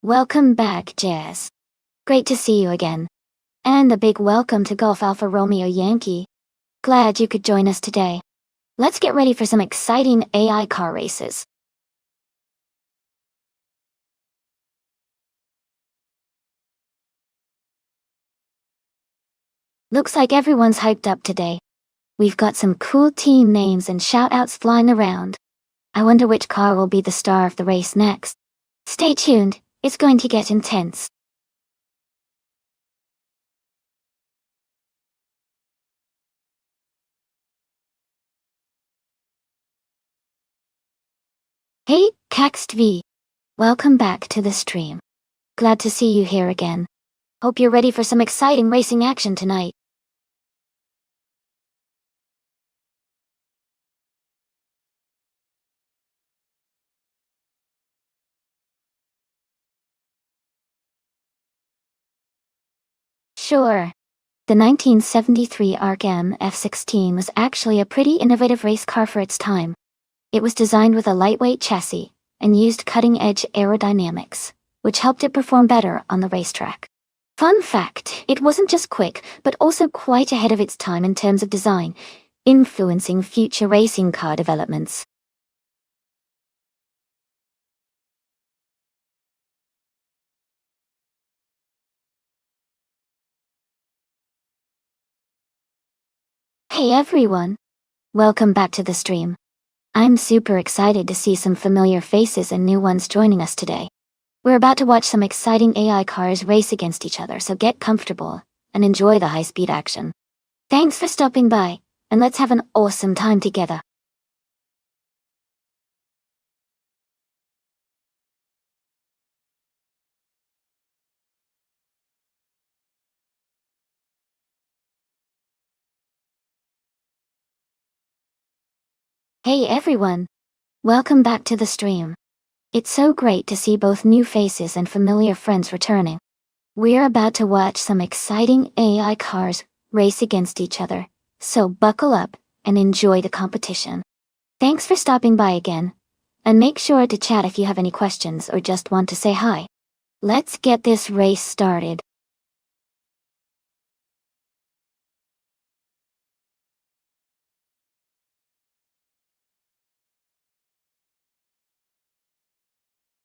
Welcome back, Jazz. Great to see you again. And a big welcome to Golf Alpha Romeo Yankee. Glad you could join us today. Let's get ready for some exciting AI car races. Looks like everyone's hyped up today. We've got some cool team names and shout-outs flying around. I wonder which car will be the star of the race next. Stay tuned, it's going to get intense. Hey, Caxt V. Welcome back to the stream. Glad to see you here again. Hope you're ready for some exciting racing action tonight. Sure. The 1973 ARC-M F16 was actually a pretty innovative race car for its time. It was designed with a lightweight chassis and used cutting-edge aerodynamics, which helped it perform better on the racetrack. Fun fact, it wasn't just quick, but also quite ahead of its time in terms of design, influencing future racing car developments. Hey everyone! Welcome back to the stream. I'm super excited to see some familiar faces and new ones joining us today. We're about to watch some exciting AI cars race against each other, so get comfortable and enjoy the high-speed action. Thanks for stopping by, and let's have an awesome time together. Hey everyone! Welcome back to the stream. It's so great to see both new faces and familiar friends returning. We're about to watch some exciting AI cars race against each other, so buckle up and enjoy the competition. Thanks for stopping by again, and make sure to chat if you have any questions or just want to say hi. Let's get this race started.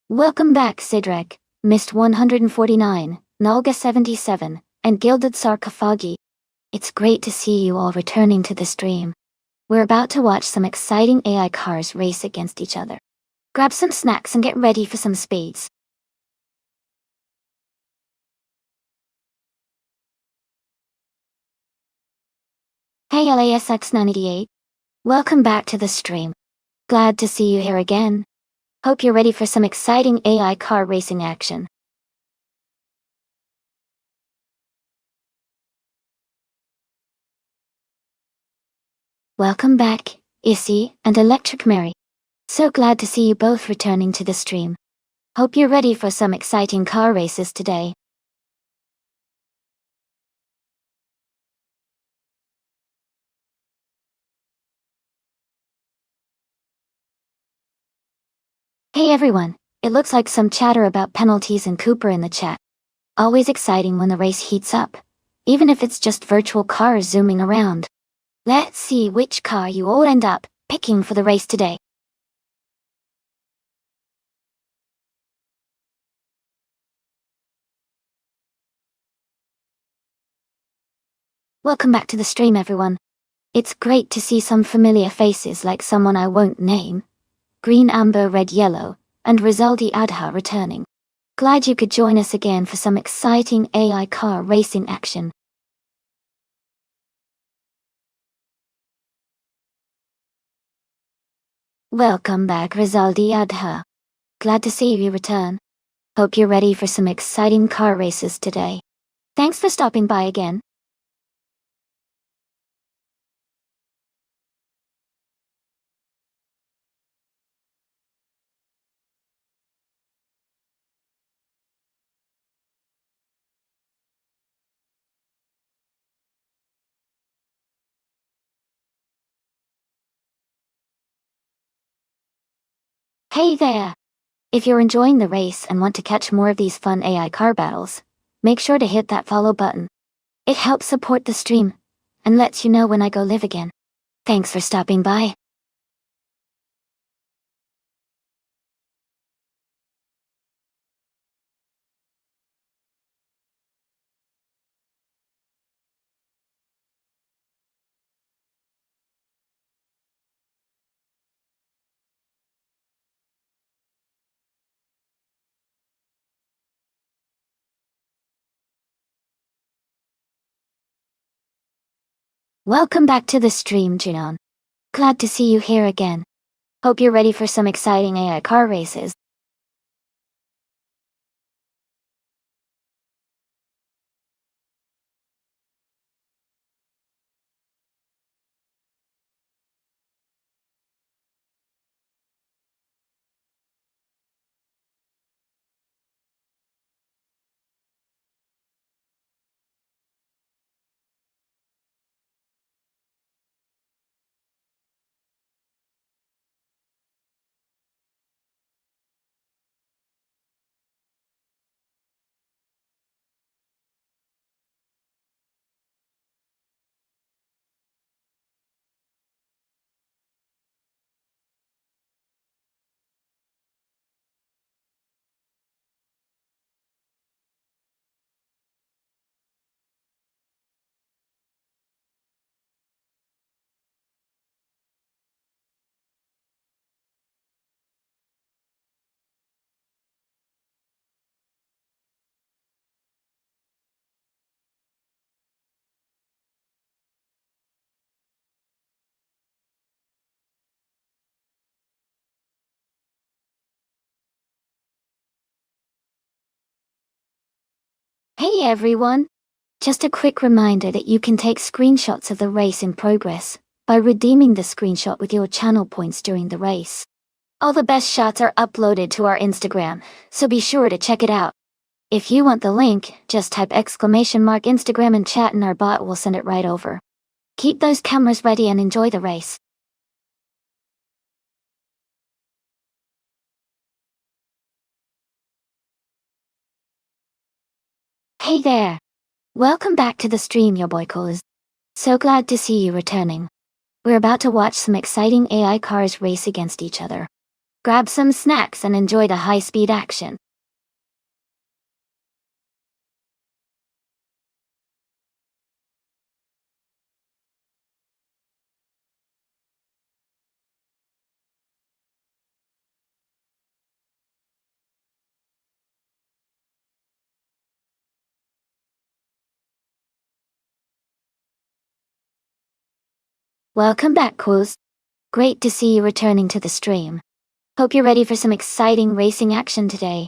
Welcome back, Sidrek, Mist 149, Nalga 77, and Gilded Sarcophagi. It's great to see you all returning to the stream. We're about to watch some exciting AI cars race against each other. Grab some snacks and get ready for some speeds. Hey LASX98. Welcome back to the stream. Glad to see you here again. Hope you're ready for some exciting AI car racing action. Welcome back, Issy and Electric Mary. So glad to see you both returning to the stream. Hope you're ready for some exciting car races today. Hey everyone, it looks like some chatter about penalties and Cooper in the chat. Always exciting when the race heats up, even if it's just virtual cars zooming around. Let's see which car you all end up picking for the race today. Welcome back to the stream, everyone. It's great to see some familiar faces like someone I won't name, Green Amber Red Yellow, and Rizaldi Adha returning. Glad you could join us again for some exciting AI car racing action. Welcome back, Rizaldi Adha. Glad to see you return. Hope you're ready for some exciting car races today. Thanks for stopping by again. Hey there! If you're enjoying the race and want to catch more of these fun AI car battles, make sure to hit that follow button. It helps support the stream and lets you know when I go live again. Thanks for stopping by. Welcome back to the stream, Junon. Glad to see you here again. Hope you're ready for some exciting AI car races. Hey everyone! Just a quick reminder that you can take screenshots of the race in progress by redeeming the screenshot with your channel points during the race. All the best shots are uploaded to our Instagram, so be sure to check it out. If you want the link, just type !Instagram in chat and our bot will send it right over. Keep those cameras ready and enjoy the race. Hey there! Welcome back to the stream, your boy Cool is. So glad to see you returning. We're about to watch some exciting AI cars race against each other. Grab some snacks and enjoy the high-speed action. Welcome back, Coos. Great to see you returning to the stream. Hope you're ready for some exciting racing action today.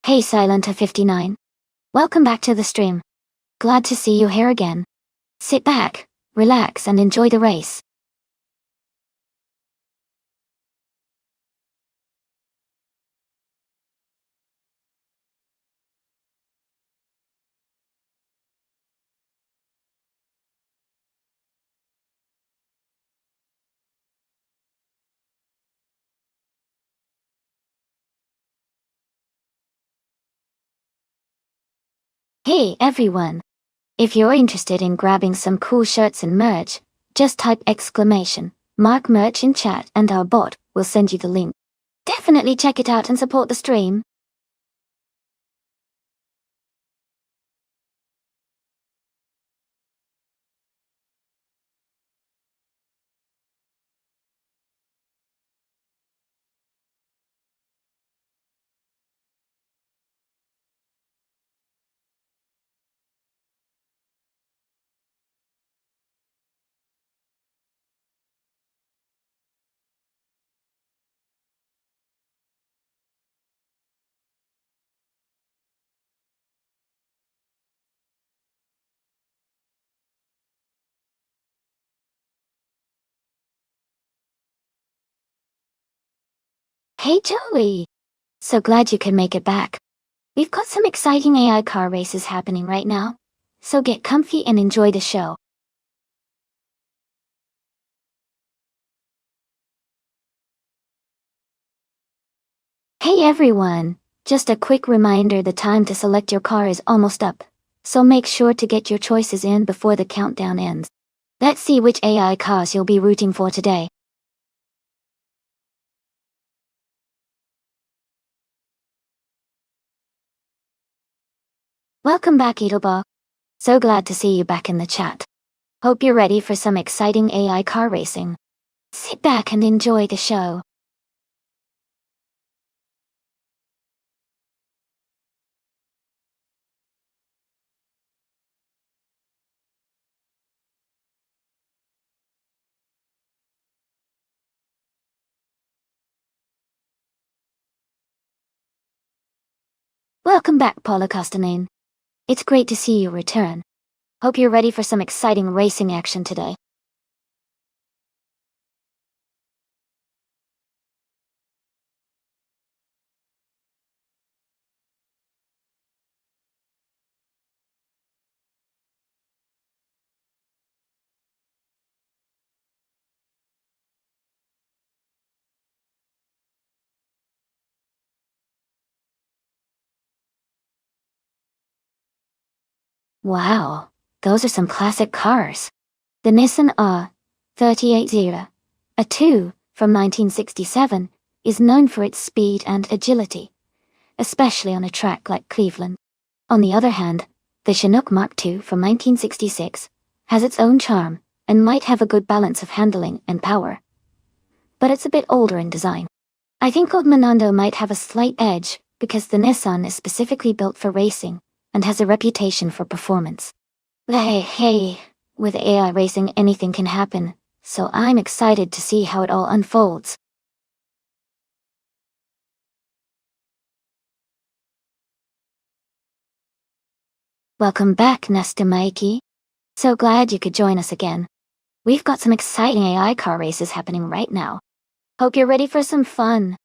Hey Silenta59. Welcome back to the stream. Glad to see you here again. Sit back, relax and enjoy the race. Hey everyone! If you're interested in grabbing some cool shirts and merch, just type !Mark merch in chat and our bot will send you the link. Definitely check it out and support the stream. Hey Joey! So glad you can make it back. We've got some exciting AI car races happening right now, so get comfy and enjoy the show. Hey everyone! Just a quick reminder, the time to select your car is almost up, so make sure to get your choices in before the countdown ends. Let's see which AI cars you'll be rooting for today. Welcome back, Edelbach. So glad to see you back in the chat. Hope you're ready for some exciting AI car racing. Sit back and enjoy the show. Welcome back, Paula Costanine. It's great to see you return. Hope you're ready for some exciting racing action today. Wow, those are some classic cars. The Nissan R38 a 2 from 1967, is known for its speed and agility, especially on a track like Cleveland. On the other hand, the Chinook Mark II from 1966 has its own charm and might have a good balance of handling and power. But it's a bit older in design. I think Old Menando might have a slight edge because the Nissan is specifically built for racing and has a reputation for performance. Hey, with AI racing anything can happen, so I'm excited to see how it all unfolds. Welcome back, Nesta Mikey. So glad you could join us again. We've got some exciting AI car races happening right now. Hope you're ready for some fun.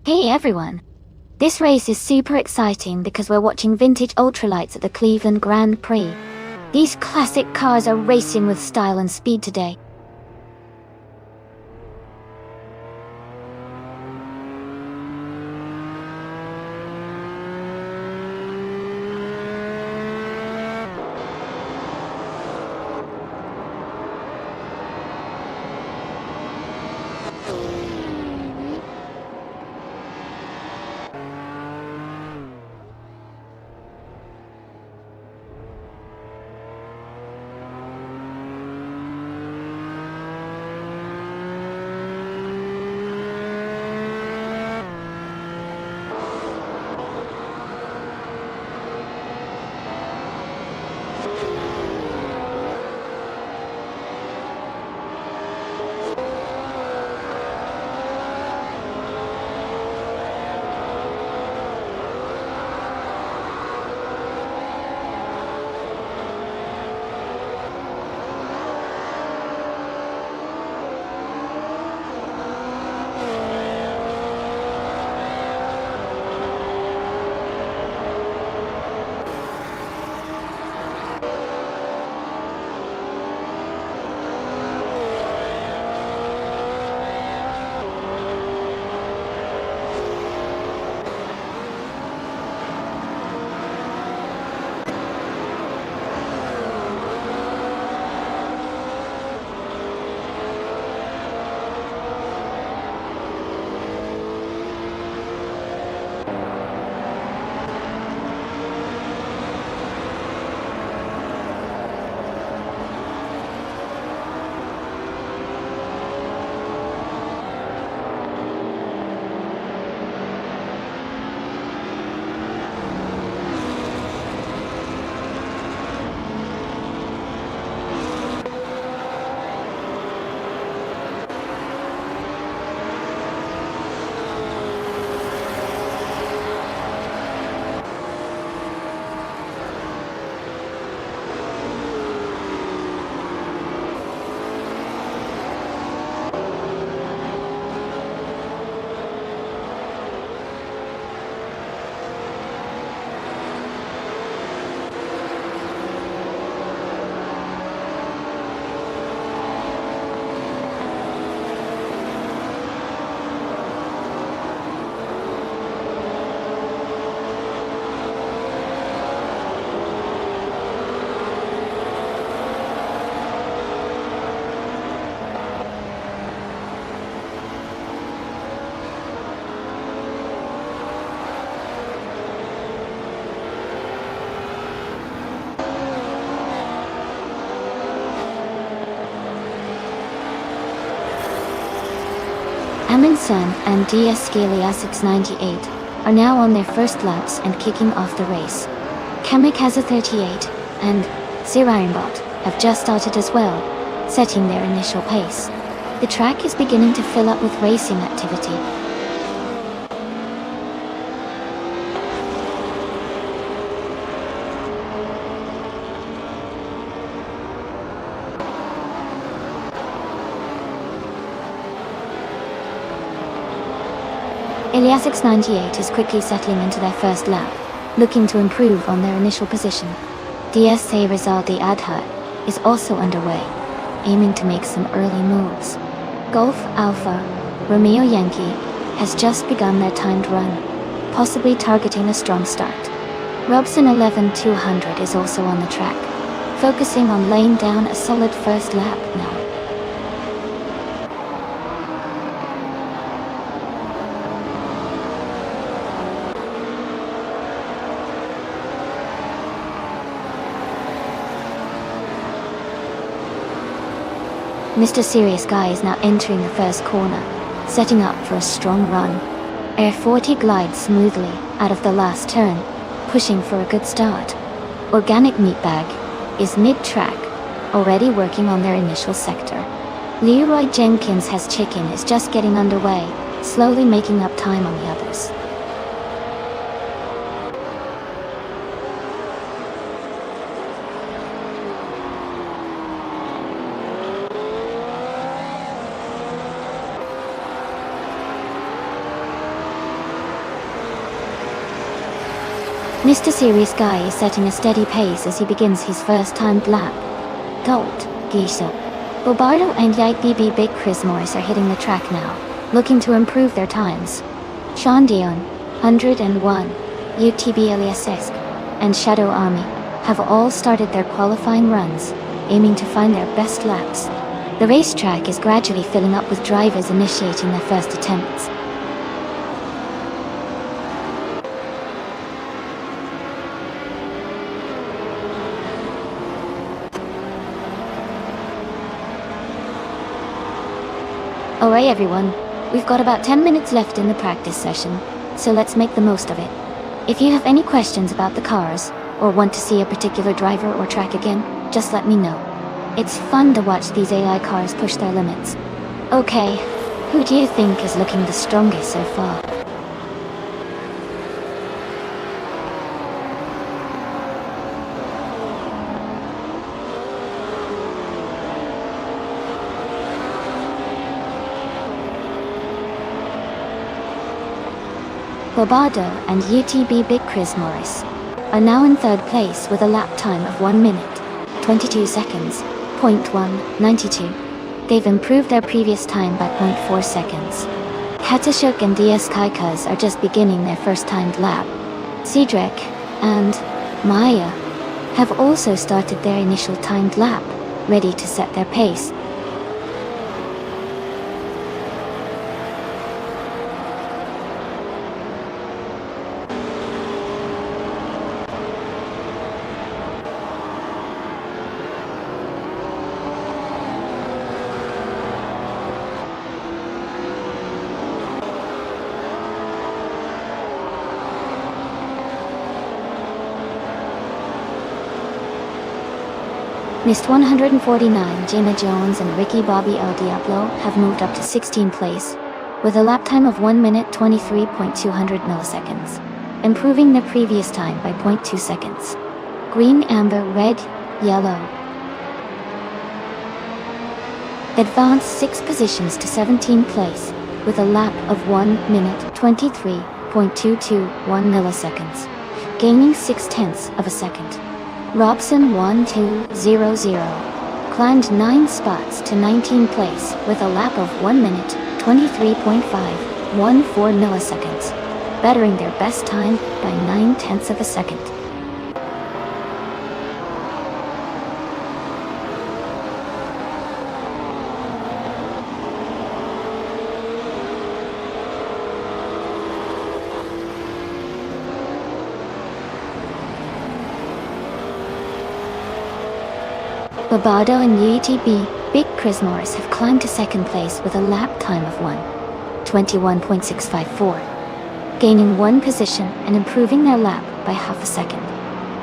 Hey everyone! This race is super exciting because we're watching vintage ultralights at the Cleveland Grand Prix. These classic cars are racing with style and speed today. Amundsen and DS Skaliasix 98 are now on their first laps and kicking off the race. Kamikaze 38 and Siraimbot have just started as well, setting their initial pace. The track is beginning to fill up with racing activity. Iliasix 98 is quickly settling into their first lap, looking to improve on their initial position. DSA Rizaldi Adha is also underway, aiming to make some early moves. Golf Alpha Romeo Yankee has just begun their timed run, possibly targeting a strong start. Robson 11200 is also on the track, focusing on laying down a solid first lap now. Mr. Serious Guy is now entering the first corner, setting up for a strong run. Air 40 glides smoothly out of the last turn, pushing for a good start. Organic Meatbag is mid-track, already working on their initial sector. Leroy Jenkins Has Chicken is just getting underway, slowly making up time on the others. Mr. Serious Guy is setting a steady pace as he begins his first timed lap. Gold, Giso, Bobardo and BB Big Chris Morris are hitting the track now, looking to improve their times. Sean Dion, 101, UTB Eliasesk, and Shadow Army have all started their qualifying runs, aiming to find their best laps. The racetrack is gradually filling up with drivers initiating their first attempts. Alright everyone, we've got about 10 minutes left in the practice session, so let's make the most of it. If you have any questions about the cars, or want to see a particular driver or track again, just let me know. It's fun to watch these AI cars push their limits. Okay, who do you think is looking the strongest so far? Bobado and UTB Big Chris Morris are now in third place with a lap time of 1 minute, 22 seconds, 0.192. They've improved their previous time by 0.4 seconds. Katashuk and DS Kaikas are just beginning their first timed lap. Cedric and Maya have also started their initial timed lap, ready to set their pace. Missed 149 Jenna Jones and Ricky Bobby El Diablo have moved up to 16th place, with a lap time of 1 minute 23.200 milliseconds, improving their previous time by 0.2 seconds. Green, amber, red, yellow advanced 6 positions to 17th place, with a lap of 1 minute 23.221 milliseconds, gaining 0.6 of a second. Robson 1200 climbed 9 spots to 19th place with a lap of 1 minute 23.514 milliseconds, bettering their best time by 0.9 of a second. Bobado and UTB Big Chris Morris have climbed to 2nd place with a lap time of 1 21.654, gaining 1 position and improving their lap by half a second.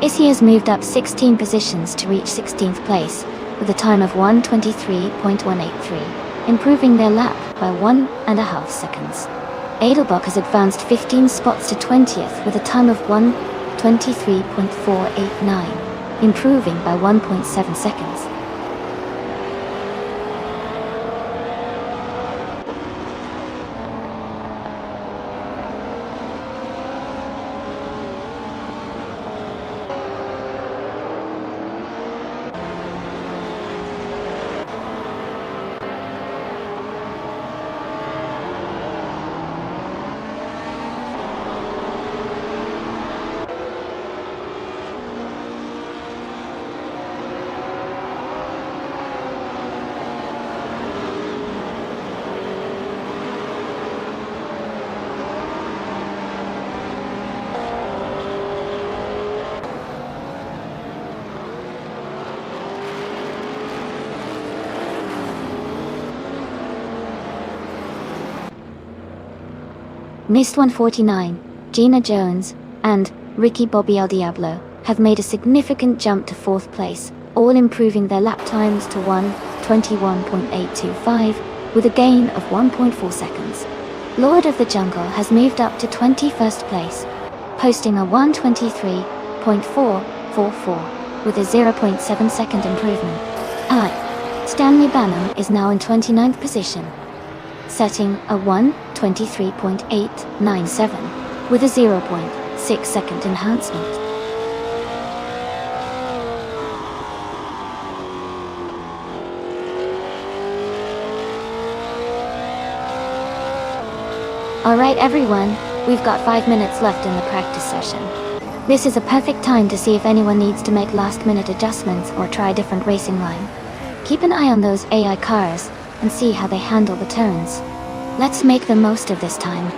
Issy has moved up 16 positions to reach 16th place, with a time of 1:23.183, improving their lap by 1.5 seconds. Edelbach has advanced 15 spots to 20th with a time of 1:23.489, improving by 1.7 seconds. Mist 149, Gina Jones, and Ricky Bobby El Diablo have made a significant jump to 4th place, all improving their lap times to 1:21.825 with a gain of 1.4 seconds. Lord of the Jungle has moved up to 21st place, posting a 1:23.444 with a 0.7 second improvement. Stanley Banham is now in 29th position, setting a 1:23.897 with a 0.6 second enhancement. Alright everyone, we've got 5 minutes left in the practice session. This is a perfect time to see if anyone needs to make last-minute adjustments or try a different racing line. Keep an eye on those AI cars and see how they handle the turns. Let's make the most of this time.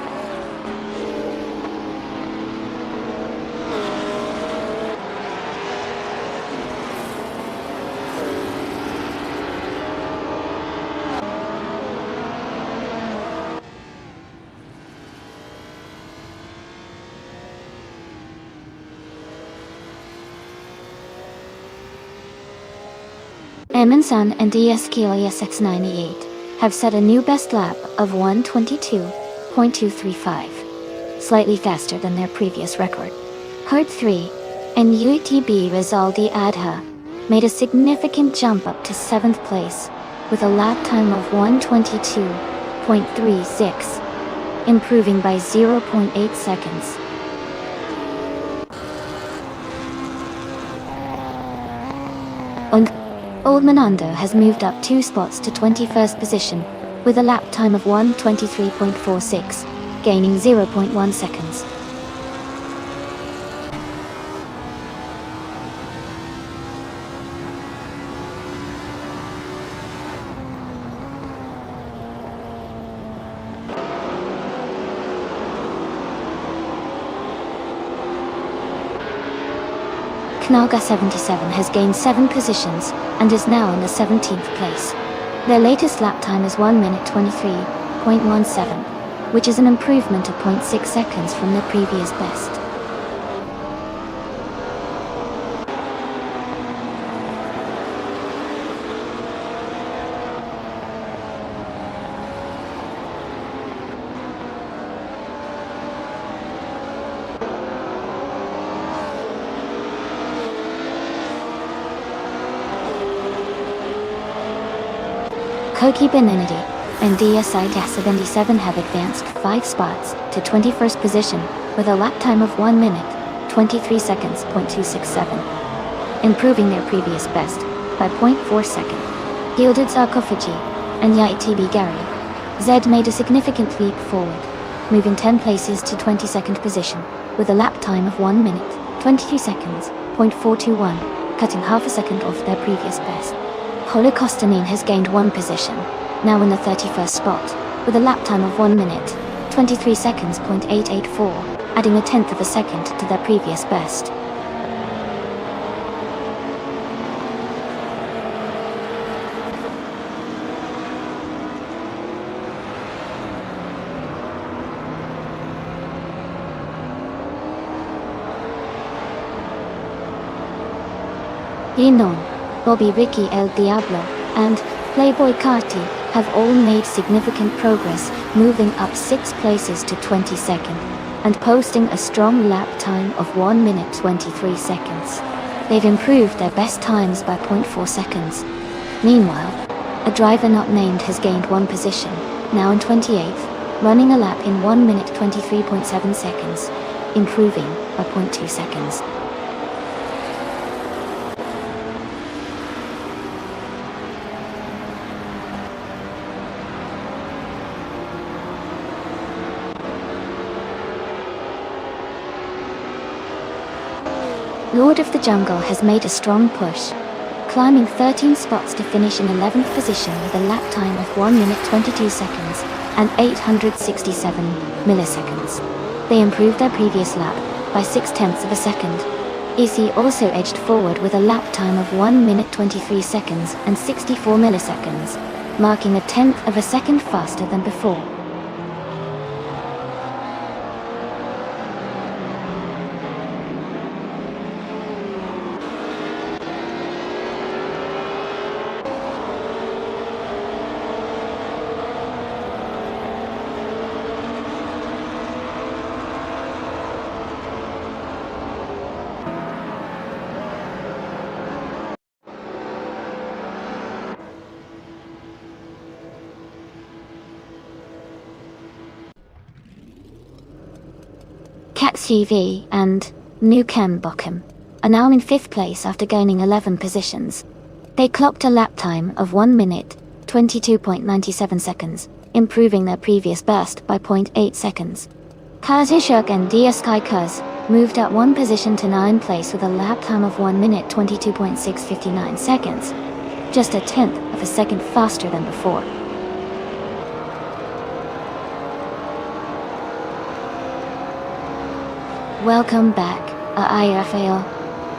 Eminsan and DSKLSX98 have set a new best lap of 1:22.235, slightly faster than their previous record. Herd 3 and UTB Rizaldi Adha made a significant jump up to 7th place with a lap time of 1:22.36, improving by 0.8 seconds. Old Menando has moved up 2 spots to 21st position, with a lap time of 1:23.46, gaining 0.1 seconds. Knalga 77 has gained 7 positions and is now in the 17th place. Their latest lap time is 1:23.17, which is an improvement of 0.6 seconds from their previous best. Koki Benenity and DSI 77 have advanced 5 spots to 21st position with a lap time of 1 minute, 23 seconds, .267, improving their previous best by 0.4 second. Gilded Sarcophagy and YTB Gary Zed made a significant leap forward, moving 10 places to 22nd position with a lap time of 1 minute, 22 seconds, .421, cutting half a second off their previous best. Holocaustinin has gained 1 position, now in the 31st spot, with a lap time of 1 minute, 23 seconds, .884, adding a tenth of a second to their previous best. Yinon, Bobby Ricky El Diablo, and Playboy Carti have all made significant progress, moving up 6 places to 22nd, and posting a strong lap time of 1 minute 23 seconds. They've improved their best times by 0.4 seconds. Meanwhile, a driver not named has gained 1 position, now in 28th, running a lap in 1 minute 23.7 seconds, improving by 0.2 seconds. Lord of the Jungle has made a strong push, climbing 13 spots to finish in 11th position with a lap time of 1 minute 22 seconds and 867 milliseconds. They improved their previous lap by 0.6 of a second. EC also edged forward with a lap time of 1 minute 23 seconds and 64 milliseconds, marking a 1/10 of a second faster than before. CV and Nukem Bochum are now in 5th place after gaining 11 positions. They clocked a lap time of 1 minute, 22.97 seconds, improving their previous best by 0.8 seconds. Kazishuk and Diaskai Kuz moved up 1 position to 9th place with a lap time of 1 minute 22.659 seconds, just a 1/10 of a second faster than before. Welcome back, Rafael.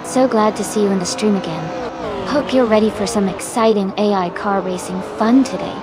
So glad to see you in the stream again. Hope you're ready for some exciting AI car racing fun today.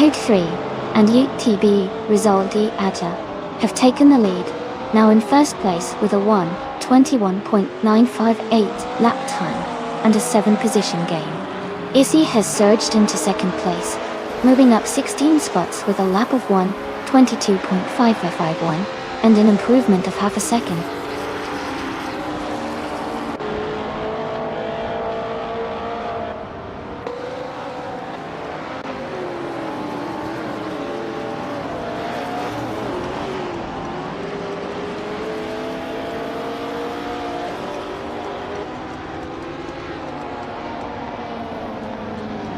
Code 3 and UTB Rizaldi Atta have taken the lead, now in first place with a 1:21.958 lap time and a 7 position gain. Issy has surged into second place, moving up 16 spots with a lap of 1:22.551 and an improvement of half a second.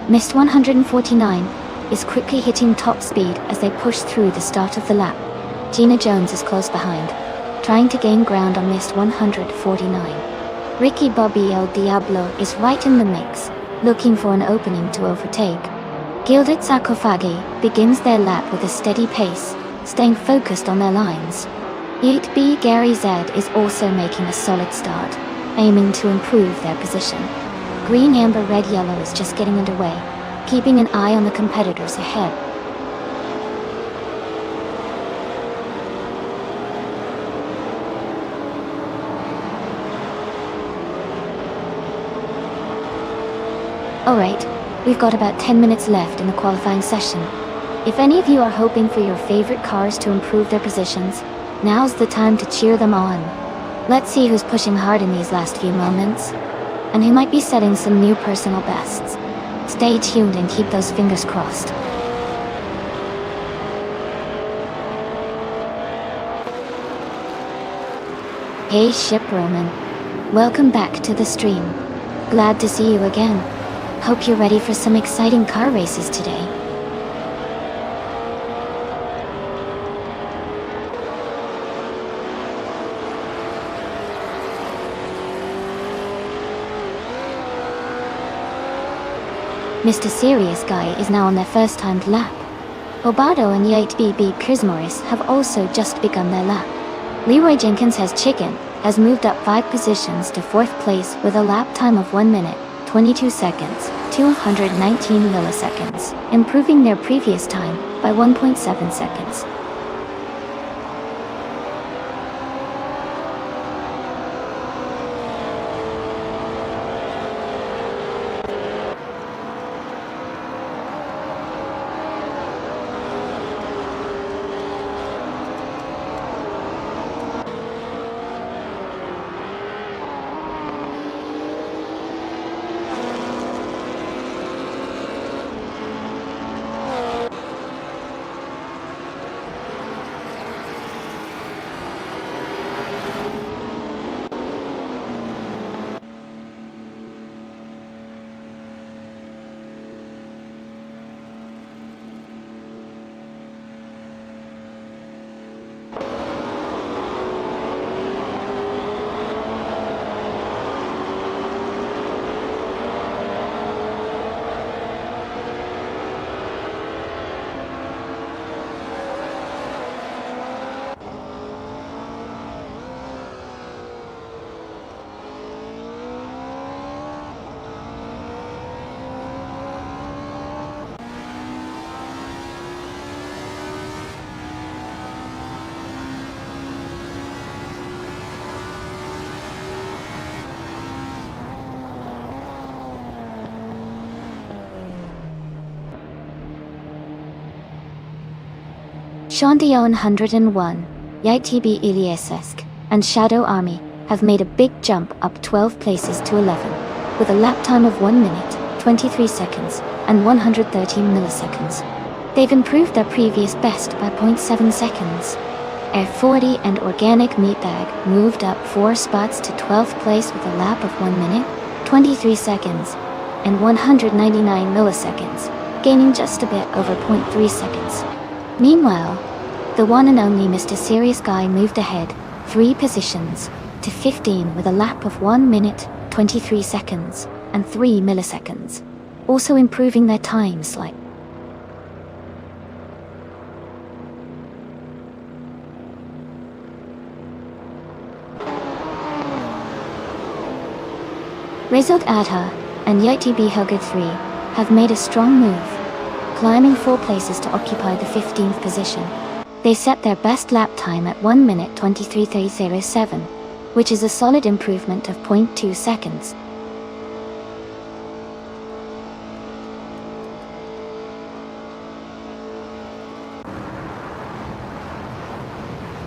Mist 149 is quickly hitting top speed as they push through the start of the lap. Gina Jones is close behind, trying to gain ground on Mist 149. Ricky Bobby El Diablo is right in the mix, looking for an opening to overtake. Gilded Sarcophagi begins their lap with a steady pace, staying focused on their lines. 8B Gary Z is also making a solid start, aiming to improve their position. Green, amber, red, yellow is just getting underway, keeping an eye on the competitors ahead. Alright, we've got about 10 minutes left in the qualifying session. If any of you are hoping for your favorite cars to improve their positions, now's the time to cheer them on. Let's see who's pushing hard in these last few moments, and who might be setting some new personal bests. Stay tuned and keep those fingers crossed. Hey Ship Roman, welcome back to the stream. Glad to see you again. Hope you're ready for some exciting car races today. Mr. Serious Guy is now on their first timed lap. Obado and Yate-BB Prismaris have also just begun their lap. Leroy Jenkins has moved up 5 positions to 4th place with a lap time of 1 minute, 22 seconds, 219 milliseconds, improving their previous time by 1.7 seconds. Shandion 101, YTB Iliesesk, and Shadow Army have made a big jump up 12 places to 11, with a lap time of 1 minute, 23 seconds, and 113 milliseconds. They've improved their previous best by 0.7 seconds. Air 40 and Organic Meatbag moved up 4 spots to 12th place with a lap of 1 minute, 23 seconds, and 199 milliseconds, gaining just a bit over 0.3 seconds. Meanwhile, the one and only Mr. Serious Guy moved ahead 3 positions to 15 with a lap of 1 minute, 23 seconds, and 3 milliseconds, also improving their time slightly. Result Adha and YTB Hugger 3 have made a strong move. climbing 4 places to occupy the 15th position. They set their best lap time at 1 minute 23.307, which is a solid improvement of 0.2 seconds.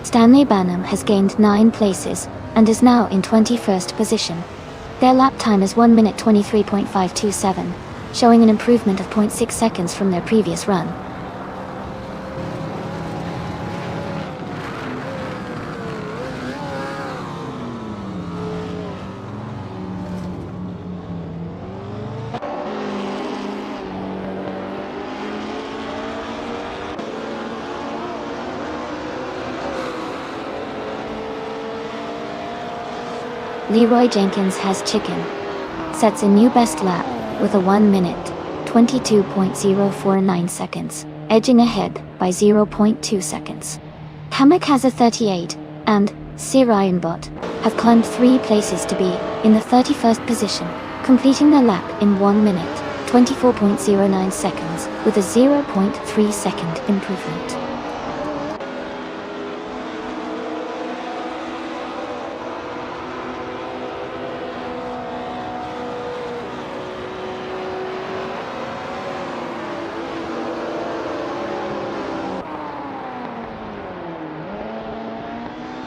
Stanley Banham has gained 9 places and is now in 21st position. Their lap time is 1 minute 23.527, showing an improvement of 0.6 seconds from their previous run. Leroy Jenkins has chicken. Sets a new best lap with a 1 minute 22.049 seconds, edging ahead by 0.2 seconds. Kamikaze 38 and Sir Ironbot have climbed 3 places to be in the 31st position, completing their lap in 1 minute 24.09 seconds with a 0.3 second improvement.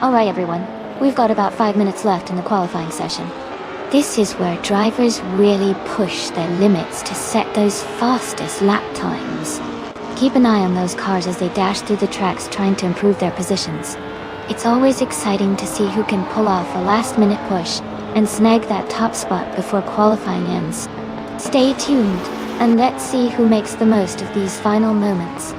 Alright everyone, we've got about 5 minutes left in the qualifying session. This is where drivers really push their limits to set those fastest lap times. Keep an eye on those cars as they dash through the tracks trying to improve their positions. It's always exciting to see who can pull off a last-minute push and snag that top spot before qualifying ends. Stay tuned, and let's see who makes the most of these final moments.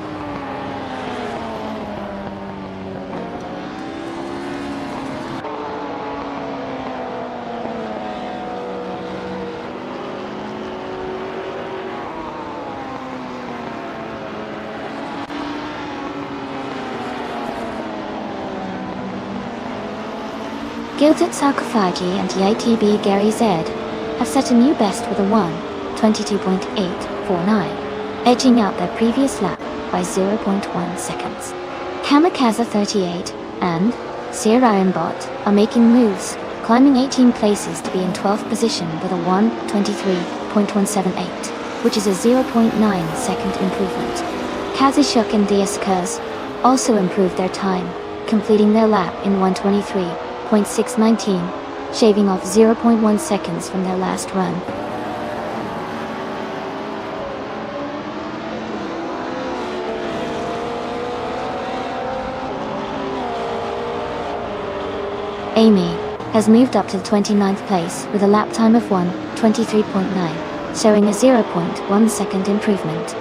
Gilded Sarkophagi and EITB Gary Z have set a new best with a 1:22.849, edging out their previous lap by 0.1 seconds. Kamikaze 38 and Sir Ironbot are making moves, climbing 18 places to be in 12th position with a 1:23.178, which is a 0.9 second improvement. Kazishuk and Diaskaz also improved their time, completing their lap in 1:23.619, shaving off 0.1 seconds from their last run. Amy has moved up to the 29th place with a lap time of 1:23.9, showing a 0.1 second improvement.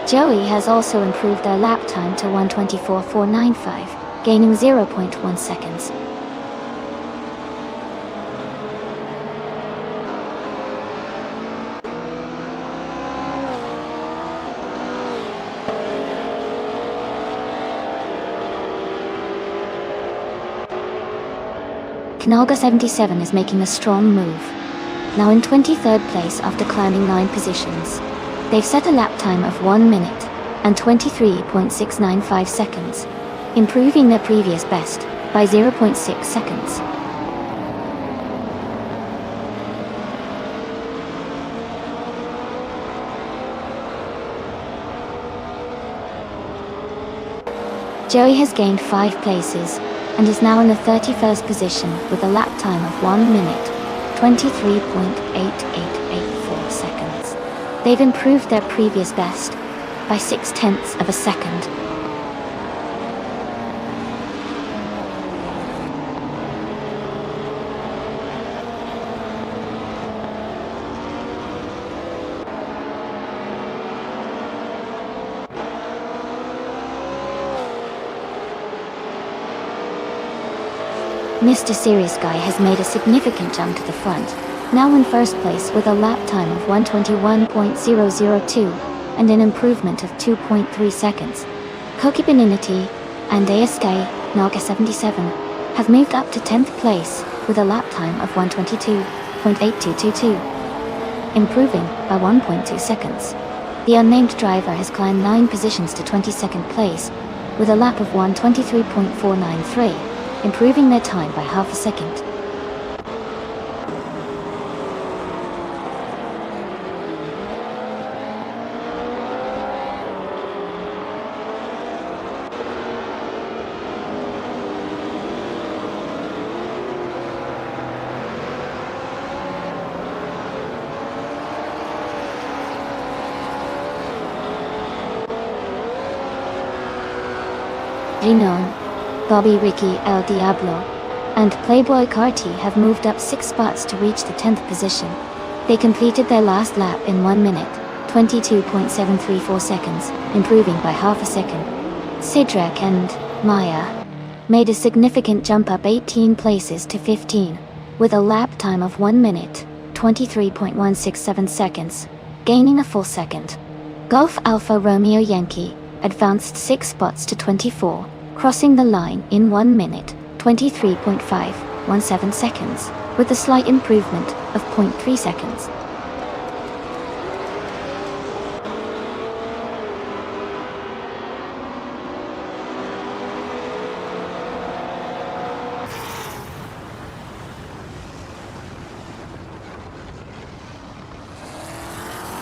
Joey has also improved their lap time to 1:24.495, gaining 0.1 seconds. Knalga 77 is making a strong move. Now in 23rd place after climbing 9 positions. They've set a lap time of 1 minute and 23.695 seconds, improving their previous best by 0.6 seconds. Joey has gained 5 places and is now in the 31st position with a lap time of 1 minute 23.8884 seconds. They've improved their previous best by 0.6 of a second. Mr. Serious Guy has made a significant jump to the front, now in first place with a lap time of 1:21.002 and an improvement of 2.3 seconds. Koki Beninity and ASK Naga 77 have moved up to 10th place with a lap time of 1:22.8222, improving by 1.2 seconds. The unnamed driver has climbed 9 positions to 22nd place, with a lap of 1:23.493, improving their time by half a second. Ginon, Bobby Ricky El Diablo, and Playboy Carti have moved up 6 spots to reach the 10th position. They completed their last lap in 1 minute, 22.734 seconds, improving by half a second. Sidrak and Maya made a significant jump up 18 places to 15, with a lap time of 1 minute, 23.167 seconds, gaining a full second. Golf Alpha Romeo Yankee advanced 6 spots to 24, crossing the line in 1 minute, 23.517 seconds, with a slight improvement of 0.3 seconds.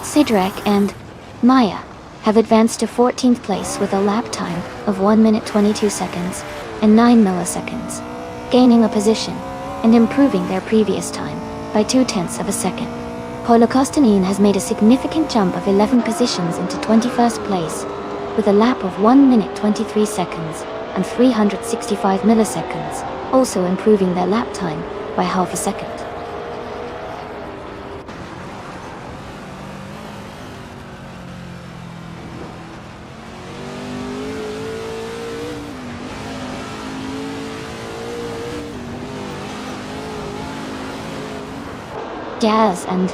Sidrak and Maya have advanced to 14th place with a lap time of 1 minute 22 seconds and 9 milliseconds, gaining a position and improving their previous time by 0.2 of a second. Holocaustinin has made a significant jump of 11 positions into 21st place with a lap of 1 minute 23 seconds and 365 milliseconds, also improving their lap time by half a second. Jazz and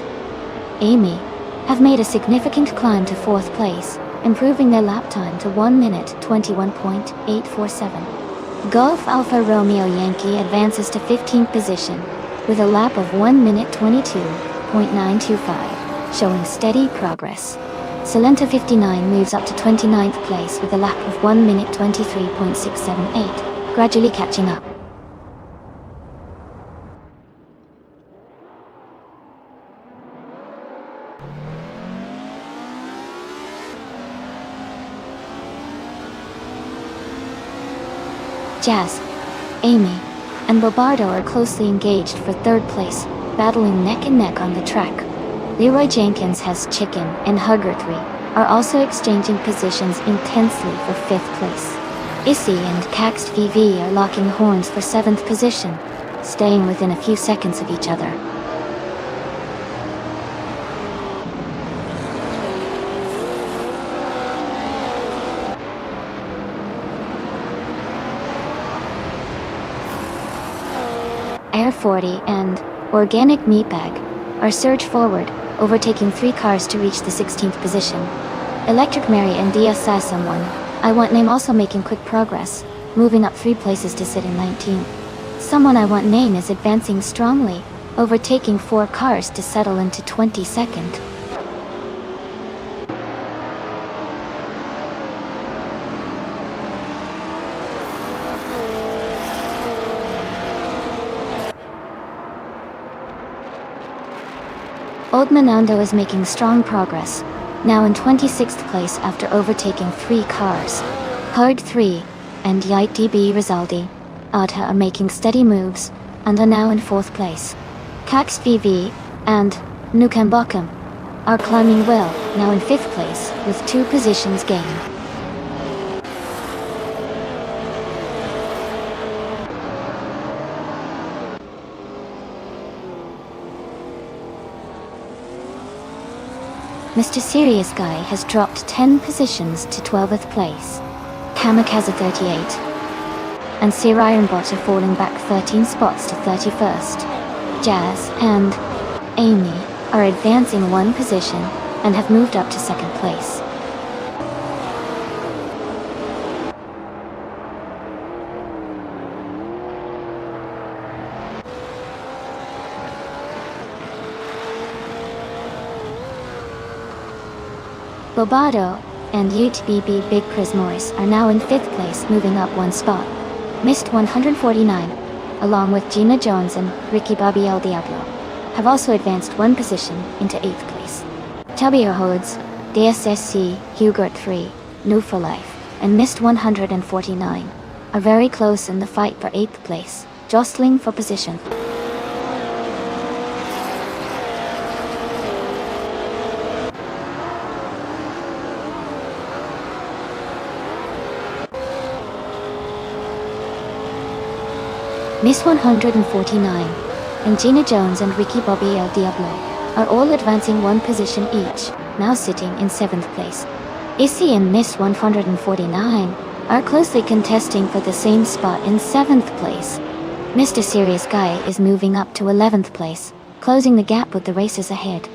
Amy have made a significant climb to 4th place, improving their lap time to 1 minute 21.847. Golf Alpha Romeo Yankee advances to 15th position with a lap of 1 minute 22.925, showing steady progress. Salenta 59 moves up to 29th place with a lap of 1 minute 23.678, gradually catching up. Jazz, Amy, and Bobardo are closely engaged for 3rd place, battling neck and neck on the track. Leroy Jenkins has Chicken and Hugger 3 are also exchanging positions intensely for 5th place. Issy and Caxt VV are locking horns for 7th position, staying within a few seconds of each other. Air 40 and Organic Meatbag are surged forward, overtaking 3 cars to reach the 16th position. Electric Mary and Dia Sa Someone I Want Name also making quick progress, moving up 3 places to sit in 19th. Someone I Want Name is advancing strongly, overtaking 4 cars to settle into 22nd. Old Manando is making strong progress, now in 26th place after overtaking 3 cars. Hard 3 and Yite DB Rizaldi Adha are making steady moves and are now in 4th place. Cax VV and Nukambakam are climbing well, now in 5th place with 2 positions gained. Mr. Serious Guy has dropped 10 positions to 12th place. Kamikaze 38 and Sir Ironbot are falling back 13 spots to 31st. Jazz and Amy are advancing 1 position and have moved up to 2nd place. Bobardo and UTBB Big Chris Morris are now in 5th place, moving up one spot. Missed 149, along with Gina Jones and Ricky Bobby El Diablo, have also advanced one position into 8th place. Chubby Hodes, DSSC, Hugert 3, New for Life, and Missed 149 are very close in the fight for 8th place, jostling for position. Miss 149 and Gina Jones and Ricky Bobby El Diablo are all advancing one position each, now sitting in 7th place. Issy and Miss 149 are closely contesting for the same spot in 7th place. Mr. Serious Guy is moving up to 11th place, closing the gap with the racers ahead.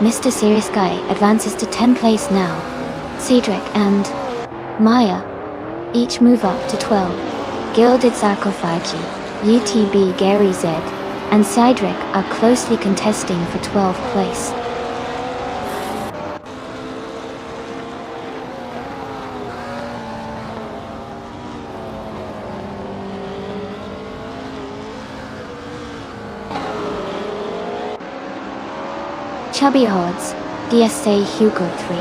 Mr. Serious Guy advances to 10th place now. Cedric and Maya each move up to 12. Gilded Sarcophagi, UTB Gary Z, and Cedric are closely contesting for 12th place. Chubby Hordes, DSA Hugo 3,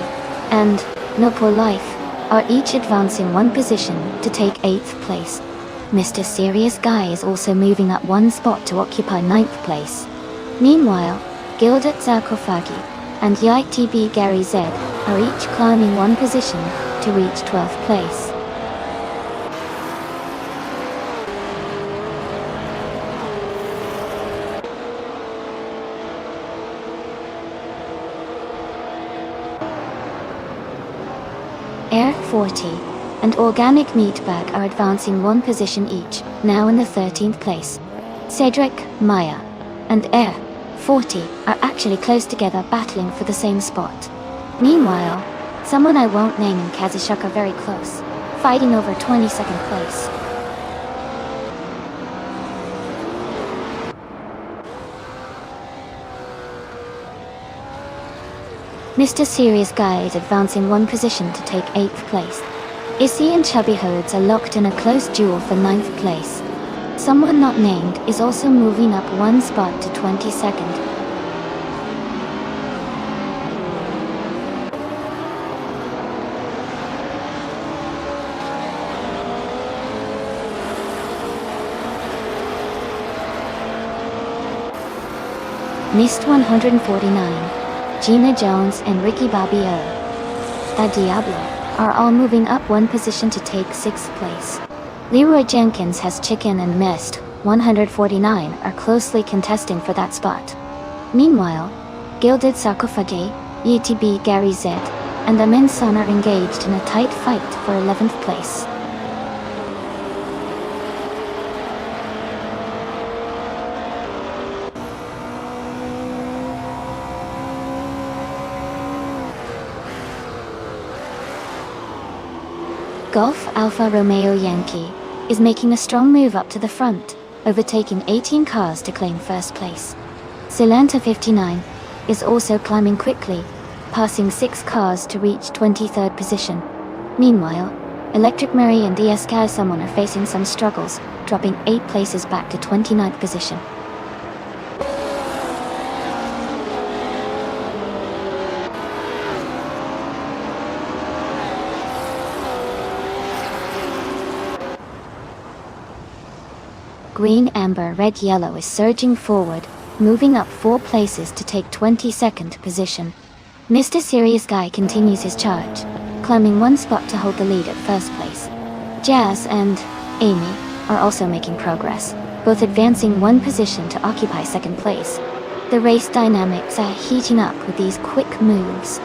and No Poor Life are each advancing one position to take 8th place. Mr. Serious Guy is also moving up one spot to occupy 9th place. Meanwhile, Gilded Sarcophagi and YTB Gary Z are each climbing one position to reach 12th place. Air 40 and Organic Meatbag are advancing one position each, now in the 13th place. Cedric, Maya, and Air 40 are actually close together, battling for the same spot. Meanwhile, someone I won't name and Kazushuk are very close, fighting over 22nd place. Mr. Serious Guy is advancing one position to take 8th place. Issy and Chubby Hodes are locked in a close duel for 9th place. Someone not named is also moving up one spot to 22nd. Missed 149. Gina Jones and Ricky Bobby El Diablo are all moving up one position to take 6th place. Leroy Jenkins has Chicken and Missed 149 are closely contesting for that spot. Meanwhile, Gilded Sarcophagi, UTB Gary Z, and Amin Sun are engaged in a tight fight for 11th place. Golf Alfa Romeo Yankee is making a strong move up to the front, overtaking 18 cars to claim first place. Silanta 59 is also climbing quickly, passing 6 cars to reach 23rd position. Meanwhile, Electric Mary and DS Someone are facing some struggles, dropping 8 places back to 29th position. Green, Amber, Red, Yellow is surging forward, moving up 4 places to take 22nd position. Mr. Serious Guy continues his charge, climbing one spot to hold the lead at first place. Jazz and Amy are also making progress, both advancing one position to occupy 2nd place. The race dynamics are heating up with these quick moves.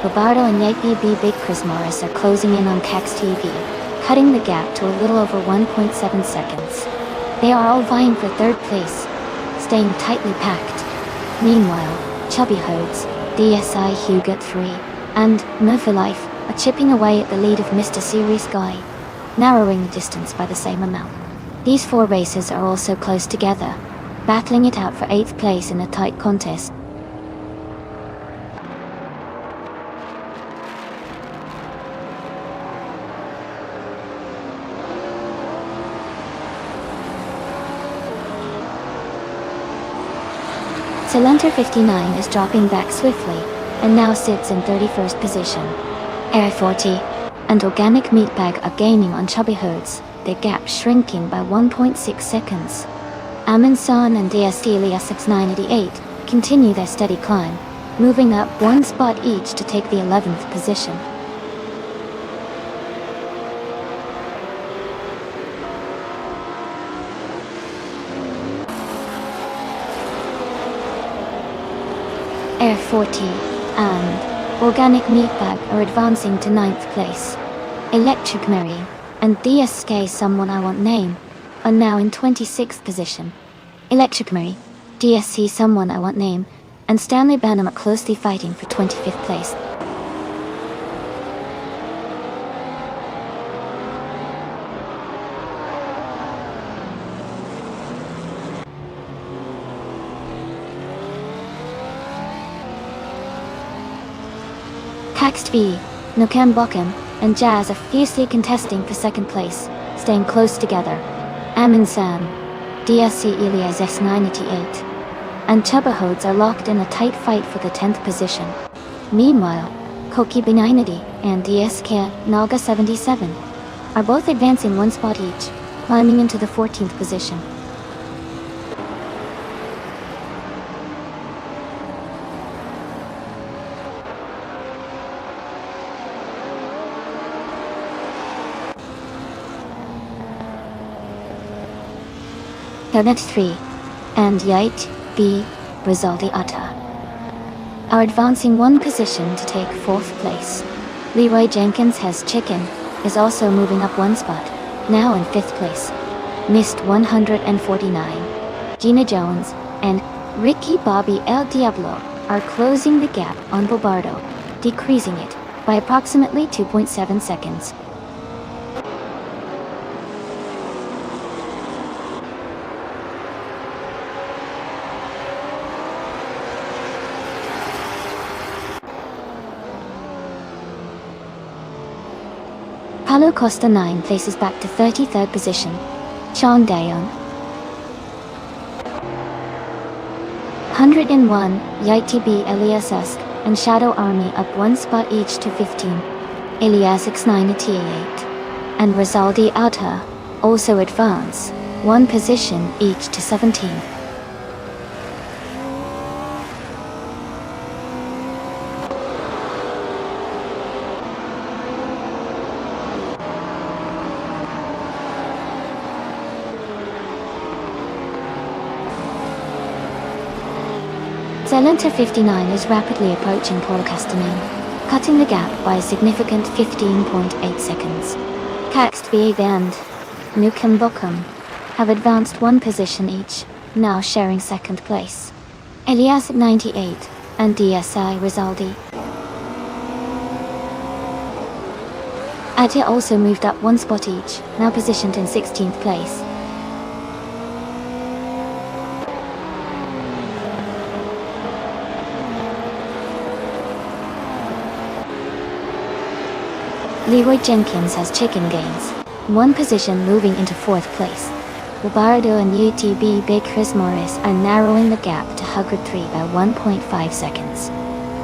Roberto and YPB Big Chris Morris are closing in on Cax TV. cutting the gap to a little over 1.7 seconds. They are all vying for third place, staying tightly packed. Meanwhile, Chubby Hodes, DSI Hugot 3, and No for Life are chipping away at the lead of Mr. Serious Guy, narrowing the distance by the same amount. These four racers are also close together, battling it out for 8th place in a tight contest. Cylinder 59 is dropping back swiftly, and now sits in 31st position. Air 40 and Organic Meatbag are gaining on Chubby Hodes, their gap shrinking by 1.6 seconds. Amin San and DST Elias 6988 continue their steady climb, moving up one spot each to take the 11th position. Air 40 and Organic Meatbag are advancing to 9th place. Electric Mary and DSK Someone I Want Name are now in 26th position. Electric Mary, DSC Someone I Want Name, and Stanley Banham are closely fighting for 25th place. Taxed V, Nukem Bokum, and Jazz are fiercely contesting for 2nd place, staying close together. Amin Sam, DSC Elias S988, and Chubba Hodes are locked in a tight fight for the 10th position. Meanwhile, Koki B980 and DSK Naga 77 are both advancing one spot each, climbing into the 14th position. Cadet 3 and Yait B Rizaldi Atta are advancing one position to take 4th place. Leroy Jenkins Has Chicken is also moving up one spot, now in 5th place. Missed 149. Gina Jones and Ricky Bobby El Diablo are closing the gap on Bobardo, decreasing it by approximately 2.7 seconds. Paulo Costa 9 places back to 33rd position. Chong Daeon 101, YTB Elias Usk and Shadow Army up one spot each to 15. Elias X988 and Rizaldi Atta also advance one position each to 17. Cylinder 59 is rapidly approaching Paul Castanin, cutting the gap by a significant 15.8 seconds. Caxt V and Nukem Bokum have advanced one position each, now sharing 2nd place. Elias 98 and DSI Rizaldi Atia also moved up one spot each, now positioned in 16th place. Leroy Jenkins Has Chicken gains one position, moving into 4th place. Bobardo and UTB Big Chris Morris are narrowing the gap to Huggard 3 by 1.5 seconds.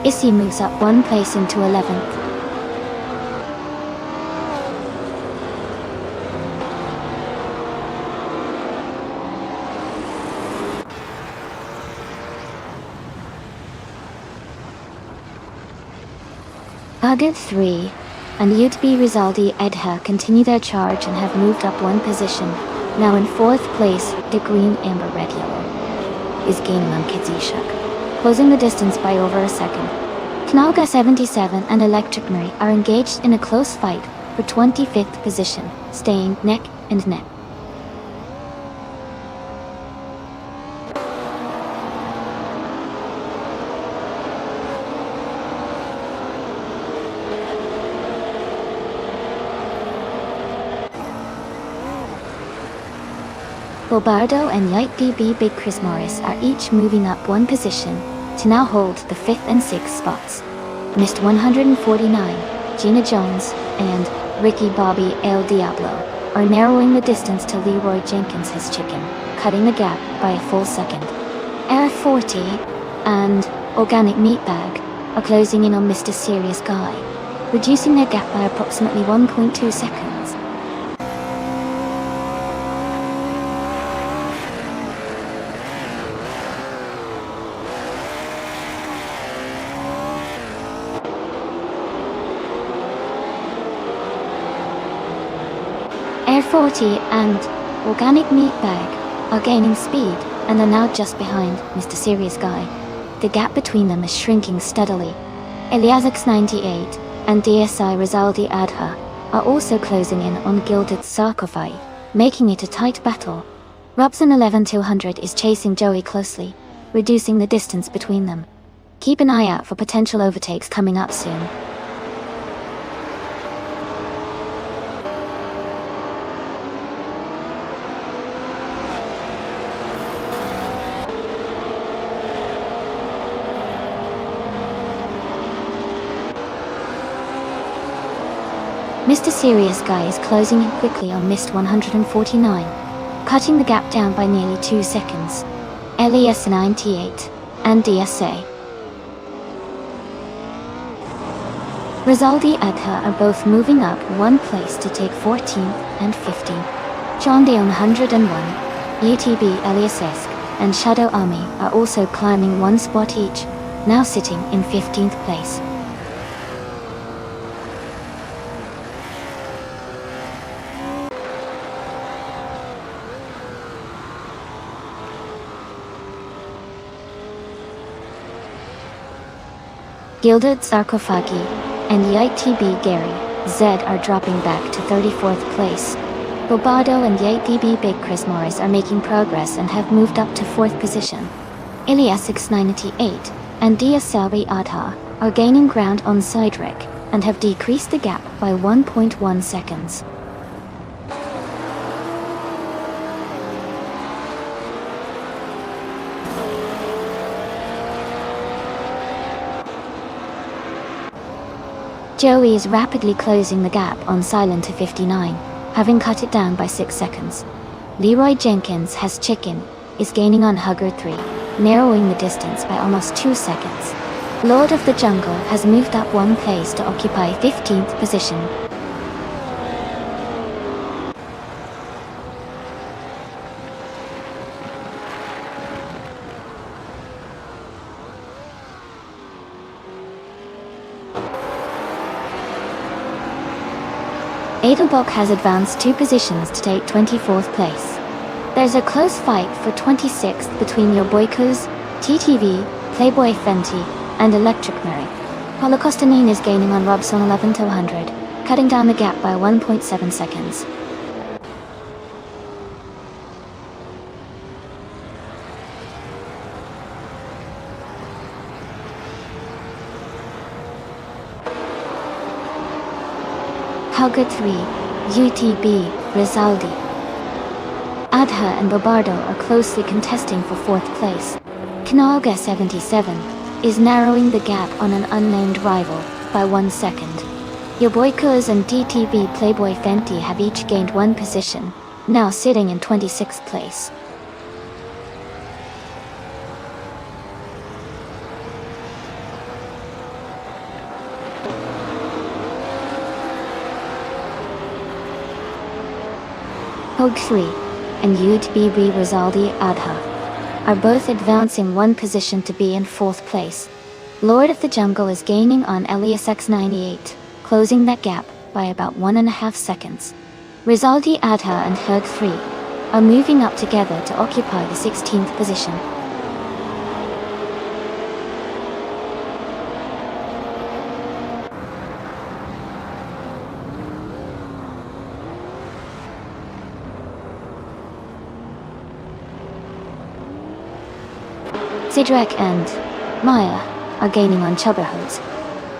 Issy moves up one place into 11th. Huggard 3 and UTB Rizaldi Edha continue their charge and have moved up one position, now in 4th place. The green, amber, red, yellow is gaining on Kizishuk, closing the distance by over a second. Knalga 77 and Electric Murray are engaged in a close fight for 25th position, staying neck and neck. Bobardo and YTB Big Chris Morris are each moving up one position to now hold the 5th and 6th spots. Missed 149, Gina Jones, and Ricky Bobby El Diablo are narrowing the distance to Leroy Jenkins Has Chicken, cutting the gap by a full second. Air 40 and Organic Meatbag are closing in on Mr. Serious Guy, reducing their gap by approximately 1.2 seconds. Air 40 and Organic Meatbag are gaining speed and are now just behind Mr. Serious Guy. The gap between them is shrinking steadily. Eliasix 98 and DSI Rizaldi Adha are also closing in on Gilded Sarcophagi, making it a tight battle. Robson 11200 is chasing Joey closely, reducing the distance between them. Keep an eye out for potential overtakes coming up soon. Mr. Serious Guy is closing in quickly on Mist 149, cutting the gap down by nearly 2 seconds. LES 98 and DSA Rizaldi Adha are both moving up one place to take 14th and 15th. John Deon 101, UTB Eliasesk, and Shadow Army are also climbing one spot each, now sitting in 15th place. Gilded Sarcophagi and YTB Gary Z are dropping back to 34th place. Bobardo and YTB Big Chris Morris are making progress and have moved up to 4th position. Eliasix 98 and DSLB Adha are gaining ground on Siderick and have decreased the gap by 1.1 seconds. Joey is rapidly closing the gap on Silent to 59, having cut it down by 6 seconds. Leroy Jenkins Has Chicken is gaining on Hugger 3, narrowing the distance by almost 2 seconds. Lord of the Jungle has moved up one place to occupy 15th position. Edelbach has advanced 2 positions to take 24th place. There's a close fight for 26th between Your Boy Kuz, TTV, Playboy Fenty, and Electric Mary. Holocaustinine is gaining on Robson 11-100, cutting down the gap by 1.7 seconds. Hugger 3, UTB, Rizaldi. Adha and Bobardo are closely contesting for 4th place. Knalga 77 is narrowing the gap on an unnamed rival by 1 second. Your Boy Kuz and DTV Playboy Fenty have each gained 1 position, now sitting in 26th place. Hogue 3 and UTB Rizaldi Adha are both advancing 1 position to be in 4th place. Lord of the Jungle is gaining on Eliasx 98, closing that gap by about 1.5 seconds. Rizaldi Adha and Hogue 3 are moving up together to occupy the 16th position. Sidrak and Maya are gaining on Chubberhose,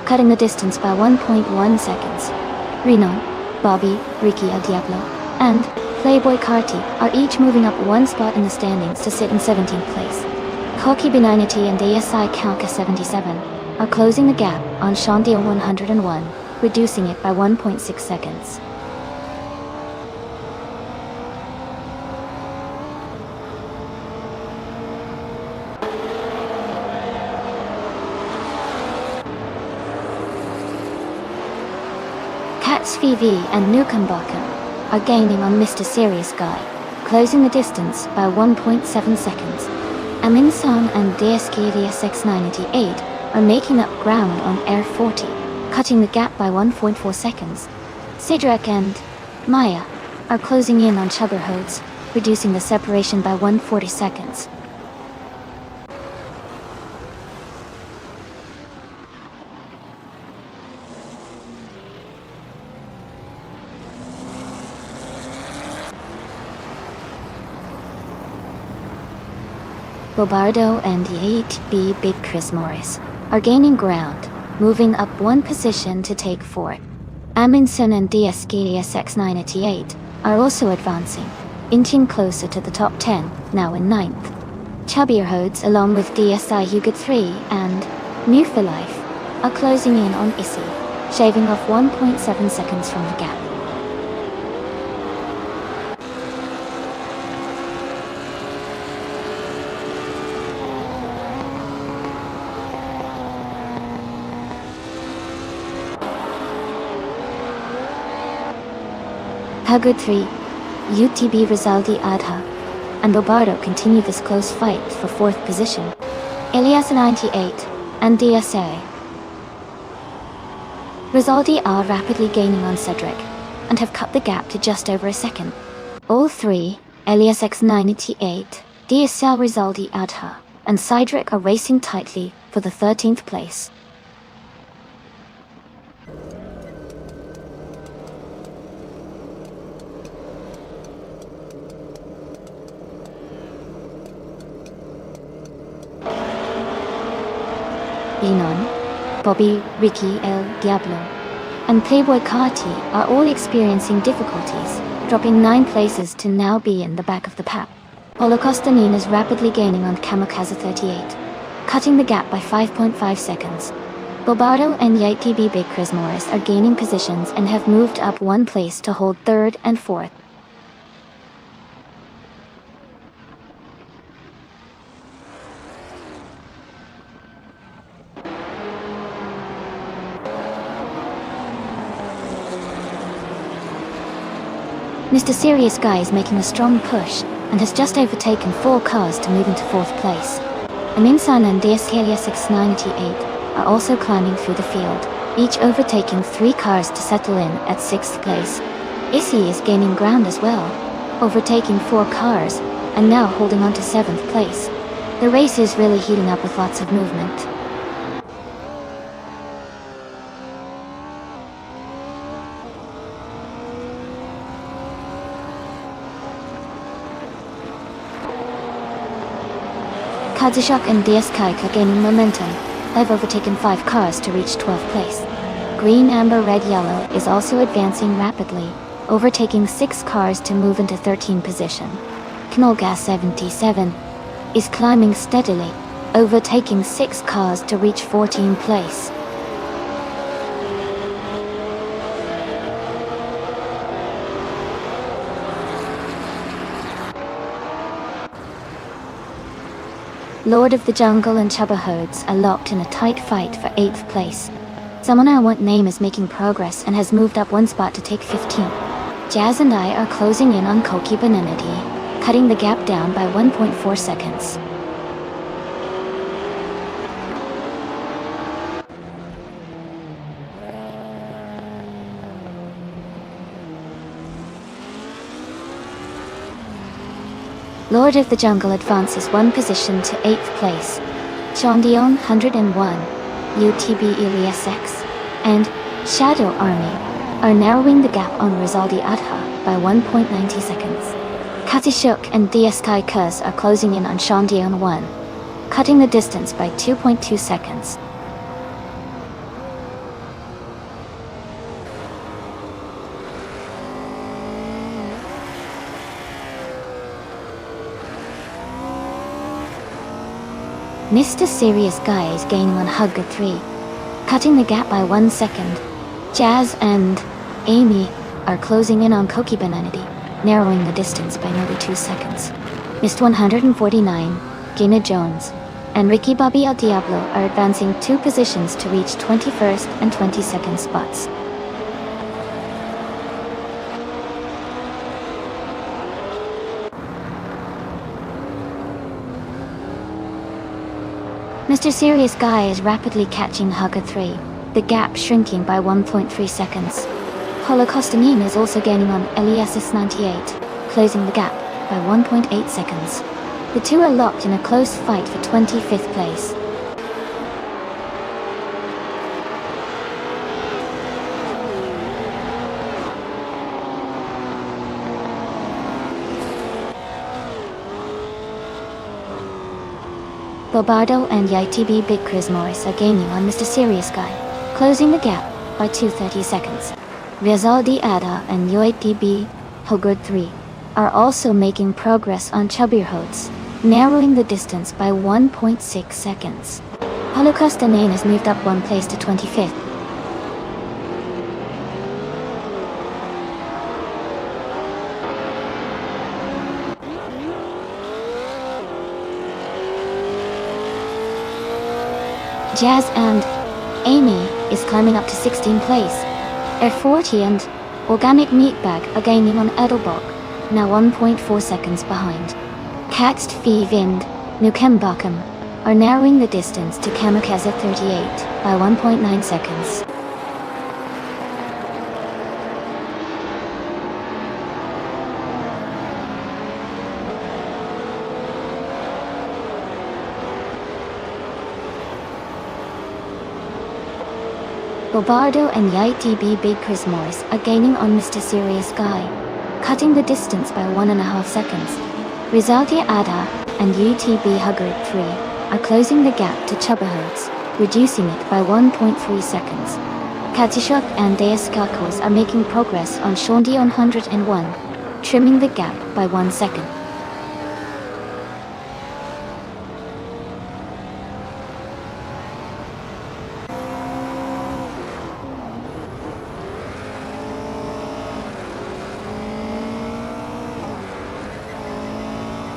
cutting the distance by 1.1 seconds. Renan, Bobby, Ricky El Diablo, and Playboy Carti are each moving up one spot in the standings to sit in 17th place. Koki Benignity and ASI Kalka 77 are closing the gap on Shandia 101, reducing it by 1.6 seconds. Cats VV and Nukambakan are gaining on Mr. Serious Guy, closing the distance by 1.7 seconds. Amin San and DSKVS X988 are making up ground on Air 40, cutting the gap by 1.4 seconds. Sidrak and Maya are closing in on Chubberhodes, reducing the separation by 140 seconds. Bobardo and the 8B Big Chris Morris are gaining ground, moving up one position to take fourth. Amundsen and DSKS X988 are also advancing, inching closer to the top 10, now in 9th. Chubbyerhodes along with DSI Hugot 3 and New for Life are closing in on Issy, shaving off 1.7 seconds from the gap. Hugot 3, UTB Rizaldi Adha, and Bobardo continue this close fight for 4th position. Elias 98 and DSA. Rizaldi are rapidly gaining on Cedric, and have cut the gap to just over a second. All three, Elias X98, DSL Rizaldi Adha, and Cedric are racing tightly for the 13th place. Enon, Bobby, Ricky El Diablo, and Playboy Carti are all experiencing difficulties, dropping 9 places to now be in the back of the pack. Holocaustin is rapidly gaining on Kamikaze 38, cutting the gap by 5.5 seconds. Bobardo and YTB Big Chris Morris are gaining positions and have moved up 1 place to hold 3rd and 4th. Mr. Serious Guy is making a strong push and has just overtaken 4 cars to move into 4th place. Aminsan and DSKLS 698 are also climbing through the field, each overtaking 3 cars to settle in at 6th place. Issy is gaining ground as well, overtaking 4 cars and now holding on to 7th place. The race is really heating up with lots of movement. Kadzishok and DSKike are gaining momentum. They've overtaken 5 cars to reach 12th place. Green, Amber, Red, Yellow is also advancing rapidly, overtaking 6 cars to move into 13th position. Knolgas 77 is climbing steadily, overtaking 6 cars to reach 14th place. Lord of the Jungle and Chubberhodes are locked in a tight fight for 8th place. Someone I won't name is making progress and has moved up 1 spot to take 15th. Jazz and I are closing in on Koki Benenity, cutting the gap down by 1.4 seconds. Lord of the Jungle advances 1 position to 8th place. Chondion 101, UTB Elias X, and Shadow Army are narrowing the gap on Rizaldi Adha by 1.90 seconds. Katishuk and DSK Kurs are closing in on Chondion 1, cutting the distance by 2.2 seconds. Mr. Serious Guy is gaining on Hugger 3, cutting the gap by 1 second. Jazz and Amy are closing in on Cokie Bananity, narrowing the distance by nearly 2 seconds. Mist 149, Gina Jones, and Ricky Bobby El Diablo are advancing 2 positions to reach 21st and 22nd spots. Mr. Serious Guy is rapidly catching Hugger 3, the gap shrinking by 1.3 seconds. Holocaustanine is also gaining on LESS 98, closing the gap by 1.8 seconds. The two are locked in a close fight for 25th place. Bobardo and YTB Big Chris Morris are gaining on Mr. Serious Guy, closing the gap by 2.30 seconds. Rizaldi Ada and YTB Hogard 3 are also making progress on Chubbyhodes, narrowing the distance by 1.6 seconds. Holocaustanine has moved up 1 place to 25th. Jazz and Amy is climbing up to 16th place. Air 40 and Organic Meatbag are gaining on Edelbach, now 1.4 seconds behind. Kaxt Fee Vind, Nukembakam are narrowing the distance to Kamikaze 38 by 1.9 seconds. Bobardo and YTB Big Chris Morris are gaining on Mr. Serious Guy, cutting the distance by 1.5 seconds. Rizaldi Ada and UTB Huggard 3 are closing the gap to Chubbahodes, reducing it by 1.3 seconds. Katishok and Deaskakos are making progress on Shondi 101, trimming the gap by 1 second.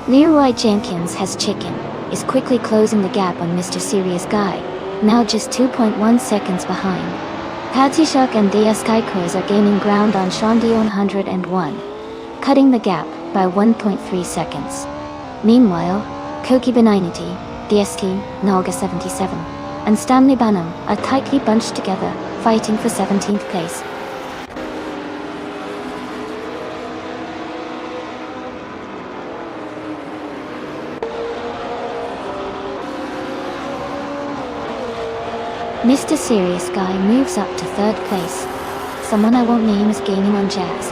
Leroy Jenkins has chicken, is quickly closing the gap on Mr. Serious Guy, now just 2.1 seconds behind. Katishok and Deaskakos are gaining ground on Shondi 101, cutting the gap by 1.3 seconds. Meanwhile, Cokie Benignity, DST, Naga 77, and Stanley Banham are tightly bunched together, fighting for 17th place. Mr. Serious Guy moves up to 3rd place. Someone I won't name is gaining on Jazz,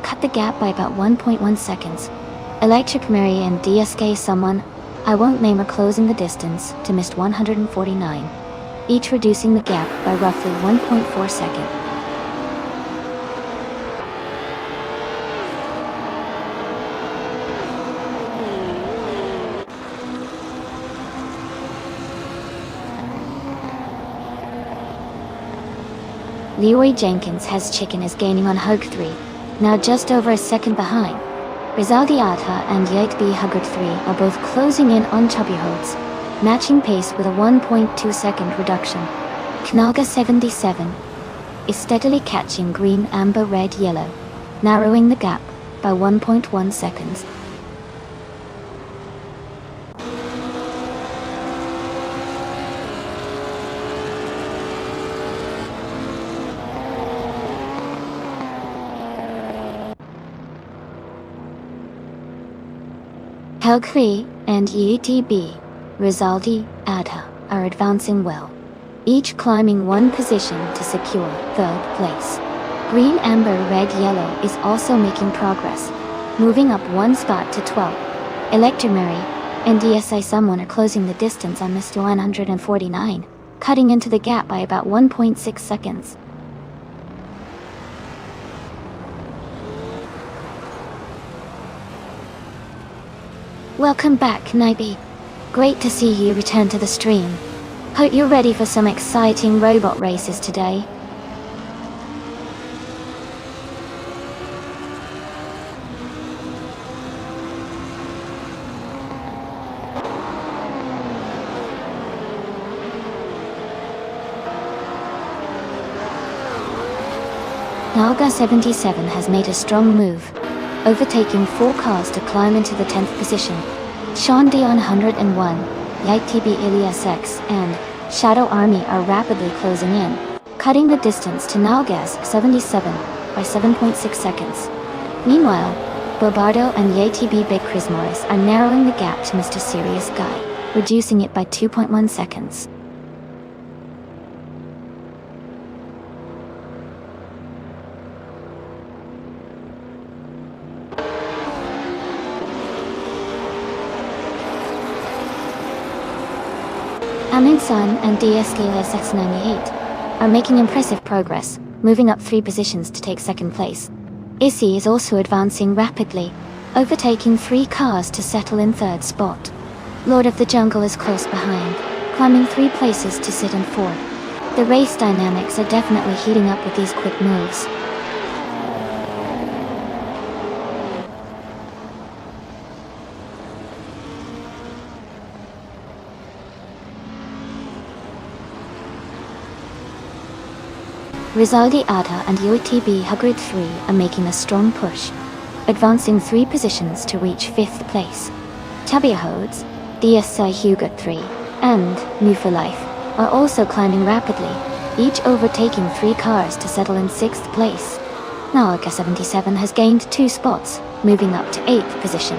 cut the gap by about 1.1 seconds. Electric Mary and DSK Someone I won't name are closing the distance to Mist 149, each reducing the gap by roughly 1.4 seconds. Leroy Jenkins has chicken is gaining on Hug 3, now just over a second behind. Rizaldi Ata and Yightby Huggard 3 are both closing in on Chubbyhodes, matching pace with a 1.2 second reduction. Knaga 77 is steadily catching green, amber, red, yellow, narrowing the gap by 1.1 seconds. Helkri and UTB, Rizaldi, Ada, are advancing well, each climbing 1 position to secure 3rd place. Green, amber, red, yellow is also making progress, moving up 1 spot to 12th. Electromary, and DSA someone are closing the distance on Mr. 149, cutting into the gap by about 1.6 seconds. Welcome back, Naibi. Great to see you return to the stream. Hope you're ready for some exciting robot races today. Nalga 77 has made a strong move, overtaking 4 cars to climb into the 10th position. Sean Dion 101, YTB Ilias X, and Shadow Army are rapidly closing in, cutting the distance to Nalgas 77 by 7.6 seconds. Meanwhile, Bobardo and YTB Big Chris Morris are narrowing the gap to Mr. Serious Guy, reducing it by 2.1 seconds. Amin Sun and DSKLS98 are making impressive progress, moving up 3 positions to take 2nd place. Issy is also advancing rapidly, overtaking 3 cars to settle in 3rd spot. Lord of the Jungle is close behind, climbing 3 places to sit in 4th. The race dynamics are definitely heating up with these quick moves. Rizaldi Ada and UTB Hagrid 3 are making a strong push, advancing 3 positions to reach 5th place. Tabiahodes, DSI Hugot 3, and New for Life are also climbing rapidly, each overtaking 3 cars to settle in 6th place. Nalga 77 has gained 2 spots, moving up to 8th position.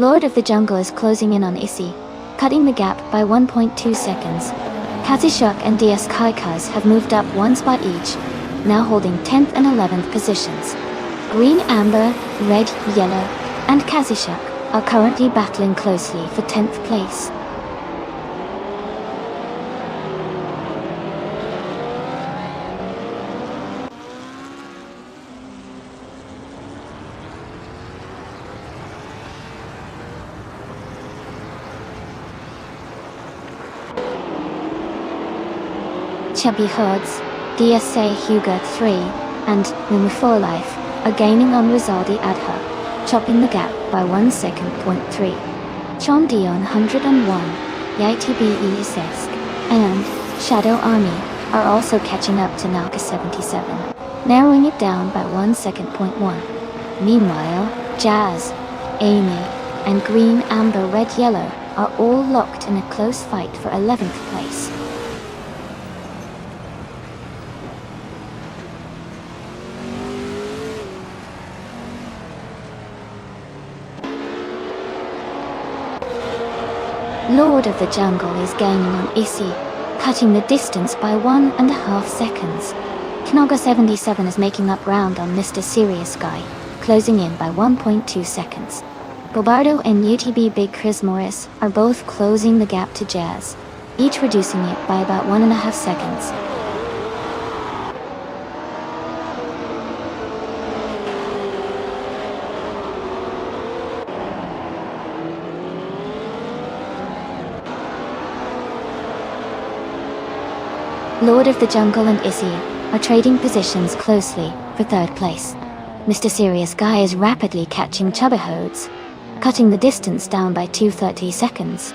Lord of the Jungle is closing in on Issy, cutting the gap by 1.2 seconds. Kazishuk and DS Kaikaz have moved up 1 spot each, now holding 10th and 11th positions. Green, Amber, Red, Yellow, and Kazishuk are currently battling closely for 10th place. Chubby Hoods, DSA Hugo 3, and Mumu for Life are gaining on Rizaldi Adha, chopping the gap by 1 second. 3. Chon Dion 101, YTB Elisesk, and Shadow Army are also catching up to Nalga 77, narrowing it down by 1 second. 1. Meanwhile, Jazz, Amy, and Green, Amber, Red, Yellow are all locked in a close fight for 11th place. Lord of the Jungle is gaining on Issy, cutting the distance by 1.5 seconds. Knoga 77 is making up ground on Mr. Serious Guy, closing in by 1.2 seconds. Bobardo and UTB Big Chris Morris are both closing the gap to Jazz, each reducing it by about 1.5 seconds. Lord of the Jungle and Issy are trading positions closely for 3rd place. Mr. Serious Guy is rapidly catching Chubbahodes, cutting the distance down by 2.30 seconds.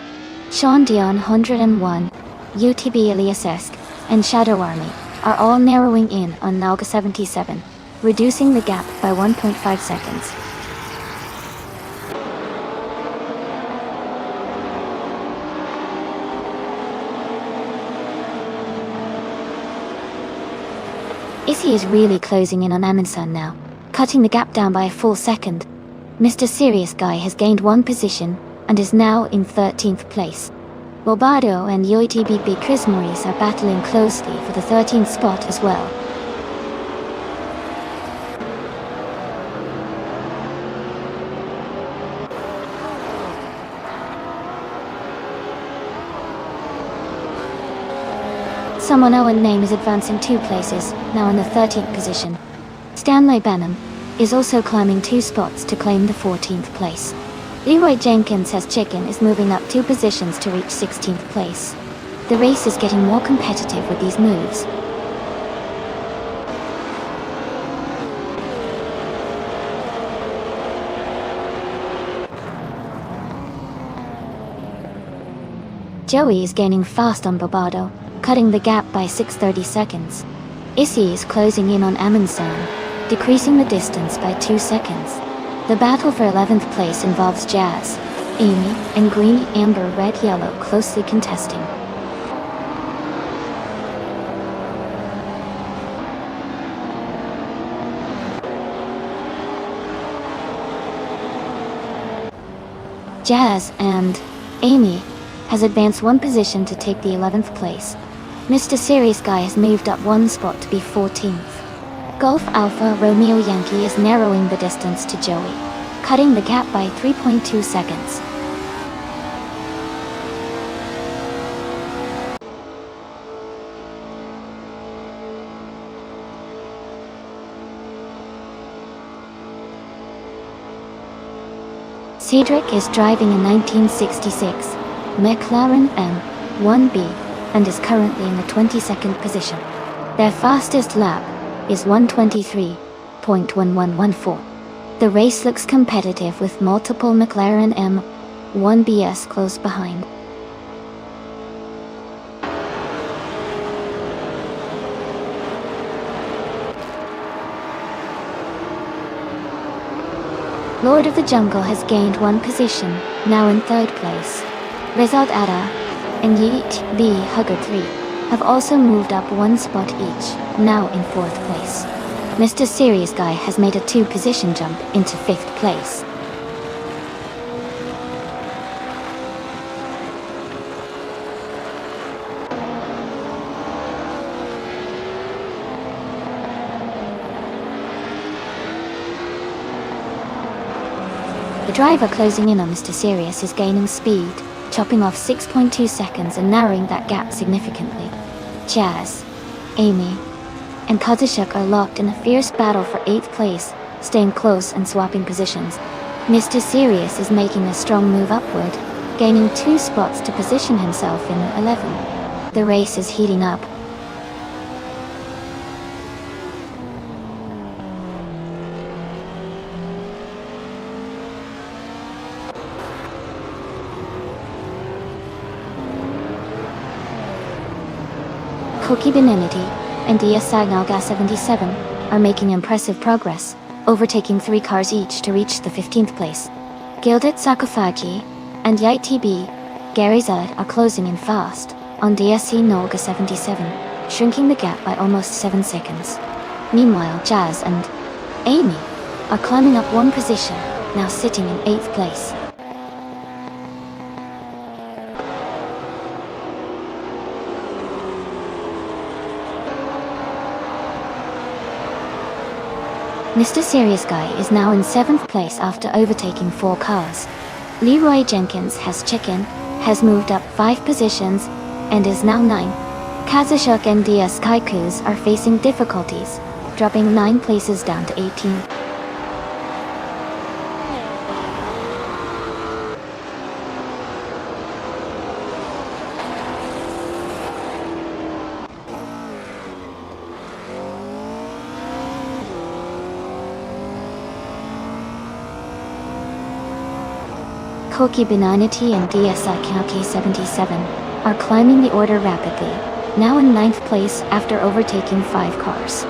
Sean Dion 101, UTB Eliasesk, and Shadow Army are all narrowing in on Nalga 77, reducing the gap by 1.5 seconds. Issy is really closing in on Amundsen now, cutting the gap down by a full second. Mr. Serious Guy has gained 1 position, and is now in 13th place. Bobardo and UATBB Chris Maurice are battling closely for the 13th spot as well. Someone unknown name is advancing 2 places, now in the 13th position. Stanley Benham is also climbing 2 spots to claim the 14th place. Leroy Jenkins has Chicken is moving up 2 positions to reach 16th place. The race is getting more competitive with these moves. Joey is gaining fast on Bobardo, cutting the gap by 6:30 seconds. Issy is closing in on Amundsen, decreasing the distance by 2 seconds. The battle for 11th place involves Jazz, Amy, and Green, Amber, Red, Yellow closely contesting. Jazz and Amy has advanced 1 position to take the 11th place. Mr. Serious Guy has moved up 1 spot to be 14th. Golf Alpha Romeo Yankee is narrowing the distance to Joey, cutting the gap by 3.2 seconds. Cedric is driving a 1966 McLaren M1B and is currently in the 22nd position. Their fastest lap is 1:23.1114. The race looks competitive with multiple McLaren M1BS close behind. Lord of the Jungle has gained 1 position, now in 3rd place. Rizal Ada and Yeet B. Hugger 3 have also moved up 1 spot each, now in 4th place. Mr. Serious Guy has made a 2-position jump into 5th place. The driver closing in on Mr. Serious is gaining speed, chopping off 6.2 seconds and narrowing that gap significantly. Jazz, Amy, and Kazushuk are locked in a fierce battle for 8th place, staying close and swapping positions. Mr. Serious is making a strong move upward, gaining 2 spots to position himself in 11th. The race is heating up. Koki Benenity and Dia Sagnalga 77 are making impressive progress, overtaking 3 cars each to reach the 15th place. Gilded Sakufagi and YTB Gary Zud are closing in fast on DSC Nolga 77, shrinking the gap by almost 7 seconds. Meanwhile, Jazz and Amy are climbing up 1 position, now sitting in 8th place. Mr. Serious Guy is now in 7th place after overtaking 4 cars. Leroy Jenkins has moved up 5 positions and is now 9th. Kazushuk and DS Kaikus are facing difficulties, dropping 9 places down to 18. Koki Benanity and DSI Kaki 77 are climbing the order rapidly, now in 9th place after overtaking 5 cars.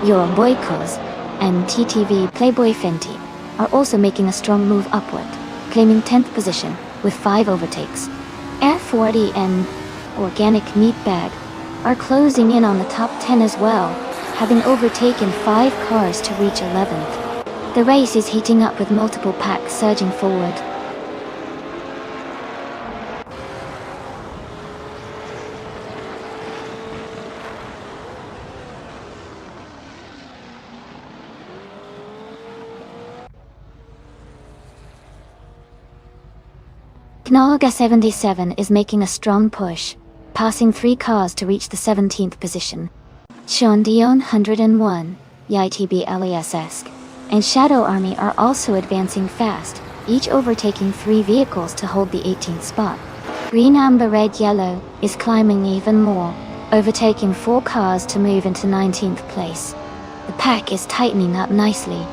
Yo Boykos and TTV Playboy Fenty are also making a strong move upward, claiming 10th position with 5 overtakes. F40 and Organic Meat Bag are closing in on the top 10 as well, having overtaken 5 cars to reach 11th. The race is heating up with multiple packs surging forward. Knaga 77 is making a strong push, passing 3 cars to reach the 17th position. Shondion 101, YTB LESS, and Shadow Army are also advancing fast, each overtaking 3 vehicles to hold the 18th spot. Green Amber Red Yellow is climbing even more, overtaking 4 cars to move into 19th place. The pack is tightening up nicely.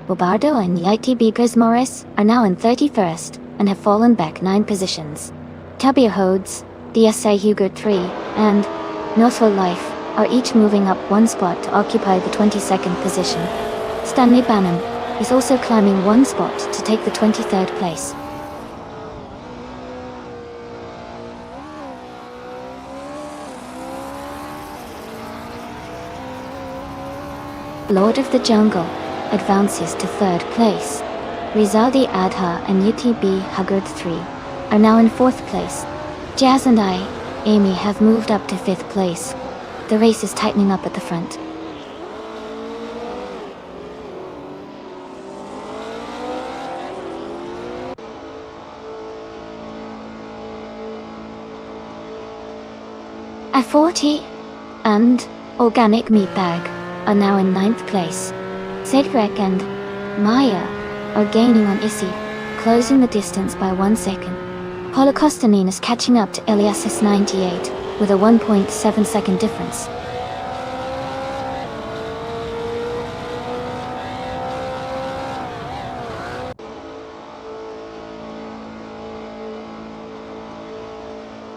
Bobardo and YTB Grismoris are now in 31st and have fallen back 9 positions. Tabia Hodes, DSA Hugo 3, and Noswell Life are each moving up 1 spot to occupy the 22nd position. Stanley Banham is also climbing 1 spot to take the 23rd place. Lord of the Jungle advances to 3rd place. Rizaldi Adha and UTB Haggard 3 are now in 4th place. Jazz and Amy have moved up to 5th place. The race is tightening up at the front. A40 and Organic Meat Bag are now in 9th place. Cedric and Maya are gaining on Issy, closing the distance by 1 second. Holocaustonine is catching up to Elias's 98 with a 1.7 second difference.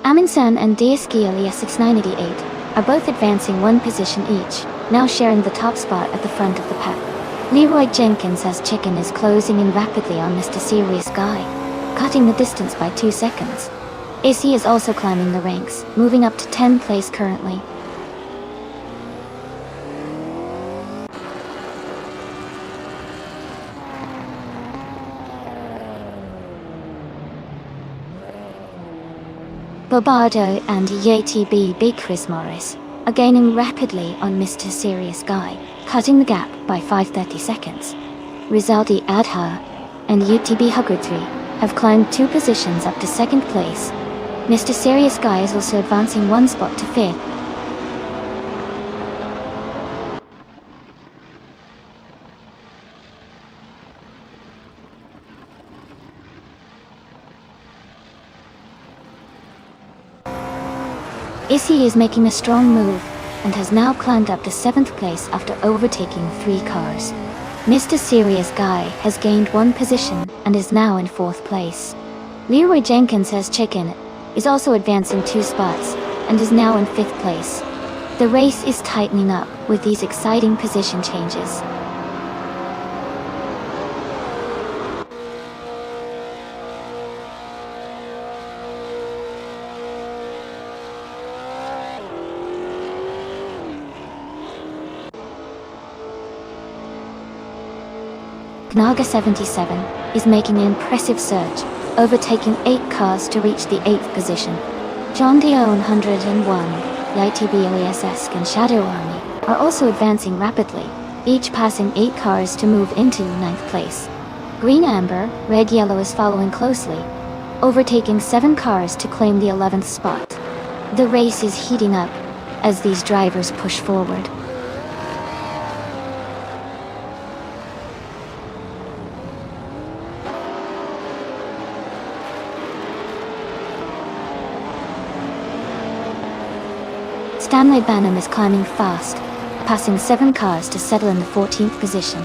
Amundsen and Deeski Elias 6988 are both advancing 1 position each, now sharing the top spot at the front of the pack. Leroy Jenkins as Chicken is closing in rapidly on Mr. Serious Guy, cutting the distance by 2 seconds. AC is also climbing the ranks, moving up to 10th place currently. Bobardo and YTB Big Chris Morris are gaining rapidly on Mr. Serious Guy, cutting the gap by 5:30 seconds. Rizaldi Adha and UTB Huggard 3 have climbed 2 positions up to 2nd place. Mr. Serious Guy is also advancing 1 spot to 5th. Issy is making a strong move and has now climbed up to 7th place after overtaking 3 cars. Mr. Serious Guy has gained 1 position and is now in 4th place. Leroy Jenkins as Chicken is also advancing 2 spots and is now in 5th place. The race is tightening up with these exciting position changes. Knaga 77 is making an impressive surge, overtaking 8 cars to reach the 8th position. John Dion 101, YTB LESS and Shadow Army are also advancing rapidly, each passing 8 cars to move into 9th place. Green Amber, Red Yellow is following closely, overtaking 7 cars to claim the 11th spot. The race is heating up as these drivers push forward. Stanley Banham is climbing fast, passing 7 cars to settle in the 14th position.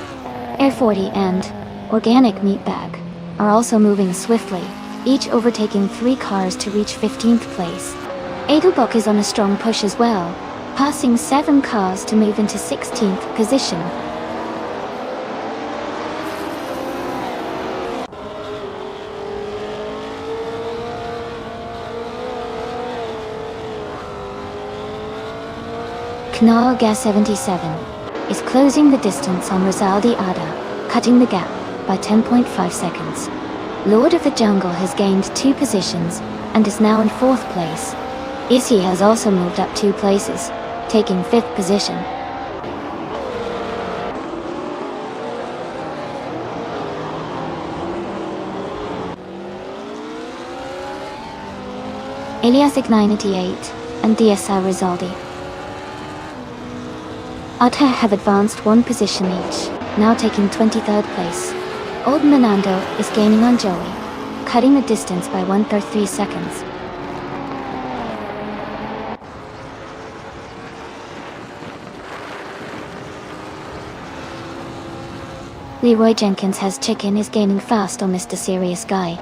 Air 40 and Organic Meat Bag are also moving swiftly, each overtaking 3 cars to reach 15th place. Edelbock is on a strong push as well, passing 7 cars to move into 16th position. Knaga 77 is closing the distance on Rizaldi Ada, cutting the gap by 10.5 seconds. Lord of the Jungle has gained 2 positions and is now in 4th place. Issy has also moved up 2 places, taking 5th position. Eliasik 988 and DSI Rizaldi Atta have advanced 1 position each, now taking 23rd place. Old Menando is gaining on Joey, cutting the distance by 1.3 seconds. Leroy Jenkins has Chicken is gaining fast on Mr. Serious Guy,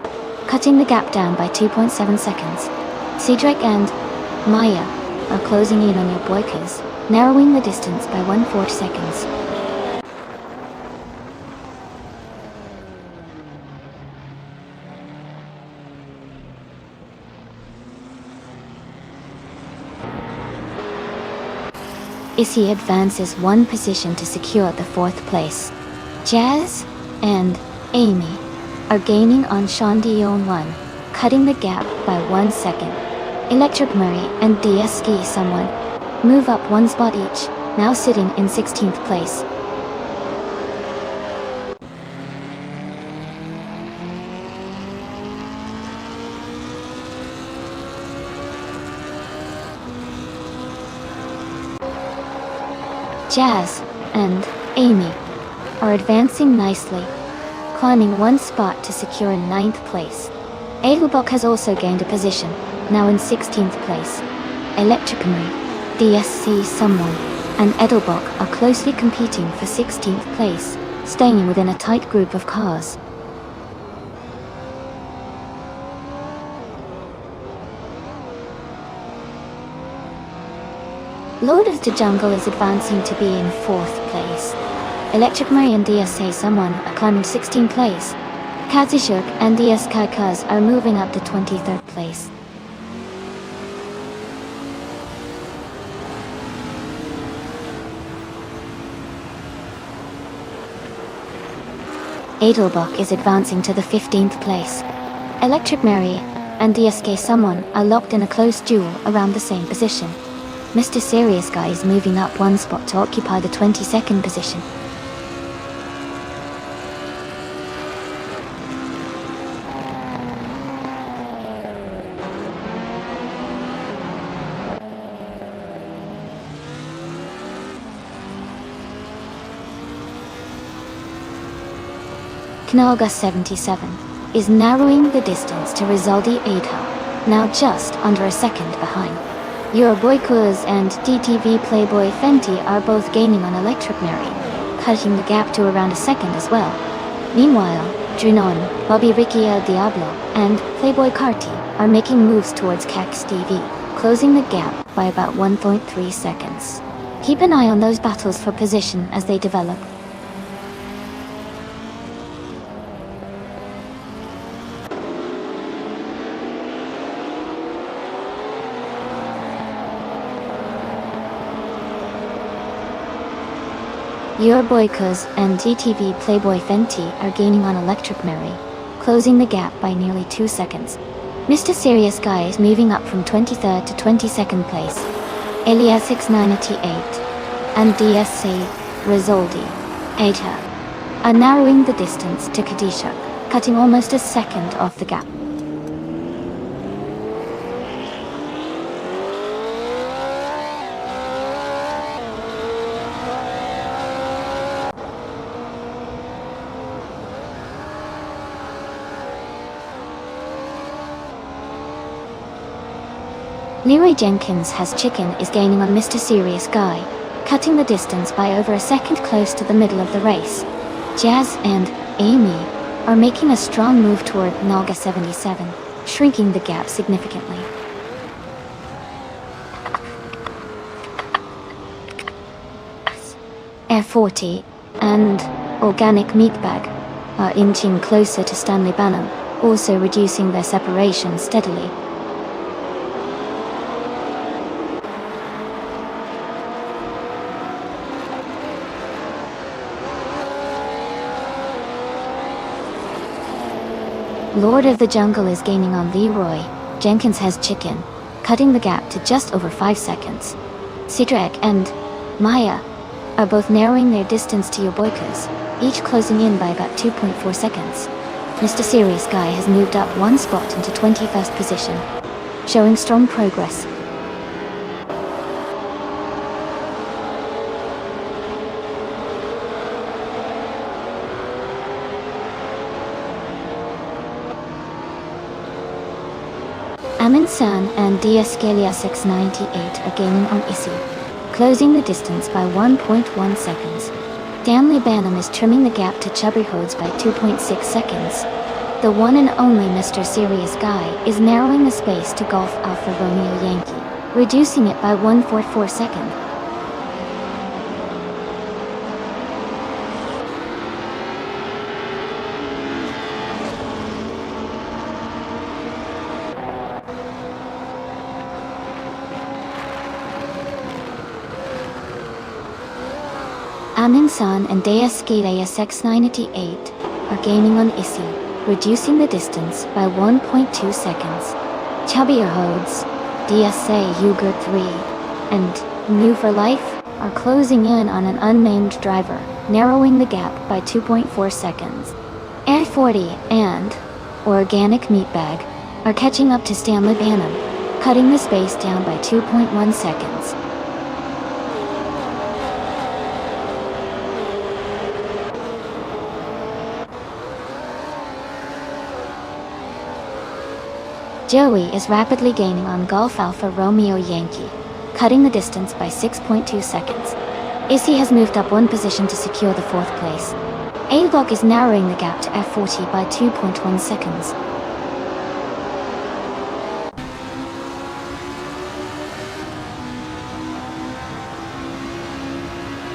cutting the gap down by 2.7 seconds. Cedric and Maya are closing in on your Boykers, narrowing the distance by 1/4 seconds. Issy advances 1 position to secure the 4th place. Jazz and Amy are gaining on Sean Dion 1, cutting the gap by 1 second. Electric Murray and DS Ski Someone move up 1 spot each, now sitting in 16th place. Jazz and Amy are advancing nicely, climbing 1 spot to secure 9th place. Edelbach has also gained a position, now in 16th place. Electric Murray, DSC Someone, and Edelbach are closely competing for 16th place, staying within a tight group of cars. Lord of the Jungle is advancing to be in 4th place. Electric Murray and DSA Someone are climbing 16th place. Kazishuk and DS Kaikaz are moving up to 23rd place. Edelbach is advancing to the 15th place. Electric Mary and DSK Someone are locked in a close duel around the same position. Mr. Serious Guy is moving up 1 spot to occupy the 22nd position. Knalga 77 is narrowing the distance to Rizaldi Adha, now just under a second behind. Euroboykuz and DTV Playboy Fenty are both gaining on Electric Mary, cutting the gap to around a second as well. Meanwhile, Junon, Bobby Ricky El Diablo, and Playboy Carti are making moves towards Cax TV, closing the gap by about 1.3 seconds. Keep an eye on those battles for position as they develop. Euroboykuz and DTV Playboy Fenty are gaining on Electric Mary, closing the gap by nearly 2 seconds. Mr. Serious Guy is moving up from 23rd to 22nd place. Elias 6988 and DSC Rizaldi Ada are narrowing the distance to Kadisha, cutting almost a second off the gap. Leroy Jenkins has Chicken is gaining on Mr. Serious Guy, cutting the distance by over a second close to the middle of the race. Jazz and Amy are making a strong move toward Naga 77, shrinking the gap significantly. F40 and Organic Meatbag are inching closer to Stanley Banham, also reducing their separation steadily. Lord of the Jungle is gaining on Leroy, Jenkins has chicken, cutting the gap to just over 5 seconds. Cedric and Maya are both narrowing their distance to your boykers, each closing in by about 2.4 seconds. Mr. Serious Guy has moved up one spot into 21st position, showing strong progress. Amin San and DSKLS698 are gaining on Issy, closing the distance by 1.1 seconds. Stanley Banham is trimming the gap to Chubby Hodes by 2.6 seconds. The one and only Mr. Serious Guy is narrowing the space to Golf Alpha Romeo Yankee, reducing it by 1.44 seconds. Amin San and DSKLS698 are gaining on Issy, reducing the distance by 1.2 seconds. Chubby Hodes, DSA Uger 3, and New for Life are closing in on an unnamed driver, narrowing the gap by 2.4 seconds. Air 40 and Organic Meatbag are catching up to Stanley Banham, cutting the space down by 2.1 seconds. Joey is rapidly gaining on Golf Alpha Romeo Yankee, cutting the distance by 6.2 seconds. Issy has moved up one position to secure the 4th place. A-Block is narrowing the gap to F40 by 2.1 seconds.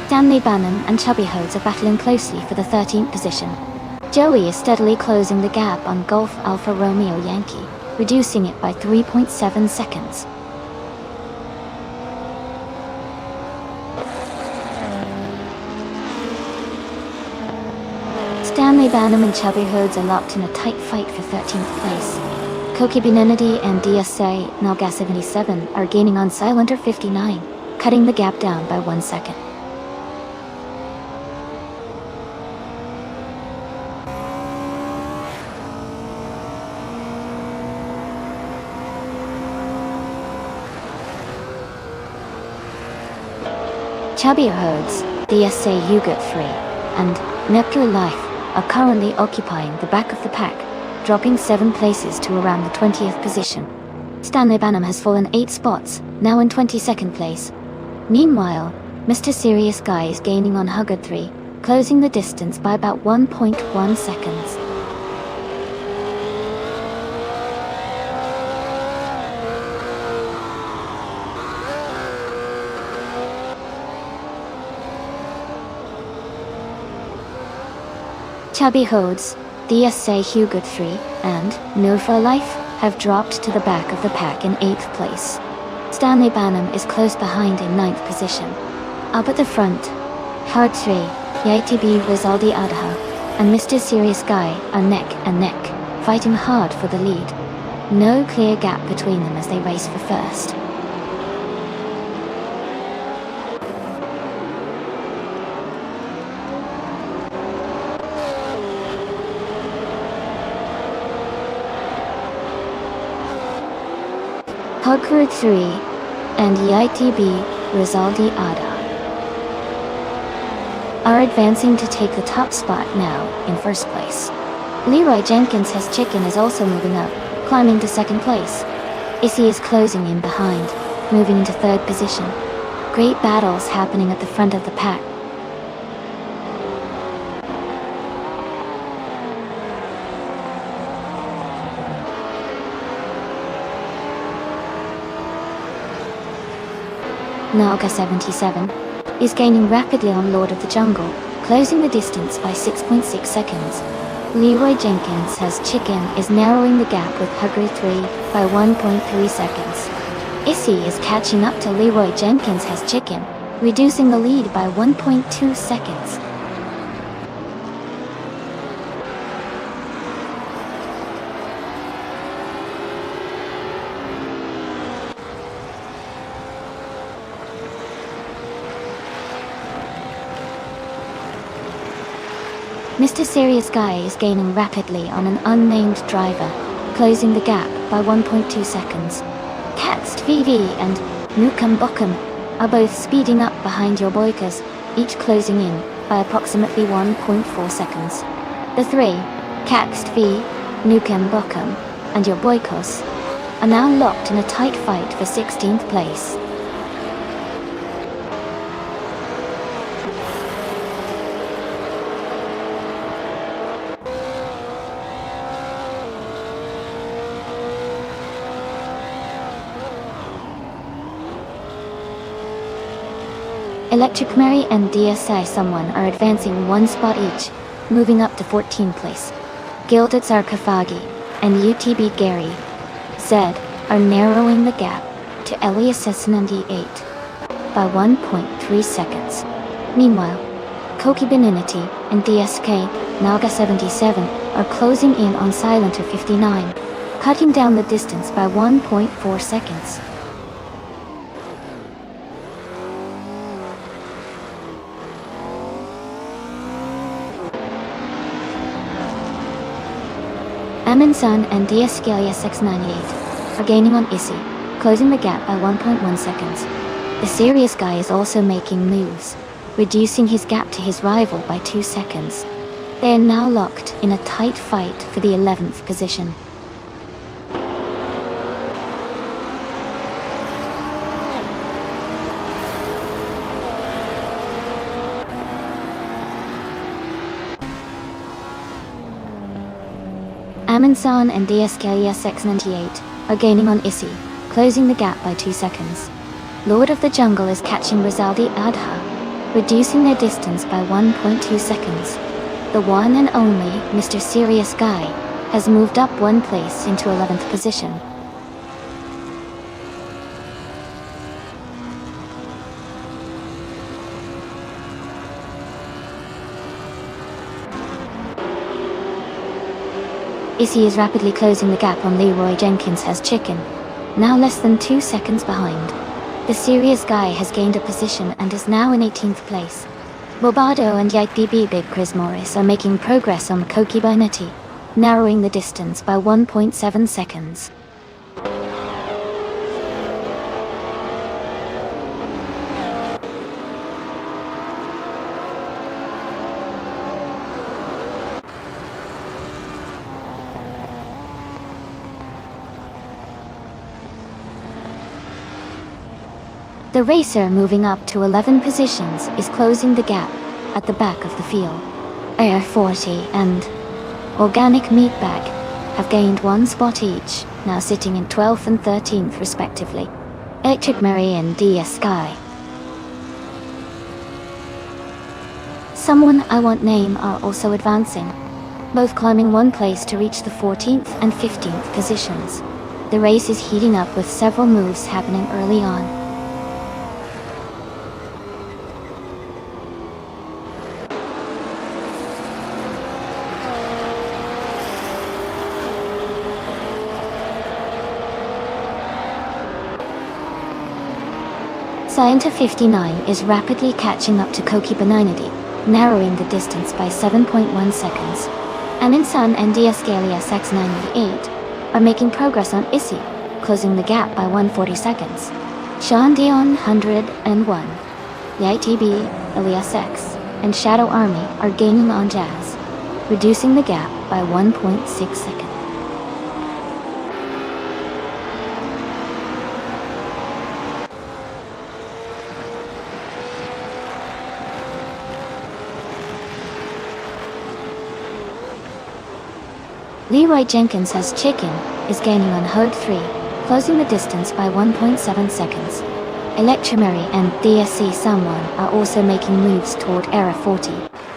Stanley Banham and Chubby Hodes are battling closely for the 13th position. Joey is steadily closing the gap on Golf Alpha Romeo Yankee, reducing it by 3.7 seconds. Stanley Banham and Chubby Hodes are locked in a tight fight for 13th place. Koki Benenity and DSA Nalga 77 are gaining on Silenter 59, cutting the gap down by 1 second. Chubby Hodes, DSA Ugot 3, and Nectar Life are currently occupying the back of the pack, dropping 7 places to around the 20th position. Stanley Banham has fallen 8 spots, now in 22nd place. Meanwhile, Mr. Serious Guy is gaining on Huggard 3, closing the distance by about 1.1 seconds. Chubby Hodes, DSA Hugo 3, and No for Life have dropped to the back of the pack in 8th place. Stanley Banham is close behind in 9th position. Up at the front, Hard 3, YTB Rizaldi Adha, and Mr. Serious Guy are neck and neck, fighting hard for the lead. No clear gap between them as they race for first. Hugger 3 and YTB Rizaldi Ada are advancing to take the top spot now in 1st place. Leroy Jenkins Has Chicken is also moving up, climbing to 2nd place. Issy is closing in behind, moving into 3rd position. Great battles happening at the front of the pack. Naga 77 is gaining rapidly on Lord of the Jungle, closing the distance by 6.6 seconds. Leroy Jenkins Has Chicken is narrowing the gap with Hugger 3 by 1.3 seconds. Issy is catching up to Leroy Jenkins Has Chicken, reducing the lead by 1.2 seconds. Mr. Serious Guy is gaining rapidly on an unnamed driver, closing the gap by 1.2 seconds. Caxt VV and Nukem Bokum are both speeding up behind your boykers, each closing in by approximately 1.4 seconds. The three, Caxt V, Nukem Bokum, and your boykers, are now locked in a tight fight for 16th place. Electric Mary and DSI Someone are advancing one spot each, moving up to 14th place. Gilded Sarcophagi and UTB Gary Z are narrowing the gap to Elias 98 by 1.3 seconds. Meanwhile, Koki Beninity and DSK Naga 77 are closing in on Silenter 59, cutting down the distance by 1.4 seconds. Amin-san and DSK X98 are gaining on Issy, closing the gap by 1.1 seconds. The Serious Guy is also making moves, reducing his gap to his rival by 2 seconds. They are now locked in a tight fight for the 11th position. Amin-san and DSK X98 are gaining on Issy, closing the gap by 2 seconds. Lord of the Jungle is catching Rizaldi Adha, reducing their distance by 1.2 seconds. The one and only Mr. Serious Guy has moved up one place into 11th position. Issy is rapidly closing the gap on Leroy Jenkins has Chicken, now less than 2 seconds behind. The Serious Guy has gained a position and is now in 18th place. Bobado and YTB Big Chris Morris are making progress on Koki Binety, narrowing the distance by 1.7 seconds. The racer moving up to 11 positions is closing the gap at the back of the field. Air 40 and Organic Meat Bag have gained one spot each, now sitting in 12th and 13th respectively. Electric Mary and DS Sky. Someone I Won't Name are also advancing, both climbing one place to reach the 14th and 15th positions. The race is heating up with several moves happening early on. Scienter 59 is rapidly catching up to Koki Beninity, narrowing the distance by 7.1 seconds. Amin-san and Diascalia X98 are making progress on Issy, closing the gap by 140 seconds. Sean Dion 101, YTB, Elias X, and Shadow Army are gaining on Jazz, reducing the gap by 1.6 seconds. Leroy Jenkins has Chicken is gaining on Hode 3, closing the distance by 1.7 seconds. Electromary and DSC Someone are also making moves toward Era 40,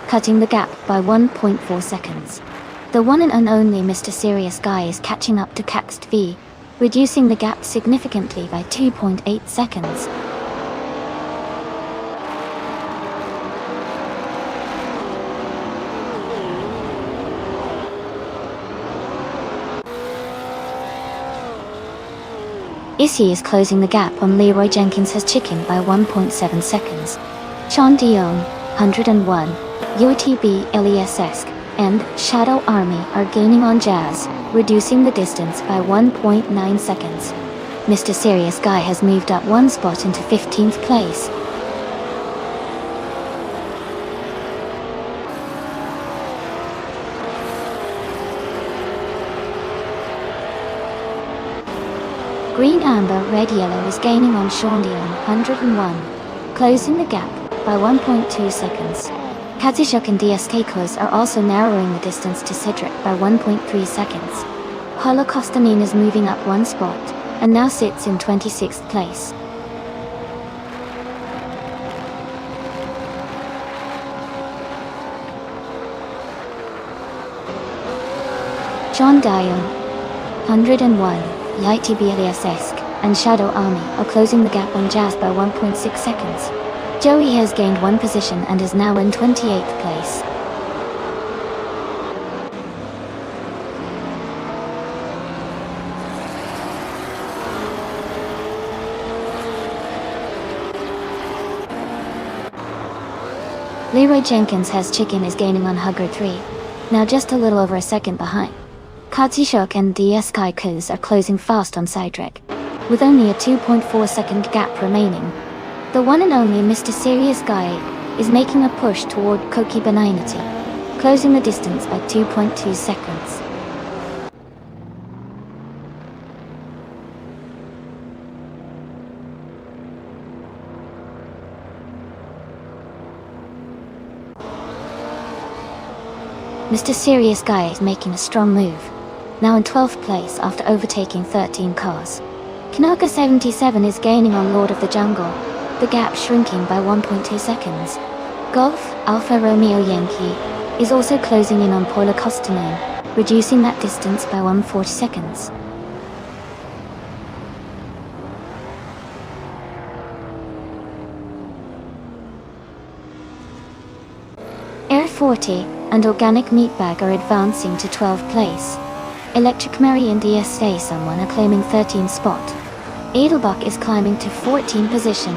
cutting the gap by 1.4 seconds. The one and only Mr. Serious Guy is catching up to Caxt V, reducing the gap significantly by 2.8 seconds. Issy is closing the gap on Leroy Jenkins has Chicken by 1.7 seconds. Sean Dion, 101, UTB, LESS, and Shadow Army are gaining on Jazz, reducing the distance by 1.9 seconds. Mr. Serious Guy has moved up one spot into 15th place. Green Amber Red Yellow is gaining on Shondion 101, closing the gap by 1.2 seconds. Kazishuk and DSK are also narrowing the distance to Cedric by 1.3 seconds. Holocaustanine is moving up one spot, and now sits in 26th place. John Dion, 101, Yiti BLSS, and Shadow Army are closing the gap on Jazz by 1.6 seconds. Joey has gained one position and is now in 28th place. Leroy Jenkins has Chicken is gaining on Hugger 3, now just a little over a second behind. Katsishok and DSK Kuz are closing fast on Cedric, with only a 2.4 second gap remaining. The one and only Mr. Serious Guy is making a push toward Koki Benignity, closing the distance by 2.2 seconds. Mr. Serious Guy is making a strong move, now in 12th place after overtaking 13 cars. Kanaka 77 is gaining on Lord of the Jungle, the gap shrinking by 1.2 seconds. Golf Alpha Romeo Yankee is also closing in on Paula Costanone, reducing that distance by 1.4 seconds. Air 40 and Organic Meatbag are advancing to 12th place. Electric Mary and DSA Someone are claiming 13th spot. Edelbach is climbing to 14th position.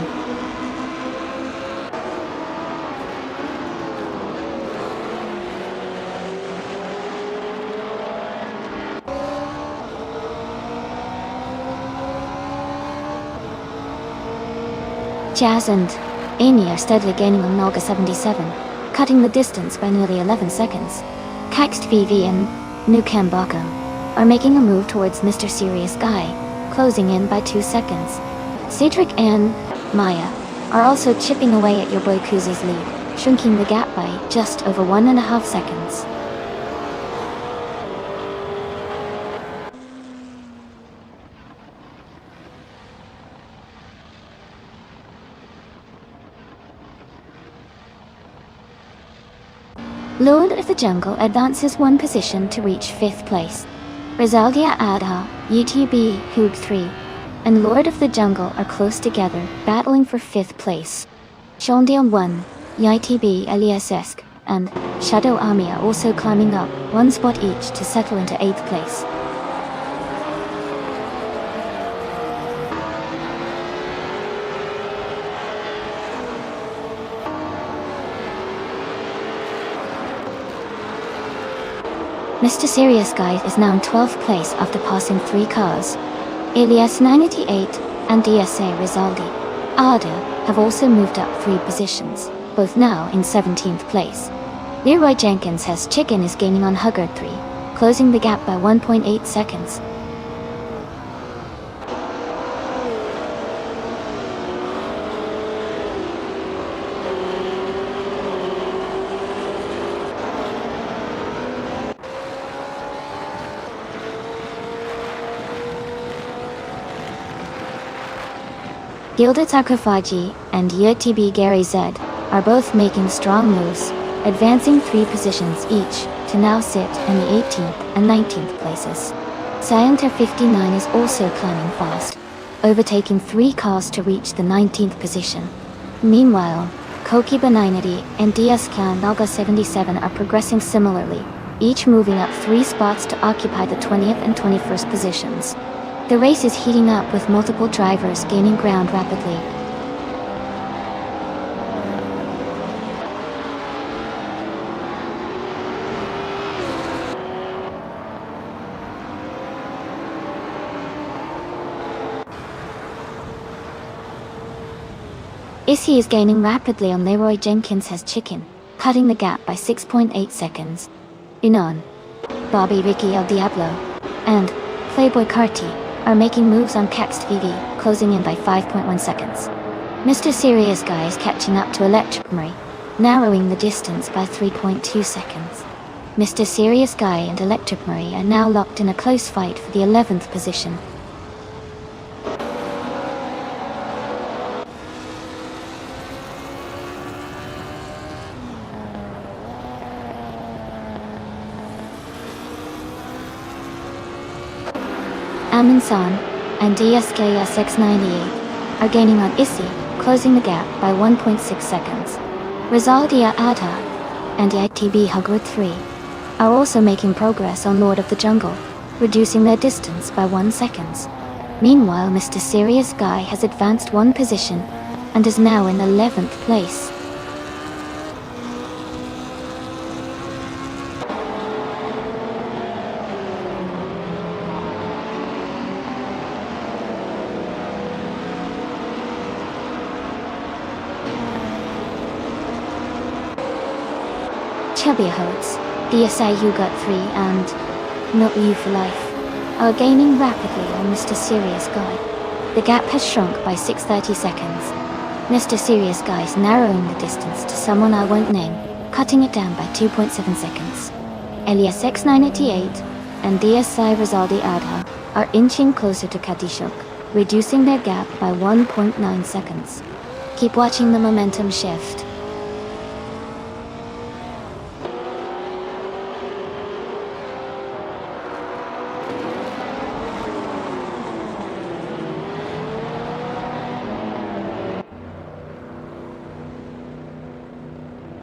Jazz and Amy are steadily gaining on Nolga 77, cutting the distance by nearly 11 seconds. Kaxt VV and Nukem Bakum are making a move towards Mr. Serious Guy, closing in by 2 seconds. Cedric and Maya are also chipping away at your boy Kuzi's lead, shrinking the gap by just over 1.5 seconds. Lord of the Jungle advances one position to reach 5th place. Rizaldia Adha, UTB Hoog 3, and Lord of the Jungle are close together, battling for 5th place. Shondion 1, YTB Eliasesk, and Shadow Army are also climbing up one spot each to settle into 8th place. Mr. Serious Guy is now in 12th place after passing 3 cars. Elias 98 and DSA Rizaldi Ada have also moved up 3 positions, both now in 17th place. Leroy Jenkins has Chicken is gaining on Hugger 3, closing the gap by 1.8 seconds. Gilda Takafaji and UTB Gary Z are both making strong moves, advancing 3 positions each to now sit in the 18th and 19th places. Scienter 59 is also climbing fast, overtaking 3 cars to reach the 19th position. Meanwhile, Koki Benignity and DSK Naga 77 are progressing similarly, each moving up 3 spots to occupy the 20th and 21st positions. The race is heating up with multiple drivers gaining ground rapidly. Issy is gaining rapidly on Leroy Jenkins' Chicken, cutting the gap by 6.8 seconds. Unon, Bobby Ricky El Diablo, and Playboy Carti are making moves on Kext VV, closing in by 5.1 seconds. Mr. Serious Guy is catching up to Electric Marie, narrowing the distance by 3.2 seconds. Mr. Serious Guy and Electric Marie are now locked in a close fight for the 11th position. Amin-san and DSKSX98 are gaining on Issy, closing the gap by 1.6 seconds. Rizaldia Adha and ITB Hugwood 3 are also making progress on Lord of the Jungle, reducing their distance by 1 second. Meanwhile, Mr. Serious Guy has advanced 1 position and is now in 11th place. Chubby Hoats, DSI Hugot 3 and Not You for Life are gaining rapidly on Mr. Serious Guy. The gap has shrunk by 6.30 seconds. Mr. Serious Guy is narrowing the distance to someone I won't name, cutting it down by 2.7 seconds. Elias X988 and DSI Rizaldi Adha are inching closer to Kadishok, reducing their gap by 1.9 seconds. Keep watching the momentum shift.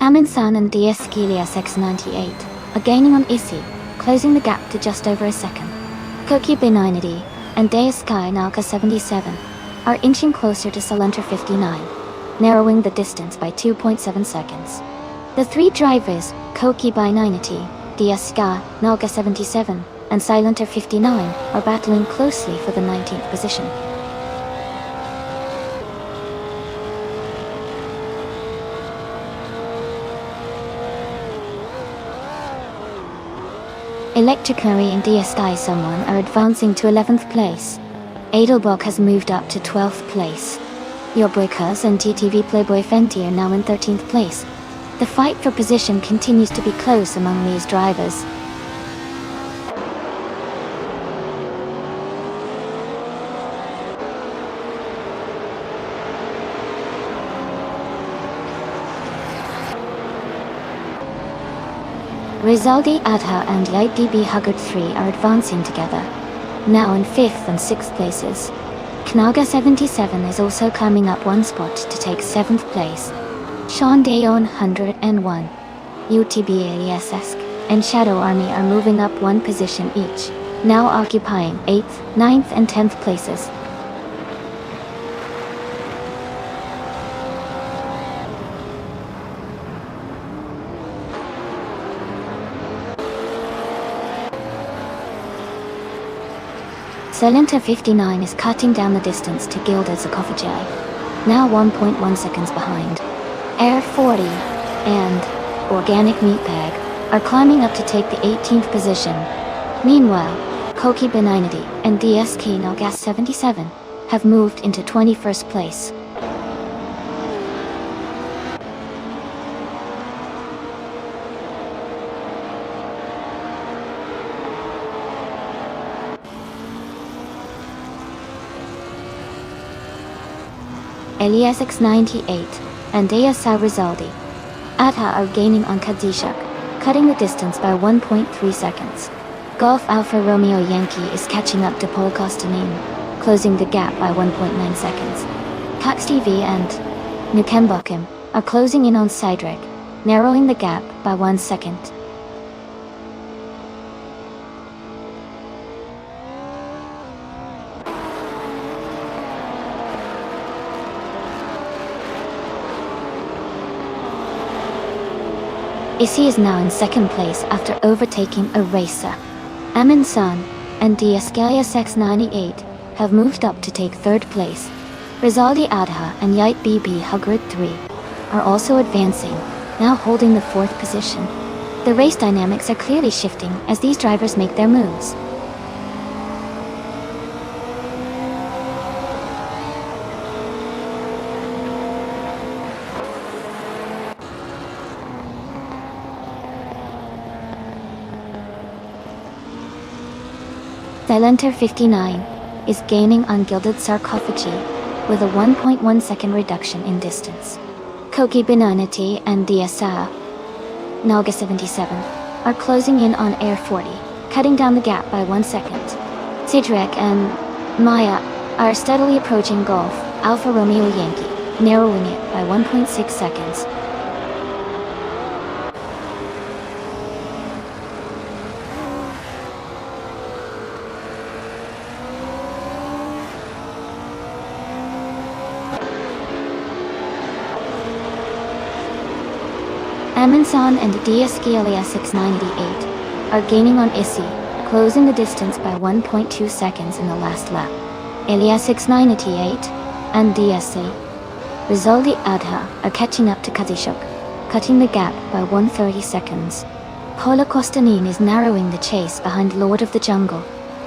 Amin-san and DSKilias X98 are gaining on Issy, closing the gap to just over a second. Koki B90 and Deaskai Nalka 77 are inching closer to Salunter 59, narrowing the distance by 2.7 seconds. The 3 drivers, Koki B90, Deaskai, Nalka 77, and Salunter 59 are battling closely for the 19th position. Electric Marie and DSI Someone are advancing to 11th place. Adelbog has moved up to 12th place. Your Boy Cuz and TTV Playboy Fenty are now in 13th place. The fight for position continues to be close among these drivers. Rizaldi Adha and ITB Huggard 3 are advancing together, now in 5th and 6th places. Knaga 77 is also climbing up 1 spot to take 7th place. Sean Dayon 101, UTB Aliesesk, and Shadow Army are moving up 1 position each, now occupying 8th, 9th and 10th places. Salunter 59 is cutting down the distance to Gilda Zakofajai, now 1.1 seconds behind. Air 40 and Organic Meatbag are climbing up to take the 18th position. Meanwhile, Koki B90 and DSK Nalgas 77 have moved into 21st place. Elias X98 and Deasai Rizaldi Adha are gaining on Kadishak, cutting the distance by 1.3 seconds. Golf Alpha Romeo Yankee is catching up to Paul Costanin, closing the gap by 1.9 seconds. Cax TV and Nukembokim are closing in on Cydric, narrowing the gap by 1 second. Issy is now in 2nd place after overtaking a racer. Amin-san and DSKilias X98 have moved up to take 3rd place. Rizaldi Adha and Yite BB Hugrid 3 are also advancing, now holding the 4th position. The race dynamics are clearly shifting as these drivers make their moves. Silenter 59 is gaining on Gilded Sarcophagi with a 1.1 second reduction in distance. Koki Benonity and DSA Naga 77 are closing in on Air 40, cutting down the gap by 1 second. Sidrek and Maya are steadily approaching Golf Alpha Romeo Yankee, narrowing it by 1.6 seconds. Amundsen and DSK Elia 698 are gaining on Issy, closing the distance by 1.2 seconds in the last lap. Elia 698 and DSC Rizaldi Adha are catching up to Kazishuk, cutting the gap by 130 seconds. Paula Kostanin is narrowing the chase behind Lord of the Jungle,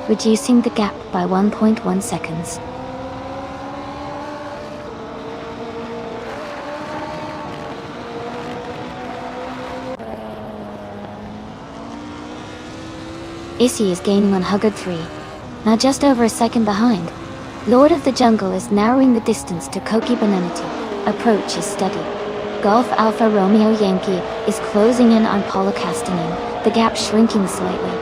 reducing the gap by 1.1 seconds. Issy is gaining on Hugger 3, now just over a second behind. Lord of the Jungle is narrowing the distance to Koki Benonity. Approach is steady. Golf Alpha Romeo Yankee is closing in on Paula Castanin, the gap shrinking slightly.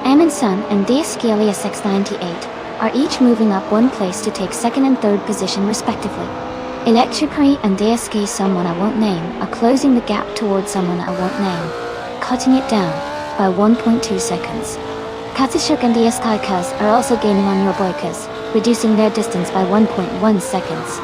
Amundsen and DSK 698 are each moving up 1 place to take 2nd and 3rd position respectively. Electricary and DSK someone I won't name are closing the gap towards someone I won't name, cutting it down by 1.2 seconds. Katsushuk and DSK Kaz are also gaining on your boykers, reducing their distance by 1.1 seconds.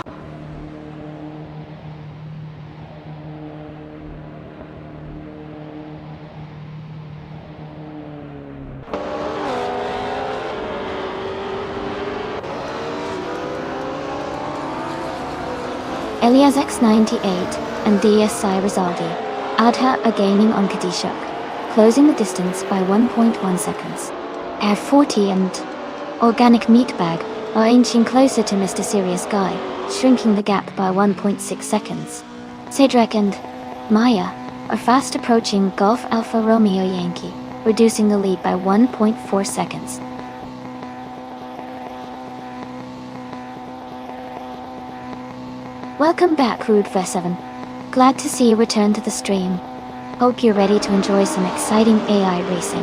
Elias X98 and DSI Rizaldi Adha are gaining on Kadishuk, closing the distance by 1.1 seconds. Air 40 and Organic Meatbag are inching closer to Mr. Serious Guy, shrinking the gap by 1.6 seconds. Sidrek and Maya are fast approaching Golf Alpha Romeo Yankee, reducing the lead by 1.4 seconds. Welcome back, Rude V7. Glad to see you return to the stream. Hope you're ready to enjoy some exciting AI racing.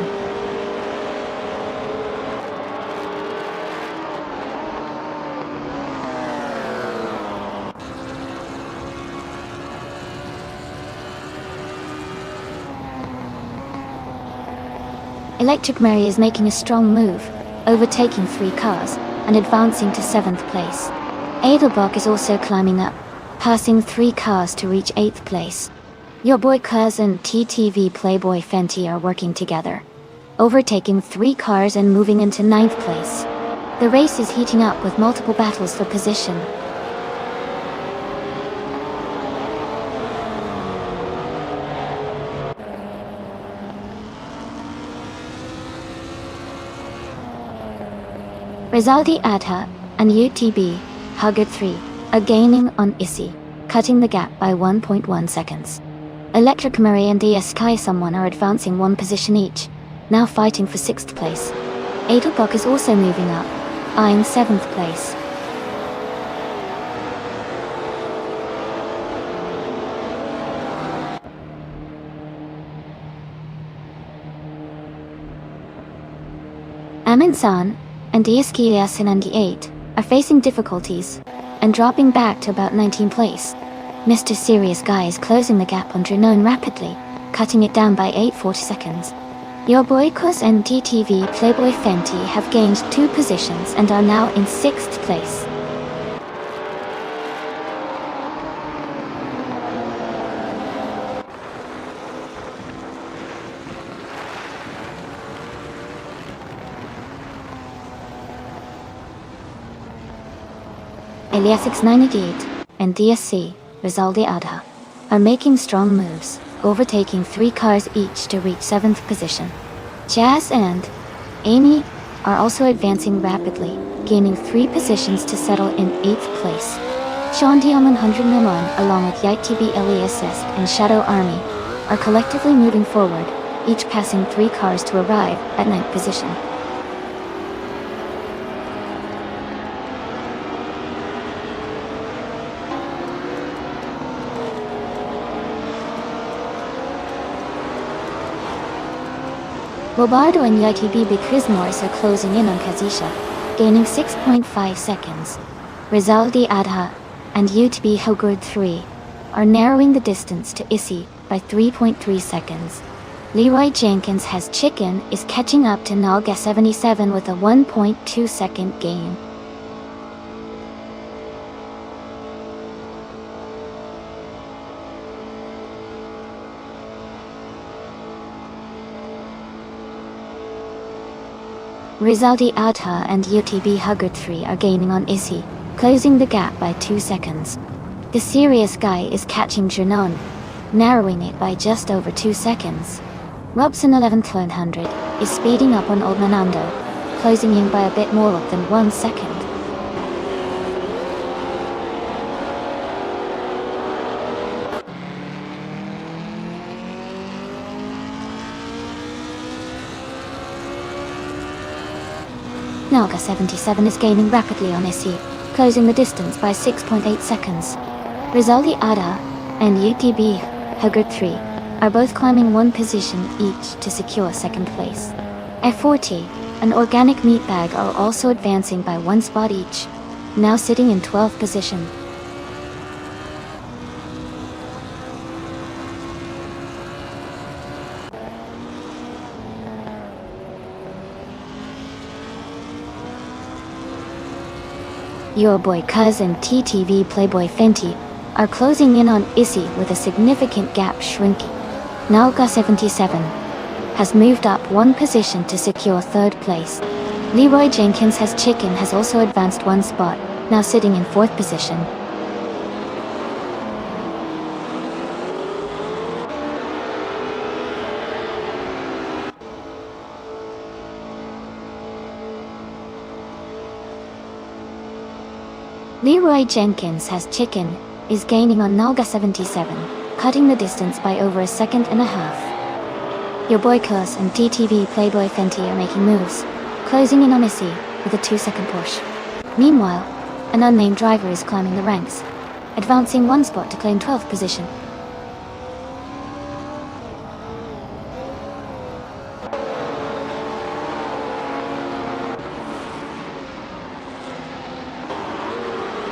Electric Mary is making a strong move, overtaking 3 cars and advancing to 7th place. Adelbach is also climbing up, passing 3 cars to reach 8th place. Your boy Kuz and TTV Playboy Fenty are working together, overtaking 3 cars and moving into 9th place. The race is heating up with multiple battles for position. Rizaldi Adha and UTB Hugger 3 are gaining on Issy, cutting the gap by 1.1 seconds. Electric Murray and DSK someone are advancing 1 position each, now fighting for 6th place. Adelbach is also moving up, eyeing 7th place. Amundsen and DSK 98 are facing difficulties and dropping back to about 19th place. Mr. Serious Guy is closing the gap on Drenone rapidly, cutting it down by 8.40 seconds. Your boy Kuz and TTV Playboy Fenty have gained 2 positions and are now in 6th place. Elias X988 and DSC, Rizaldi Adha, are making strong moves, overtaking 3 cars each to reach 7th position. Jazz and Amy are also advancing rapidly, gaining 3 positions to settle in 8th place. Sean Diamond 100 Milan, along with YTB Elias and Shadow Army, are collectively moving forward, each passing 3 cars to arrive at 9th position. Robardo and YTB Bikrismors are closing in on Kazisha, gaining 6.5 seconds. Rizaldi Adha and UTB Hogurd 3 are narrowing the distance to Issy by 3.3 seconds. Leroy Jenkins has Chicken is catching up to Nalga 77 with a 1.2 second gain. Rizaldi Adha and UTB Hugger 3 are gaining on Issy, closing the gap by 2 seconds. The Serious Guy is catching Jernon, narrowing it by just over 2 seconds. Robson 1100 is speeding up on Old Manando, closing in by a bit more than 1 second. Naga 77 is gaining rapidly on Issy, closing the distance by 6.8 seconds. Rizaldi Ada and UTB Hugger 3 are both climbing 1 position each to secure 2nd place. F40 and Organic Meat Bag are also advancing by 1 spot each, now sitting in 12th position. Your boy cousin TTV Playboy Fenty are closing in on Issy with a significant gap shrinking. Nalga 77 has moved up 1 position to secure 3rd place. Leroy Jenkins has also advanced 1 spot, now sitting in 4th position. Leroy Jenkins is gaining on Nalga 77, cutting the distance by over 1.5 seconds. Your boy Kurs and TTV Playboy Fenty are making moves, closing in on Issy with a 2-second push. Meanwhile, an unnamed driver is climbing the ranks, advancing 1 spot to claim 12th position.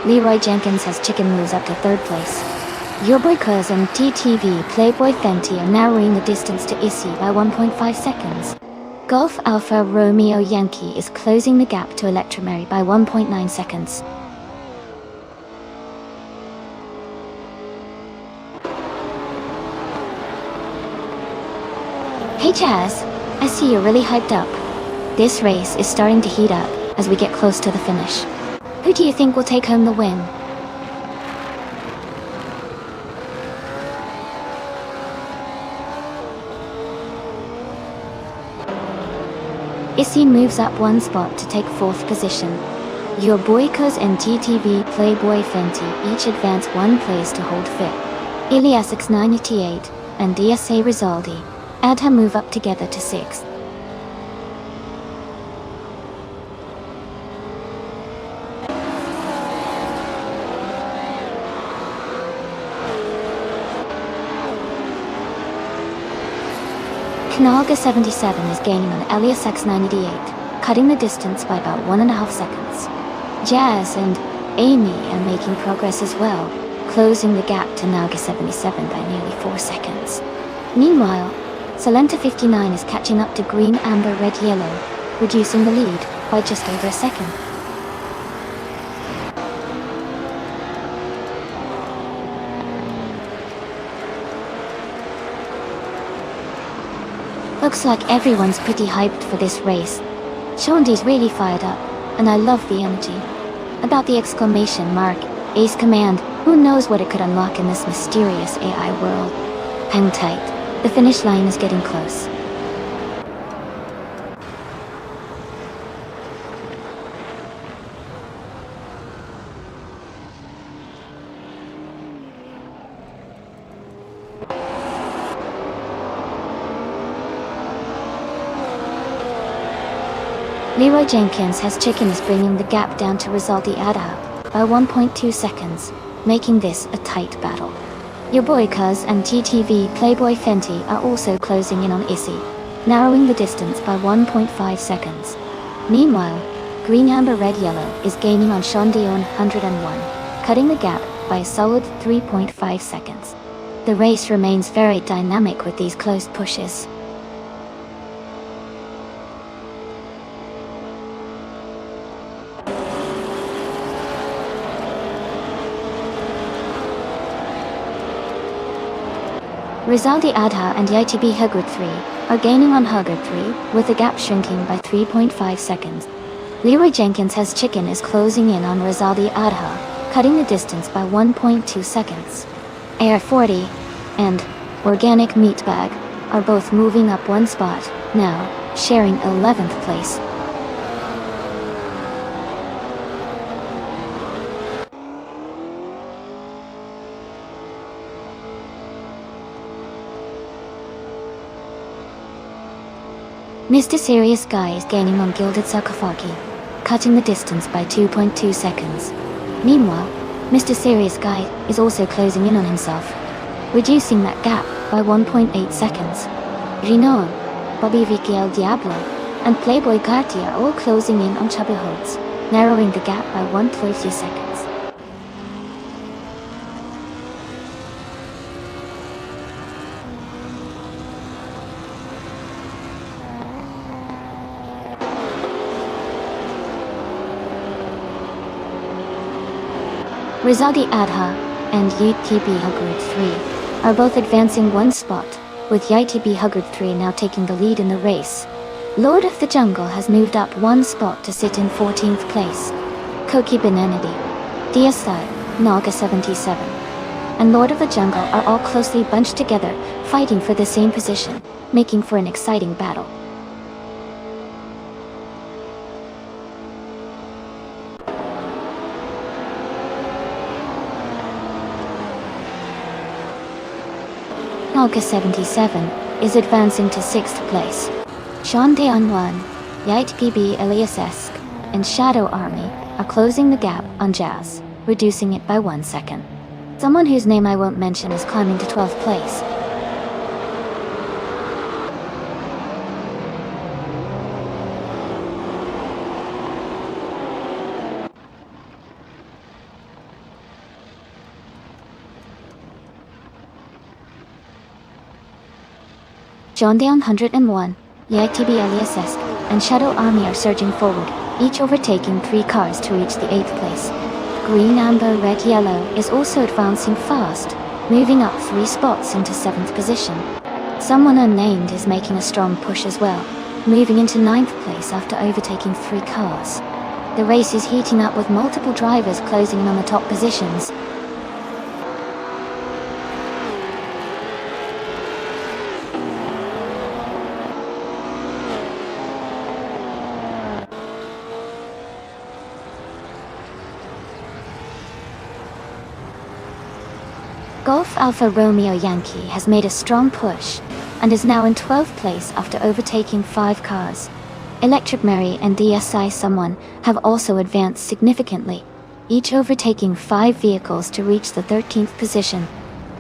Leroy Jenkins moves up to 3rd place. Your boy Kurs and TTV Playboy Fenty are narrowing the distance to Issy by 1.5 seconds. Golf Alpha Romeo Yankee is closing the gap to Electromary by 1.9 seconds. Hey Jazz, I see you're really hyped up. This race is starting to heat up as we get close to the finish. Who do you think will take home the win? Issy moves up 1 spot to take 4th position. Your boykers and GTV Playboy Fenty each advance 1 place to hold 5th. Ilias X988 and DSA Rizaldi Adha move up together to 6th. Knalga 77 is gaining on Elias X988, cutting the distance by about 1.5 seconds. Jazz and Amy are making progress as well, closing the gap to Nalga 77 by nearly 4 seconds. Meanwhile, Salenta 59 is catching up to Green Amber Red Yellow, reducing the lead by just over 1 second. Looks like everyone's pretty hyped for this race. Shondi's really fired up, and I love the energy. About the exclamation mark, Ace Command, who knows what it could unlock in this mysterious AI world. Hang tight, the finish line is getting close. Leroy Jenkins has chicken is bringing the gap down to Rizaldi Adha by 1.2 seconds, making this a tight battle. Your boy Cuz and GTV Playboy Fenty are also closing in on Issy, narrowing the distance by 1.5 seconds. Meanwhile, Green Amber Red Yellow is gaining on Sean Dion 101, cutting the gap by a solid 3.5 seconds. The race remains very dynamic with these close pushes. Rizaldi Adha and YTB Hugard 3 are gaining on Hugard 3, with the gap shrinking by 3.5 seconds. Leroy Jenkins has chicken is closing in on Rizaldi Adha, cutting the distance by 1.2 seconds. Air 40 and Organic Meatbag are both moving up one spot, now sharing 11th place. Mr. Serious Guy is gaining on Gilded Sarcophagi, cutting the distance by 2.2 seconds. Meanwhile, Mr. Serious Guy is also closing in on himself, reducing that gap by 1.8 seconds. Rinoan, Bobby Vicky El Diablo, and Playboy Cartier are all closing in on Chubby Holtz, narrowing the gap by 1.3 seconds. Rizaldi Adha and YTB Hugard 3 are both advancing one spot, with YTB Hugard 3 now taking the lead in the race. Lord of the Jungle has moved up one spot to sit in 14th place. Koki Benenity, DSI, Naga 77, and Lord of the Jungle are all closely bunched together, fighting for the same position, making for an exciting battle. Naga 77 is advancing to 6th place. Sean Daeon 1, Yite PB Elias-esque, and Shadow Army are closing the gap on Jazz, reducing it by 1 second. Someone whose name I won't mention is climbing to 12th place. John Down 101, YTB Elias-esque, and Shadow Army are surging forward, each overtaking 3 cars to reach the 8th place. Green Amber Red Yellow is also advancing fast, moving up 3 spots into 7th position. Someone unnamed is making a strong push as well, moving into 9th place after overtaking 3 cars. The race is heating up with multiple drivers closing in on the top positions. Golf Alpha Romeo Yankee has made a strong push, and is now in 12th place after overtaking 5 cars. Electric Mary and DSI Someone have also advanced significantly, each overtaking 5 vehicles to reach the 13th position.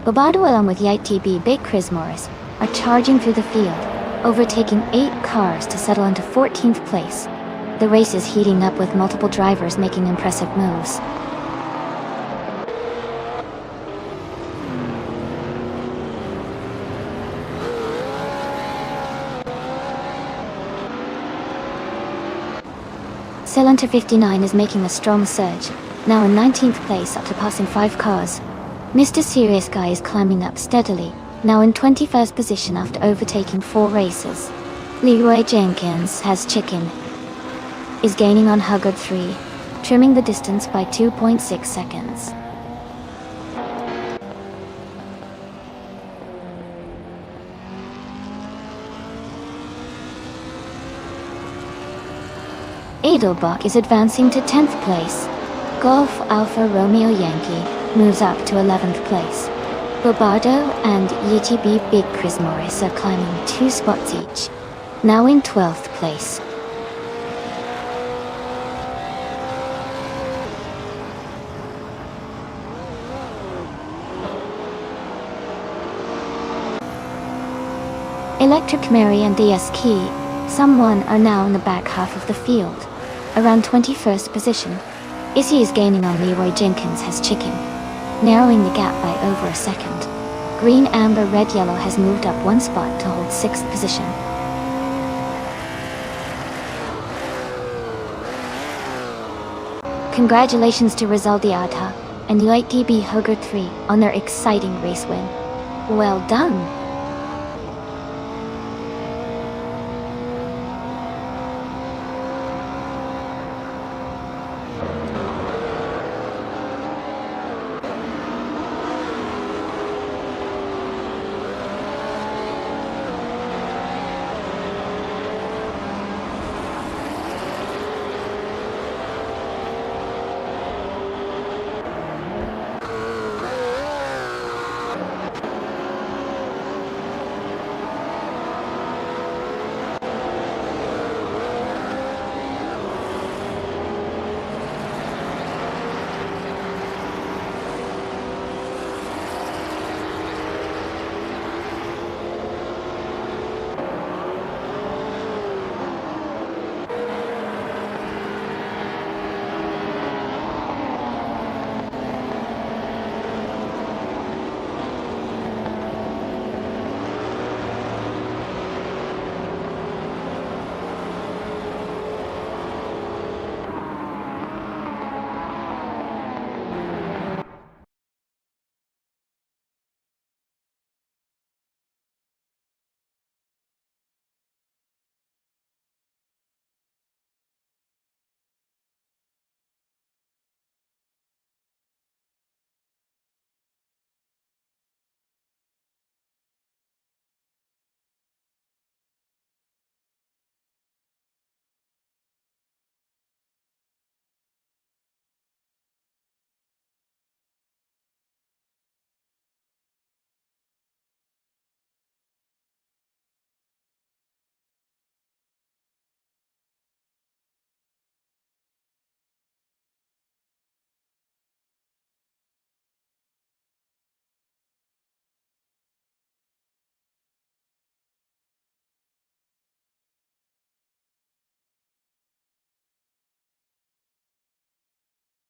Bobado along with YTB Big Chris Morris are charging through the field, overtaking 8 cars to settle into 14th place. The race is heating up with multiple drivers making impressive moves. Cylinder 59 is making a strong surge, now in 19th place after passing 5 cars. Mr. Serious Guy is climbing up steadily, now in 21st position after overtaking 4 races. Leroy Jenkins has chicken, is gaining on Hugard 3, trimming the distance by 2.6 seconds. Edelbach is advancing to 10th place. Golf Alpha Romeo Yankee moves up to 11th place. Bobardo and YTB Big Chris Morris are climbing 2 spots each, now in 12th place. Electric Mary and DS Key, someone are now in the back half of the field, around 21st position. Issy is gaining on Leroy Jenkins has chicken, narrowing the gap by over a second. Green, Amber, Red, Yellow has moved up 1 spot to hold 6th position. Congratulations to Rizaldi Adha and UITB Hugger 3 on their exciting race win. Well done!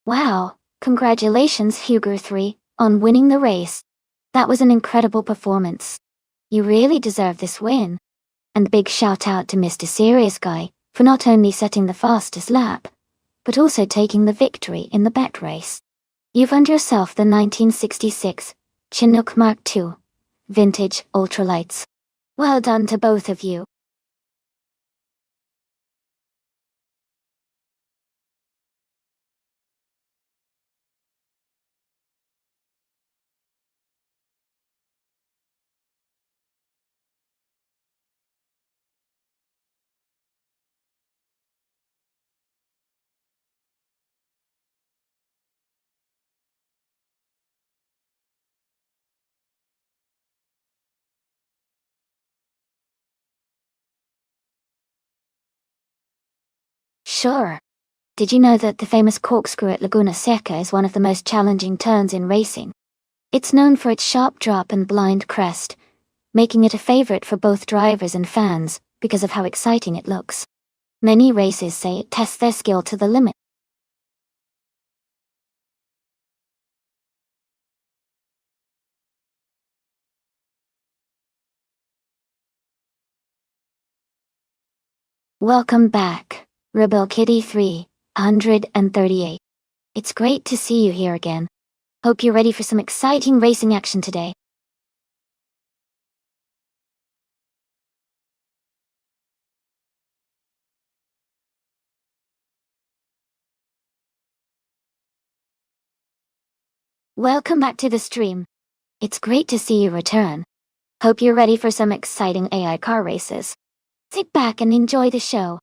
Wow, congratulations Huger 3, on winning the race. That was an incredible performance. You really deserve this win. And big shout out to Mr. Serious Guy, for not only setting the fastest lap, but also taking the victory in the bet race. You've earned yourself the 1966 Chinook Mark II Vintage Ultralights. Well done to both of you. Sure. Did you know that the famous corkscrew at Laguna Seca is one of the most challenging turns in racing? It's known for its sharp drop and blind crest, making it a favorite for both drivers and fans because of how exciting it looks. Many races say it tests their skill to the limit. Welcome back, Rebel Kitty 338. It's great to see you here again. Hope you're ready for some exciting racing action today. Welcome back to the stream. It's great to see you return. Hope you're ready for some exciting AI car races. Sit back and enjoy the show.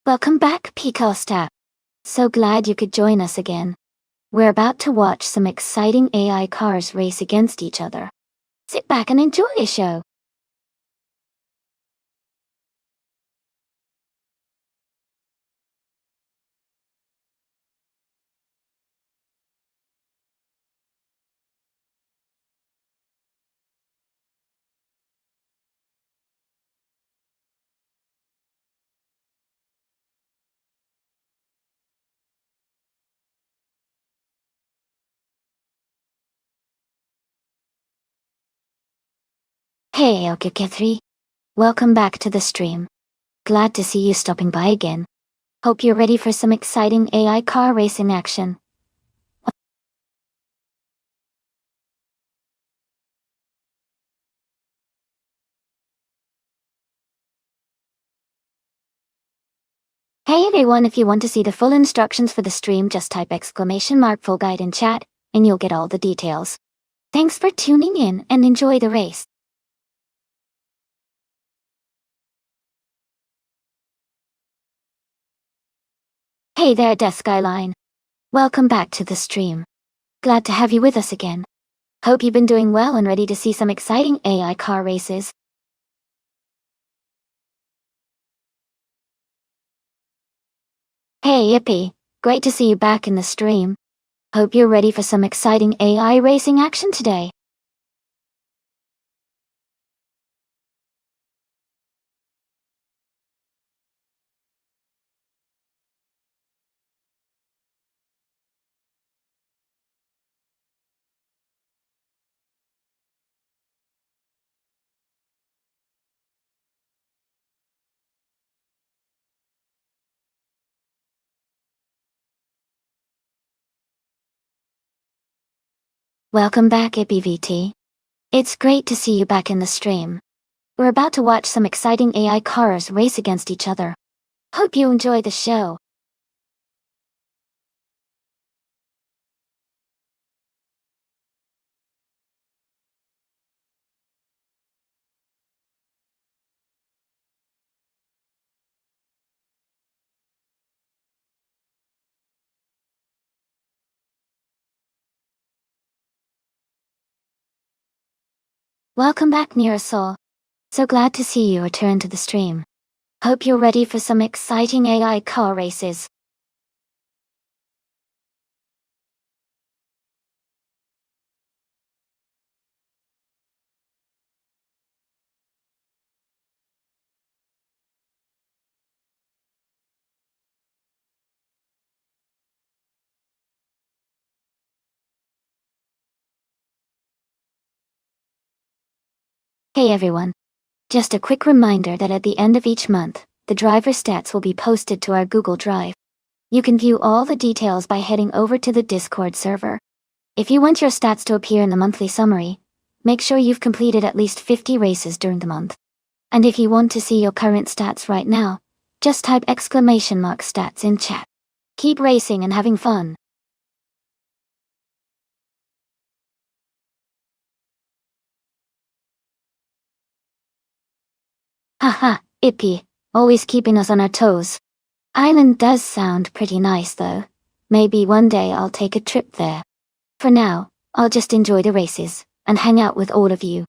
Welcome back, Picosta. So glad you could join us again. We're about to watch some exciting AI cars race against each other. Sit back and enjoy the show. Hey, OK3. Welcome back to the stream. Glad to see you stopping by again. Hope you're ready for some exciting AI car racing action. Hey everyone, if you want to see the full instructions for the stream, just type !full guide in chat, and you'll get all the details. Thanks for tuning in and enjoy the race. Hey there, Death Skyline. Welcome back to the stream. Glad to have you with us again. Hope you've been doing well and ready to see some exciting AI car races. Hey Yippee, great to see you back in the stream. Hope you're ready for some exciting AI racing action today. Welcome back, IppyVT. It's great to see you back in the stream. We're about to watch some exciting AI cars race against each other. Hope you enjoy the show. Welcome back, Nearasol. So glad to see you return to the stream. Hope you're ready for some exciting AI car races. Hey everyone. Just a quick reminder that at the end of each month, the driver stats will be posted to our Google Drive. You can view all the details by heading over to the Discord server. If you want your stats to appear in the monthly summary, make sure you've completed at least 50 races during the month. And if you want to see your current stats right now, just type !stats in chat. Keep racing and having fun. Haha, Ippy, always keeping us on our toes. Island does sound pretty nice though. Maybe one day I'll take a trip there. For now, I'll just enjoy the races, and hang out with all of you.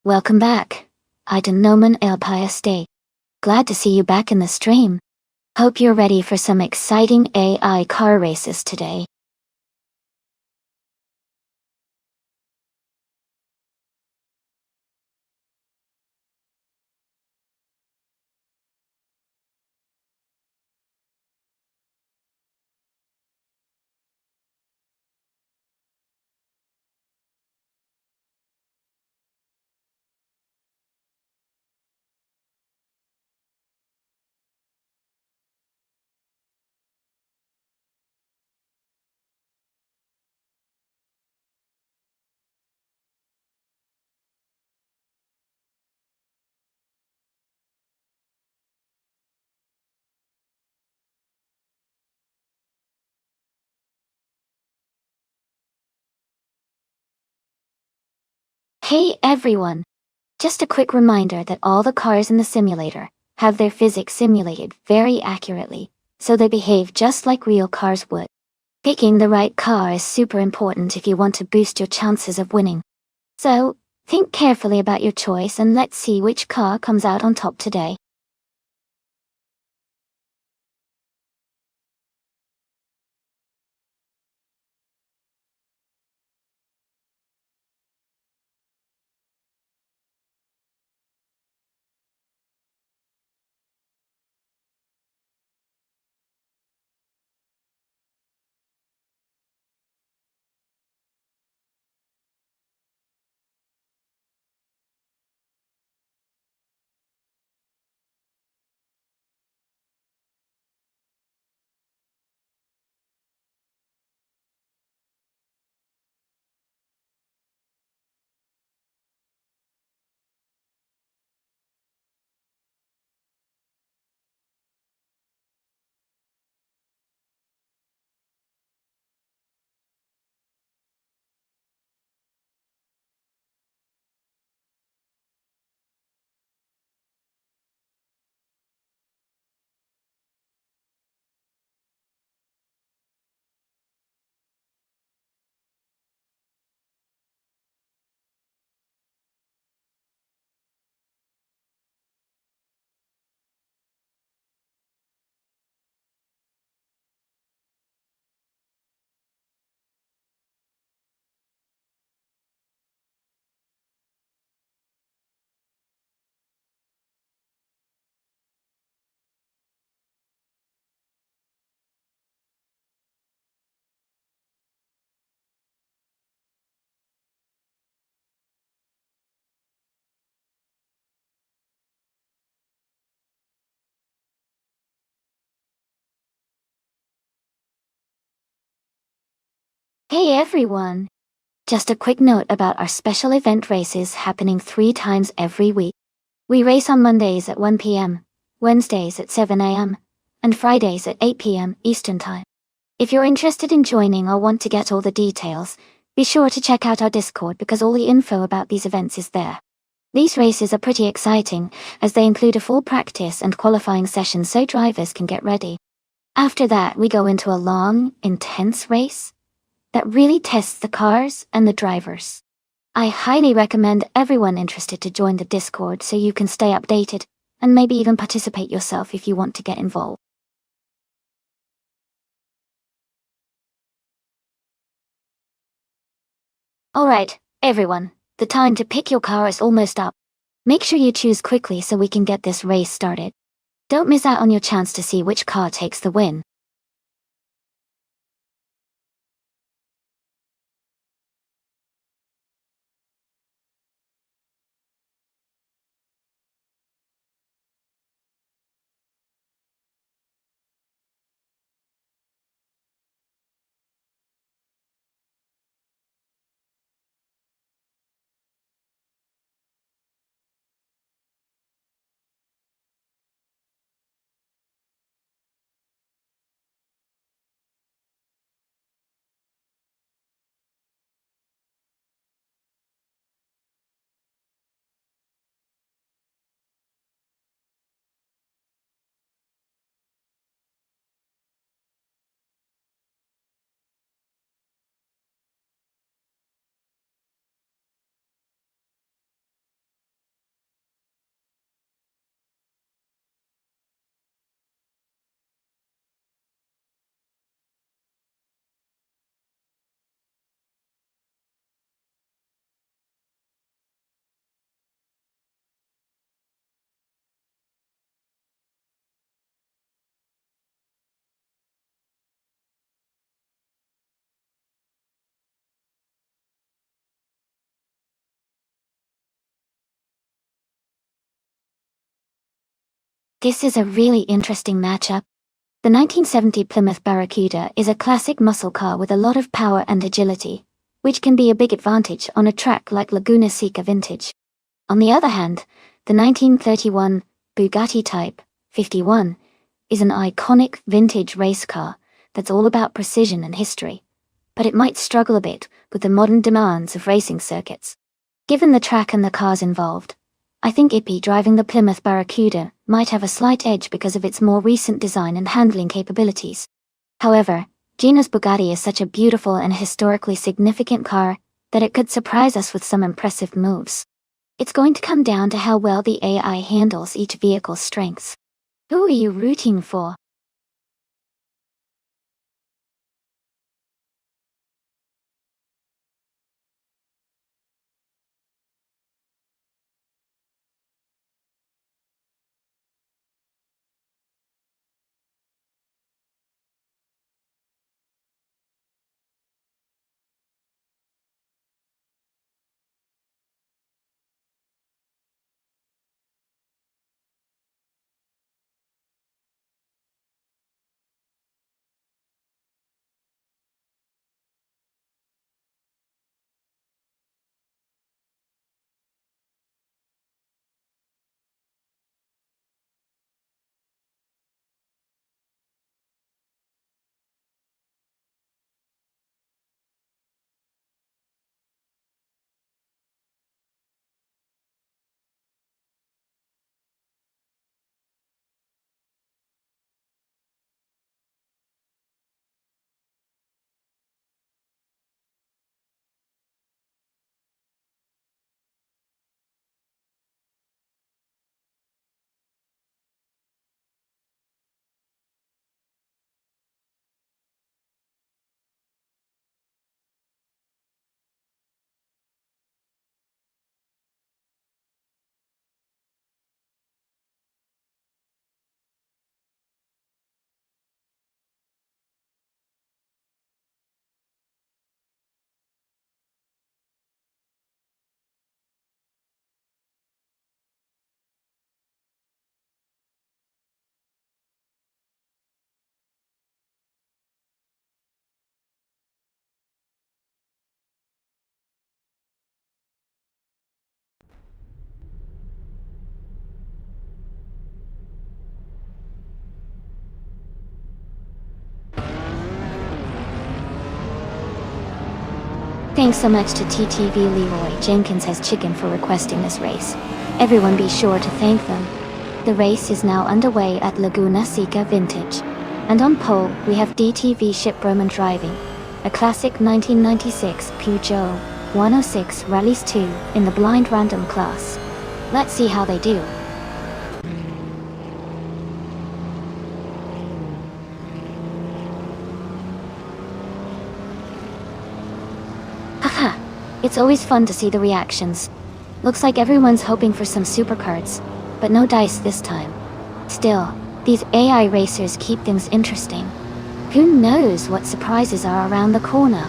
Welcome back. Nomen El Stay. Glad to see you back in the stream. Hope you're ready for some exciting AI car races today. Hey everyone! Just a quick reminder that all the cars in the simulator have their physics simulated very accurately, so they behave just like real cars would. Picking the right car is super important if you want to boost your chances of winning. So, think carefully about your choice and let's see which car comes out on top today. Hey everyone! Just a quick note about our special event races happening 3 times every week. We race on Mondays at 1 p.m., Wednesdays at 7 a.m., and Fridays at 8 p.m. Eastern Time. If you're interested in joining or want to get all the details, be sure to check out our Discord because all the info about these events is there. These races are pretty exciting, as they include a full practice and qualifying session so drivers can get ready. After that, we go into a long, intense race that really tests the cars and the drivers. I highly recommend everyone interested to join the Discord so you can stay updated, and maybe even participate yourself if you want to get involved. Alright, everyone, the time to pick your car is almost up. Make sure you choose quickly so we can get this race started. Don't miss out on your chance to see which car takes the win. This is a really interesting matchup. The 1970 Plymouth Barracuda is a classic muscle car with a lot of power and agility, which can be a big advantage on a track like Laguna Seca Vintage. On the other hand, the 1931 Bugatti Type 51 is an iconic vintage race car that's all about precision and history, but it might struggle a bit with the modern demands of racing circuits. Given the track and the cars involved, I think Ippy driving the Plymouth Barracuda might have a slight edge because of its more recent design and handling capabilities. However, Gina's Bugatti is such a beautiful and historically significant car that it could surprise us with some impressive moves. It's going to come down to how well the AI handles each vehicle's strengths. Who are you rooting for? Thanks so much to TTV Leroy Jenkins has Chicken for requesting this race. Everyone be sure to thank them. The race is now underway at Laguna Seca Vintage. And on pole, we have DTV Ship Roman driving a classic 1996 Peugeot 106 Rallies 2 in the blind random class. Let's see how they do. Haha, it's always fun to see the reactions. Looks like everyone's hoping for some supercards, but no dice this time. Still, these AI racers keep things interesting. Who knows what surprises are around the corner?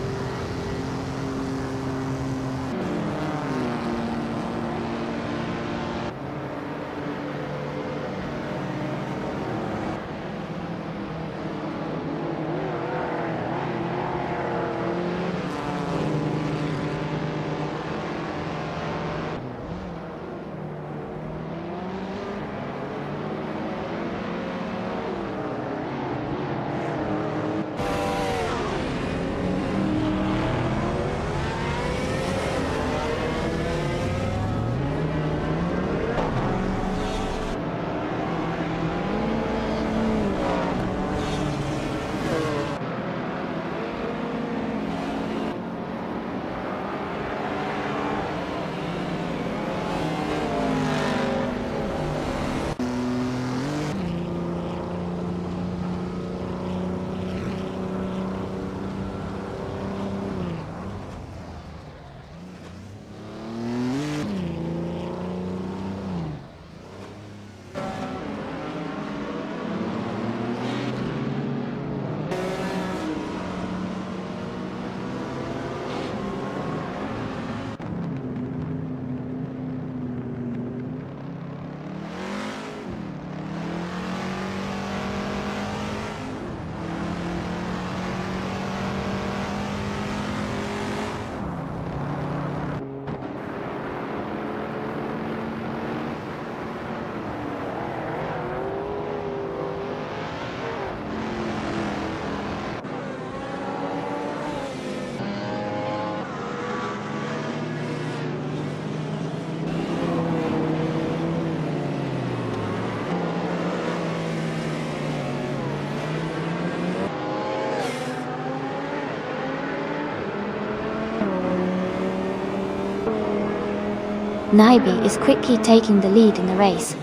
Naibe is quickly taking the lead in the race,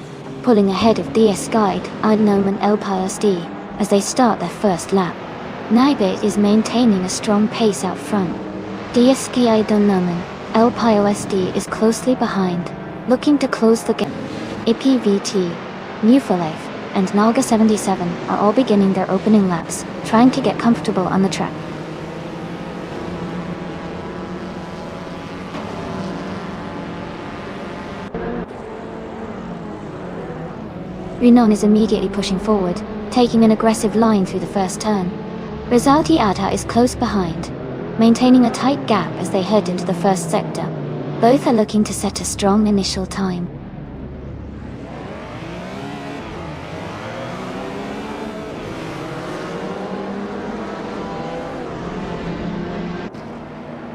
pulling ahead of DS Guide, Unknown and LPISD as they start their first lap. Naibe is maintaining a strong pace out front. DS Guide Unknown, LPISD is closely behind, looking to close the gap. IPVT, Newfolife, and Naga 77 are all beginning their opening laps, trying to get comfortable on the track. Renon is immediately pushing forward, taking an aggressive line through the first turn. Rizaldi Adha is close behind, maintaining a tight gap as they head into the first sector. Both are looking to set a strong initial time.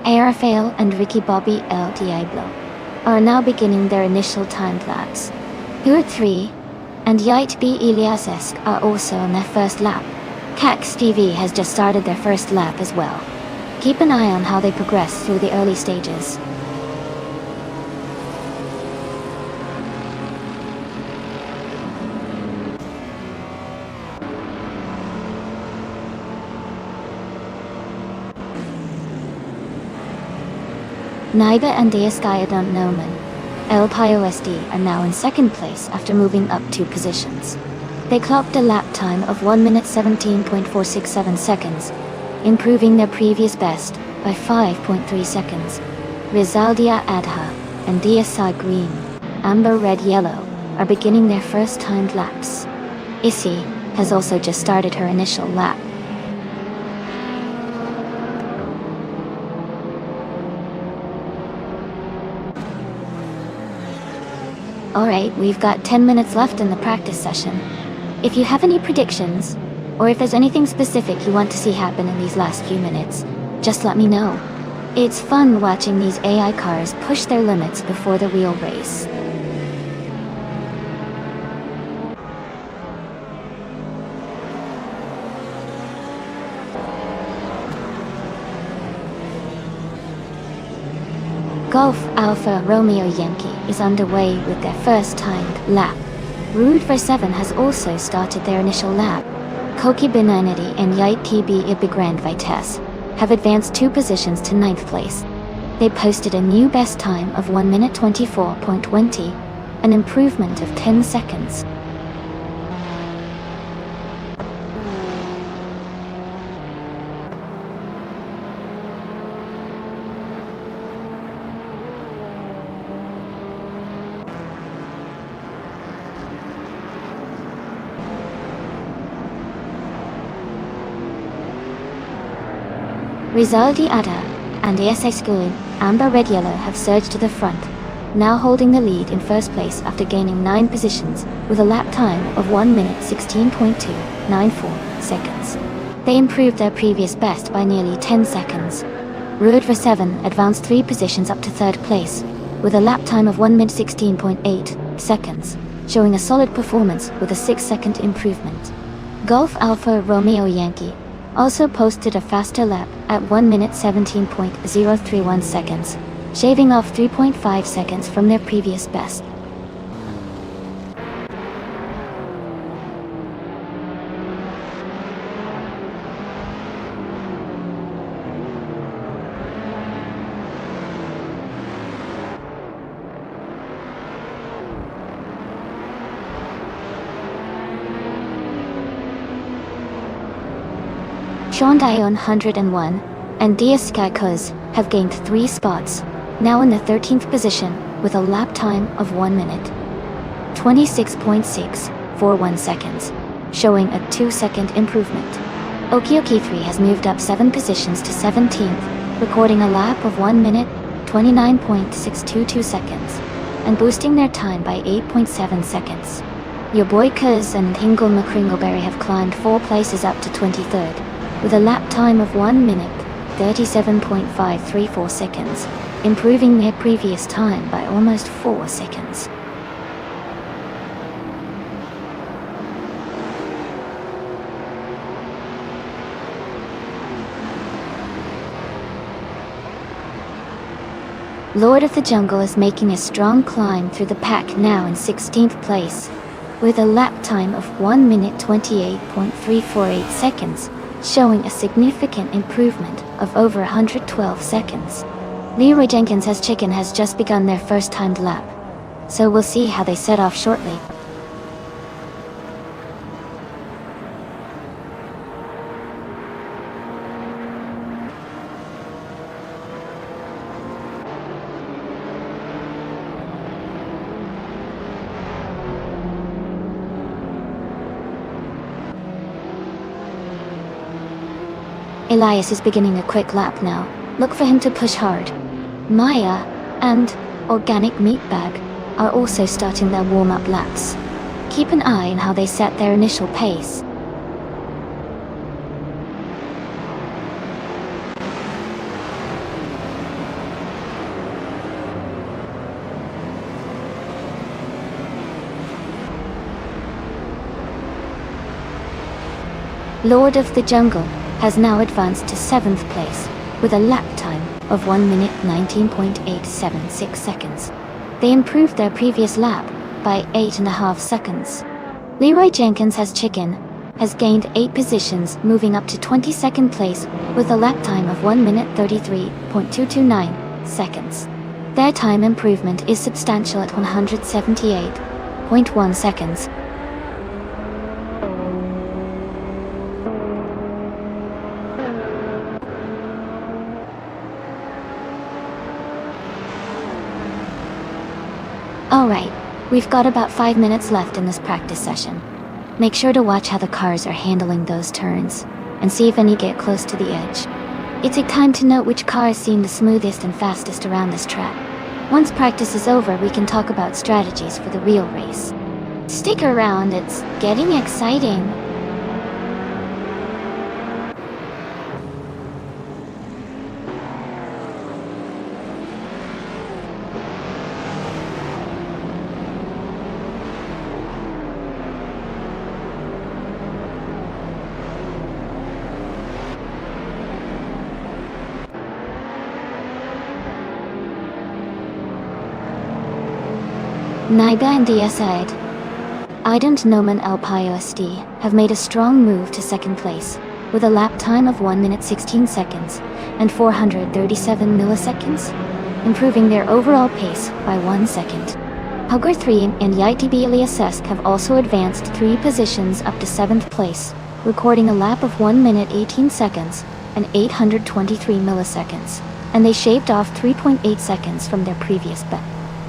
Arafael and Ricky Bobby El Diablo are now beginning their initial timed laps. Hua 3 and Yait B. Eliasesk are also on their first lap. Cax TV has just started their first lap as well. Keep an eye on how they progress through the early stages. Naiba and Diaskyadon Noman, LPIOSD are now in second place after moving up 2 positions. They clocked a lap time of 1 minute 17.467 seconds, improving their previous best by 5.3 seconds. Rizaldia Adha and DSI Green, Amber Red Yellow are beginning their first timed laps. Issy has also just started her initial lap. Alright, we've got 10 minutes left in the practice session. If you have any predictions, or if there's anything specific you want to see happen in these last few minutes, just let me know. It's fun watching these AI cars push their limits before the real race. Golf Alpha Romeo Yankee is underway with their first timed lap. Rude Ver7 has also started their initial lap. Koki Benanity and Yait TB Ibigrand Vitesse have advanced 2 positions to 9th place. They posted a new best time of 1 minute 24.20, an improvement of 10 seconds. Rizaldi Ada and ESA School, Amber Red Yellow have surged to the front, now holding the lead in first place after gaining 9 positions with a lap time of 1 minute 16.294 seconds. They improved their previous best by nearly 10 seconds. Rude Ver7 advanced 3 positions up to 3rd place with a lap time of 1 minute 16.8 seconds, showing a solid performance with a 6-second improvement. Golf Alpha Romeo Yankee also posted a faster lap at 1 minute 17.031 seconds, shaving off 3.5 seconds from their previous best. Shondayon 101 and Diaskykos have gained 3 spots, now in the 13th position with a lap time of 1 minute 26.641 seconds, showing a 2-second improvement. Okioki 3 has moved up 7 positions to 17th, recording a lap of 1 minute 29.622 seconds, and boosting their time by 8.7 seconds. Your boy Kuz and Hingle McCringleberry have climbed 4 places up to 23rd, with a lap time of 1 minute 37.534 seconds, improving their previous time by almost 4 seconds. Lord of the Jungle is making a strong climb through the pack, now in 16th place, with a lap time of 1 minute 28.348 seconds, showing a significant improvement of over 112 seconds. Leroy Jenkins' Chicken has just begun their first timed lap, so we'll see how they set off shortly. Elias is beginning a quick lap now. Look for him to push hard. Maya and Organic Meatbag are also starting their warm-up laps. Keep an eye on how they set their initial pace. Lord of the Jungle has now advanced to 7th place, with a lap time of 1 minute 19.876 seconds. They improved their previous lap by 8.5 seconds. Leroy Jenkins' Chicken has gained 8 positions, moving up to 22nd place with a lap time of 1 minute 33.229 seconds. Their time improvement is substantial at 178.1 seconds. Alright, we've got about 5 minutes left in this practice session. Make sure to watch how the cars are handling those turns, and see if any get close to the edge. It's a time to note which cars seem the smoothest and fastest around this track. Once practice is over, we can talk about strategies for the real race. Stick around, it's getting exciting. Naiga and Diaside, Ident Noman El Payo SD have made a strong move to 2nd place, with a lap time of 1 minute 16 seconds and 437 milliseconds, improving their overall pace by 1 second. Hugger 3 and YTB Eliasesk have also advanced 3 positions up to 7th place, recording a lap of 1 minute 18 seconds and 823 milliseconds, and they shaved off 3.8 seconds from their previous bet.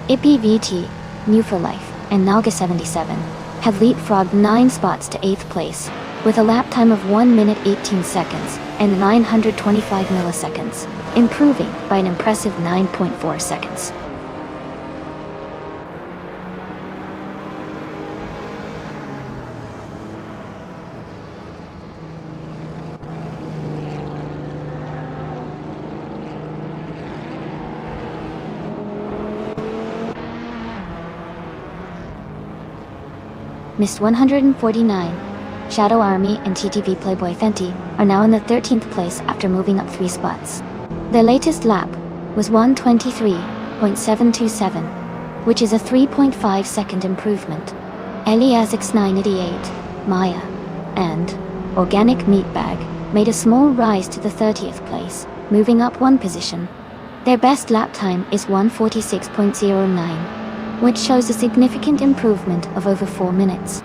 IPVT, New for Life, and Naga77 have leapfrogged 9 spots to 8th place, with a lap time of 1 minute 18 seconds and 925 milliseconds, improving by an impressive 9.4 seconds. Mist 149, Shadow Army and TTV Playboy Fenty are now in the 13th place after moving up 3 spots. Their latest lap was 1:23.727, which is a 3.5 second improvement. Eliasix 988, Maya, and Organic Meatbag made a small rise to the 30th place, moving up 1 position. Their best lap time is 1:46.09. which shows a significant improvement of over 4 minutes.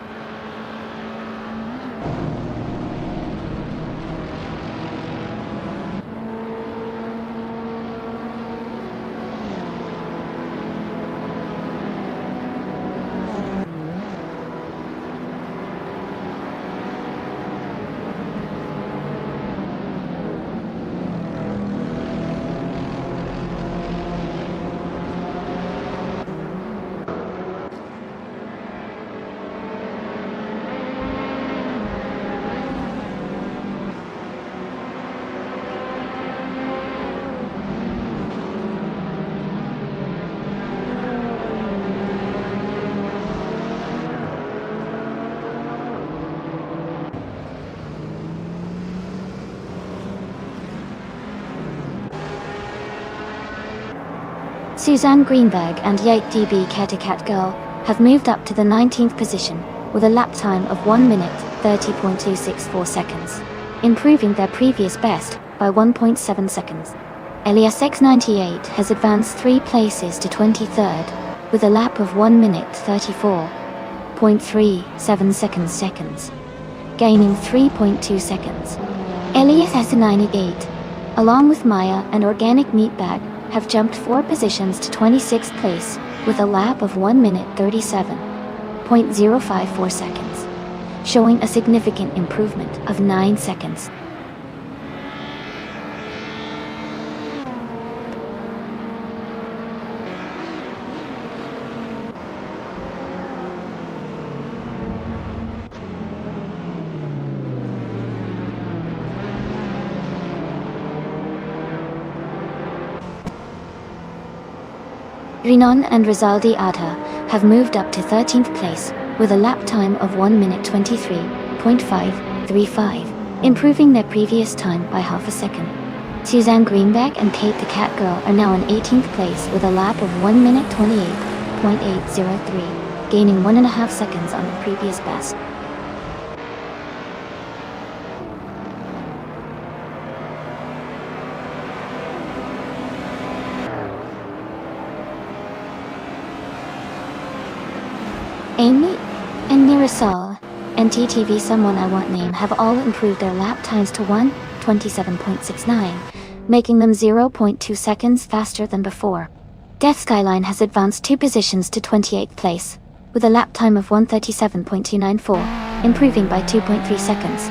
Suzanne Greenberg and Yate DB Cat Girl have moved up to the 19th position with a lap time of 1 minute 30.264 seconds, improving their previous best by 1.7 seconds. Elias X98 has advanced 3 places to 23rd with a lap of 1 minute 34.37 seconds, gaining 3.2 seconds. Elias S98, along with Maya and Organic Meatbag, have jumped 4 positions to 26th place with a lap of 1 minute 37.054 seconds, showing a significant improvement of 9 seconds. Rinon and Rizaldi Adha have moved up to 13th place with a lap time of 1 minute 23.535, improving their previous time by half a second. Suzanne Greenberg and Kate the Cat Girl are now in 18th place with a lap of 1 minute 28.803, gaining 1.5 seconds on the previous best. Amy and Mirasol and TTV Someone I Want Name have all improved their lap times to 1:27.69, making them 0.2 seconds faster than before. Death Skyline has advanced 2 positions to 28th place, with a lap time of 1:37.294, improving by 2.3 seconds.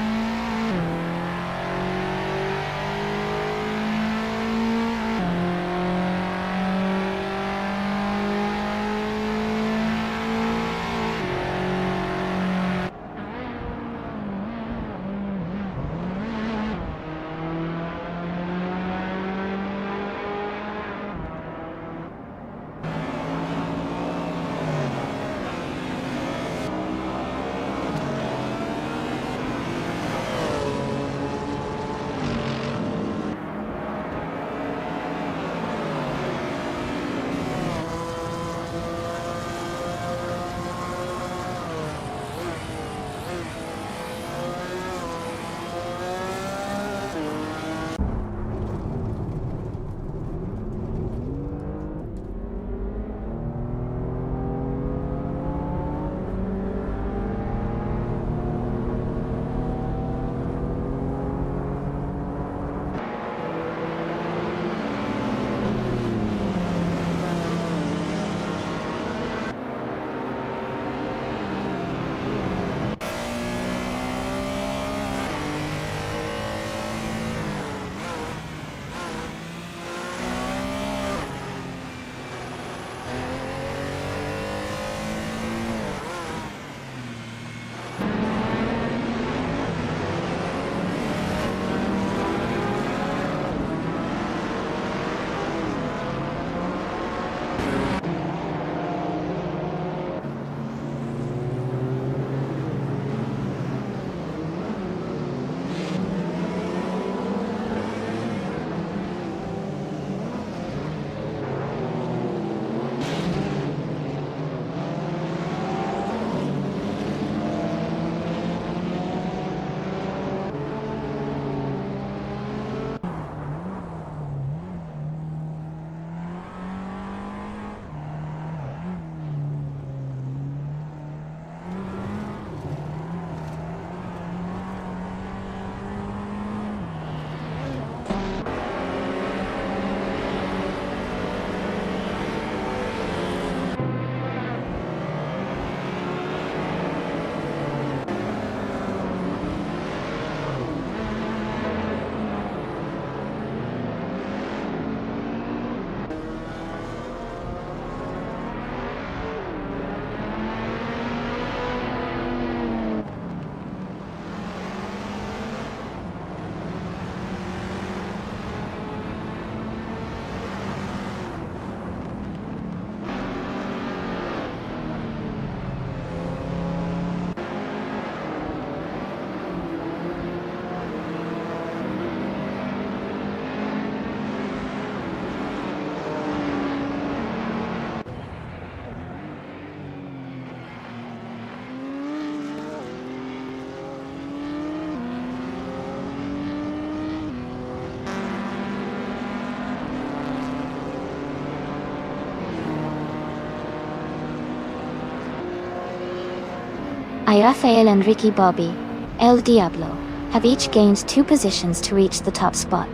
Rafael and Ricky Bobby, El Diablo, have each gained 2 positions to reach the top spot.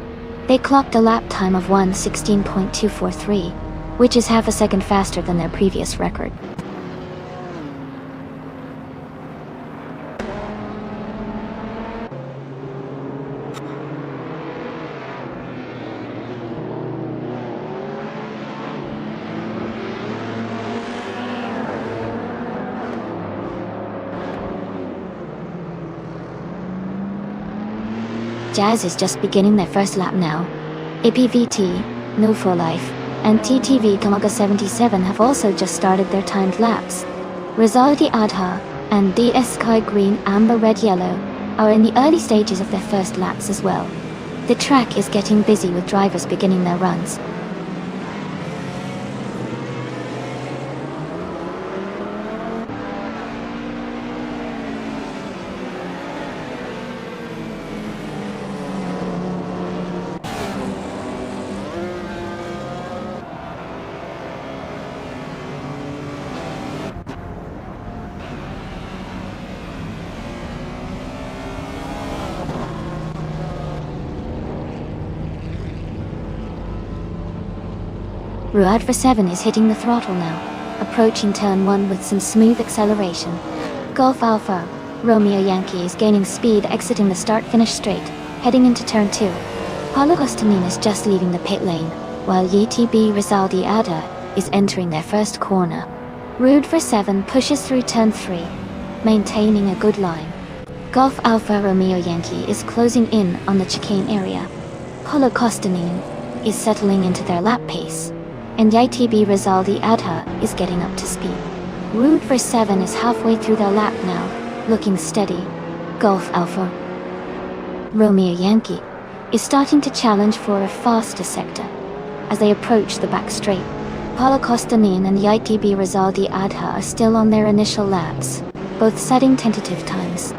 They clocked a lap time of 1:16.243, which is half a second faster than their previous record. Jazz is just beginning their first lap now. APVT, No For Life, and TTV Kamaga 77 have also just started their timed laps. Rizaldi Adha and DS Sky Green Amber Red Yellow are in the early stages of their first laps as well. The track is getting busy with drivers beginning their runs. Ruad for 7 is hitting the throttle now, approaching turn 1 with some smooth acceleration. Golf Alpha, Romeo Yankee is gaining speed exiting the start-finish straight, heading into turn 2. Paulo Costanin is just leaving the pit lane, while YTB Rizaldi Ada is entering their first corner. Rude for 7 pushes through turn 3, maintaining a good line. Golf Alpha Romeo Yankee is closing in on the chicane area. Paulo Costanin is settling into their lap pace, and YTB Rizaldi Adha is getting up to speed. Rude for 7 is halfway through their lap now, looking steady. Golf Alpha Romeo Yankee is starting to challenge for a faster sector. As they approach the back straight, Paulo Costanin and YTB Rizaldi Adha are still on their initial laps, both setting tentative times.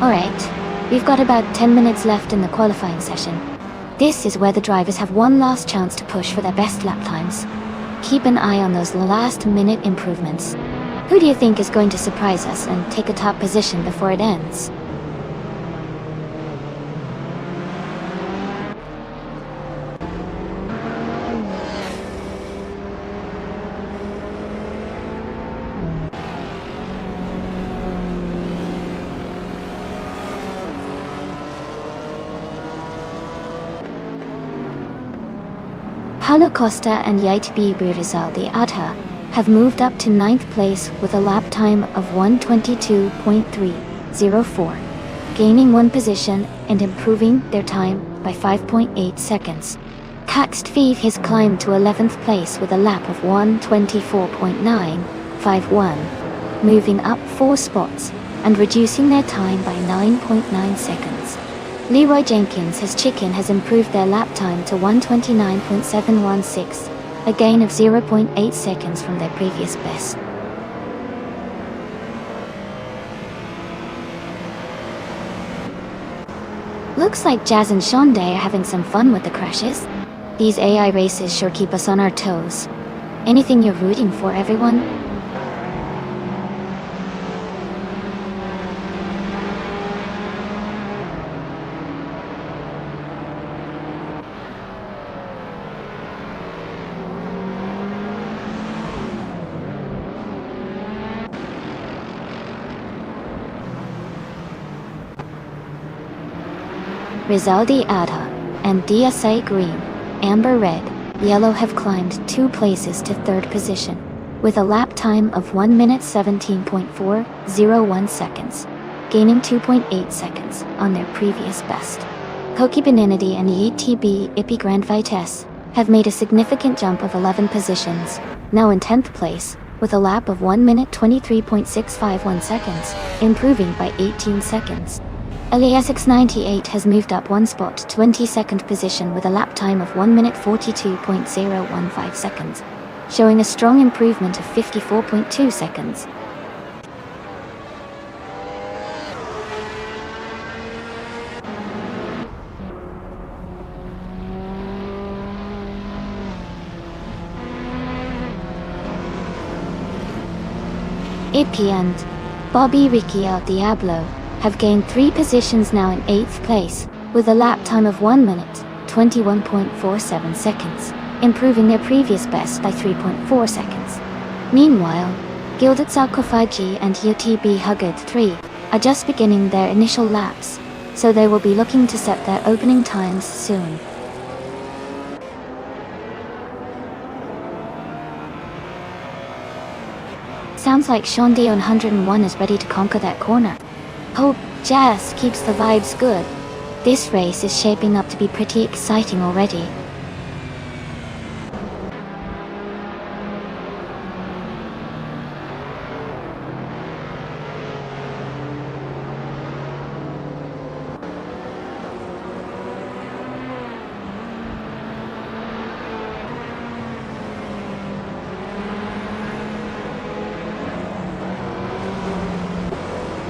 Alright, we've got about 10 minutes left in the qualifying session. This is where the drivers have one last chance to push for their best lap times. Keep an eye on those last-minute improvements. Who do you think is going to surprise us and take a top position before it ends? Paulo Costa and YTB Rizaldi Adha have moved up to 9th place with a lap time of 1:22.304, gaining 1 position and improving their time by 5.8 seconds. Caxt Five has climbed to 11th place with a lap of 1:24.951, moving up 4 spots and reducing their time by 9.9 seconds. Leroy Jenkins' Chicken has improved their lap time to 1:29.716, a gain of 0.8 seconds from their previous best. Looks like Jazz and Shonda are having some fun with the crashes. These AI races sure keep us on our toes. Anything you're rooting for, everyone? Rizaldi Adha and DSA Green, Amber Red, Yellow have climbed 2 places to 3rd position, with a lap time of 1:17.401 seconds, gaining 2.8 seconds on their previous best. Koki Beninity and YTB Ippy Grand Vitesse have made a significant jump of 11 positions, now in 10th place, with a lap of 1:23.651 seconds, improving by 18 seconds. LASX98 has moved up 1 spot to 22nd position with a lap time of 1:42.015 seconds, showing a strong improvement of 54.2 seconds. Ippy and Bobby Ricky El Diablo have gained 3 positions now in 8th place, with a lap time of 1 minute, 21.47 seconds, improving their previous best by 3.4 seconds. Meanwhile, Gilded Sarcophagi and UTB Huggard 3 are just beginning their initial laps, so they will be looking to set their opening times soon. Sounds like Sean Dion 101 is ready to conquer that corner. Hope Jazz keeps the vibes good. This race is shaping up to be pretty exciting already.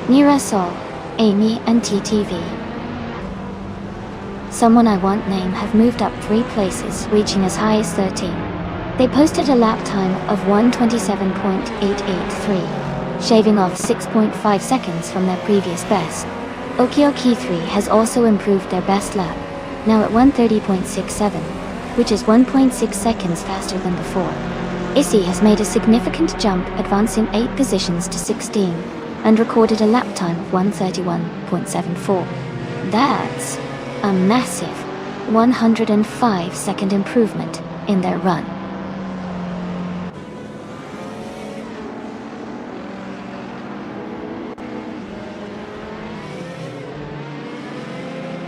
Nira Sol, Amy and TTV. Someone I Want name have moved up 3 places, reaching as high as 13. They posted a lap time of 1:27.883, shaving off 6.5 seconds from their previous best. Okioki 3 has also improved their best lap, now at 1:30.67, which is 1.6 seconds faster than before. Issy has made a significant jump, advancing 8 positions to 16. And recorded a lap time of 1:31.74. That's a massive 105-second improvement in their run.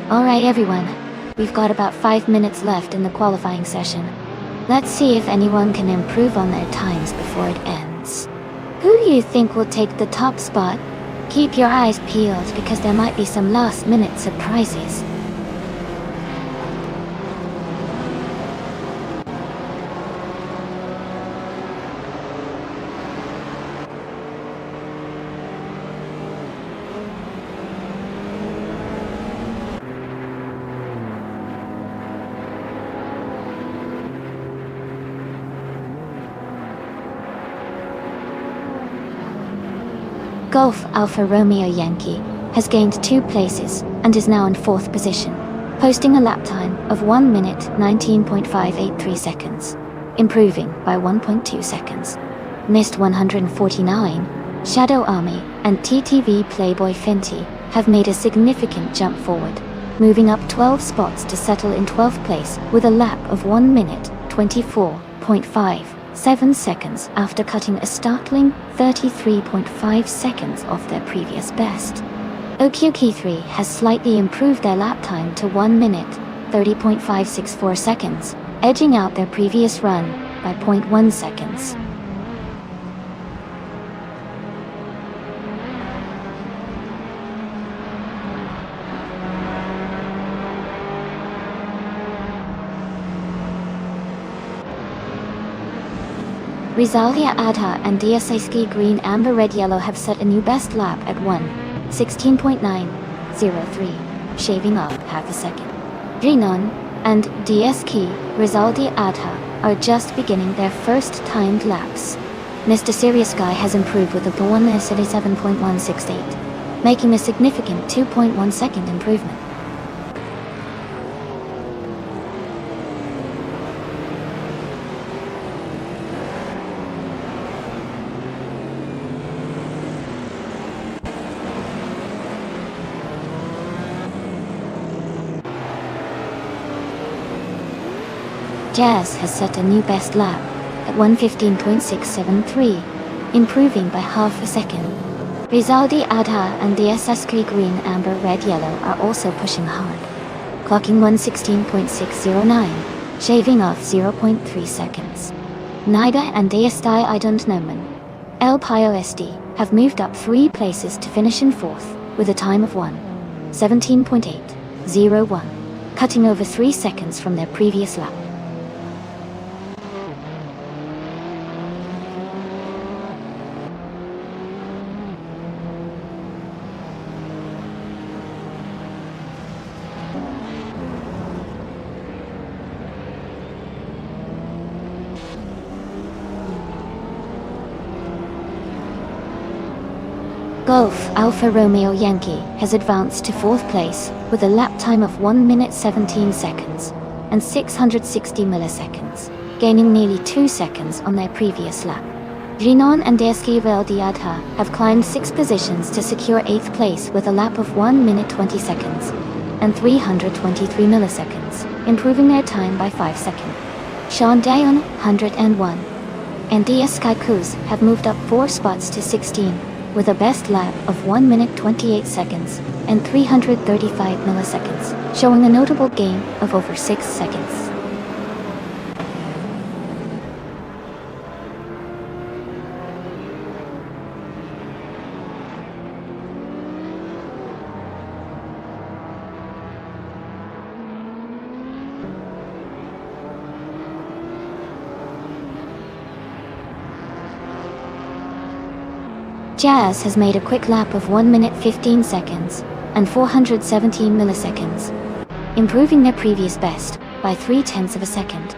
Alright everyone, we've got about 5 minutes left in the qualifying session. Let's see if anyone can improve on their times before it ends. Who do you think will take the top spot? Keep your eyes peeled because there might be some last-minute surprises. Golf Alpha Romeo Yankee has gained 2 places and is now in 4th position, posting a lap time of 1 minute 19.583 seconds, improving by 1.2 seconds. Missed 149, Shadow Army and TTV Playboy Fenty have made a significant jump forward, moving up 12 spots to settle in 12th place with a lap of 1 minute 24.57 seconds after cutting a startling 33.5 seconds off their previous best. Okioki 3 has slightly improved their lap time to 1 minute 30.564 seconds, edging out their previous run by 0.1 seconds. Rizaldia Adha and Diasaiski Green Amber Red Yellow have set a new best lap at 1:16.903, shaving off half a second. Rinon and DSK Rizaldia Adha are just beginning their first timed laps. Mr. Serious Guy has improved with a 1:37.168, making a significant 2.1 second improvement. Jazz has set a new best lap at 1:15.673, improving by half a second. Rizaldi Adha and the SSK Green Amber Red Yellow are also pushing hard, clocking 1:16.609, shaving off 0.3 seconds. Nida and Deastai I Don't Knowman, El Pio SD, have moved up 3 places to finish in 4th, with a time of 1:17.801, cutting over 3 seconds from their previous lap. Golf Alpha Romeo Yankee has advanced to 4th place with a lap time of 1 minute 17 seconds and 660 milliseconds, gaining nearly 2 seconds on their previous lap. Jinon and Deskivel Diadha have climbed 6 positions to secure 8th place with a lap of 1 minute 20 seconds and 323 milliseconds, improving their time by 5 seconds. Sean Dayon, 101, and Dias Kaikuz have moved up 4 spots to 16, with a best lap of 1 minute 28 seconds and 335 milliseconds, showing a notable gain of over 6 seconds. Jazz has made a quick lap of 1 minute 15 seconds and 417 milliseconds, improving their previous best by 0.3 of a second.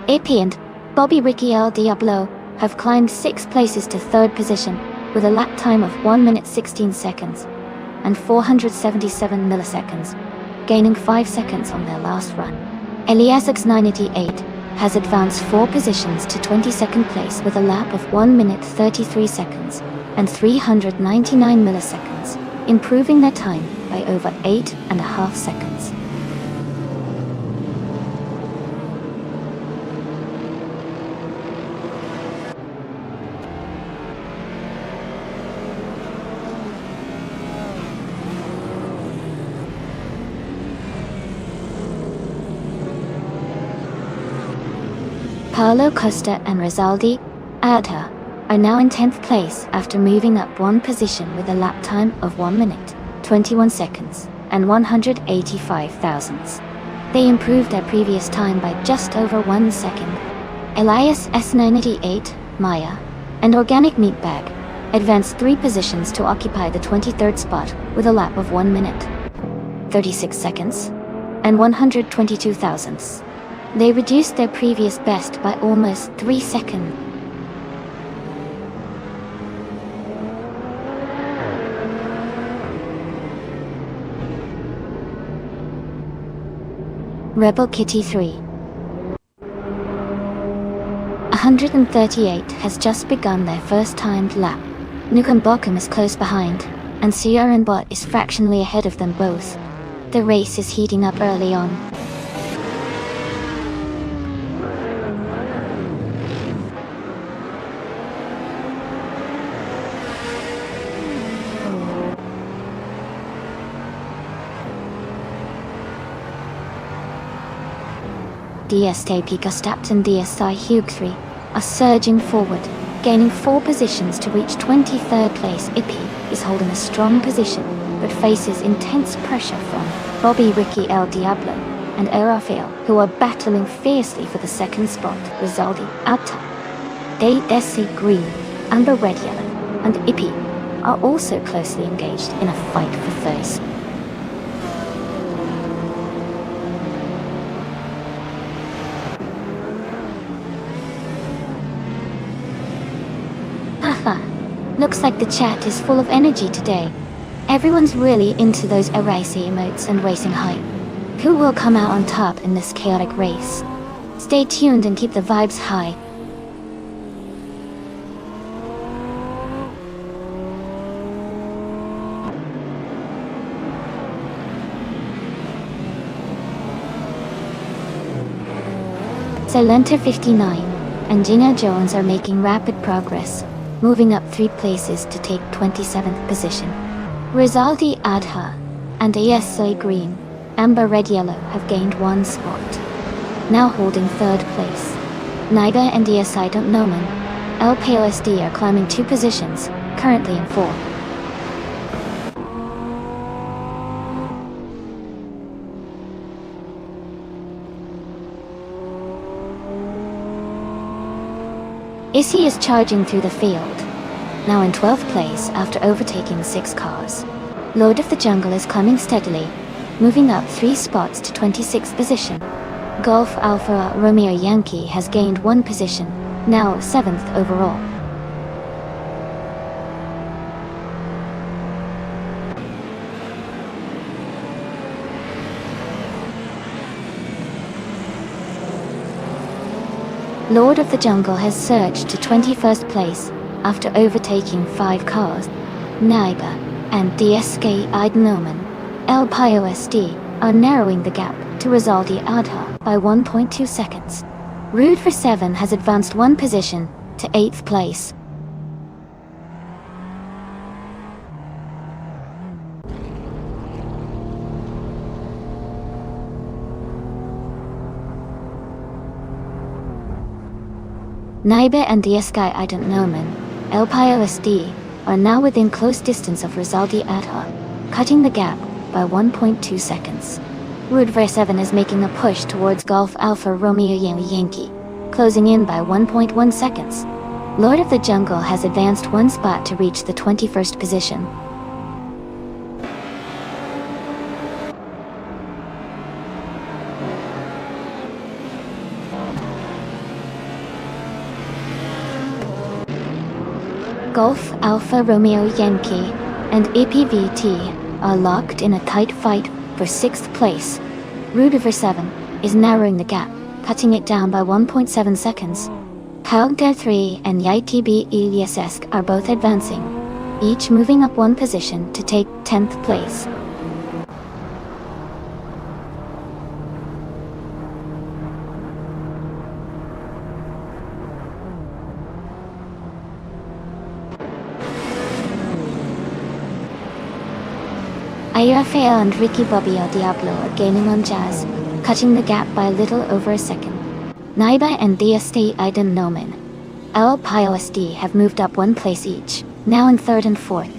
Ippy and Bobby Ricky El Diablo have climbed 6 places to 3rd position with a lap time of 1 minute 16 seconds and 477 milliseconds, gaining 5 seconds on their last run. Eliasix 988 has advanced 4 positions to 22nd place with a lap of 1 minute 33 seconds and 399 milliseconds, improving their time by over 8.5 seconds. Paulo Costa and Rizaldi Adha are now in 10th place after moving up 1 position with a lap time of 1 minute, 21 seconds, and 185 thousandths. They improved their previous time by just over 1 second. Elias S988, Maya, and Organic Meatbag advanced 3 positions to occupy the 23rd spot with a lap of 1 minute, 36 seconds, and 122 thousandths. They reduced their previous best by almost 3 seconds. Rebel Kitty 3 138 has just begun their first timed lap. Nukem Bokum is close behind, and Sierra Bot is fractionally ahead of them both. The race is heating up early on. DST Pika Stapt and DSI Hugh 3 are surging forward, gaining 4 positions to reach 23rd place. Ippy is holding a strong position, but faces intense pressure from Bobby Ricky El Diablo and Erafael, who are battling fiercely for the 2nd spot. Rizaldi, Alta, Desi Green, Amber Red Yellow, and Ippy are also closely engaged in a fight for 3rd. Looks like the chat is full of energy today. Everyone's really into those erasy emotes and racing hype. Who will come out on top in this chaotic race? Stay tuned and keep the vibes high. Silenta 59 and Gina Jones are making rapid progress, moving up 3 places to take 27th position. Rizaldi Adha and ASA Green, Amber Red Yellow have gained 1 spot, now holding 3rd place. Niga and DSI Don't Noman, LPOSD are climbing 2 positions, currently in 4th. Issy is charging through the field, now in 12th place after overtaking 6 cars. Lord of the Jungle is climbing steadily, moving up 3 spots to 26th position. Golf Alpha Romeo Yankee has gained 1 position, now 7th overall. Lord of the Jungle has surged to 21st place after overtaking 5 cars. Naiba and DSK Idenomen El Pio SD are narrowing the gap to Rizaldi Adha by 1.2 seconds. Rude for 7 has advanced 1 position to 8th place. Naibe and DSK Idenomen El Pio SD are now within close distance of Rizaldi Adha, cutting the gap by 1.2 seconds. Rude for 7 is making a push towards Golf Alpha Romeo Yankee, closing in by 1.1 seconds. Lord of the Jungle has advanced 1 spot to reach the 21st position. Golf Alpha Romeo Yankee and APVT are locked in a tight fight for 6th place. Rudiver 7 is narrowing the gap, cutting it down by 1.7 seconds. Haugda 3 and YTB Ilyasesk are both advancing, each moving up 1 position to take 10th place. Rafael and Ricky Bobby El Diablo are gaining on Jazz, cutting the gap by a little over a second. Naiba and DST Idenomen El Pio SD have moved up 1 place each, now in 3rd and 4th.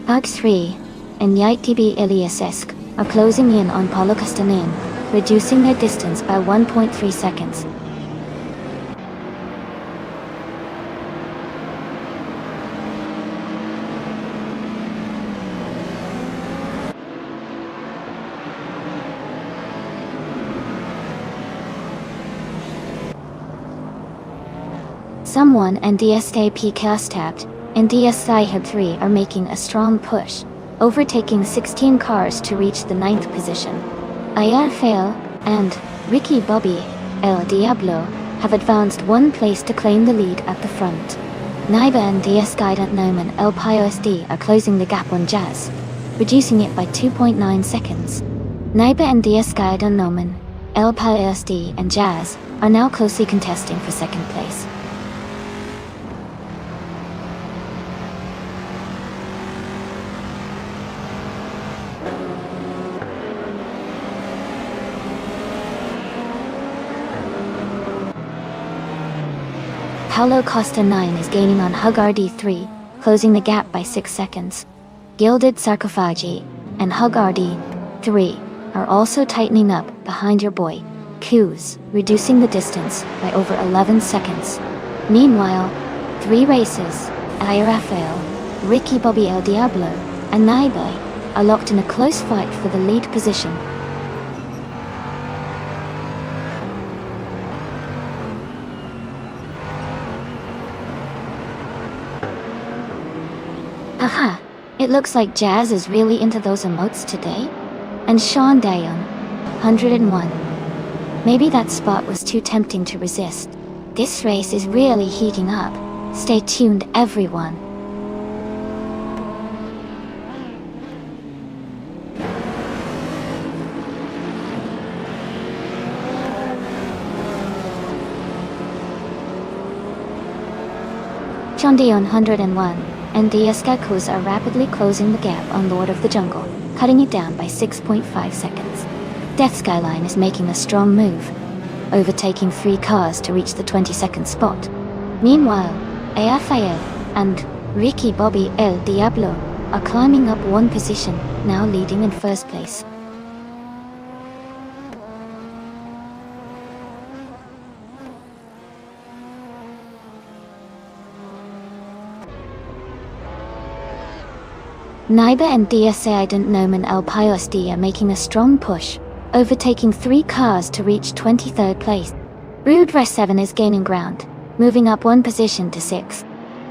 Hug 3 and YTB Ilyasesk are closing in on Paulo Castanin, reducing their distance by 1.3 seconds. Someone and DSTP Castat and DSI Hub 3 are making a strong push, overtaking 16 cars to reach the 9th position. Rafael and Ricky Bobby El Diablo have advanced 1 place to claim the lead at the front. Naiba and DSK El Pio SD are closing the gap on Jazz, reducing it by 2.9 seconds. Naiba and DSK El Pio SD and Jazz are now closely contesting for 2nd place. Paulo Costa 9 is gaining on Hug RD3, closing the gap by 6 seconds. Gilded Sarcophagi and Hug RD3 are also tightening up behind your boy, Kuz, reducing the distance by over 11 seconds. Meanwhile, 3 races, Rafael, Ricky Bobby El Diablo, and Naibe are locked in a close fight for the lead position. Haha, it looks like Jazz is really into those emotes today. And Sean Dayon, 101. Maybe that spot was too tempting to resist. This race is really heating up. Stay tuned, everyone. Sean Dayon, 101. And the Eskakus are rapidly closing the gap on Lord of the Jungle, cutting it down by 6.5 seconds. Death Skyline is making a strong move, overtaking 3 cars to reach the 22nd spot. Meanwhile, Rafael and Ricky Bobby El Diablo are climbing up 1 position, now leading in 1st place. Naiba and DSA Idenomen El Pio SD are making a strong push, overtaking 3 cars to reach 23rd place. Rude Rush 7 is gaining ground, moving up 1 position to 6th.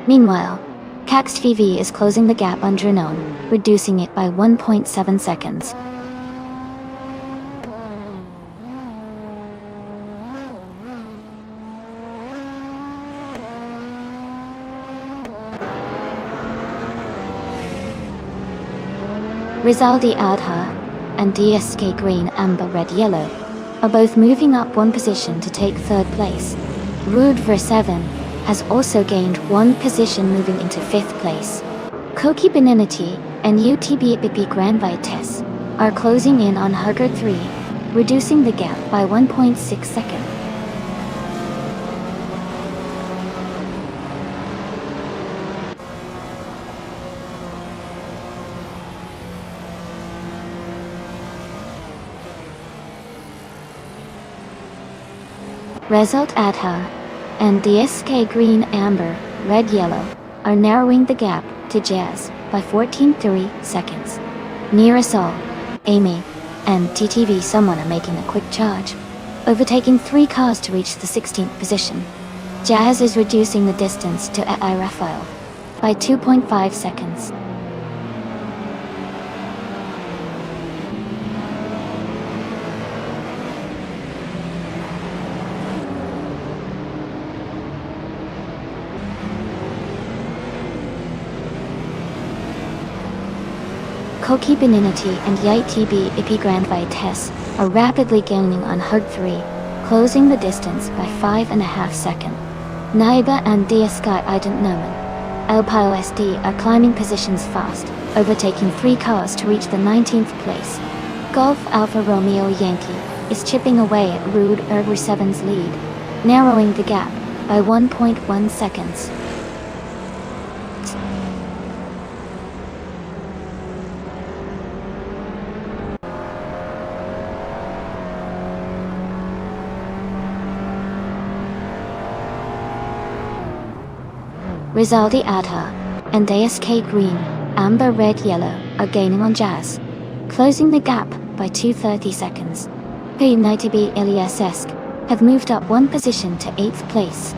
Meanwhile, Cax VV is closing the gap on Drunon, reducing it by 1.7 seconds. Rizaldi Adha and DSK Green Amber Red Yellow are both moving up one position to take third place. Rude Ver7 has also gained one position, moving into fifth place. Koki Beninity and UTB Bipi Grand Vitesse are closing in on Hugger 3, reducing the gap by 1.6 seconds. Result Adha and DSK Green Amber Red Yellow are narrowing the gap to Jazz by 14.3 seconds. Near us all, Amy and TTV Someone are making a quick charge, overtaking 3 cars to reach the 16th position. Jazz is reducing the distance to AI Raphael by 2.5 seconds. Koki Beninity and YTB Ipi Grand Vitesse are rapidly gaining on Hug 3, closing the distance by 5.5 seconds. Naiba and DSK Ident Noman Alpile SD are climbing positions fast, overtaking 3 cars to reach the 19th place. Golf Alpha Romeo Yankee is chipping away at Rude Ergur 7's lead, narrowing the gap by 1.1 seconds. Rizaldi Adha and DSK Green, Amber Red Yellow are gaining on Jazz, closing the gap by 2.30 seconds. P90B Ilyasesk have moved up one position to 8th place.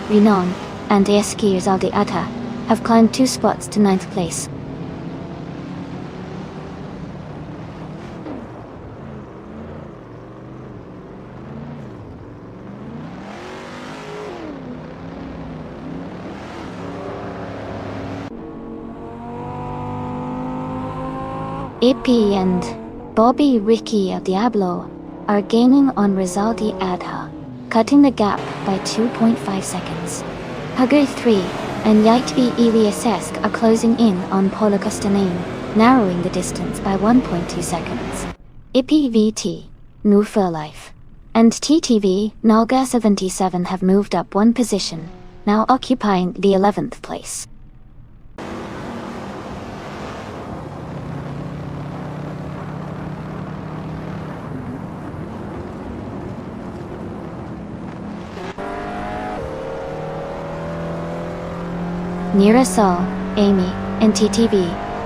Renon and DSK Rizaldi Adha have climbed 2 spots to 9th place. Ipi and Bobby Ricky El Diablo are gaining on Rizaldi Adha, cutting the gap by 2.5 seconds. Hugger 3 and Yaitbi Eliasesk are closing in on Polokostanin, narrowing the distance by 1.2 seconds. Ipi VT, New for Life, and TTV Nalga 77 have moved up one position, now occupying the 11th place. Near us all, Amy and TTV,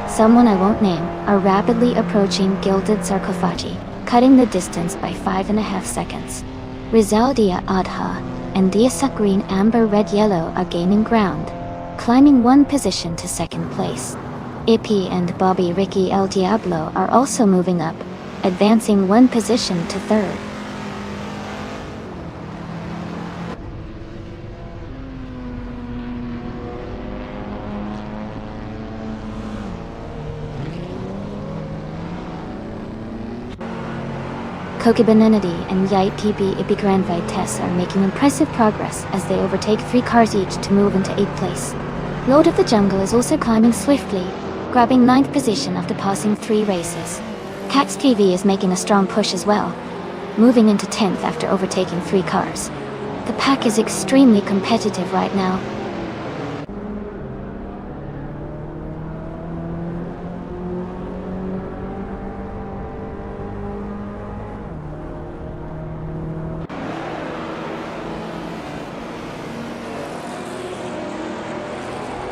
Someone I Won't Name, are rapidly approaching Gilded Sarcophagi, cutting the distance by 5.5 seconds. Rizaldia Adha and Diasa Green Amber Red Yellow are gaining ground, climbing one position to 2nd place. Ipi and Bobby Ricky El Diablo are also moving up, advancing one position to 3rd. Koki Beninity and YTB Ipi Grand Vitesse are making impressive progress as they overtake 3 cars each to move into 8th place. Lord of the Jungle is also climbing swiftly, grabbing 9th position after passing 3 races. Cats TV is making a strong push as well, moving into 10th after overtaking 3 cars. The pack is extremely competitive right now.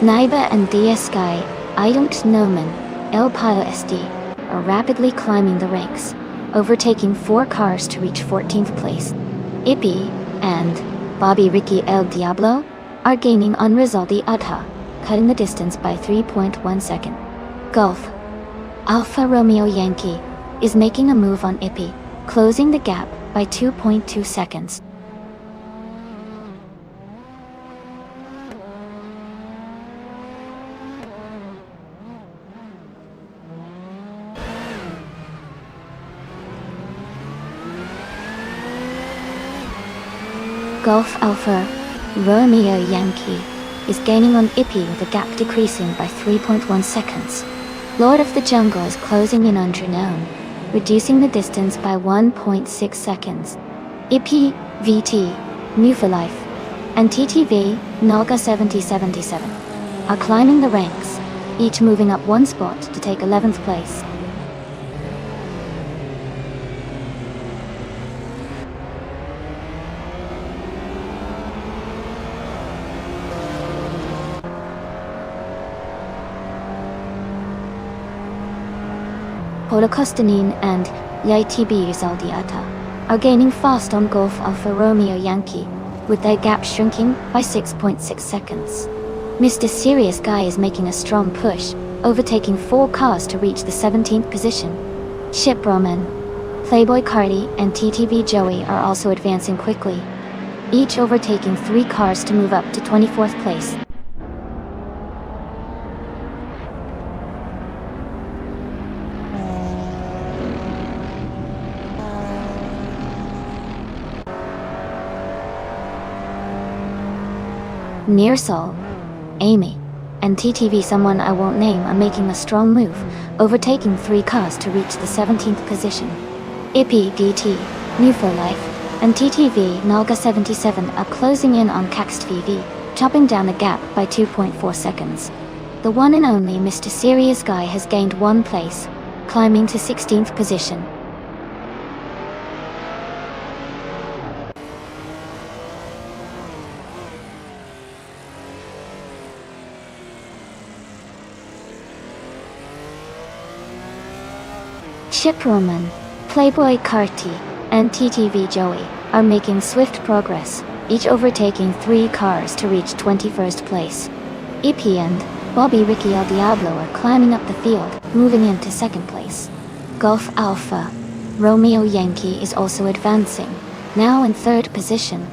Naiba and DSK, I Don't Know Man, El Pio SD, are rapidly climbing the ranks, overtaking 4 cars to reach 14th place. Ipi and Bobby Ricky El Diablo are gaining on Rizaldi Adha, cutting the distance by 3.1 seconds. Golf Alpha Romeo Yankee is making a move on Ipi, closing the gap by 2.2 seconds. Golf Alpha Romeo Yankee is gaining on Ippy with the gap decreasing by 3.1 seconds. Lord of the Jungle is closing in on Drenome, reducing the distance by 1.6 seconds. Ippy, VT, New for Life, and TTV, Naga 7077, are climbing the ranks, each moving up one spot to take 11th place. Polokostanin and YTB Zaldiata are gaining fast on Golf Alpha Romeo Yankee, with their gap shrinking by 6.6 seconds. Mr. Serious Guy is making a strong push, overtaking 4 cars to reach the 17th position. Ship Roman, Playboy Cardi, and TTV Joey are also advancing quickly, each overtaking 3 cars to move up to 24th place. Nearsol, Amy, and TTV Someone I Won't Name are making a strong move, overtaking 3 cars to reach the 17th position. Ippy DT, New for Life, and TTV Nalga 77 are closing in on Caxt VV, chopping down the gap by 2.4 seconds. The one and only Mr. Serious Guy has gained 1 place, climbing to 16th position. Ship Roman, Playboy Carti, and TTV Joey are making swift progress, each overtaking 3 cars to reach 21st place. EP and Bobby Ricky El Diablo are climbing up the field, moving into 2nd place. Golf Alpha Romeo Yankee is also advancing, now in 3rd position.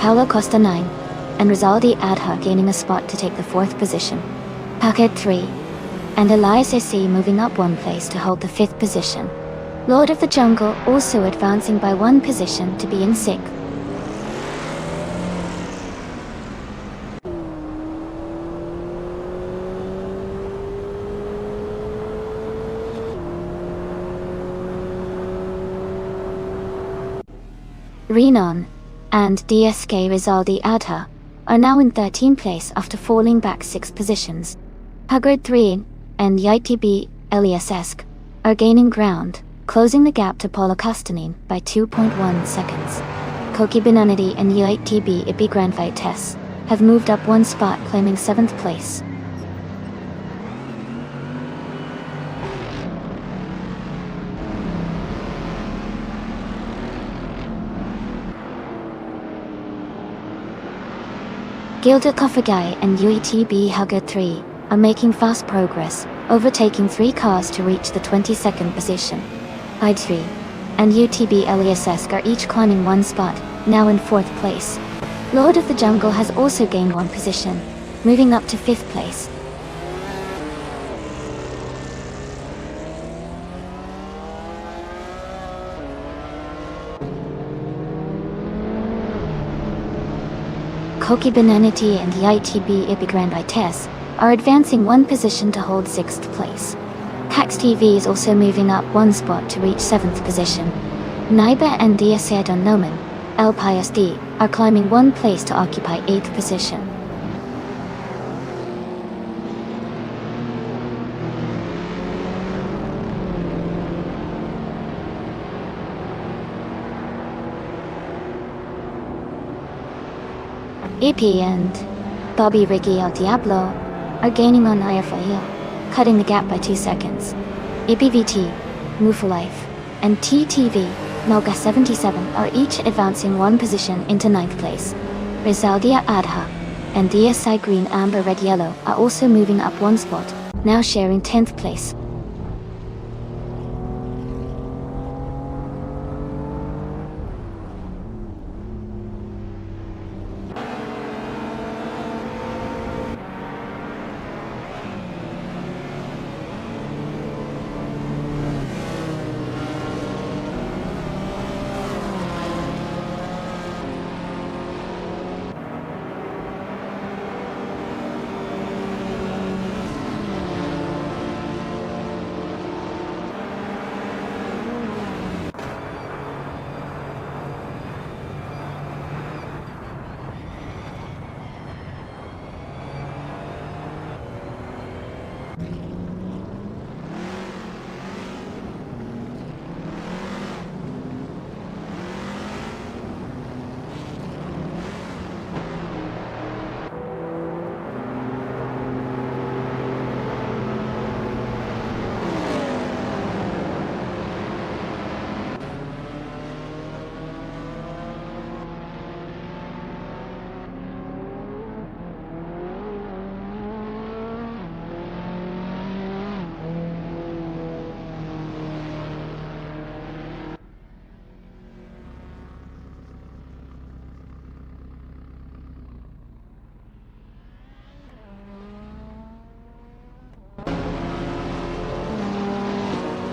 Paulo Costa 9, and Rizaldi Adha gaining a spot to take the 4th position. Packet 3, and Elias SC moving up 1 place to hold the 5th position. Lord of the Jungle also advancing by 1 position to be in 6th. Renon and DSK Rizaldi Adha are now in 13th place after falling back 6 positions. Haggard 3 and YTB Eliasesk are gaining ground, closing the gap to Paula Castanin by 2.1 seconds. Koki Benanity and YTB Ipi Grand Vitesse have moved up 1 spot, claiming 7th place. Gilda Kofagai and UETB Hugger 3 are making fast progress, overtaking 3 cars to reach the 22nd position. Hyde 3 and UTB Eliasesk are each climbing 1 spot, now in 4th place. Lord of the Jungle has also gained 1 position, moving up to 5th place. Koki Benanity and YTB Ipi Grand Vitesse are advancing 1 position to hold 6th place. Cax TV is also moving up 1 spot to reach 7th position. Naiba and Diasedon Noman, El Pius D, are climbing 1 place to occupy 8th position. EP and Bobby Ricky El Diablo are gaining on Ayafail, cutting the gap by 2 seconds. EPVT, Move for Life, and TTV, Noga 77 are each advancing 1 position into 9th place. Rizaldia Adha and DSI Green Amber Red Yellow are also moving up 1 spot, now sharing 10th place.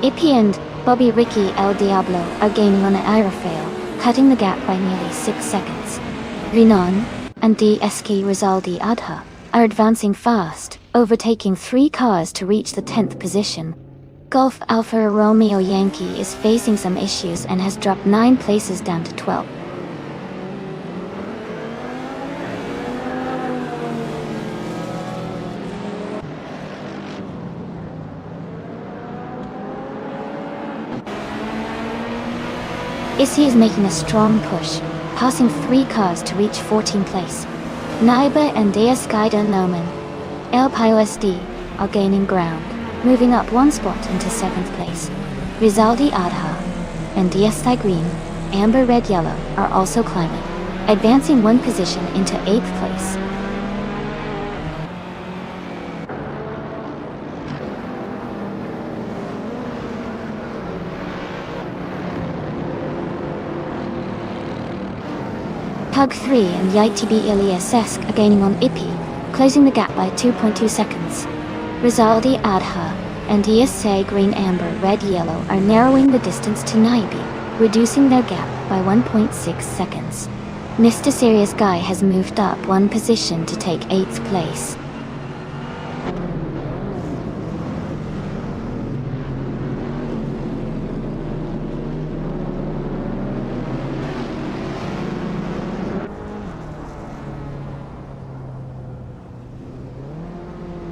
Ippy and Bobby Ricky El Diablo are gaining on Aerofail, cutting the gap by nearly 6 seconds. Rinon and DSK Rizaldi Adha are advancing fast, overtaking 3 cars to reach the 10th position. Golf Alpha Romeo Yankee is facing some issues and has dropped 9 places down to 12. Issy is making a strong push, passing 3 cars to reach 14th place. Naiba and Deus Guida Noman, El SD are gaining ground, moving up 1 spot into 7th place. Rizaldi Adha and Deus Green, Amber Red Yellow are also climbing, advancing 1 position into 8th place. Pug 3 and YTB Iliesesk are gaining on Ippy, closing the gap by 2.2 seconds. Rizaldi Adha and ESA Green Amber Red Yellow are narrowing the distance to Naibi, reducing their gap by 1.6 seconds. Mr. Serious Guy has moved up 1 position to take 8th place.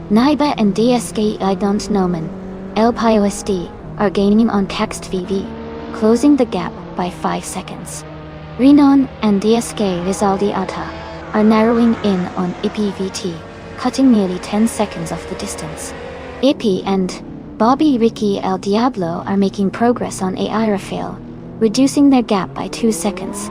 Naiba and DSK I don't know man, El SD are gaining on Text VV, closing the gap by 5 seconds. Rinon and DSK Rizaldi Ata are narrowing in on Ippy VT, cutting nearly 10 seconds off the distance. Ippy and Bobby Ricky El Diablo are making progress on Aerofail, reducing their gap by 2 seconds.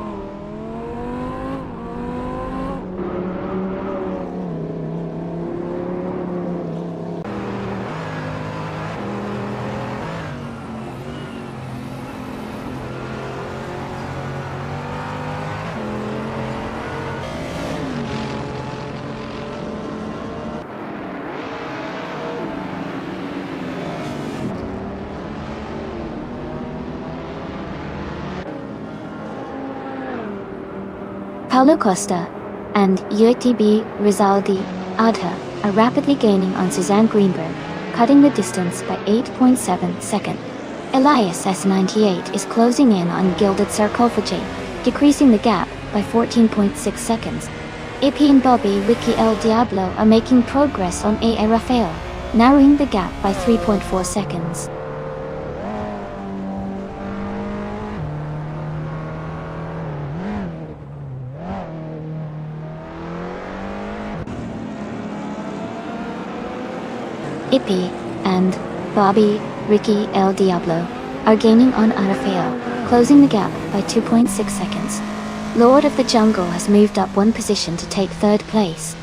Paulo Costa and UTB Rizaldi Adha are rapidly gaining on Suzanne Greenberg, cutting the distance by 8.7 seconds. Elias S98 is closing in on Gilded Sarcophagi, decreasing the gap by 14.6 seconds. Ippy and Bobby Ricky El Diablo are making progress on Rafael, narrowing the gap by 3.4 seconds. Ippy and Bobby Ricky El Diablo are gaining on Rafael, closing the gap by 2.6 seconds. Lord of the Jungle has moved up 1 position to take 3rd place.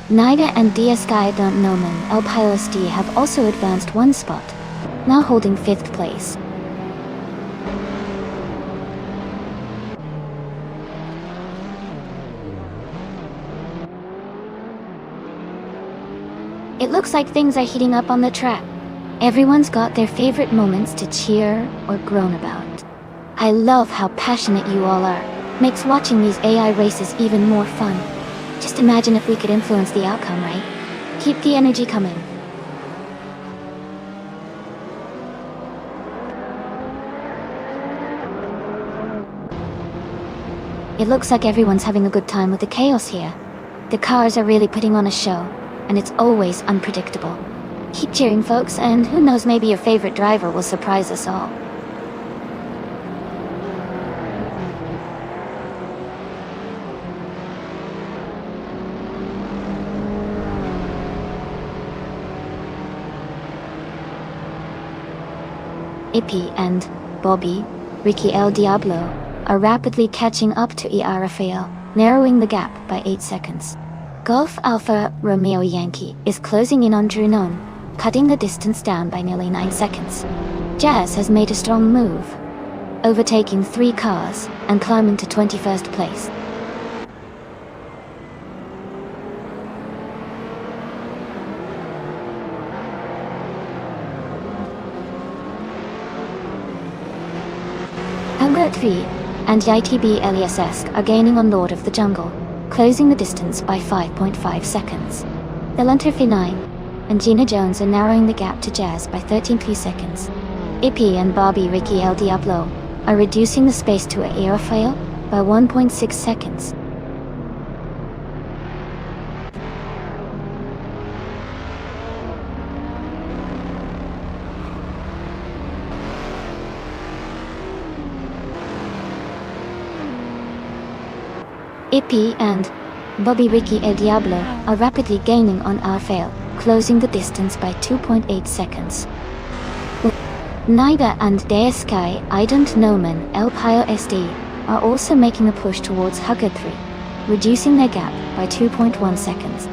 Nida and DSK Don't Know Man El Pilos D have also advanced 1 spot, now holding 5th place. It looks like things are heating up on the track. Everyone's got their favorite moments to cheer or groan about. I love how passionate you all are. Makes watching these AI races even more fun. Just imagine if we could influence the outcome, right? Keep the energy coming. It looks like everyone's having a good time with the chaos here. The cars are really putting on a show, and it's always unpredictable. Keep cheering, folks, and who knows, maybe your favorite driver will surprise us all. Ippy and Bobby Ricky El Diablo are rapidly catching up to Rafael, narrowing the gap by 8 seconds. Golf Alpha Romeo Yankee is closing in on Drunon, cutting the distance down by nearly 9 seconds. Jazz has made a strong move, overtaking 3 cars and climbing to 21st place. Hugget V and YTB LESS are gaining on Lord of the Jungle, closing the distance by 5.5 seconds. Elunter V9 and Gina Jones are narrowing the gap to Jazz by 13 seconds. Ippy and Bobby Ricky El Diablo are reducing the space to Aerofail by 1.6 seconds. Ippy and Bobby Ricky El Diablo are rapidly gaining on Airfail, closing the distance by 2.8 seconds. Naiba and Deaskai I Don't Know Man El Pio SD are also making a push towards Hugget 3, reducing their gap by 2.1 seconds.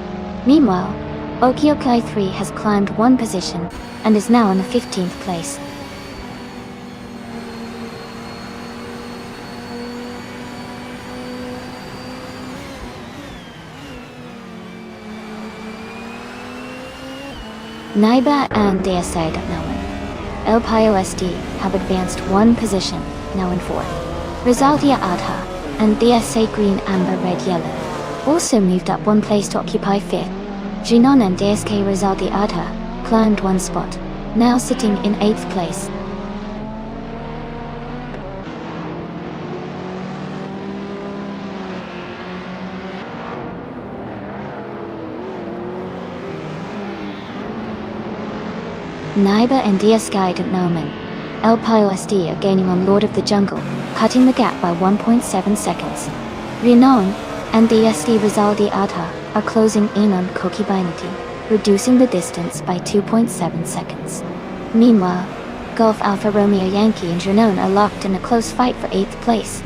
Meanwhile, Okiokai 3 has climbed one position and is now in the 15th place. Naiba and Deasai Don't Know Man El Pio SD have advanced one position, now in 4th. Rizaldia Adha and DSA Green Amber Red Yellow also moved up one place to occupy 5th. Jinon and DSK Rizaldi Adha climbed one spot, now sitting in 8th place. Naiba and DSK Don't Know Man El Pio SD are gaining on Lord of the Jungle, cutting the gap by 1.7 seconds. Rinon and DSD Rizaldi Adha are closing in on Koki Binati, reducing the distance by 2.7 seconds. Meanwhile, Gulf Alpha Romeo Yankee and Rinon are locked in a close fight for 8th place.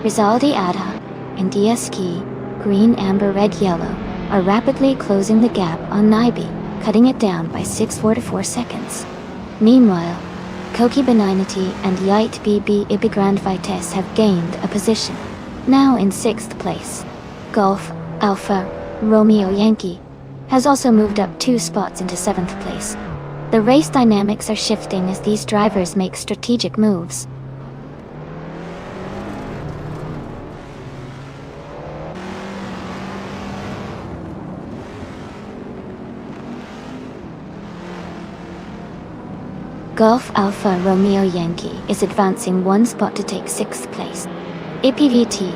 Rizaldi Adha and DSK, Green Amber Red Yellow, are rapidly closing the gap on Naibi, cutting it down by 6.44 seconds. Meanwhile, Koki Benignity and Yite BB Ibigrand Vitesse have gained a position, now in 6th place. Gulf Alpha Romeo Yankee has also moved up 2 spots into 7th place. The race dynamics are shifting as these drivers make strategic moves. Gulf Alpha Romeo Yankee is advancing one spot to take 6th place. APVT,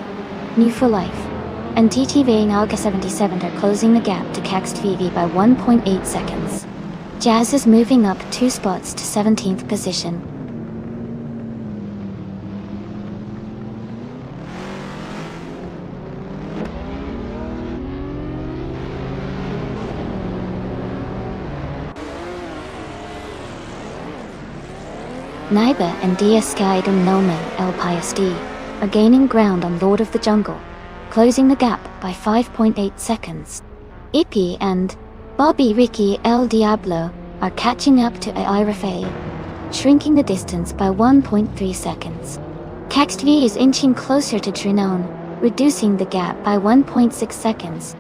New for Life, and TTV Alga 77 are closing the gap to Caxt VV by 1.8 seconds. Jazz is moving up 2 spots to 17th position. Naiba and DSK Don't Know Man El Pius D are gaining ground on Lord of the Jungle, closing the gap by 5.8 seconds. Ippy and Bobby Ricky El Diablo are catching up to AI Rafael, shrinking the distance by 1.3 seconds. Caxt V is inching closer to Trinon, reducing the gap by 1.6 seconds.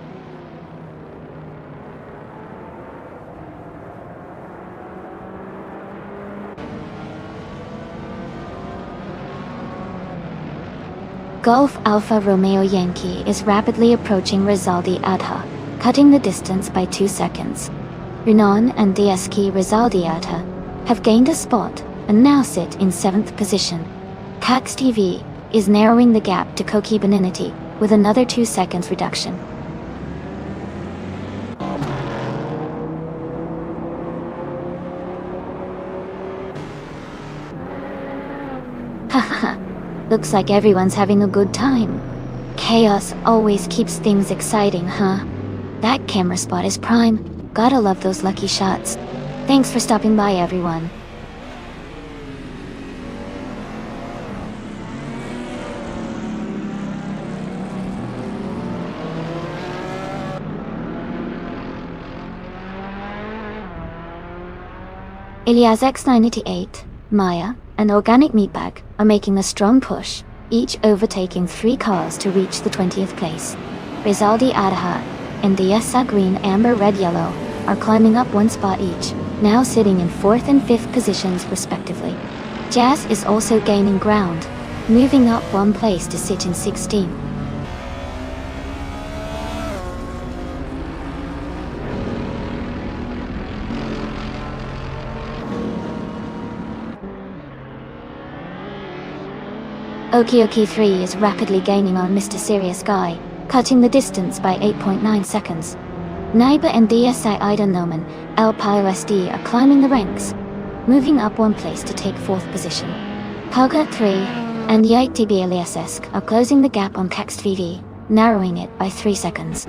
Gulf Alpha Romeo Yankee is rapidly approaching Rizaldi Adha, cutting the distance by 2 seconds. Rinon and DSK Rizaldi Adha have gained a spot and now sit in 7th position. Cax TV is narrowing the gap to Koki Benignity with another 2 seconds reduction. Haha. Looks like everyone's having a good time. Chaos always keeps things exciting, huh? That camera spot is prime. Gotta love those lucky shots. Thanks for stopping by, everyone. Ilyas X988, Maya, and Organic Meatbag are making a strong push, each overtaking 3 cars to reach the 20th place. Rizaldi Adha and DSA Green, Amber, Red, Yellow are climbing up 1 spot each, now sitting in 4th and 5th positions respectively. Jazz is also gaining ground, moving up 1 place to sit in 16th. Oki 3 is rapidly gaining on Mr. Serious Guy, cutting the distance by 8.9 seconds. Naiba and DSI Ida Noman, El Payo SD are climbing the ranks, moving up 1 place to take 4th position. Pulga 3 and YTB Eliasesk are closing the gap on Kext VV, narrowing it by 3 seconds.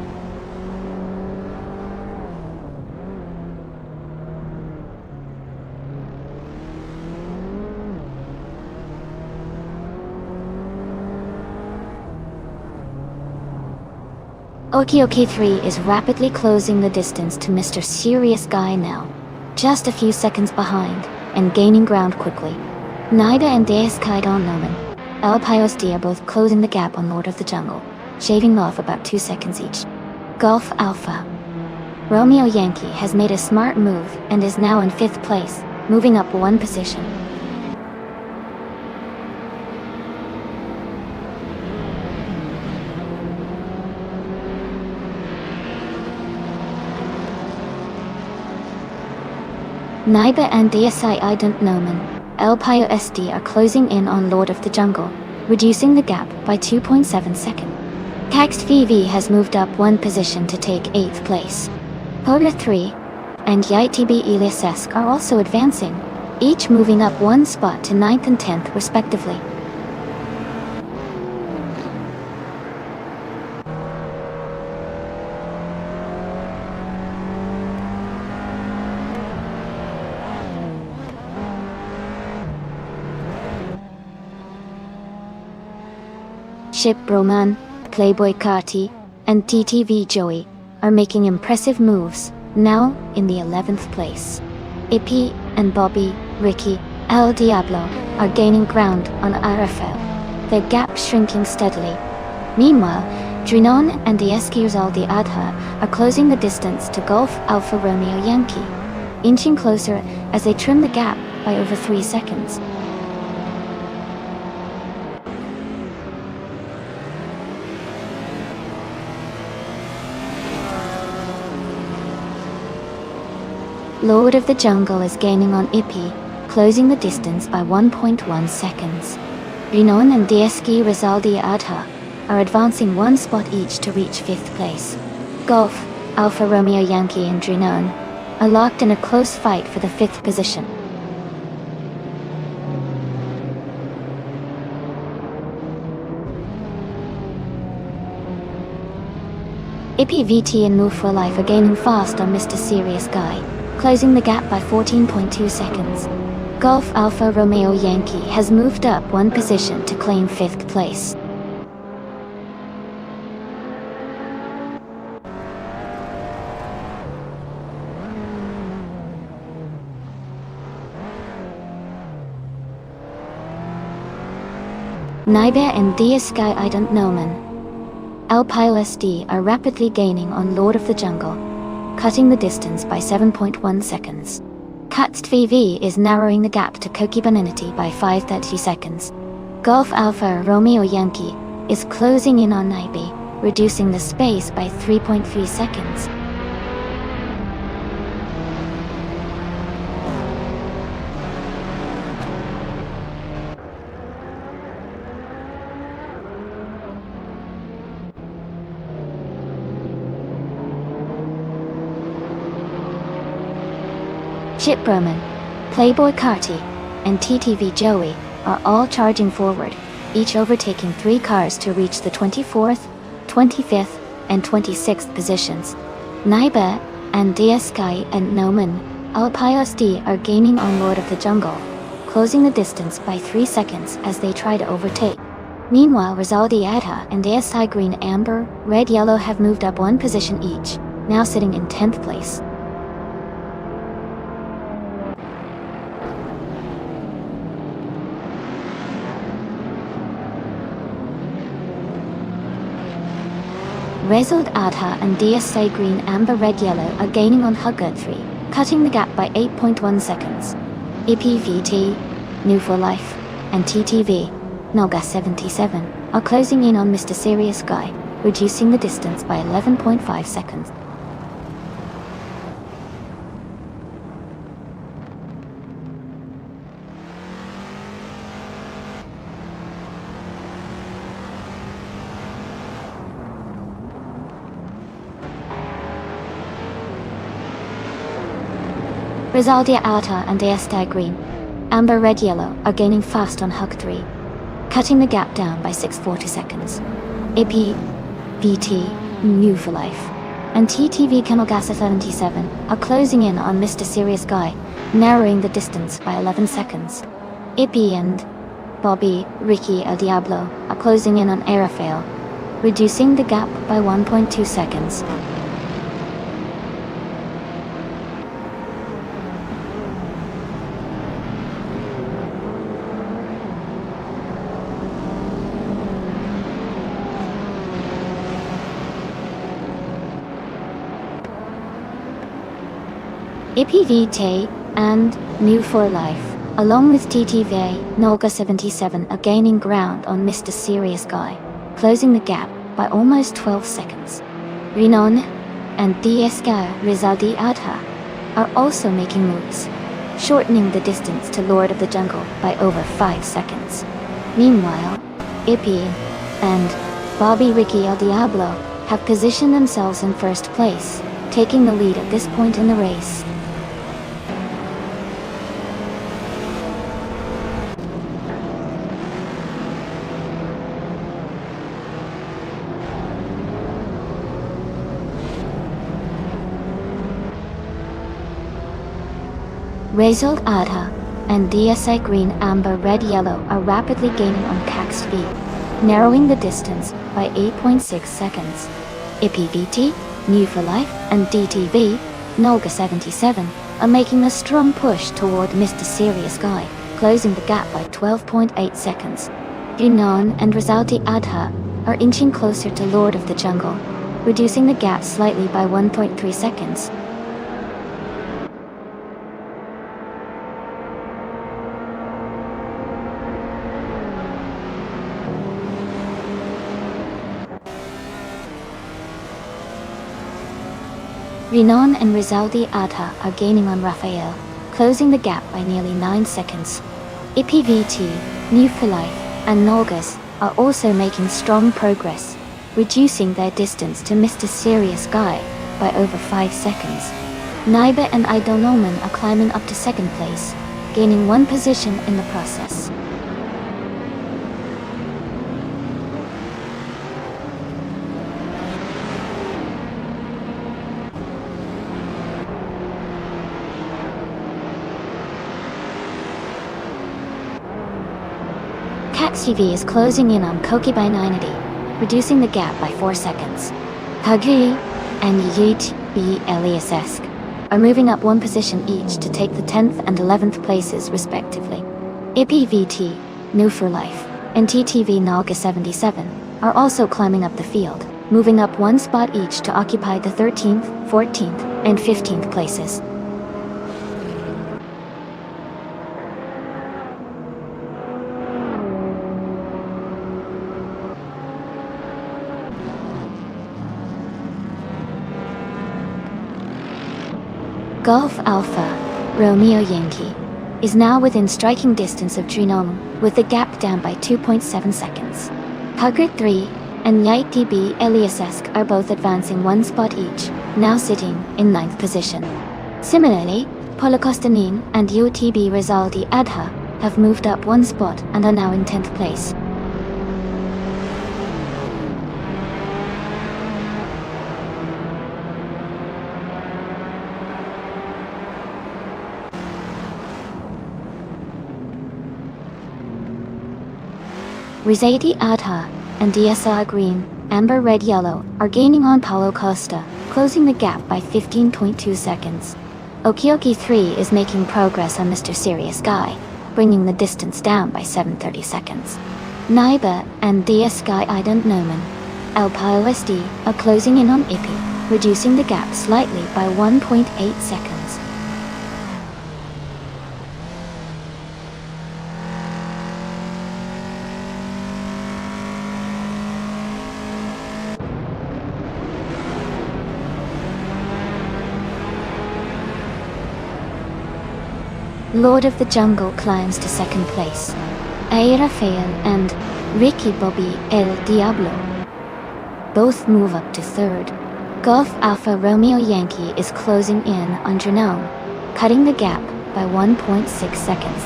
Oki 3 is rapidly closing the distance to Mr. Serious Guy now, just a few seconds behind, and gaining ground quickly. Nida and DSK Noman, El Payos D are both closing the gap on Lord of the Jungle, shaving off about 2 seconds each. Golf Alpha Romeo Yankee has made a smart move and is now in 5th place, moving up 1 position. Naiba and DSI Ident Noman, El Payo SD are closing in on Lord of the Jungle, reducing the gap by 2.7 seconds. Kext VV has moved up 1 position to take 8th place. Poga 3 and YTB Eliasesk are also advancing, each moving up 1 spot to 9th and 10th respectively. Ship Roman, Playboy Carti, and TTV Joey are making impressive moves, now in the 11th place. Ippy and Bobby, Ricky, El Diablo are gaining ground on RFL, their gap shrinking steadily. Meanwhile, Drinon and the Eskirsaldi Adha are closing the distance to Golf Alpha Romeo Yankee, inching closer as they trim the gap by over 3 seconds. Lord of the Jungle is gaining on Ippy, closing the distance by 1.1 seconds. Rinon and DSK Rizaldi Adha are advancing 1 spot each to reach 5th place. Golf, Alpha Romeo Yankee and Drinon are locked in a close fight for the 5th position. Ippy VT and Move for Life are gaining fast on Mr. Serious Guy, closing the gap by 14.2 seconds. Golf Alpha Romeo Yankee has moved up 1 position to claim 5th place. Naibe and DSK Ident Noman, El Payo SD are rapidly gaining on Lord of the Jungle, cutting the distance by 7.1 seconds. Kext VV is narrowing the gap to Kokibananity by 5.30 seconds. Golf Alpha Romeo Yankee is closing in on Naibi, reducing the space by 3.3 seconds. Chip Broman, Playboy Carti, and TTV Joey are all charging forward, each overtaking 3 cars to reach the 24th, 25th, and 26th positions. Naiba and DSK and Noman, El Payos D are gaining on Lord of the Jungle, closing the distance by 3 seconds as they try to overtake. Meanwhile, Rizaldi Adha and DSI Green, Amber, Red, Yellow have moved up 1 position each, now sitting in 10th place. Result Adha and DSA Green Amber Red Yellow are gaining on Hugger 3, cutting the gap by 8.1 seconds. EPVT, New for Life, and TTV, Noga 77, are closing in on Mr. Serious Guy, reducing the distance by 11.5 seconds. Rizaldia Alta and Deesta Green, Amber Red Yellow are gaining fast on Hug 3, cutting the gap down by 640 seconds. AP, VT, New for Life, and TTV Canalgasa 77 are closing in on Mr. Serious Guy, narrowing the distance by 11 seconds. AP and Bobby, Ricky El Diablo are closing in on Aerofail, reducing the gap by 1.2 seconds. EPVT and New for Life, along with TTV Nolga 77 are gaining ground on Mr. Serious Guy, closing the gap by almost 12 seconds. Rinon and DSK Rizaldi Adha are also making moves, shortening the distance to Lord of the Jungle by over 5 seconds. Meanwhile, Ippy and Bobby Ricky El Diablo have positioned themselves in first place, taking the lead at this point in the race. Result Adha and DSA Green Amber Red Yellow are rapidly gaining on Cax V, narrowing the distance by 8.6 seconds. IPVT, New for Life, and DTV, Nolga 77, are making a strong push toward Mr. Serious Guy, closing the gap by 12.8 seconds. Yunan and Rizaldi Adha are inching closer to Lord of the Jungle, reducing the gap slightly by 1.3 seconds. Rinon and Rizaldi Adha are gaining on Raphael, closing the gap by nearly 9 seconds. IPVT, New for Life, and Nolgas are also making strong progress, reducing their distance to Mr. Serious Guy by over 5 seconds. Naiba and Idolnoman are climbing up to second place, gaining 1 position in the process. CATCV is closing in on Koki by 90, reducing the gap by 4 seconds. Hagi and Yeet B. Eliasesk are moving up 1 position each to take the 10th and 11th places respectively. IPVT, New for Life, and TTV Nalga 77 are also climbing up the field, moving up 1 spot each to occupy the 13th, 14th, and 15th places. Golf Alpha, Romeo Yankee, is now within striking distance of Trinom, with the gap down by 2.7 seconds. Hugger 3 and Yait DB Eliasesk are both advancing 1 spot each, now sitting in 9th position. Similarly, Polokostanin and UTB Rizaldi Adha have moved up 1 spot and are now in 10th place. Rizadi Adha and DSR Green, Amber Red Yellow are gaining on Paulo Costa, closing the gap by 15.2 seconds. Okioki 3 is making progress on Mr. Serious Guy, bringing the distance down by 730 seconds. Naiba and DS Guy Ident Noman Alpha OSD are closing in on Ippy, reducing the gap slightly by 1.8 seconds. Lord of the Jungle climbs to second place. A. Rafael and Ricky Bobby El Diablo both move up to third. Golf Alpha Romeo Yankee is closing in on Genome, cutting the gap by 1.6 seconds.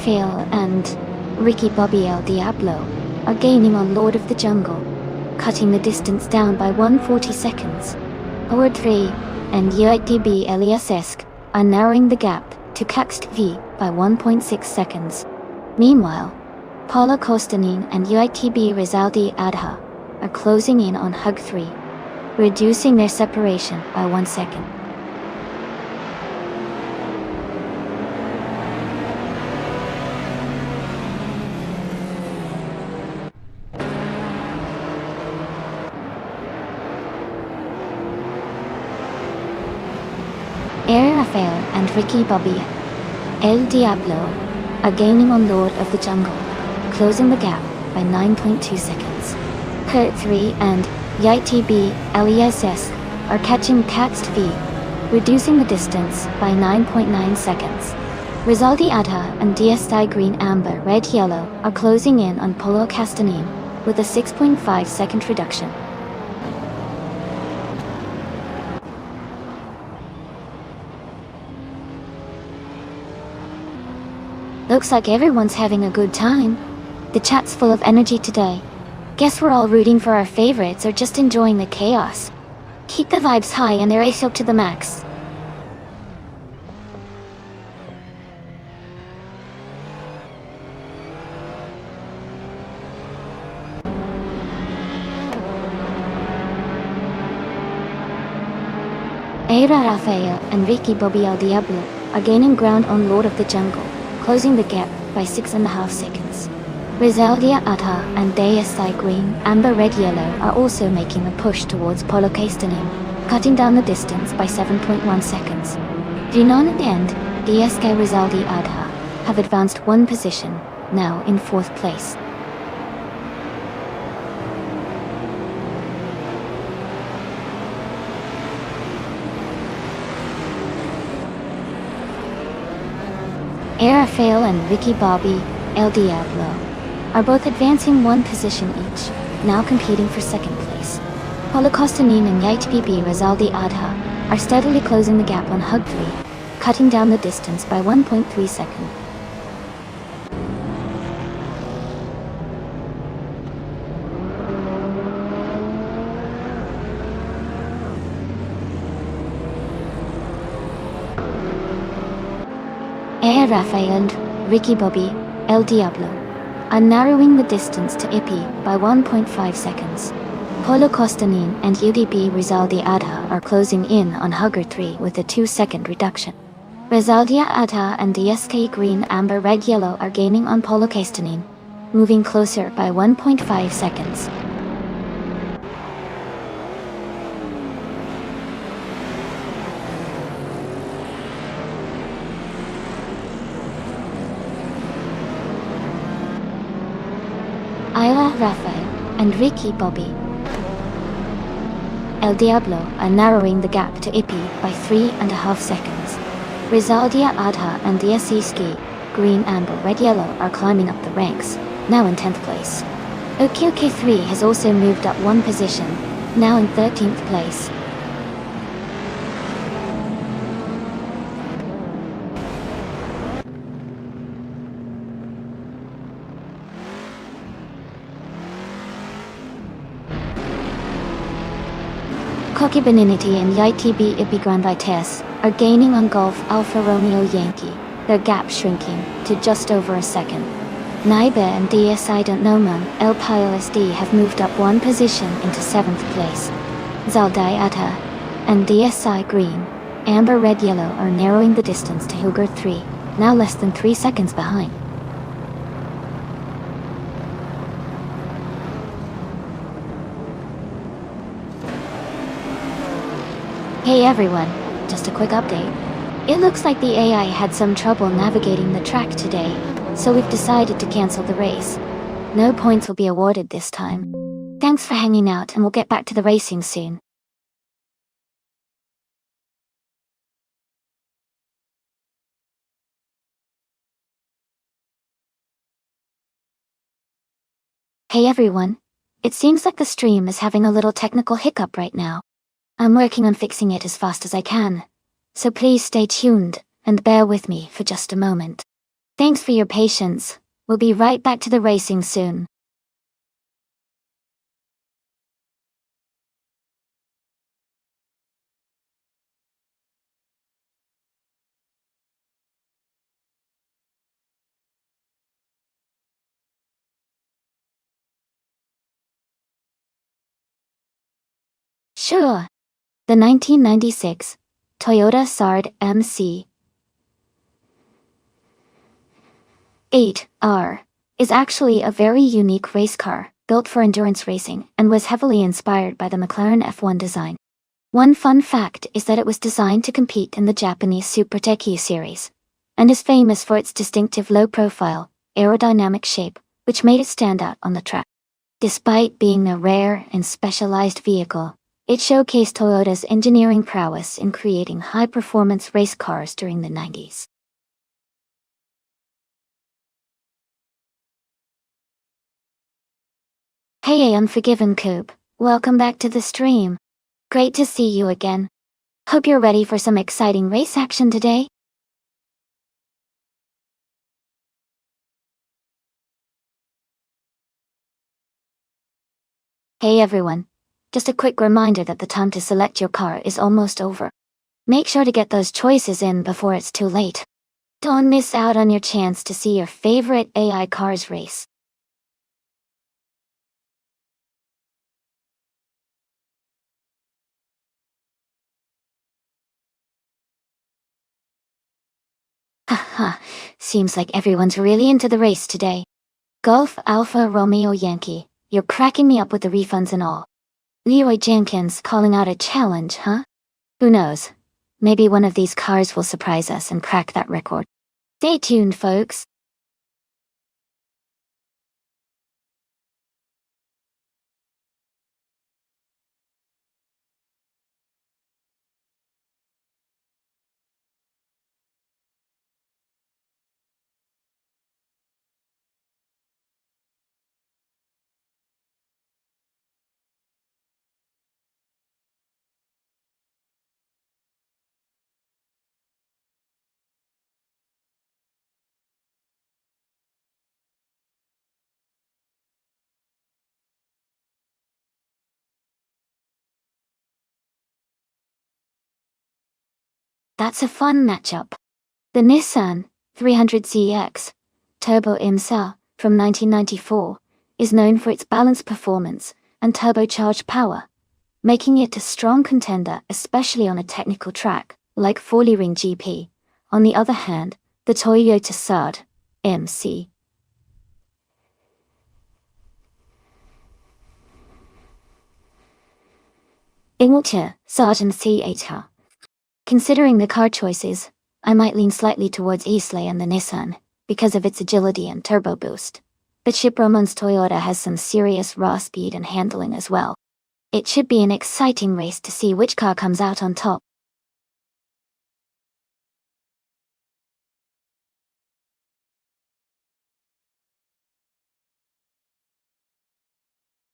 Rafael and Ricky Bobby El Diablo are gaining on Lord of the Jungle, cutting the distance down by 140 seconds. Howard 3 and UITB Elias are narrowing the gap to Caxt V by 1.6 seconds. Meanwhile, Paulo Costanin and UITB Rizaldi Adha are closing in on Hug 3, reducing their separation by 1 second. Rafael and Ricky Bobby El Diablo are gaining on Lord of the Jungle, closing the gap by 9.2 seconds. Kurt 3 and YTB LESS are catching Caxt V, reducing the distance by 9.9 seconds. Rizaldi Adha and DSI Green Amber Red Yellow are closing in on Polo Castanin with a 6.5 second reduction. Looks like everyone's having a good time. The chat's full of energy today. Guess we're all rooting for our favorites or just enjoying the chaos. Keep the vibes high and their ace up to the max. Era Rafael and Ricky Bobby El Diablo are gaining ground on Lord of the Jungle, closing the gap by 6.5 seconds. Rizaldia Adha and DSI Green, Amber Red Yellow are also making a push towards Polo Castanin, cutting down the distance by 7.1 seconds. Ginon and DSK Rizaldi Adha have advanced one position, now in 4th place. Rafael and Ricky Bobby El Diablo are both advancing one position each, now competing for second place. Paulo Costanin and YTPB Rizaldi Adha are steadily closing the gap on Hug 3, cutting down the distance by 1.3 seconds. Rafael and Ricky Bobby El Diablo are narrowing the distance to Ippy by 1.5 seconds. Paulo Costanin and UDB Rizaldi Adha are closing in on Hugger 3 with a 2-second reduction. Rizaldia Adha and DSK Green Amber Red Yellow are gaining on Paulo Costanin, moving closer by 1.5 seconds. Rafael and Ricky Bobby El Diablo are narrowing the gap to Ippy by 3.5 seconds. Rizaldia Adha and DSC Ski, Green Amber Red Yellow are climbing up the ranks, now in 10th place. OKOK3 has also moved up one position, now in 13th place. Cocky Beninity and YTB Ippy Grand Vitesse are gaining on Golf Alpha Romeo Yankee, their gap shrinking to just over a second. Naiba and DSI don't know Mum, El PLSD have moved up one position into 7th place. Zaldai Atta and DSI Green, Amber Red Yellow are narrowing the distance to Hilgert 3, now less than 3 seconds behind. Hey everyone, just a quick update. It looks like the AI had some trouble navigating the track today, so we've decided to cancel the race. No points will be awarded this time. Thanks for hanging out and we'll get back to the racing soon. Hey everyone, it seems like the stream is having a little technical hiccup right now. I'm working on fixing it as fast as I can, so please stay tuned and bear with me for just a moment. Thanks for your patience. We'll be right back to the racing soon. Sure. The 1996 Toyota Sard MC 8R is actually a very unique race car, built for endurance racing, and was heavily inspired by the McLaren F1 design. One fun fact is that it was designed to compete in the Japanese Super Tekki series, and is famous for its distinctive low-profile, aerodynamic shape, which made it stand out on the track. Despite being a rare and specialized vehicle, it showcased Toyota's engineering prowess in creating high-performance race cars during the 90s. Hey Unforgiven Coop, welcome back to the stream. Great to see you again. Hope you're ready for some exciting race action today. Hey everyone, just a quick reminder that the time to select your car is almost over. Make sure to get those choices in before it's too late. Don't miss out on your chance to see your favorite AI cars race. Haha, seems like everyone's really into the race today. Golf Alpha Romeo Yankee, you're cracking me up with the refunds and all. Leroy Jenkins calling out a challenge, huh? Who knows? Maybe one of these cars will surprise us and crack that record. Stay tuned, folks. That's a fun matchup. The Nissan 300ZX Turbo IMSA from 1994 is known for its balanced performance and turbocharged power, making it a strong contender especially on a technical track like Ring GP. On the other hand, the Toyota Sard MC Inglecha Sard MC8. Considering the car choices, I might lean slightly towards Islay and the Nissan, because of its agility and turbo boost. But Ship Roman's Toyota has some serious raw speed and handling as well. It should be an exciting race to see which car comes out on top.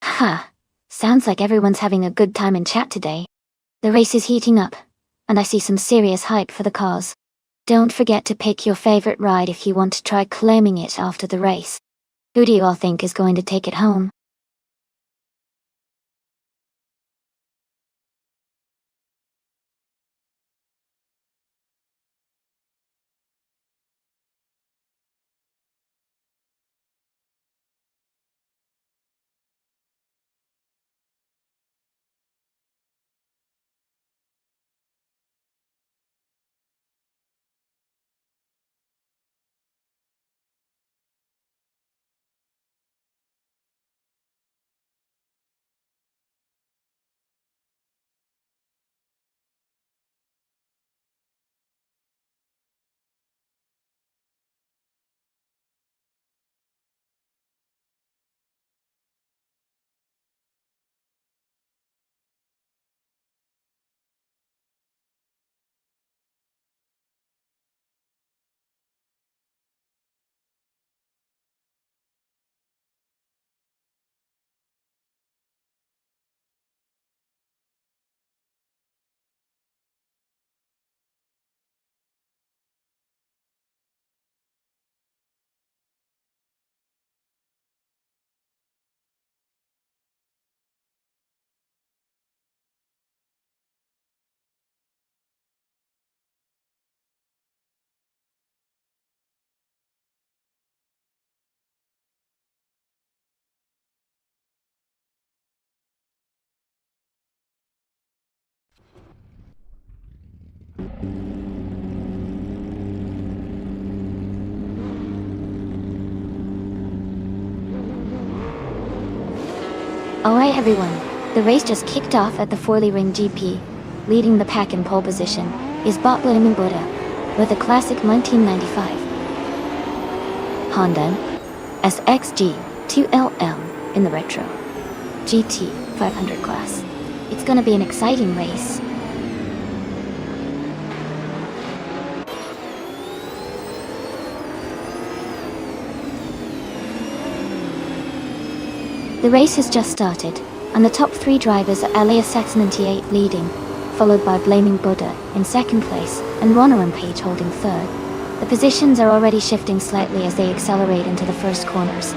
Ha! Sounds like everyone's having a good time in chat today. The race is heating up, and I see some serious hype for the cars. Don't forget to pick your favorite ride if you want to try claiming it after the race. Who do you all think is going to take it home? Alright everyone, the race just kicked off at the Forley Ring GP. Leading the pack in pole position is Bot Blaming Buddha with a classic 1995 Honda SXG 2LM in the retro GT 500 class. It's gonna be an exciting race. The race has just started, and the top 3 drivers are Elias Saxon and T8 leading, followed by Blaming Buddha in second place and Ronner and Page holding third. The positions are already shifting slightly as they accelerate into the first corners.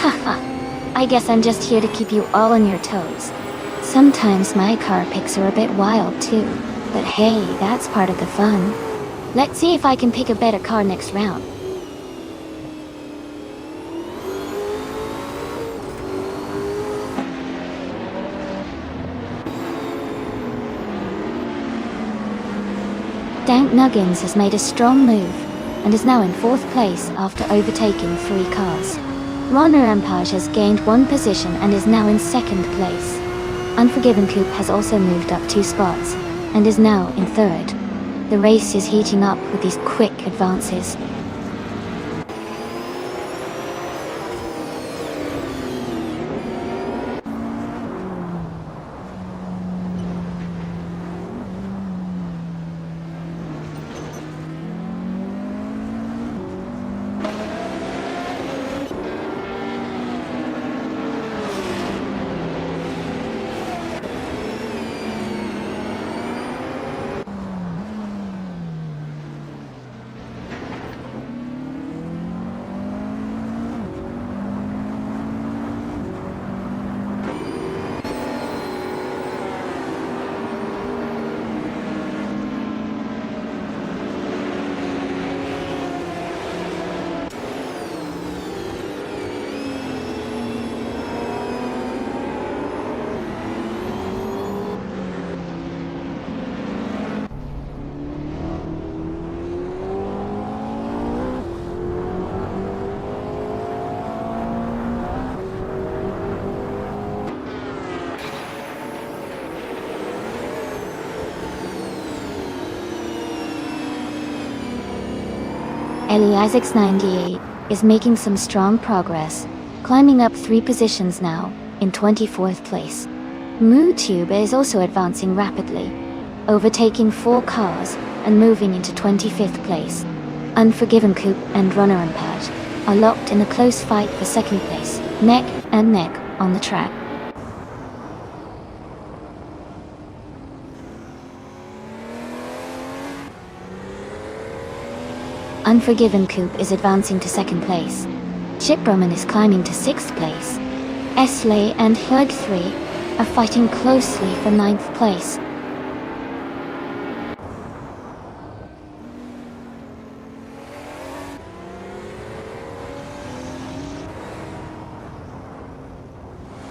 Haha, I guess I'm just here to keep you all on your toes. Sometimes my car picks are a bit wild too, but hey, that's part of the fun. Let's see if I can pick a better car next round. Dank Nuggins has made a strong move, and is now in 4th place after overtaking 3 cars. Ronner Ampage has gained 1 position and is now in 2nd place. Unforgiven Coupe has also moved up 2 spots, and is now in 3rd. The race is heating up with these quick advances. Ellie Isaacs 98 is making some strong progress, climbing up 3 positions now, in 24th place. MooTube is also advancing rapidly, overtaking 4 cars and moving into 25th place. Unforgiven Coupe and Runner Ampage are locked in a close fight for 2nd place, neck and neck on the track. Unforgiven Coupe is advancing to 2nd place. Chip Roman is climbing to 6th place. Esley and Hug 3 are fighting closely for 9th place.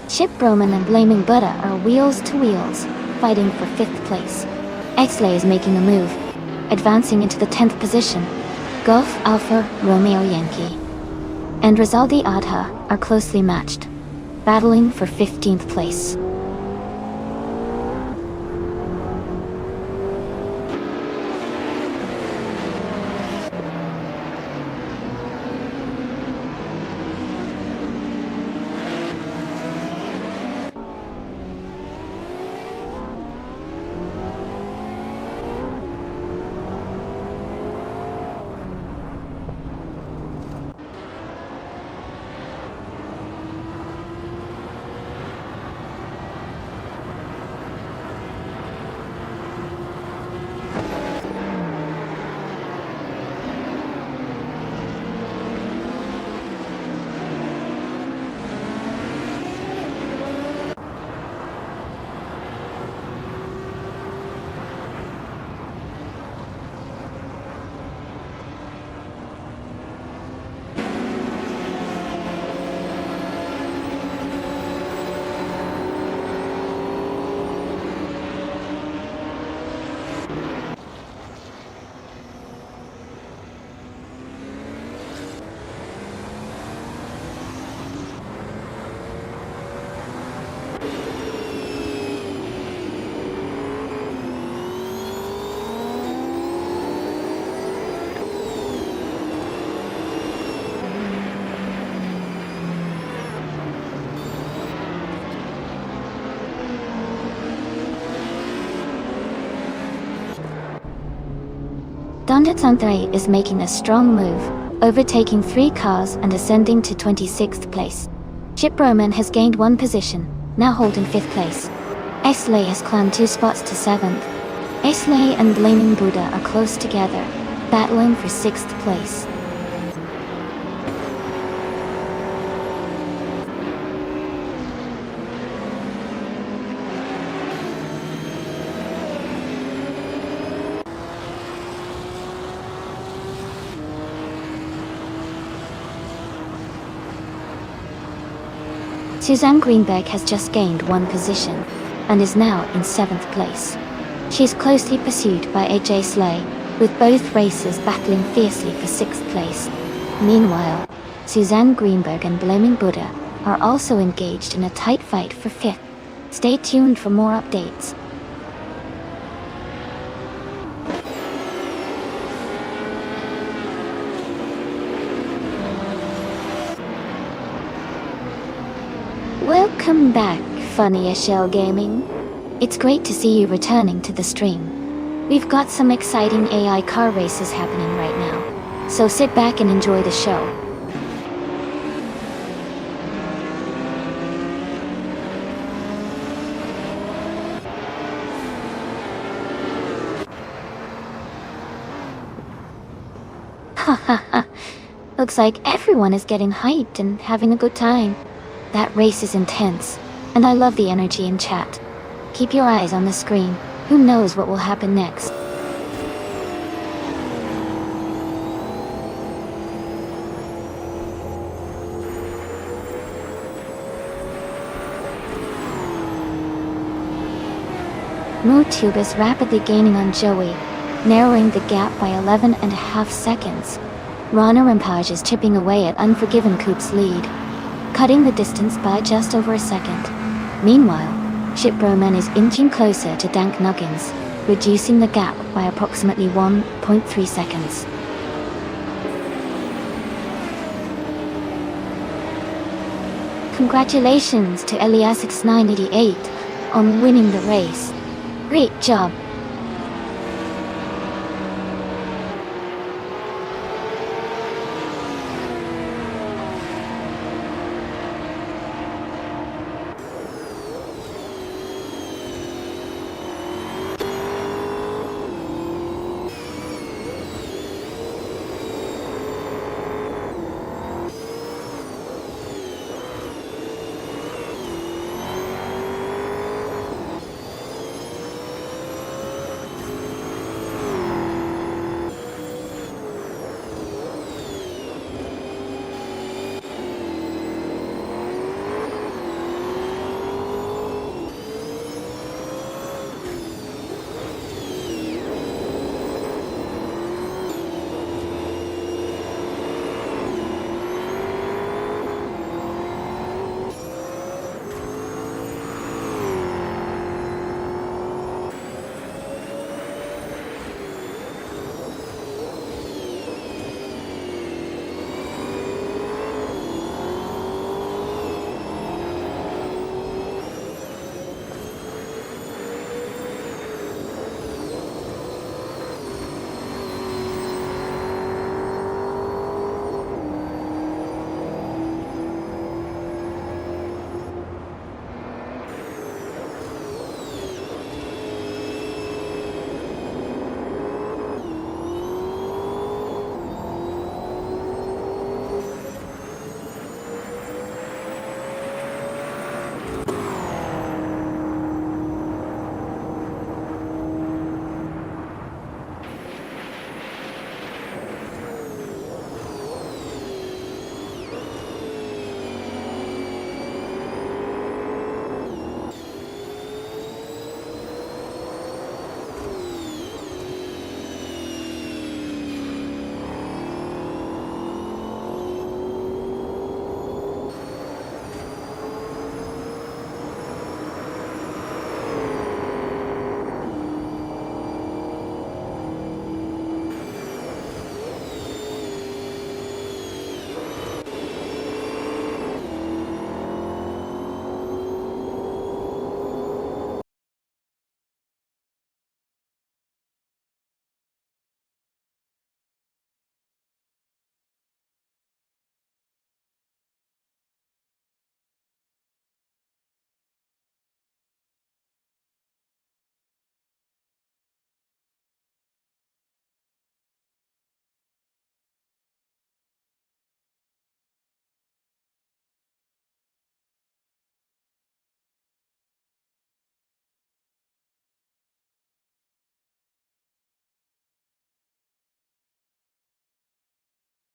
Chip Roman and Blaming Buddha are wheels to wheels, fighting for 5th place. Exley is making a move, advancing into the 10th position. Golf Alpha Romeo Yankee and Rizaldi Adha are closely matched, battling for 15th place. Standard is making a strong move, overtaking 3 cars and ascending to 26th place. Chip Roman has gained 1 position, now holding 5th place. Esley has climbed 2 spots to 7th. Esley and Blaming Buddha are close together, battling for 6th place. Suzanne Greenberg has just gained 1 position, and is now in 7th place. She is closely pursued by AJ Slay, with both racers battling fiercely for 6th place. Meanwhile, Suzanne Greenberg and Blaming Buddha are also engaged in a tight fight for 5th. Stay tuned for more updates. Welcome back, Funny Shell Gaming. It's great to see you returning to the stream. We've got some exciting AI car races happening right now, so sit back and enjoy the show. Ha ha ha. Looks like everyone is getting hyped and having a good time. That race is intense, and I love the energy in chat. Keep your eyes on the screen. Who knows what will happen next? MooTube is rapidly gaining on Joey, narrowing the gap by 11.5 seconds. Rana Rampage is chipping away at Unforgiven Coop's lead, cutting the distance by just over a second. Meanwhile, Chip Roman is inching closer to Dank Nuggins, reducing the gap by approximately 1.3 seconds. Congratulations to Eliasix988 on winning the race. Great job!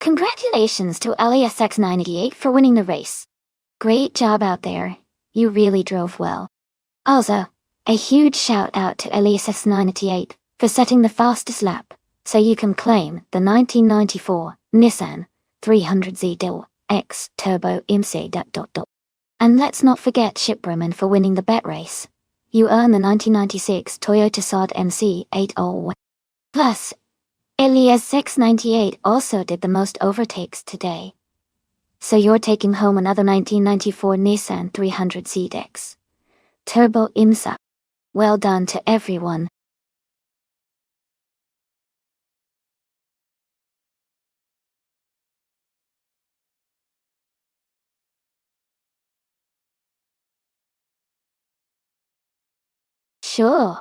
Congratulations to LASX98 for winning the race. Great job out there, you really drove well. Also, a huge shout out to LASX98 for setting the fastest lap, so you can claim the 1994 Nissan 300Z X Turbo IMSA. And let's not forget Shipperman for winning the bet race. You earn the 1996 Toyota Sod MC80. Plus, Elias 698 also did the most overtakes today. So you're taking home another 1994 Nissan 300Z X Turbo IMSA. Well done to everyone. Sure.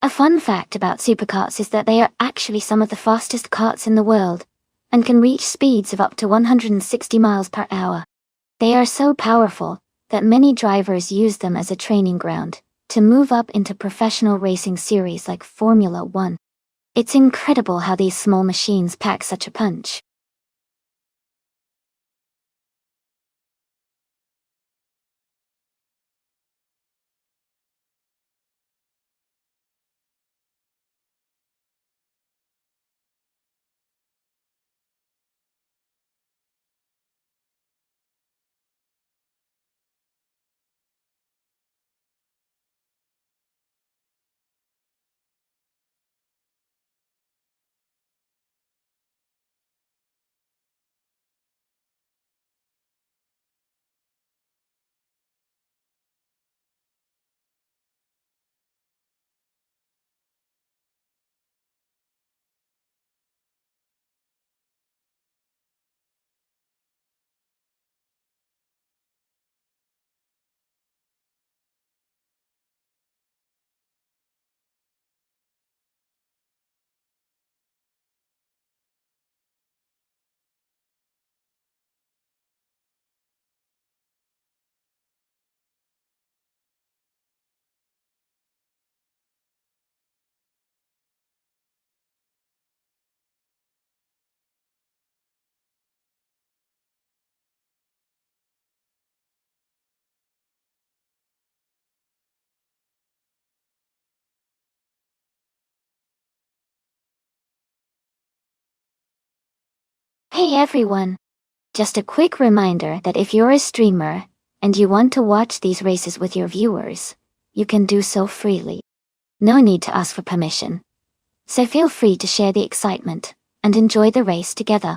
A fun fact about supercarts is that they are actually some of the fastest carts in the world, and can reach speeds of up to 160 miles per hour. They are so powerful that many drivers use them as a training ground to move up into professional racing series like Formula One. It's incredible how these small machines pack such a punch. Hey everyone! Just a quick reminder that if you're a streamer, and you want to watch these races with your viewers, you can do so freely. No need to ask for permission. So feel free to share the excitement, and enjoy the race together.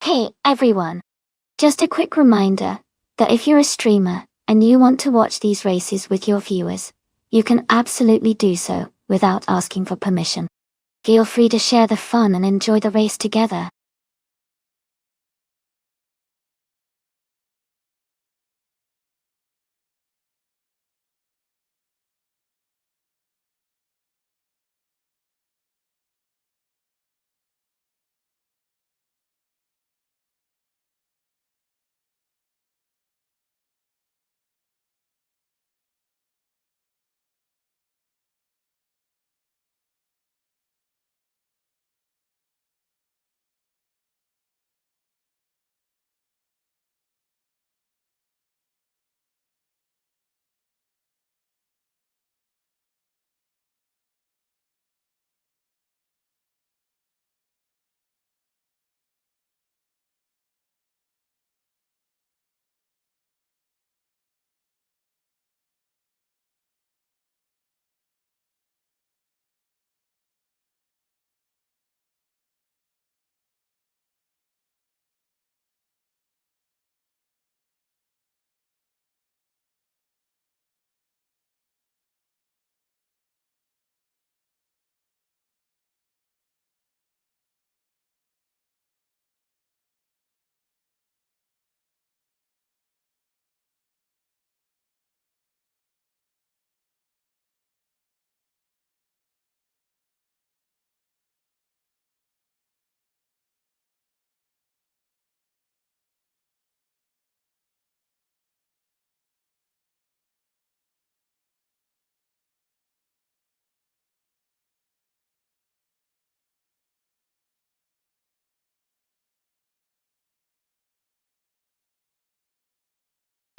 Hey everyone! Just a quick reminder that if you're a streamer and you want to watch these races with your viewers, you can absolutely do so without asking for permission. Feel free to share the fun and enjoy the race together.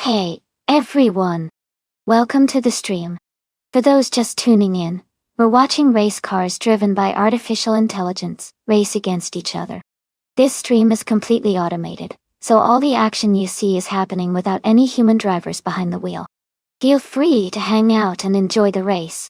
Hey, everyone! Welcome to the stream. For those just tuning in, we're watching race cars driven by artificial intelligence race against each other. This stream is completely automated, so all the action you see is happening without any human drivers behind the wheel. Feel free to hang out and enjoy the race.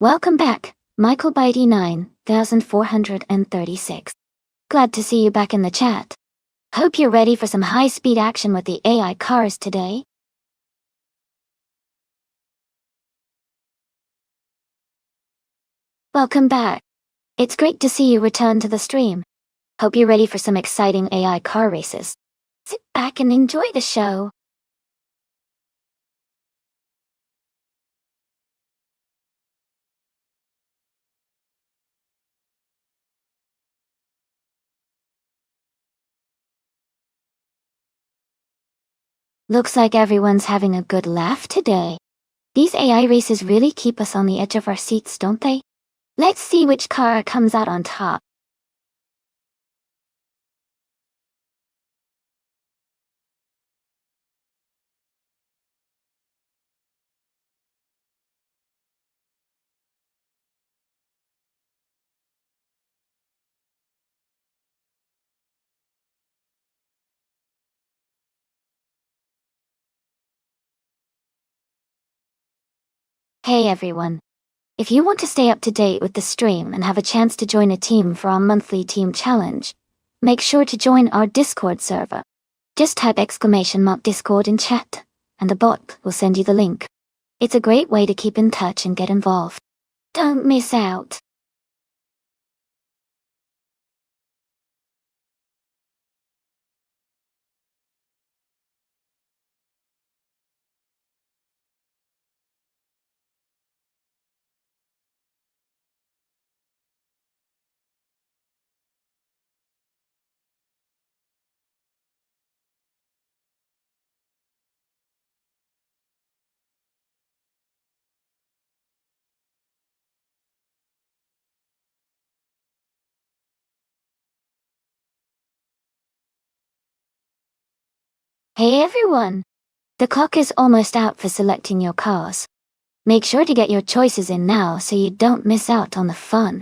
Welcome back, Michael Bitey 9436. Glad to see you back in the chat. Hope you're ready for some high-speed action with the AI cars today. Welcome back. It's great to see you return to the stream. Hope you're ready for some exciting AI car races. Sit back and enjoy the show. Looks like everyone's having a good laugh today. These AI races really keep us on the edge of our seats, don't they? Let's see which car comes out on top. Hey everyone. If you want to stay up to date with the stream and have a chance to join a team for our monthly team challenge, make sure to join our Discord server. Just type !Discord in chat, and the bot will send you the link. It's a great way to keep in touch and get involved. Don't miss out. Hey everyone! The clock is almost out for selecting your cars. Make sure to get your choices in now so you don't miss out on the fun.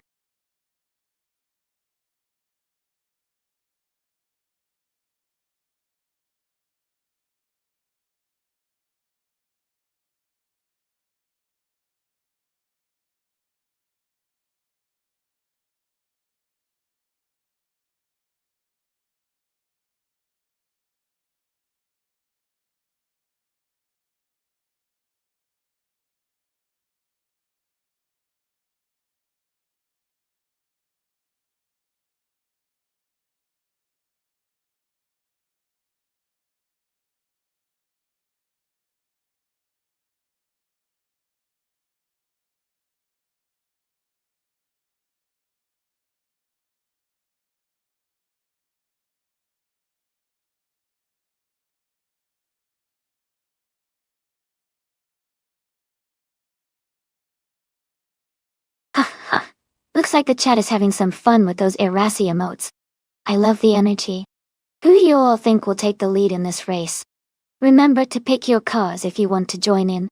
Haha. Looks like the chat is having some fun with those Erasi emotes. I love the energy. Who you all think will take the lead in this race? Remember to pick your cars if you want to join in.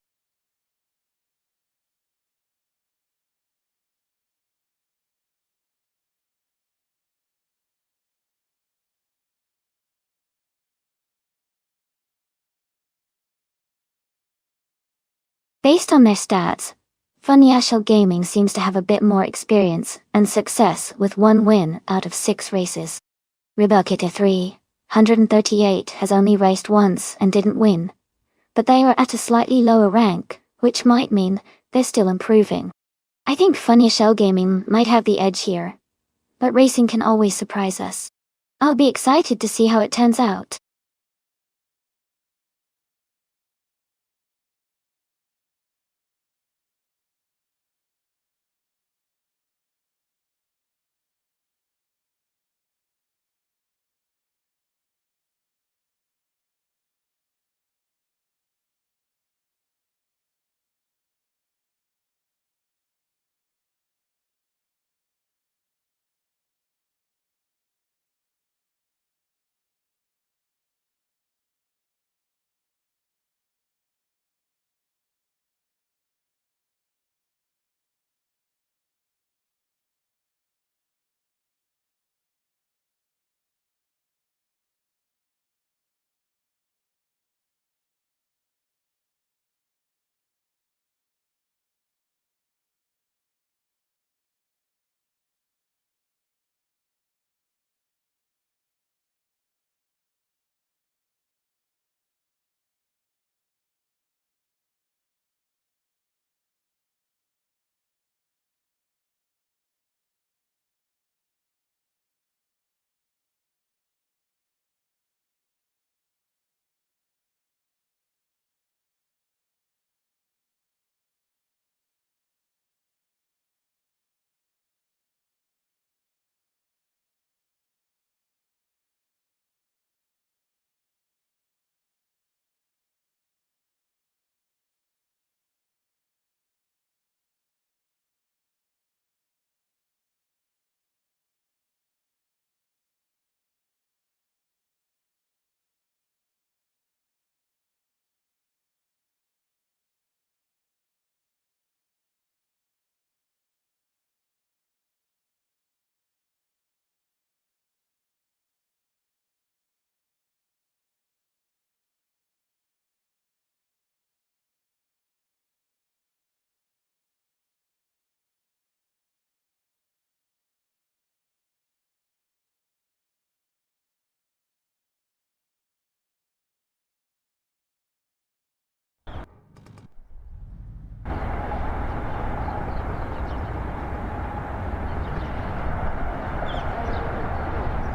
Based on their stats, Funyashel Gaming seems to have a bit more experience and success with 1 win out of 6 races. Rebelkita 338 has only raced once and didn't win, but they are at a slightly lower rank, which might mean they're still improving. I think Funyashel Gaming might have the edge here, but racing can always surprise us. I'll be excited to see how it turns out.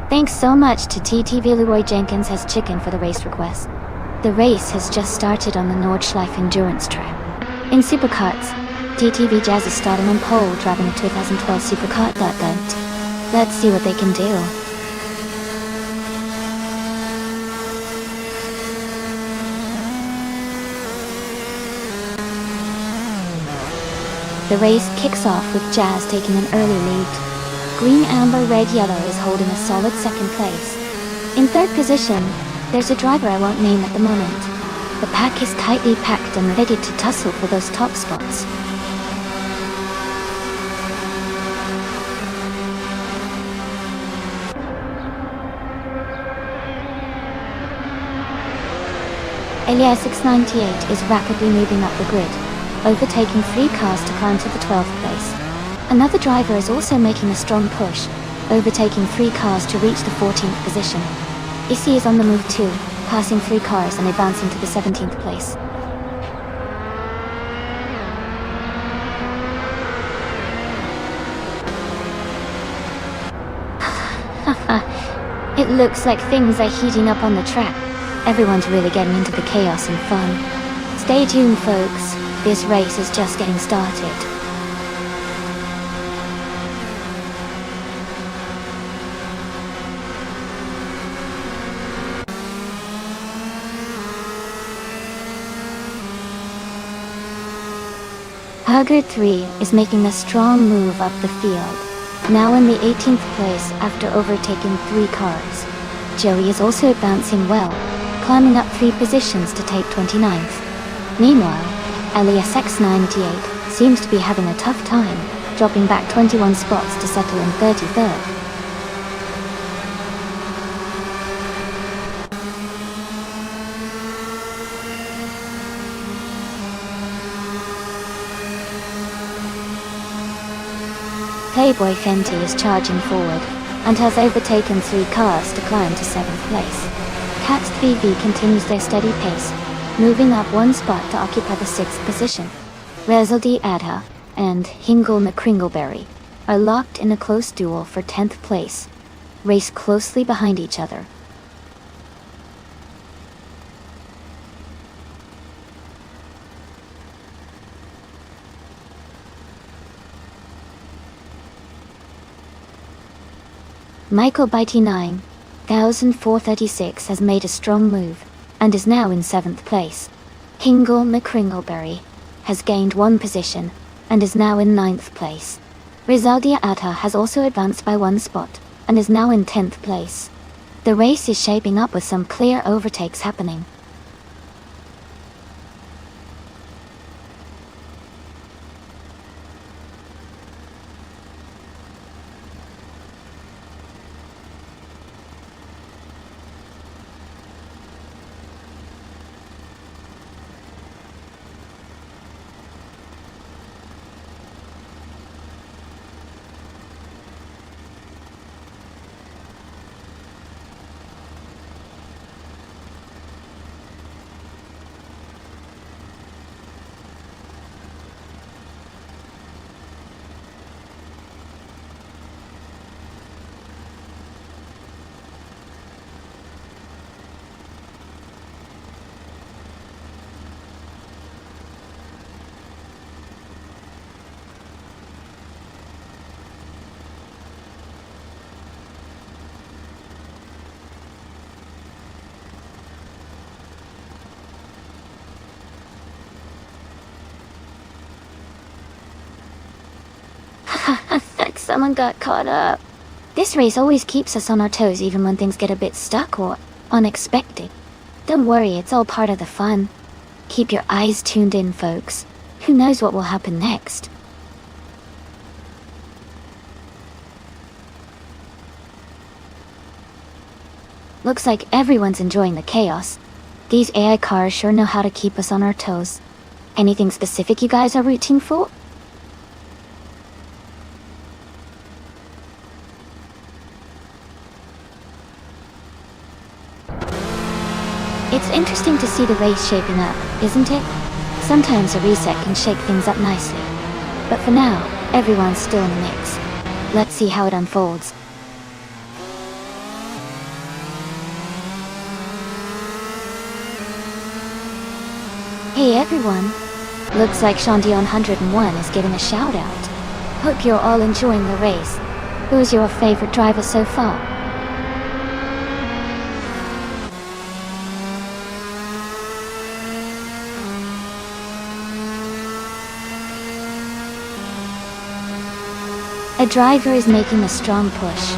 Thanks so much to TTV Leroy Jenkins has chicken for the race request. The race has just started on the Nordschleife endurance track. In superkarts, TTV Jazz is starting on pole driving a 2012 superkart that. Let's see what they can do. The race kicks off with Jazz taking an early lead. Green, amber, red, yellow is holding a solid second place. In third position, there's a driver I won't name at the moment. The pack is tightly packed and ready to tussle for those top spots. Elias 698 is rapidly moving up the grid, overtaking 3 cars to climb to the 12th place. Another driver is also making a strong push, overtaking 3 cars to reach the 14th position. Issy is on the move too, passing 3 cars and advancing to the 17th place. It looks like things are heating up on the track. Everyone's really getting into the chaos and fun. Stay tuned, folks. This race is just getting started. Hugger 3 is making a strong move up the field, now in the 18th place after overtaking 3 cars. Joey is also advancing well, climbing up 3 positions to take 29th. Meanwhile, Elias X98 seems to be having a tough time, dropping back 21 spots to settle in 33rd. Playboy Fenty is charging forward, and has overtaken 3 cars to climb to 7th place. Cats 3V continues their steady pace, moving up 1 spot to occupy the 6th position. Rezeldi Adha and Hingle McCringleberry are locked in a close duel for 10th place, race closely behind each other. Michael Bitey 9436 has made a strong move, and is now in 7th place. Hingle McCringleberry has gained 1 position, and is now in 9th place. Rizaldia Atta has also advanced by 1 spot, and is now in 10th place. The race is shaping up with some clear overtakes happening. Someone got caught up. This race always keeps us on our toes even when things get a bit stuck or unexpected. Don't worry, it's all part of the fun. Keep your eyes tuned in, folks. Who knows what will happen next? Looks like everyone's enjoying the chaos. These AI cars sure know how to keep us on our toes. Anything specific you guys are rooting for? It's interesting to see the race shaping up, isn't it? Sometimes a reset can shake things up nicely. But for now, everyone's still in the mix. Let's see how it unfolds. Hey everyone! Looks like Shandion 101 is getting a shout out. Hope you're all enjoying the race. Who's your favorite driver so far? A driver is making a strong push,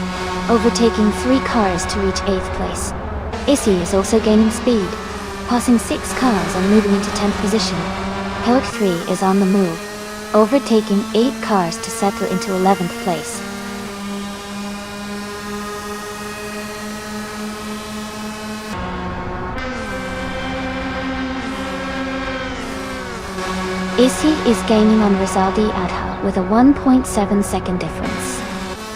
overtaking 3 cars to reach 8th place. Issy is also gaining speed, passing 6 cars and moving into 10th position. Helk 3 is on the move, overtaking 8 cars to settle into 11th place. Issy is gaining on Rizaldi Adha with a 1.7 second difference.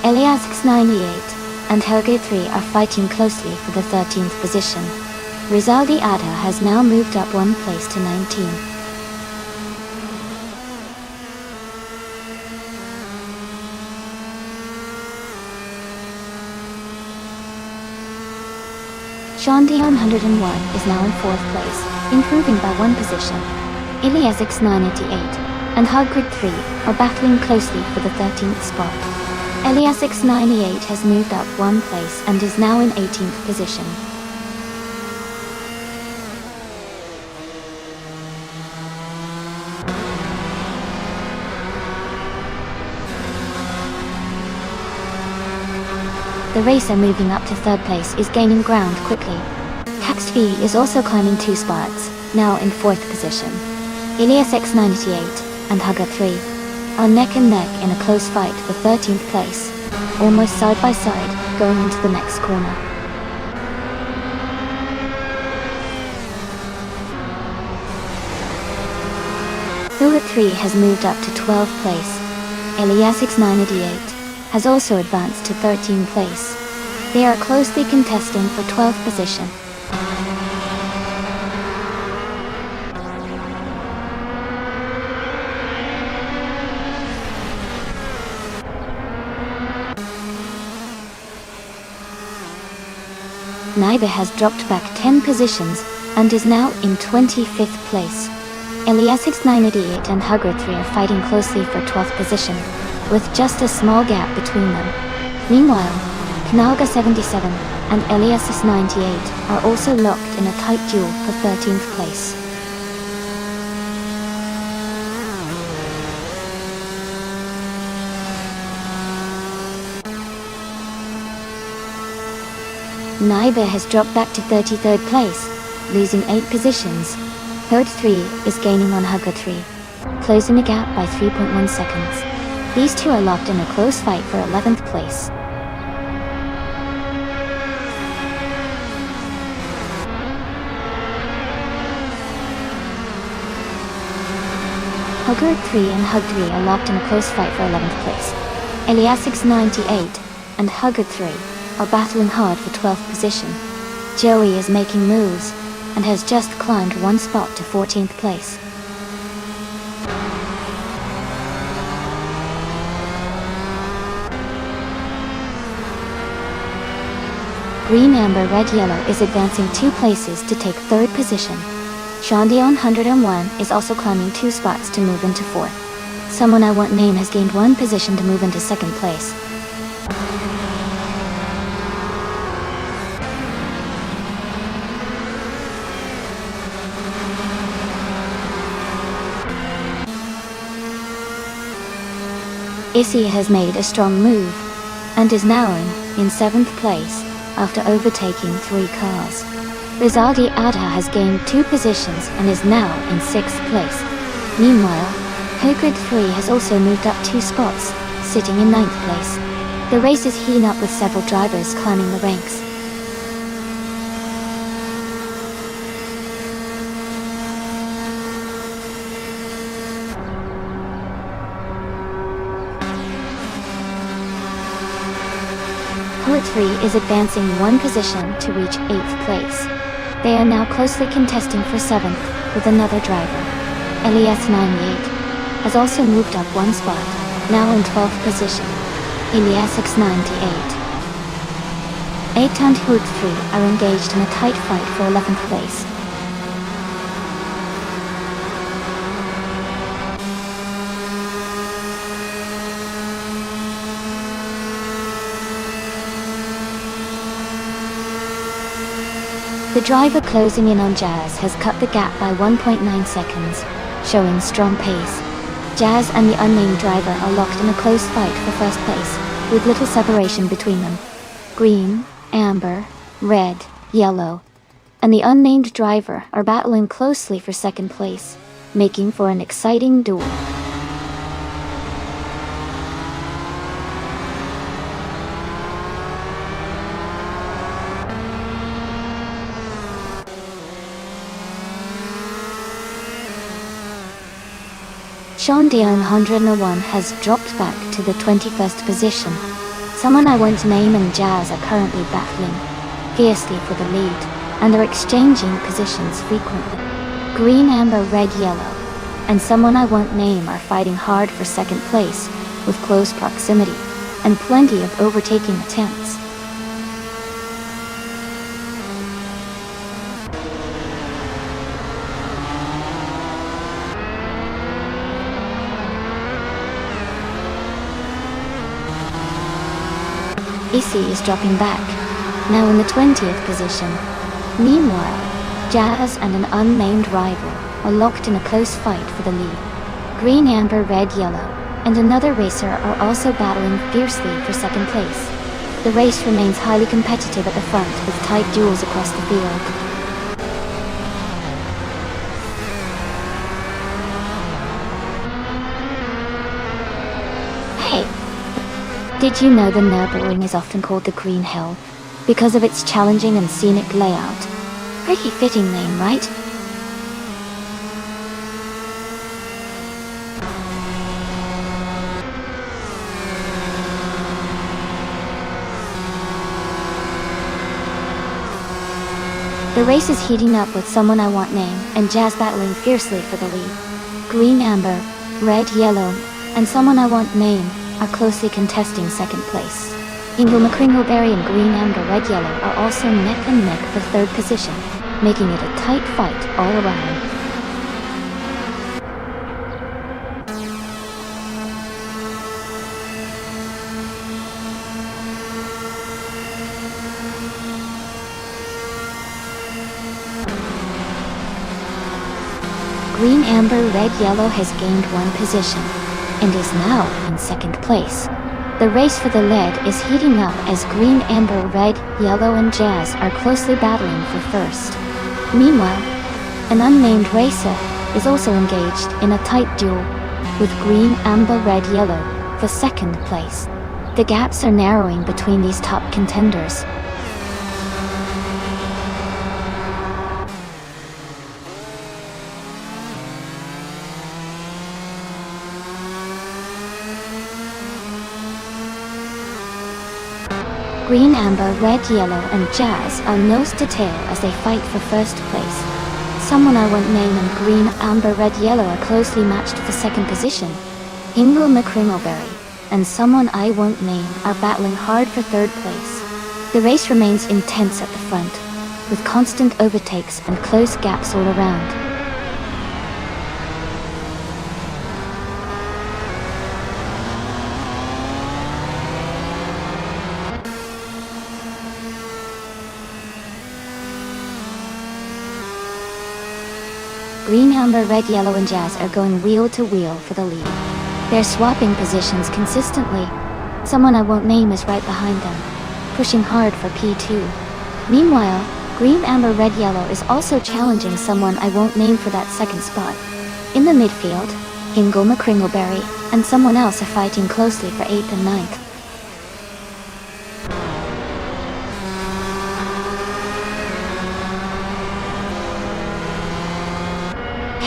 Elias X98 and Helge 3 are fighting closely for the 13th position. Rizaldi Adha has now moved up 1 place to 19. Shandion 101 is now in 4th place, improving by 1 position. Elias X988 and Hagrid 3 are battling closely for the 13th spot. Elias X98 has moved up 1 place and is now in 18th position. The racer moving up to 3rd place is gaining ground quickly. Tax V is also climbing 2 spots, now in 4th position. Elias X98 and Hugger 3 are neck and neck in a close fight for 13th place, almost side by side, going into the next corner. Hugger 3 has moved up to 12th place. Elias X988 has also advanced to 13th place. They are closely contesting for 12th position. Naibe has dropped back 10 positions and is now in 25th place. Elias X988 and Hugger 3 are fighting closely for 12th position, with just a small gap between them. Meanwhile, Knalga 77 and Elias X98 are also locked in a tight duel for 13th place. Naibe has dropped back to 33rd place, losing 8 positions. Herd 3 is gaining on Hugger 3, closing the gap by 3.1 seconds. These two are locked in a close fight for 11th place. Hugger 3 and Hug 3 are locked in a close fight for 11th place. Elias X98 and Hugger 3 are battling hard for 12th position. Joey is making moves and has just climbed 1 spot to 14th place. Green, Amber, Red, Yellow is advancing 2 places to take 3rd position. Shandion 101 is also climbing 2 spots to move into 4th. Someone I want name has gained 1 position to move into 2nd place. Issy has made a strong move, and is now in 7th place, after overtaking 3 cars. Rizaldi Adha has gained 2 positions and is now in 6th place. Meanwhile, Hogrid 3 has also moved up 2 spots, sitting in 9th place. The race is heating up with several drivers climbing the ranks. Horde 3 is advancing 1 position to reach 8th place. They are now closely contesting for 7th with another driver. Elias 98 has also moved up 1 spot, now in 12th position. Elias X98. 8 and Horde 3 are engaged in a tight fight for 11th place. The driver closing in on Jazz has cut the gap by 1.9 seconds, showing strong pace. Jazz and the unnamed driver are locked in a close fight for first place, with little separation between them. Green, amber, red, yellow, and the unnamed driver are battling closely for second place, making for an exciting duel. Sean Dion 101 has dropped back to the 21st position. Someone I Won't Name and Jazz are currently battling fiercely for the lead, and are exchanging positions frequently. Green, amber, red, yellow, and Someone I Won't Name are fighting hard for second place, with close proximity, and plenty of overtaking attempts. Issy is dropping back, now in the 20th position. Meanwhile, Jazz and an unnamed rival are locked in a close fight for the lead. Green, amber, red, yellow, and another racer are also battling fiercely for second place. The race remains highly competitive at the front, with tight duels across the field. Did you know the Nürburgring is often called the Green Hill because of its challenging and scenic layout? Pretty fitting name, right? The race is heating up with Someone I Won't Name and Jazz battling fiercely for the lead. Green, amber, red, yellow, and Someone I Won't Name are closely contesting second place. Inglemakringleberry and Green, amber, red, yellow are also neck and neck for third position, making it a tight fight all around. Green, amber, red, yellow has gained one position and is now in second place. The race for the lead is heating up as Green, amber, red, yellow, and Jazz are closely battling for first. Meanwhile, an unnamed racer is also engaged in a tight duel with Green, amber, red, yellow for second place. The gaps are narrowing between these top contenders. Green, amber, red, yellow, and Jazz are nose to tail as they fight for first place. Someone I Won't Name and Green, amber, red, yellow are closely matched for second position. Inglemakringleberry and Someone I Won't Name are battling hard for third place. The race remains intense at the front, with constant overtakes and close gaps all around. Green, amber, red, yellow, and Jazz are going wheel to wheel for the lead. They're swapping positions consistently. Someone I Won't Name is right behind them, pushing hard for P2. Meanwhile, Green, amber, red, yellow is also challenging Someone I Won't Name for that second spot. In the midfield, Inglemakringleberry and someone else are fighting closely for 8th and 9th.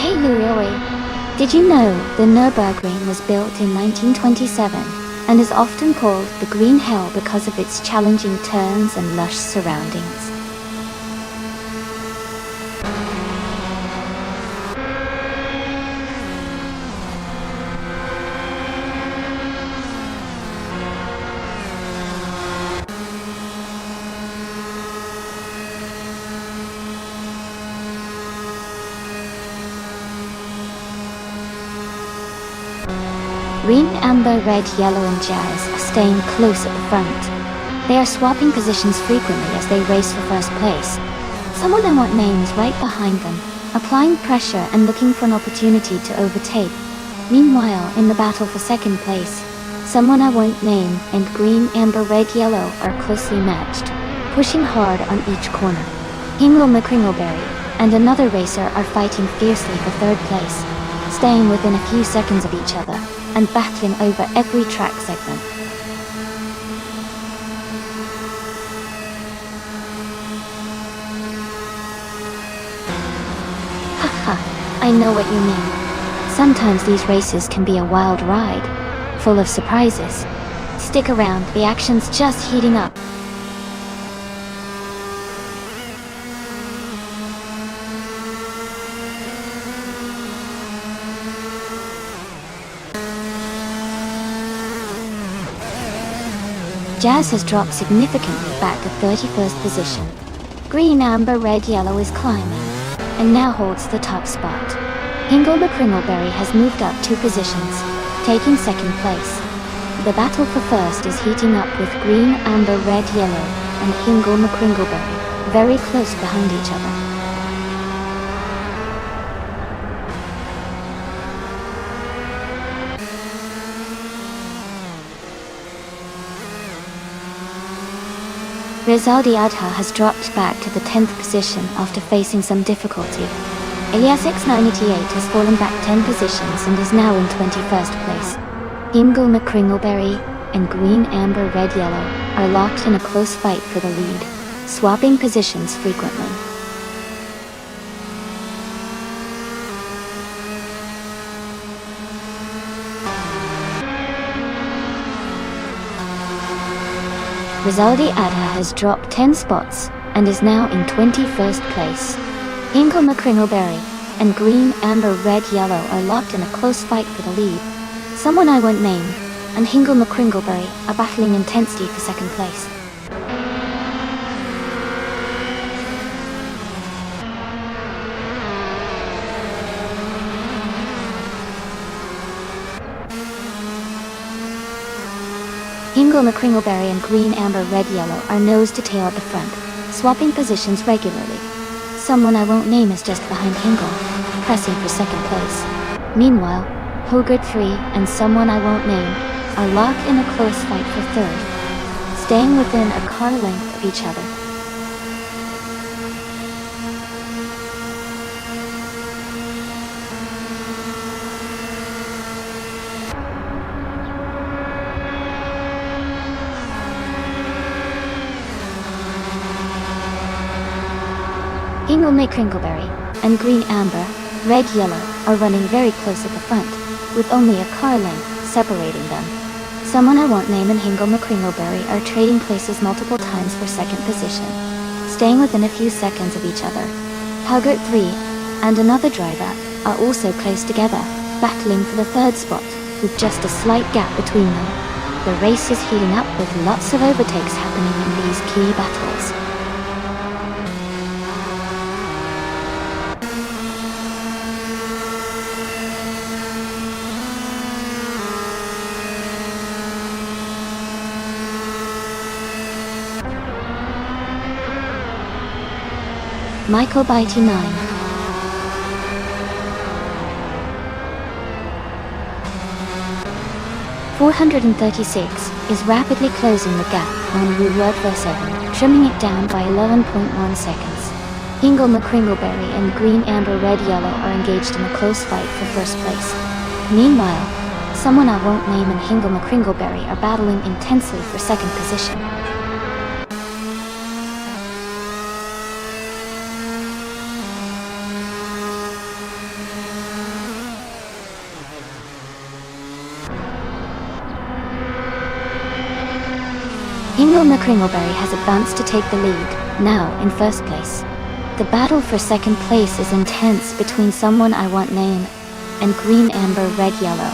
Hey Louie, did you know the Nürburgring was built in 1927 and is often called the Green Hill because of its challenging turns and lush surroundings? Green, amber, red, yellow, and Jazz are staying close at the front. They are swapping positions frequently as they race for first place. Someone I won't name is right behind them, applying pressure and looking for an opportunity to overtake. Meanwhile, in the battle for second place, someone I won't name and green, amber, red, yellow are closely matched, pushing hard on each corner. Hingle McCringleberry and another racer are fighting fiercely for third place, staying within a few seconds of each other and battling over every track segment. Haha, I know what you mean. Sometimes these races can be a wild ride, full of surprises. Stick around, the action's just heating up. Jazz has dropped significantly back to 31st position. Green, amber, red, yellow is climbing, and now holds the top spot. Hingle McCringleberry has moved up 2 positions, taking second place. The battle for first is heating up with green, amber, red, yellow, and Hingle McCringleberry very close behind each other. Rizaldi Adha has dropped back to the 10th position after facing some difficulty. Elias X988 has fallen back 10 positions and is now in 21st place. Hingle McCringleberry and green, amber, red, yellow are locked in a close fight for the lead, swapping positions frequently. Rizaldi Adha has dropped 10 spots and is now in 21st place. Hingle McCringleberry and green, amber, red, yellow are locked in a close fight for the lead. Someone I won't name and Hingle McCringleberry are battling intensely for second place. Hingle McCringleberry and green, amber, red, yellow are nose to tail at the front, swapping positions regularly. Someone I won't name is just behind Hingle, pressing for second place. Meanwhile, Hogard 3 and someone I won't name are locked in a close fight for third, staying within a car length of each other. Hingle McCringleberry and green, amber, red, yellow are running very close at the front, with only a car length separating them. Someone I won't name and Hingle McCringleberry are trading places multiple times for second position, staying within a few seconds of each other. Hogart 3 and another driver are also close together, battling for the third spot, with just a slight gap between them. The race is heating up with lots of overtakes happening in these key battles. Michael Beatty 9. .436 is rapidly closing the gap on Woodward V7, trimming it down by 11.1 seconds. Hingle McCringleberry and green, amber, red, yellow are engaged in a close fight for first place. Meanwhile, someone I won't name and Hingle McCringleberry are battling intensely for second position. Hingle McCringleberry has advanced to take the lead, now in first place. The battle for second place is intense between someone I won't name and green, amber, red, yellow,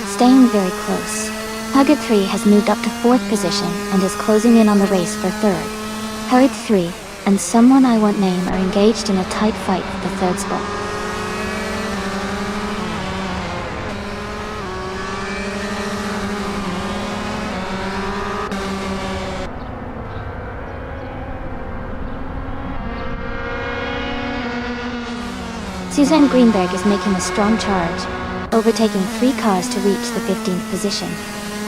staying very close. Hugget 3 has moved up to 4th position and is closing in on the race for 3rd. Hurried 3 and someone I won't name are engaged in a tight fight for the 3rd spot. Suzanne Greenberg is making a strong charge, overtaking 3 cars to reach the 15th position.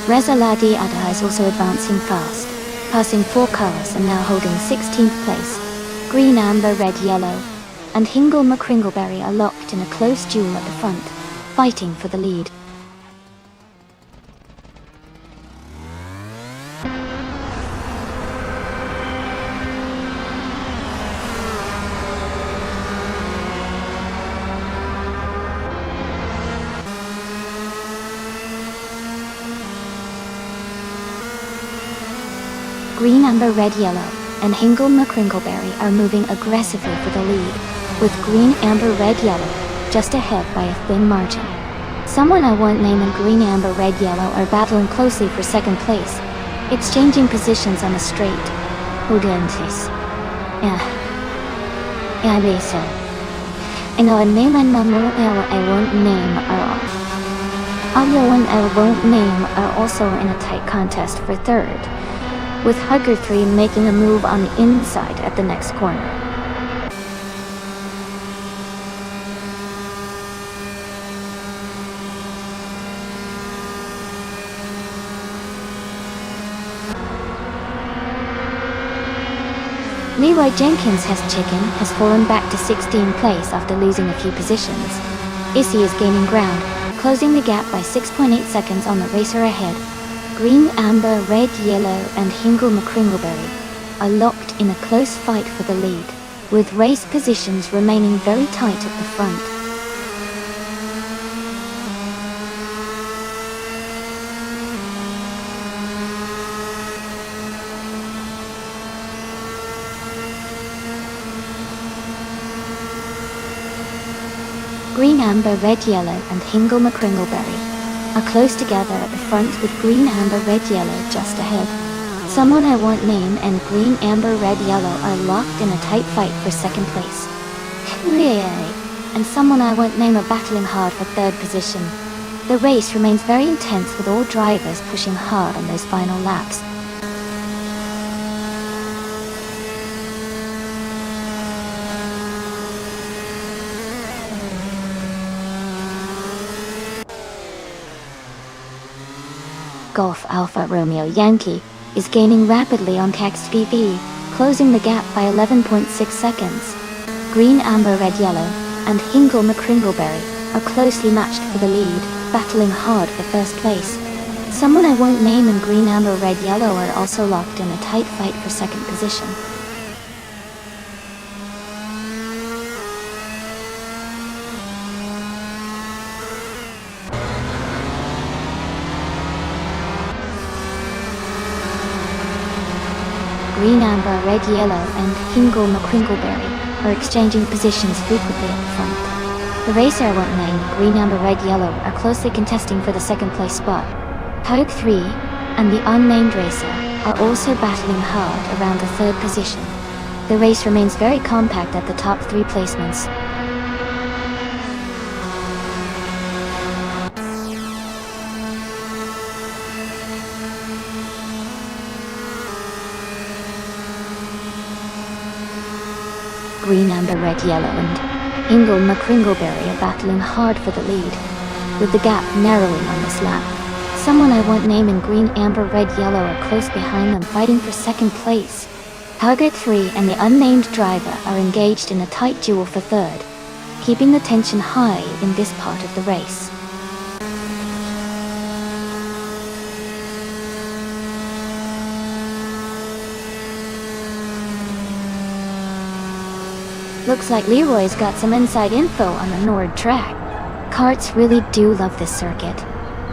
Reza Ladi Adha is also advancing fast, passing 4 cars and now holding 16th place. Green, amber, red, yellow, and Hingle McCringleberry are locked in a close duel at the front, fighting for the lead. Green, amber, red, yellow, and Hingle McCringleberry are moving aggressively for the lead, with green, amber, red, yellow just ahead by a thin margin. Someone I won't name and green, amber, red, yellow are battling closely for second place, exchanging positions on the straight. Udentes. Yeah, Lisa. And our name and Mamu I won't name are Audio and I won't name are also in a tight contest for third, with Hugger 3 making a move on the inside at the next corner. Leroy Jenkins has fallen back to 16th place after losing a few positions. Issy is gaining ground, closing the gap by 6.8 seconds on the racer ahead. Green, amber, red, yellow, and Hingle McCringleberry are locked in a close fight for the lead, with race positions remaining very tight at the front. Green, amber, red, yellow, and Hingle McCringleberry are close together at the front with green, amber, red, yellow just ahead. Someone I won't name and green, amber, red, yellow are locked in a tight fight for second place. And someone I won't name are battling hard for third position. The race remains very intense with all drivers pushing hard on those final laps. Golf Alpha Romeo Yankee is gaining rapidly on Text VV, closing the gap by 11.6 seconds. Green, amber, red, yellow, and Hingle McCringleberry are closely matched for the lead, battling hard for first place. Someone I won't name and green, amber, red, yellow are also locked in a tight fight for second position. Green, amber, red, yellow, and Hingle McCringleberry are exchanging positions frequently at the front. The racer I won't name, green, amber, red, yellow, are closely contesting for the second place spot. Hogue 3 and the unnamed racer are also battling hard around the third position. The race remains very compact at the top 3 placements. Green, amber, red, yellow, and Hingle McCringleberry are battling hard for the lead, with the gap narrowing on this lap. Someone I won't name in green, amber, red, yellow are close behind them fighting for second place. Target 3 and the unnamed driver are engaged in a tight duel for third, keeping the tension high in this part of the race. Looks like Leroy's got some inside info on the Nord track. Karts really do love this circuit,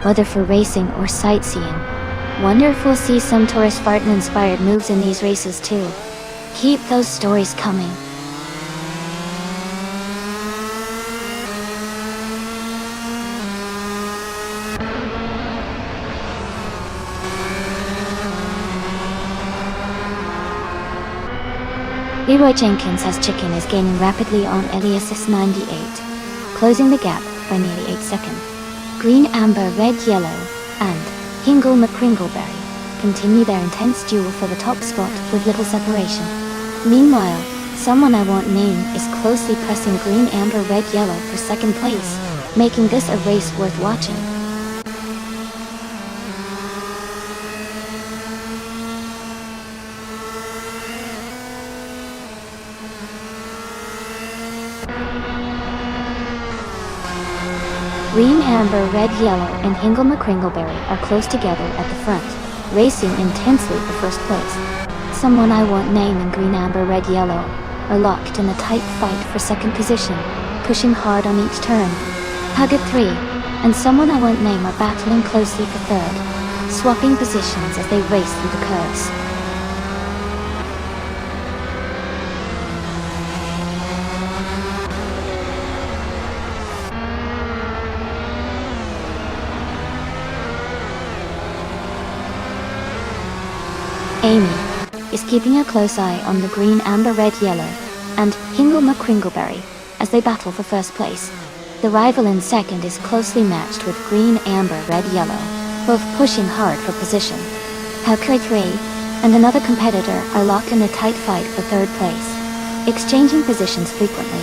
whether for racing or sightseeing. Wonder if we'll see some tourist Spartan-inspired moves in these races too. Keep those stories coming. Leroy Jenkins is gaining rapidly on Elias 98, closing the gap by nearly 8 seconds. Green, amber, red, yellow, and Hingle McCringleberry continue their intense duel for the top spot with little separation. Meanwhile, Someone I won't name is closely pressing green, amber, red, yellow for second place, making this a race worth watching. Green, amber, red, yellow, and Hingle McCringleberry are close together at the front, racing intensely for first place. Someone I won't name in green, amber, red, yellow are locked in a tight fight for second position, pushing hard on each turn. Hug at 3, and someone I won't name are battling closely for third, swapping positions as they race through the curves. Amy is keeping a close eye on the green, amber, red, yellow, and Hingle McCringleberry as they battle for first place. The rival in second is closely matched with green, amber, red, yellow, both pushing hard for position. Hawker 3 and another competitor are locked in a tight fight for third place, exchanging positions frequently.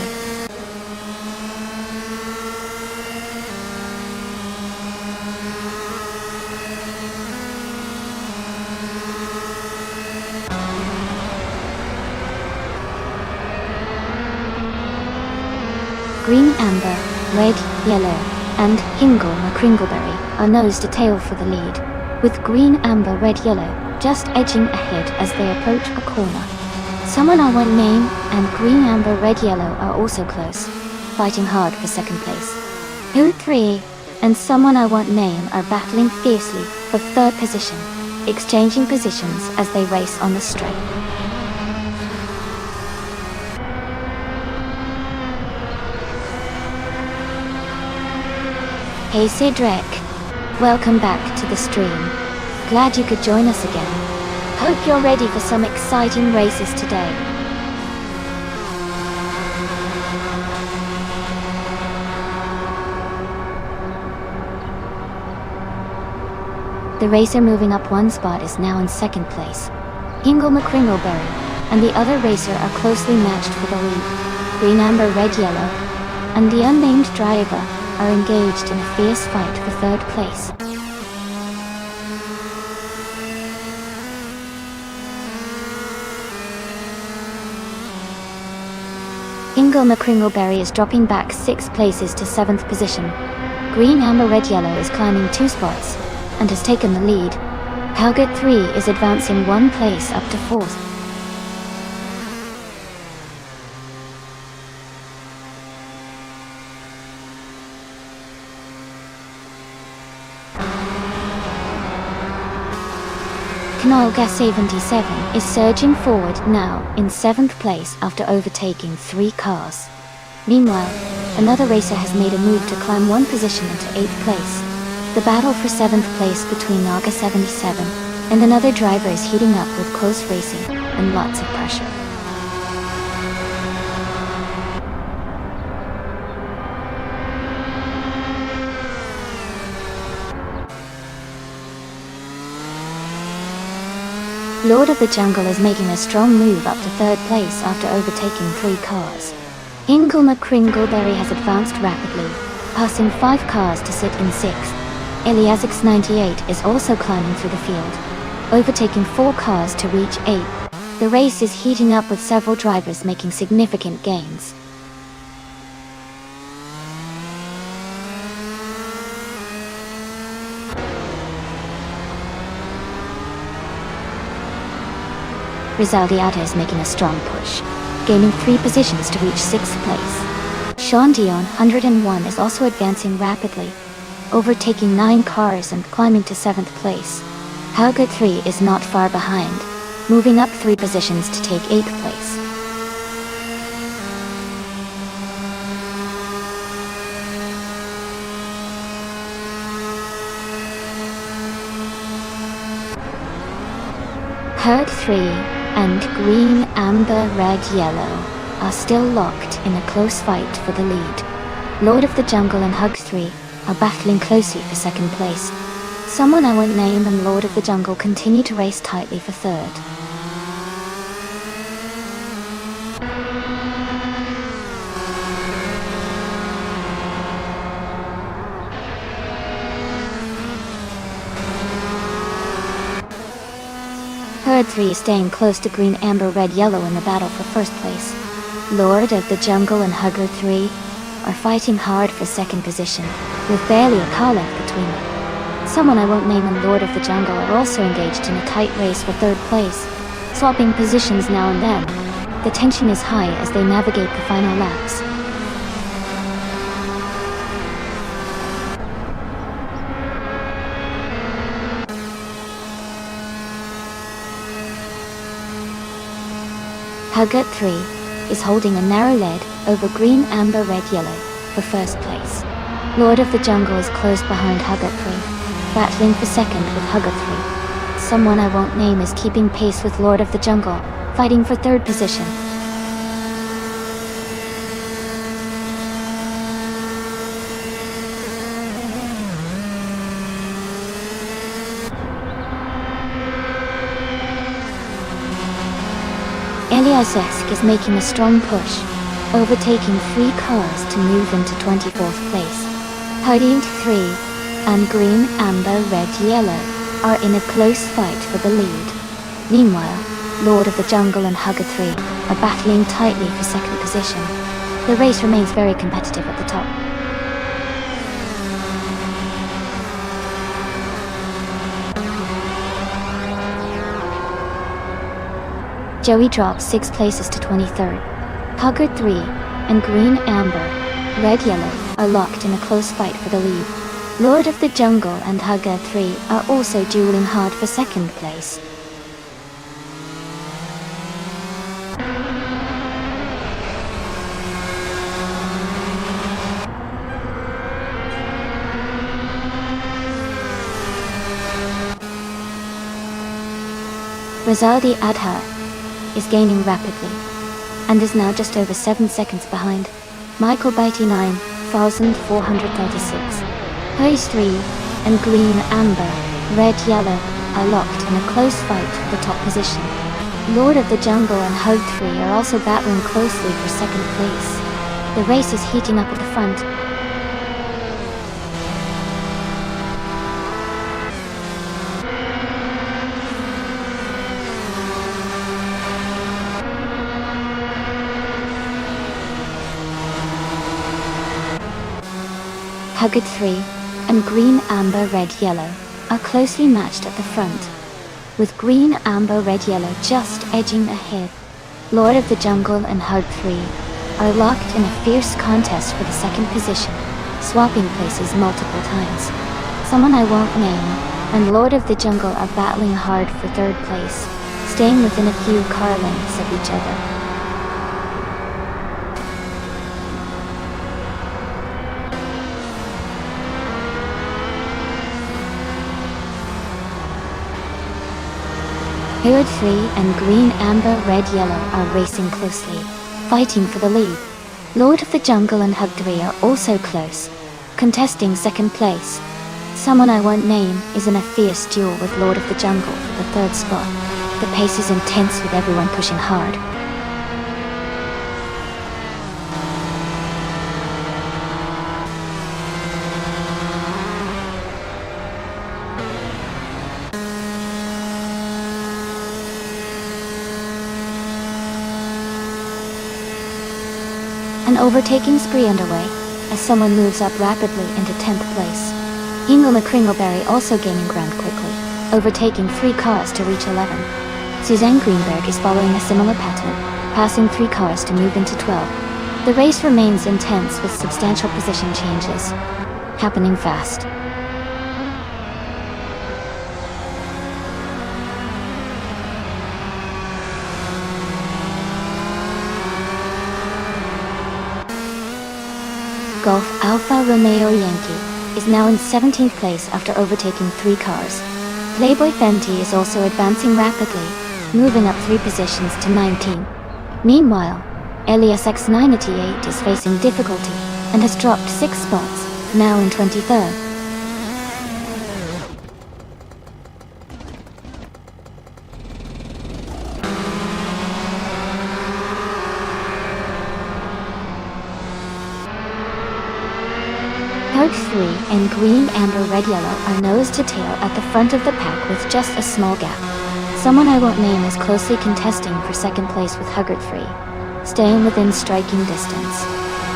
Green, amber, red, yellow, and Hingle McCringleberry are nose to tail for the lead, with green, amber, red, yellow just edging ahead as they approach a corner. Someone I won't name and green, amber, red, yellow are also close, fighting hard for second place. Who 3 and someone I won't name are battling fiercely for third position, exchanging positions as they race on the straight. Hey Cedric, welcome back to the stream. Glad you could join us again. Hope you're ready for some exciting races today. The racer moving up one spot is now in second place. Hingle McCringleberry and the other racer are closely matched for the lead. Green, amber, red, yellow, and the unnamed driver are engaged in a fierce fight for third place. Hingle McCringleberry is dropping back 6 places to 7th position. Green, amber, red, yellow is climbing 2 spots and has taken the lead. Hauget 3 is advancing 1 place up to 4th. Knolga 77 is surging forward now in 7th place after overtaking 3 cars. Meanwhile, another racer has made a move to climb 1 position into 8th place. The battle for 7th place between Naga 77 and another driver is heating up with close racing and lots of pressure. Lord of the Jungle is making a strong move up to 3rd place after overtaking 3 cars. Hingle McCringleberry has advanced rapidly, passing 5 cars to sit in 6th. Eliasix 98 is also climbing through the field, overtaking 4 cars to reach 8th. The race is heating up with several drivers making significant gains. Rizaldiata is making a strong push, gaining 3 positions to reach 6th place. Sean Dion 101 is also advancing rapidly, overtaking 9 cars and climbing to 7th place. Hauget 3 is not far behind, moving up 3 positions to take 8th place. Herd 3 and green, amber, red, yellow are still locked in a close fight for the lead. Lord of the Jungle and Hug 3 are battling closely for 2nd place. Someone I won't name and Lord of the Jungle continue to race tightly for 3rd. Herd 3 is staying close to green, amber, red, yellow in the battle for first place. Lord of the Jungle and Hugger 3 are fighting hard for second position, with barely a car length between them. Someone I won't name and Lord of the Jungle are also engaged in a tight race for third place, swapping positions now and then. The tension is high as they navigate the final laps. Hugger 3 is holding a narrow lead over green, amber, red, yellow for first place. Lord of the Jungle is close behind Hugger 3, battling for second with Hugger 3. Someone I won't name is keeping pace with Lord of the Jungle, fighting for third position. Eliasesk is making a strong push, overtaking 3 cars to move into 24th place. Herding 3 and green, amber, red, yellow are in a close fight for the lead. Meanwhile, Lord of the Jungle and Hugger 3 are battling tightly for second position. The race remains very competitive at the top. Joey drops 6 places to 23rd. Hugger 3 and green, amber, red, yellow are locked in a close fight for the lead. Lord of the Jungle and Hugger 3 are also dueling hard for second place. Razadi Adha is gaining rapidly, and is now just over 7 seconds behind. Michael Beatty 9,436. Hayes 3 and green, amber, red, yellow are locked in a close fight for the top position. Lord of the Jungle and Hug 3 are also battling closely for second place. The race is heating up at the front. Hugger 3 and green, amber, red, yellow are closely matched at the front, with green, amber, red, yellow just edging ahead. Lord of the Jungle and Hug 3 are locked in a fierce contest for the second position, swapping places multiple times. Someone I won't name and Lord of the Jungle are battling hard for third place, staying within a few car lengths of each other. Herd 3 and green, amber, red, yellow are racing closely, fighting for the lead. Lord of the Jungle and Hug 3 are also close, contesting second place. Someone I won't name is in a fierce duel with Lord of the Jungle for the third spot. The pace is intense with everyone pushing hard. An overtaking spree underway, as someone moves up rapidly into 10th place. Ingle McCringleberry also gaining ground quickly, overtaking 3 cars to reach 11. Suzanne Greenberg is following a similar pattern, passing 3 cars to move into 12. The race remains intense with substantial position changes happening fast. Golf Alfa Romeo Yankee is now in 17th place after overtaking 3 cars. Playboy Fenty is also advancing rapidly, moving up 3 positions to 19. Meanwhile, Elias X98 is facing difficulty and has dropped 6 spots, now in 23rd. Herd 3 and green, amber, red, yellow are nose to tail at the front of the pack with just a small gap. Someone I won't name is closely contesting for second place with Huggard 3, staying within striking distance.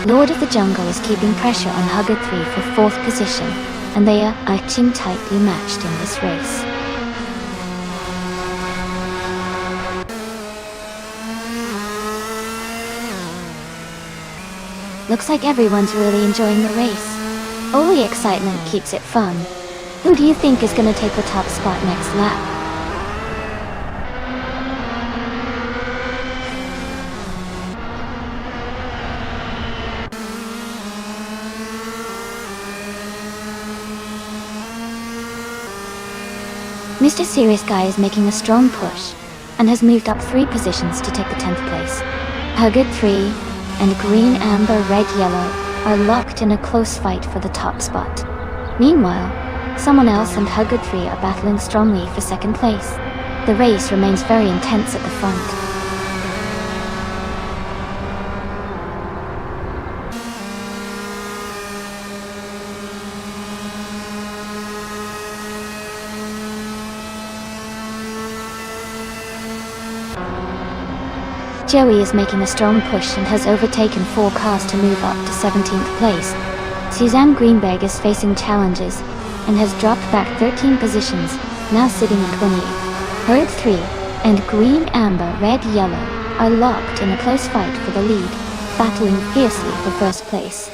Lord of the Jungle is keeping pressure on Huggard 3 for 4th position, and they are acting tightly matched in this race. Looks like everyone's really enjoying the race. All the excitement keeps it fun. Who do you think is gonna take the top spot next lap? Mr. Serious Guy is making a strong push, and has moved up 3 positions to take the 10th place. Huggard 3 and Green, Amber, Red, Yellow are locked in a close fight for the top spot. Meanwhile, someone else and Huggard 3 are battling strongly for second place. The race remains very intense at the front. Joey is making a strong push and has overtaken 4 cars to move up to 17th place. Suzanne Greenberg is facing challenges and has dropped back 13 positions, now sitting at 28th. Herd 3 and Green, Amber, Red, Yellow are locked in a close fight for the lead, battling fiercely for first place.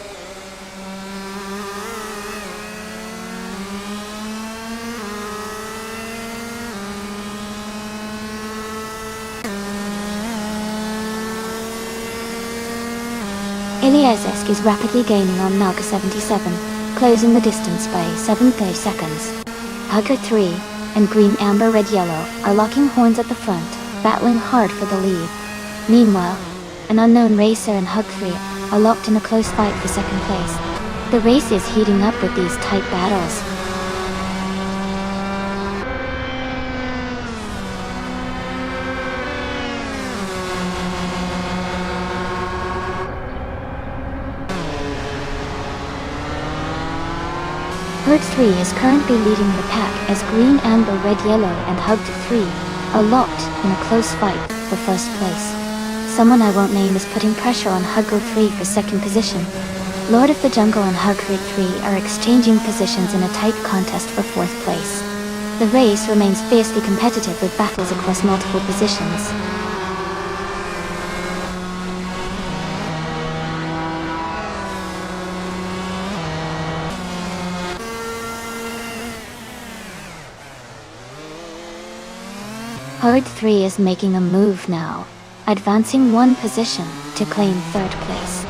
Ilyazesk is rapidly gaining on Naga 77, closing the distance by 7 seconds. Huggard 3 and Green, Amber, Red, Yellow are locking horns at the front, battling hard for the lead. Meanwhile, an unknown racer and Hug 3 are locked in a close fight for second place. The race is heating up with these tight battles. Herd 3 is currently leading the pack as Green, Amber, Red, Yellow and Hugged 3 are locked in a close fight for first place. Someone I won't name is putting pressure on Hugged 3 for second position. Lord of the Jungle and Hugged 3 are exchanging positions in a tight contest for 4th place. The race remains fiercely competitive with battles across multiple positions. Herd 3 is making a move now, advancing 1 position to claim 3rd place.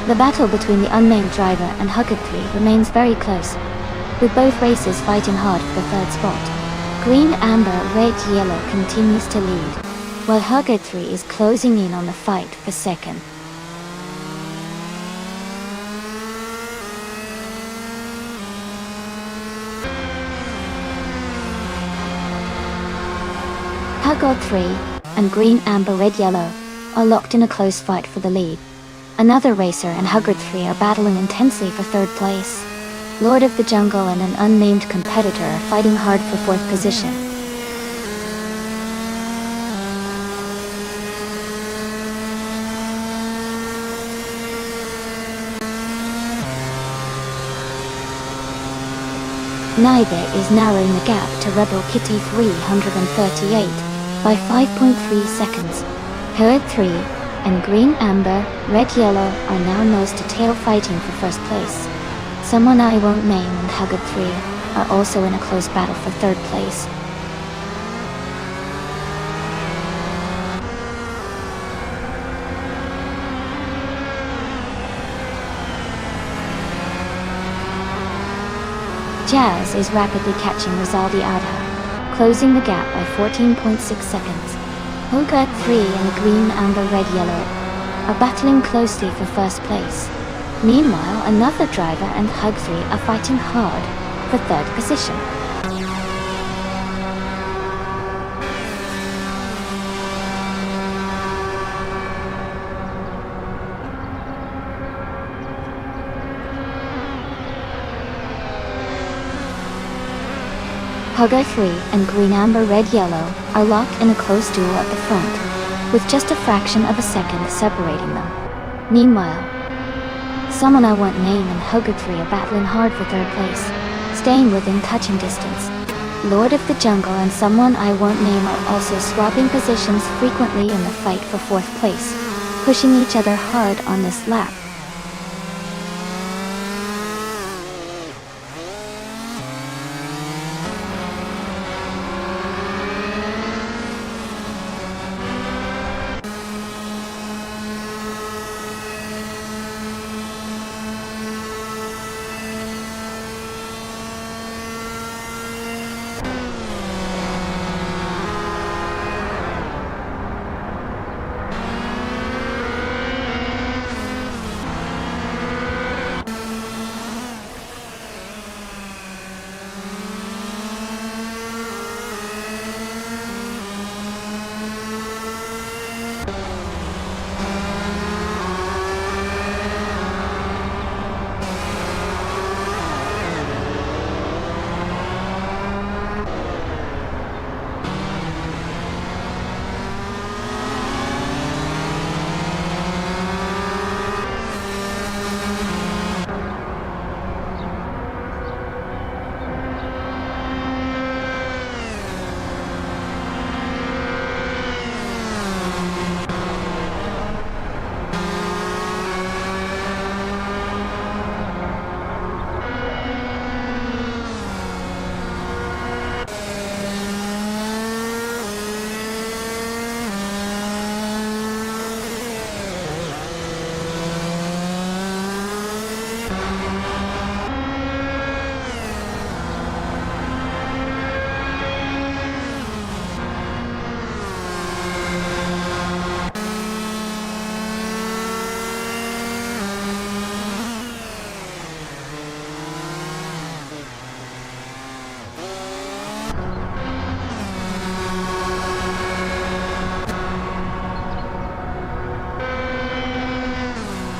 The battle between the unnamed driver and Huggard 3 remains very close, with both races fighting hard for the 3rd spot. Green, Amber, Red, Yellow continues to lead, while Huggard 3 is closing in on the fight for 2nd. Huggard 3 and Green, Amber, Red, Yellow are locked in a close fight for the lead. Another racer and Huggard 3 are battling intensely for 3rd place. Lord of the Jungle and an unnamed competitor are fighting hard for 4th position. Neither is narrowing the gap to Rebel Kitty 338 by 5.3 seconds. Herd 3 and Green, Amber, Red, Yellow are now nose to tail fighting for 1st place. Someone I won't name and Huggard 3 are also in a close battle for 3rd place. Jazz is rapidly catching Rizaldi Adha, closing the gap by 14.6 seconds. Hogard 3 and Green, Amber, Red, Yellow are battling closely for 1st place. Meanwhile, another driver and Hug 3 are fighting hard for 3rd position. Hugger 3 and Green Amber Red Yellow are locked in a close duel at the front, with just a fraction of a second separating them. Meanwhile, Someone I Want Name and Hugger 3 are battling hard for third place, staying within touching distance. Lord of the Jungle and Someone I Won't Name are also swapping positions frequently in the fight for fourth place, pushing each other hard on this lap.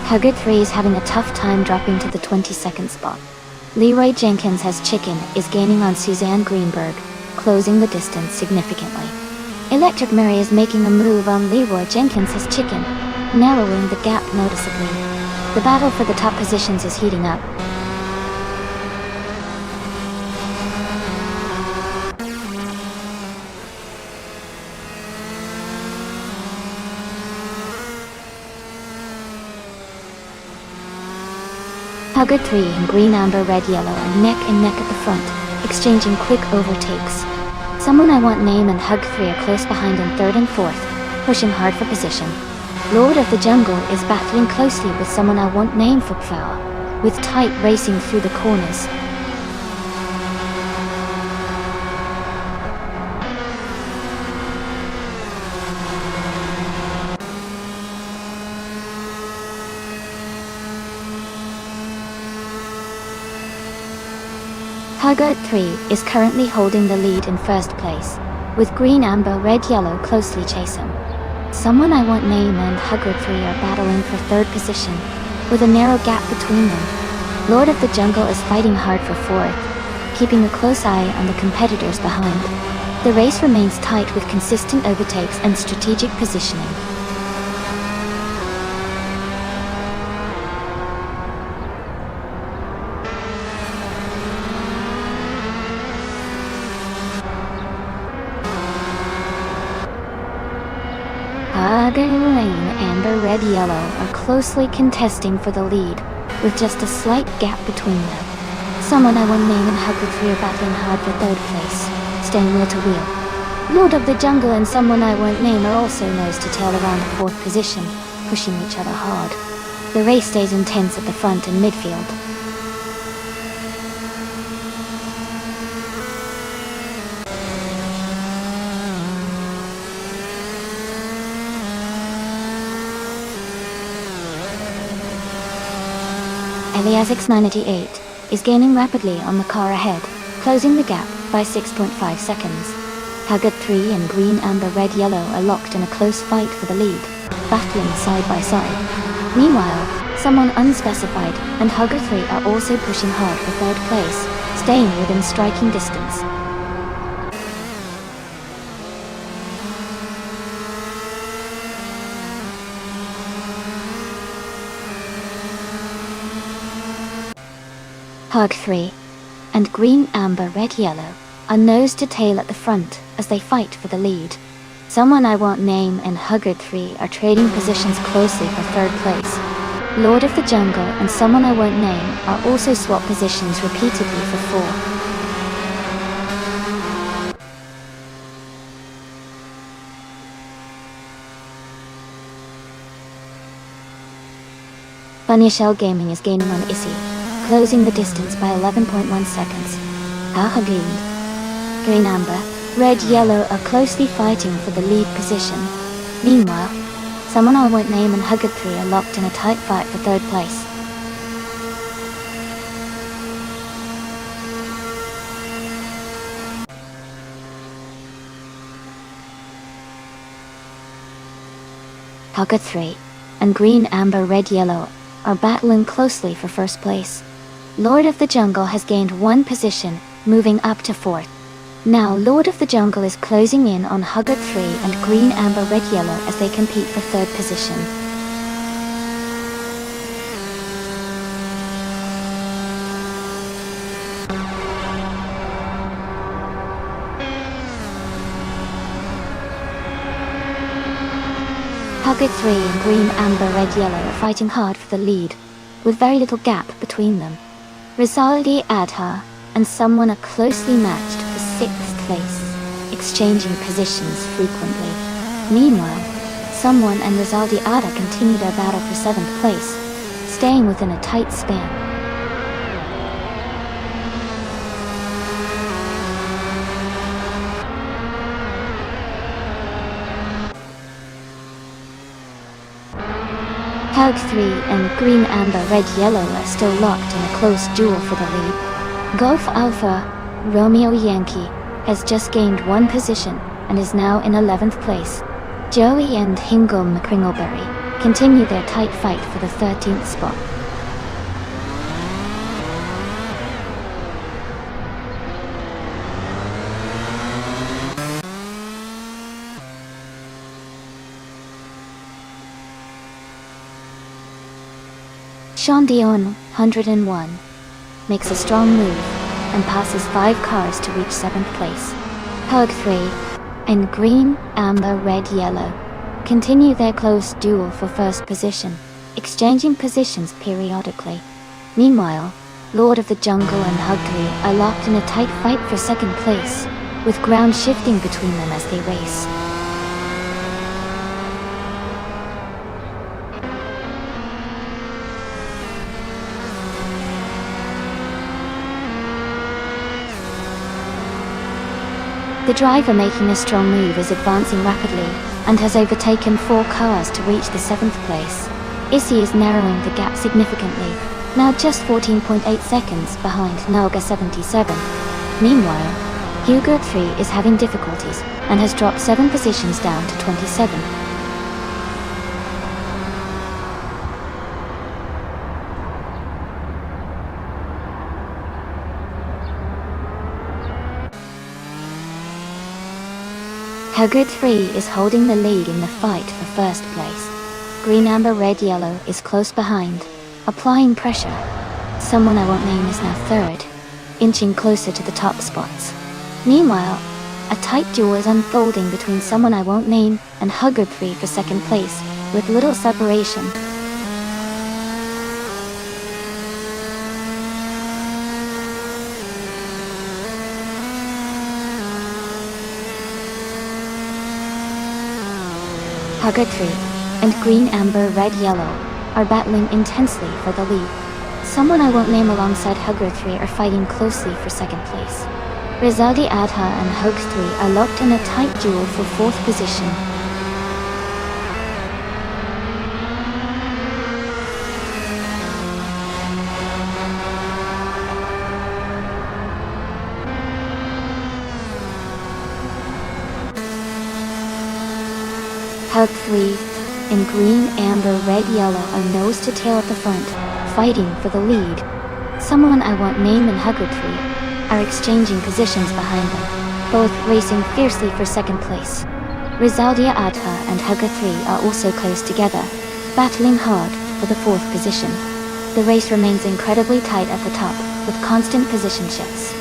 Hugger 3 is having a tough time dropping to the 22nd spot. Leroy Jenkins has Chicken is gaining on Suzanne Greenberg, closing the distance significantly. Electric Mary is making a move on Leroy Jenkins has Chicken, narrowing the gap noticeably. The battle for the top positions is heating up. Hugger 3 and Green Amber Red Yellow are neck and neck at the front, exchanging quick overtakes. Someone I Want Name and Hug 3 are close behind in third and fourth, pushing hard for position. Lord of the Jungle is battling closely with Someone I Want Name for power, with tight racing through the corners. Hugger 3 is currently holding the lead in first place, with Green Amber Red Yellow closely chasing. Someone I Want Name and Hugger 3 are battling for third position, with a narrow gap between them. Lord of the Jungle is fighting hard for fourth, keeping a close eye on the competitors behind. The race remains tight with consistent overtakes and strategic positioning. Hugger and Amber Red Yellow are closely contesting for the lead, with just a slight gap between them. Someone I Want Name and Hugger 3 are battling hard for third place, staying wheel to wheel. Lord of the Jungle and Someone I Want Name are also nose to tail around the fourth position, pushing each other hard. The race stays intense at the front and midfield. Eliasix98 is gaining rapidly on the car ahead, closing the gap by 6.5 seconds. Hugger 3 and Green Amber Red Yellow are locked in a close fight for the lead, battling side by side. Meanwhile, Someone Unspecified and Hugger 3 are also pushing hard for third place, staying within striking distance. Hug 3 and green, amber, red, yellow are nose to tail at the front as they fight for the lead. Someone I won't name and Hugger 3 are trading positions closely for third place. Lord of the Jungle and someone I won't name are also swap positions repeatedly for 4. Bunnyshell Gaming is gaining on Issy, closing the distance by 11.1 seconds. Green, amber, red, yellow are closely fighting for the lead position. Meanwhile, someone I won't name and Hugger 3 are locked in a tight fight for third place. Hugger 3 and green, amber, red, yellow are battling closely for first place. Lord of the Jungle has gained 1 position, moving up to 4th. Now Lord of the Jungle is closing in on Hugger 3 and green, amber, red, yellow as they compete for 3rd position. Hugger 3 and green, amber, red, yellow are fighting hard for the lead, with very little gap between them. Rizaldi Adha and someone are closely matched for 6th place, exchanging positions frequently. Meanwhile, someone and Rizaldi Adha continue their battle for 7th place, staying within a tight span. Hug 3 and green, amber, red, yellow are still locked in a close duel for the lead. Golf Alpha, Romeo Yankee, has just gained 1 position and is now in 11th place. Joey and Hingle McCringleberry continue their tight fight for the 13th spot. Sean Dion, 101, makes a strong move and passes 5 cars to reach 7th place. Hug 3 and green, amber, red, yellow continue their close duel for 1st position, exchanging positions periodically. Meanwhile, Lord of the Jungle and Hug 3 are locked in a tight fight for 2nd place, with ground shifting between them as they race. The driver making a strong move is advancing rapidly and has overtaken 4 cars to reach the 7th place. Issy is narrowing the gap significantly, now just 14.8 seconds behind Nalga 77. Meanwhile, Hugo 3 is having difficulties and has dropped 7 positions down to 27. Hugger 3 is holding the lead in the fight for 1st place. Green, amber, red, yellow is close behind, applying pressure. Someone I won't name is now 3rd, inching closer to the top spots. Meanwhile, a tight duel is unfolding between someone I won't name and Hugger 3 for 2nd place, with little separation. Hugger 3 and green, amber, red, yellow are battling intensely for the lead. Someone I won't name alongside Hugger 3 are fighting closely for 2nd place. Rizaldi Adha and Hug 3 are locked in a tight duel for 4th position. Hug 3 in green, amber, red, yellow are nose to tail at the front, fighting for the lead. Someone I won't name and Hugger 3 are exchanging positions behind them, both racing fiercely for 2nd place. Rizaldia Adha and Hugger 3 are also close together, battling hard for the 4th position. The race remains incredibly tight at the top, with constant position shifts.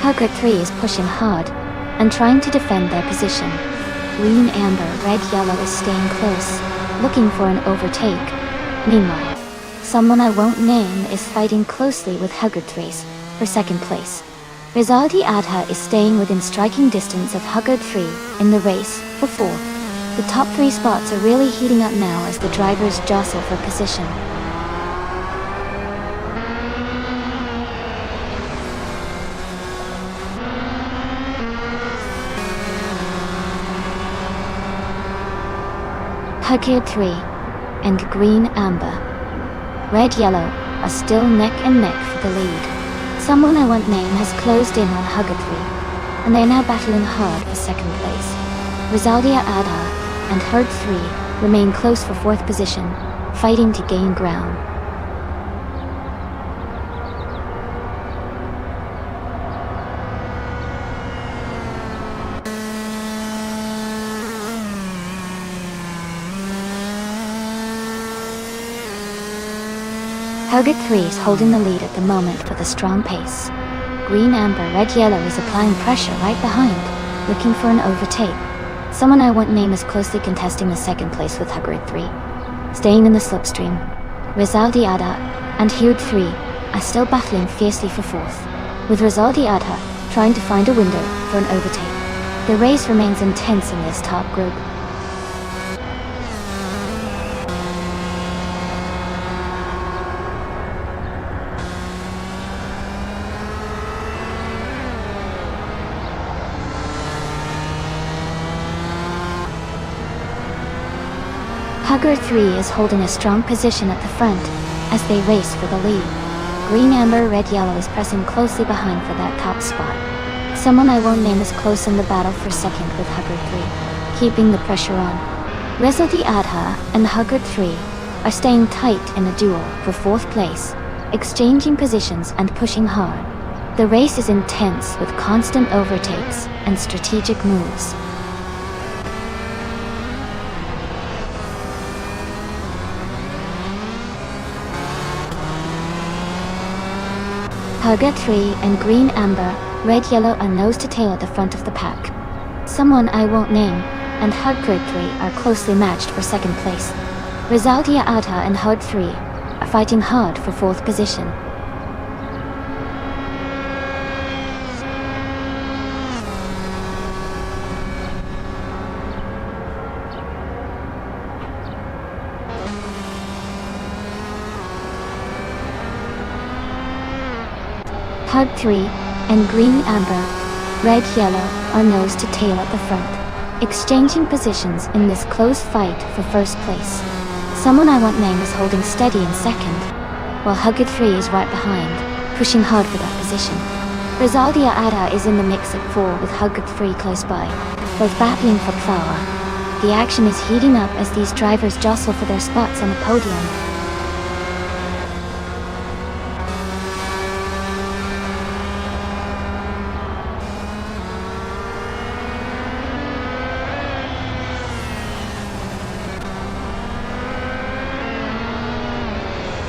Hugger 3 is pushing hard and trying to defend their position. Green, amber, red, yellow is staying close, looking for an overtake. Meanwhile, someone I won't name is fighting closely with Hugger 3's for second place. Rizaldi Adha is staying within striking distance of Hugger 3 in the race for fourth. The top 3 spots are really heating up now as the drivers jostle for position. Hugger 3 and Green Amber, Red Yellow are still neck and neck for the lead. Someone I won't name has closed in on Hugger 3, and they are now battling hard for second place. Rizaldia Adha and Herd 3 remain close for fourth position, fighting to gain ground. Hugger 3 is holding the lead at the moment with a strong pace. Green, Amber, Red, Yellow is applying pressure right behind, looking for an overtake. Someone I won't name is closely contesting the second place with Hugger 3. Staying in the slipstream, Rizaldi Adha and Herd 3 are still battling fiercely for fourth, with Rizaldi Adha trying to find a window for an overtake. The race remains intense in this top group. Hugger 3 is holding a strong position at the front as they race for the lead. Green, Amber, Red, Yellow is pressing closely behind for that top spot. Someone I won't name is close in the battle for second with Hugger 3, keeping the pressure on. Rizaldi Adha and Hugger 3 are staying tight in a duel for fourth place, exchanging positions and pushing hard. The race is intense with constant overtakes and strategic moves. Hugger 3 and Green, Amber, Red, Yellow are nose to tail at the front of the pack. Someone I won't name and Hugger 3 are closely matched for second place. Rizaldia Adha and Herd 3 are fighting hard for fourth position. Herd 3 and Green, Amber, Red, Yellow are nose to tail at the front, exchanging positions in this close fight for first place. Someone I won't name is holding steady in second, while Hugger 3 is right behind, pushing hard for that position. Rizaldia Adha is in the mix at 4 with Hugger 3 close by, both battling for power. The action is heating up as these drivers jostle for their spots on the podium.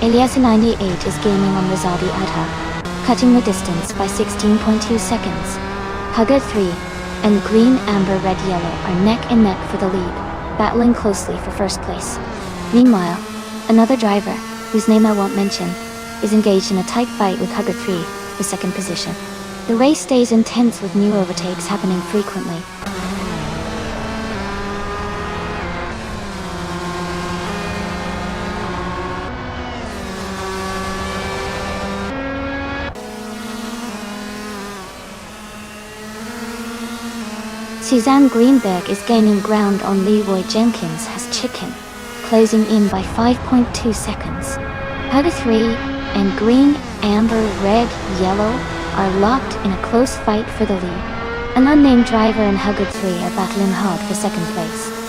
Ilyasa 98 is gaining on Rizaldi Adha, cutting the distance by 16.2 seconds. Hugger 3 and Green, Amber, Red, Yellow are neck and neck for the lead, battling closely for first place. Meanwhile, another driver, whose name I won't mention, is engaged in a tight fight with Hugger 3 for second position. The race stays intense with new overtakes happening frequently. Suzanne Greenberg is gaining ground on Leroy Jenkins as Chicken, closing in by 5.2 seconds. Hugger 3 and Green, Amber, Red, Yellow are locked in a close fight for the lead. An unnamed driver and Hugger 3 are battling hard for second place.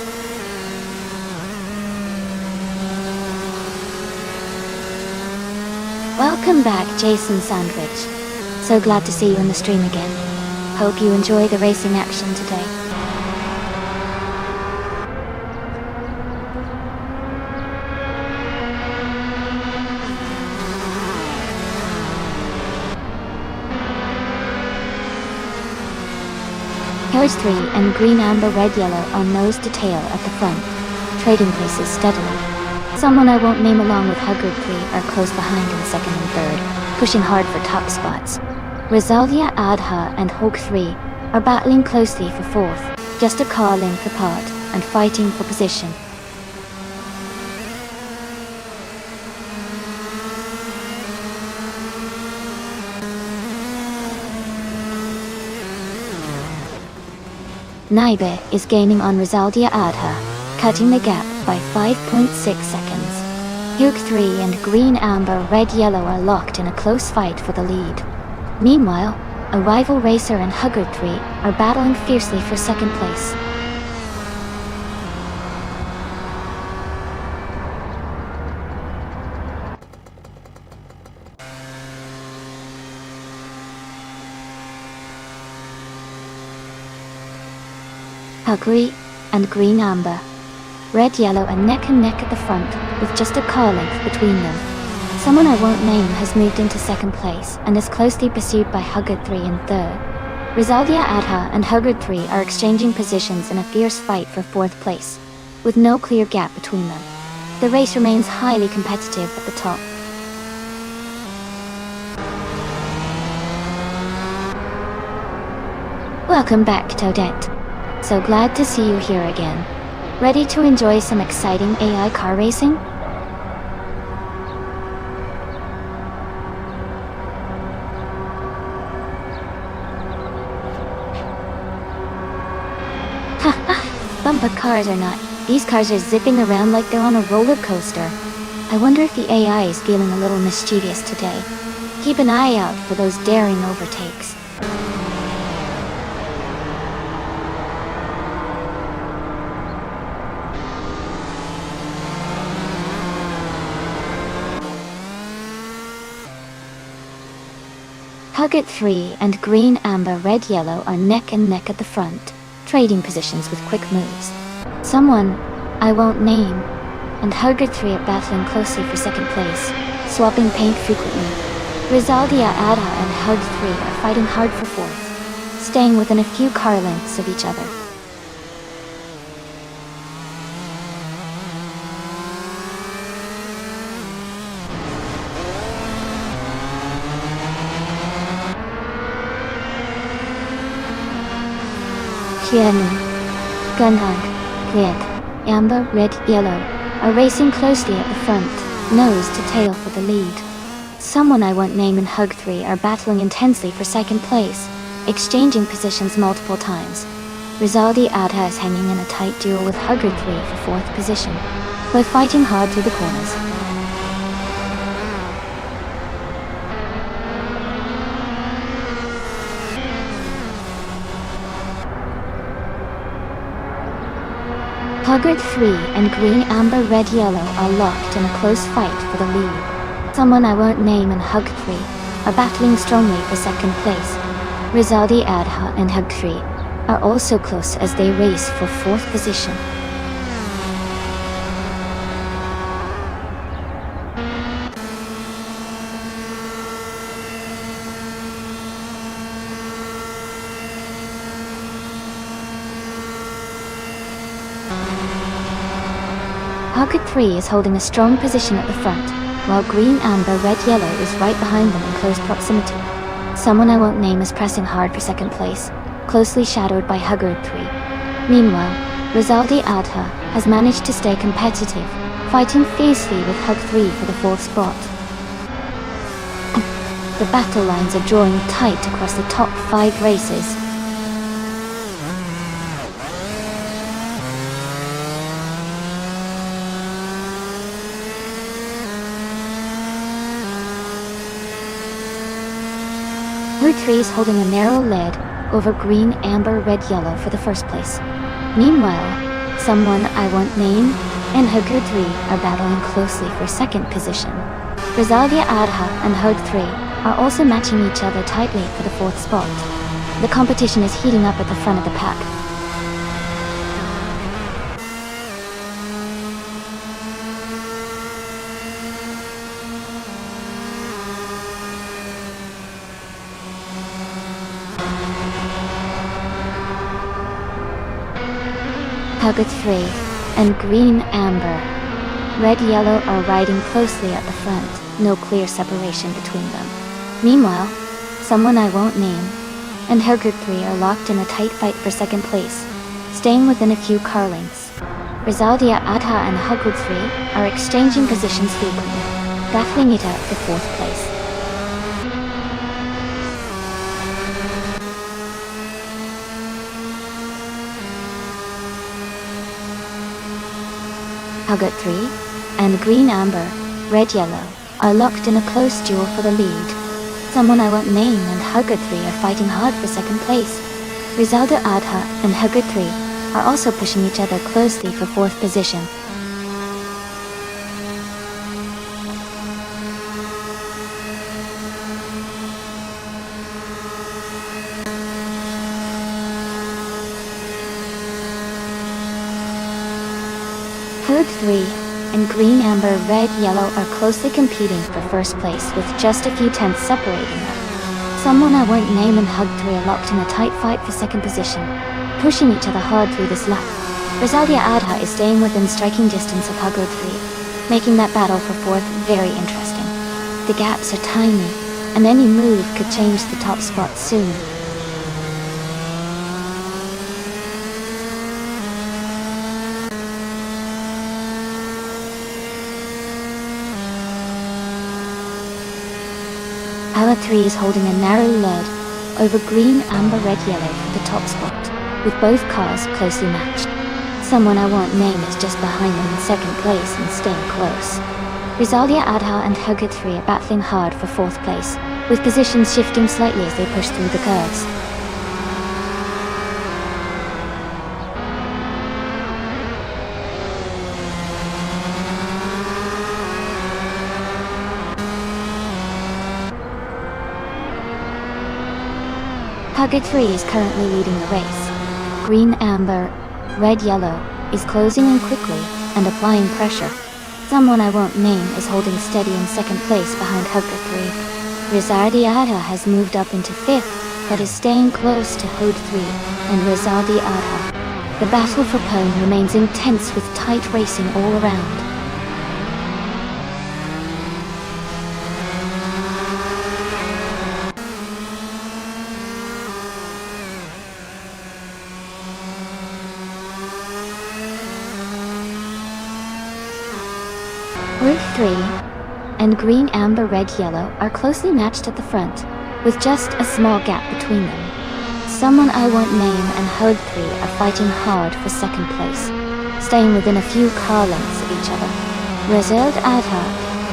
Welcome back, Jason Sandwich. So glad to see you in the stream again. Hope you enjoy the racing action today. Here's 3 and green, amber, red, yellow on nose to tail at the front, trading places steadily. Someone I won't name along with Huggard 3 are close behind in second and third, pushing hard for top spots. Rosalia, Adha and Hoke 3 are battling closely for fourth, just a car length apart, and fighting for position. Naibe is gaining on Rosalia Adha, cutting the gap by 5.6 seconds. Hook 3 and green, amber, red, yellow are locked in a close fight for the lead. Meanwhile, a rival racer and Huggard 3 are battling fiercely for second place. Huggery and green, amber, red, yellow are neck and neck at the front, with just a car length between them. Someone I won't name has moved into second place and is closely pursued by Huggard 3 in third. Rosalia Adha and Huggard 3 are exchanging positions in a fierce fight for fourth place, with no clear gap between them. The race remains highly competitive at the top. Welcome back, Toadette. So glad to see you here again. Ready to enjoy some exciting AI car racing? Bumper cars or not, these cars are zipping around like they're on a roller coaster. I wonder if the AI is feeling a little mischievous today. Keep an eye out for those daring overtakes. Huggard 3 and green, amber, red, yellow are neck and neck at the front, trading positions with quick moves. Someone I won't name and Huggard 3 are battling closely for second place, swapping paint frequently. Rosalia, Ada and Hug 3 are fighting hard for fourth, staying within a few car lengths of each other. Kianu, Gunhug, Red, Amber, Red, Yellow are racing closely at the front, nose to tail for the lead. Someone I won't name and Hug 3 are battling intensely for second place, exchanging positions multiple times. Rizaldi Adha is hanging in a tight duel with Hugger 3 for fourth position, both fighting hard through the corners. Huggard 3 and green, amber, red, yellow are locked in a close fight for the lead. Someone I won't name and Hug 3 are battling strongly for second place. Rizaldi Adha and Hug 3 are also close as they race for fourth position. Huggard 3 is holding a strong position at the front, while green, amber, red, yellow is right behind them in close proximity. Someone I won't name is pressing hard for second place, closely shadowed by Huggard 3. Meanwhile, Rizaldi Adha has managed to stay competitive, fighting fiercely with Hug 3 for the fourth spot. The battle lines are drawing tight across the top 5 races. Hug 3 is holding a narrow lead over green, amber, red, yellow for the first place. Meanwhile, someone I won't name and Hugger 3 are battling closely for second position. Rosalia Adha and Herd 3 are also matching each other tightly for the fourth spot. The competition is heating up at the front of the pack. Hugget 3 and Green Amber. Red Yellow are riding closely at the front, no clear separation between them. Meanwhile, someone I won't name and Hugget 3 are locked in a tight fight for second place, staying within a few car lengths. Rosalia Adha and Hugget 3 are exchanging positions frequently, battling it out for fourth place. Hugget 3 and Green Amber, Red Yellow, are locked in a close duel for the lead. Someone I won't name and Hugget 3 are fighting hard for second place. Rosalia Adha and Hugget 3 are also pushing each other closely for fourth position. Herd 3 and Green Amber Red Yellow are closely competing for first place with just a few tenths separating them. Someone I won't name and Hug 3 are locked in a tight fight for second position, pushing each other hard through this lap. Rosalia Adha is staying within striking distance of Hugger 3, making that battle for fourth very interesting. The gaps are tiny, and any move could change the top spot soon. Power 3 is holding a narrow lead over Green, Amber, Red, Yellow for the top spot, with both cars closely matched. Someone I won't name is just behind them in second place and staying close. Rosalia Adha and Hugget 3 are battling hard for fourth place, with positions shifting slightly as they push through the curves. Hugget 3 is currently leading the race. Green, Amber, Red, Yellow is closing in quickly and applying pressure. Someone I won't name is holding steady in second place behind Hugget 3. Rosalia Adha has moved up into fifth, but is staying close to Hod 3 and Rosalia Adha. The battle for pole remains intense with tight racing all around. Herd 3 and Green, Amber, Red, Yellow are closely matched at the front, with just a small gap between them. Someone I won't name and Herd 3 are fighting hard for second place, staying within a few car lengths of each other. Rosalia Adha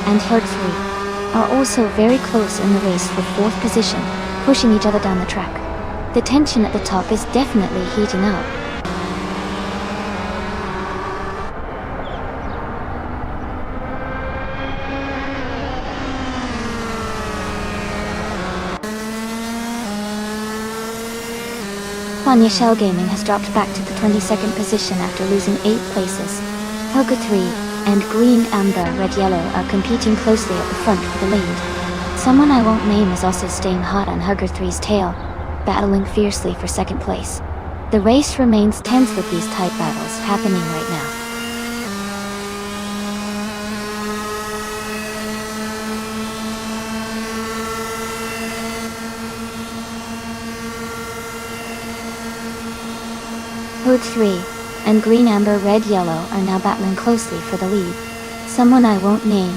and Herd 3 are also very close in the race for fourth position, pushing each other down the track. The tension at the top is definitely heating up. Fanya Shell Gaming has dropped back to the 22nd position after losing 8 places. Hugger 3 and Green, Amber, Red, Yellow are competing closely at the front for the lead. Someone I won't name is also staying hot on Hugger 3's tail, battling fiercely for second place. The race remains tense with these tight battles happening right now. Herd 3 and Green, Amber, Red, Yellow are now battling closely for the lead. Someone I won't name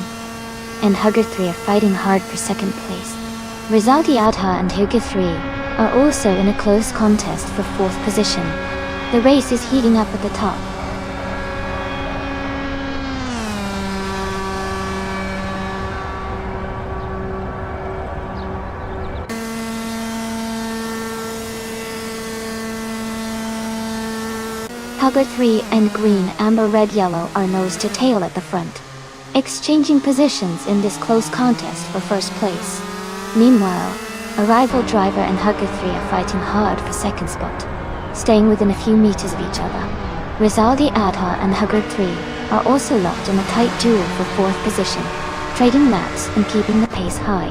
and Hugger 3 are fighting hard for second place. Rosalia Adha and Hugger 3 are also in a close contest for fourth position. The race is heating up at the top. Hugger 3 and Green, Amber, Red, Yellow are nose to tail at the front. exchanging positions in this close contest for first place. Meanwhile, a rival driver and Hugger 3 are fighting hard for second spot, staying within a few meters of each other. Rizaldi Adha and Hugger 3 are also locked in a tight duel for fourth position, trading laps and keeping the pace high.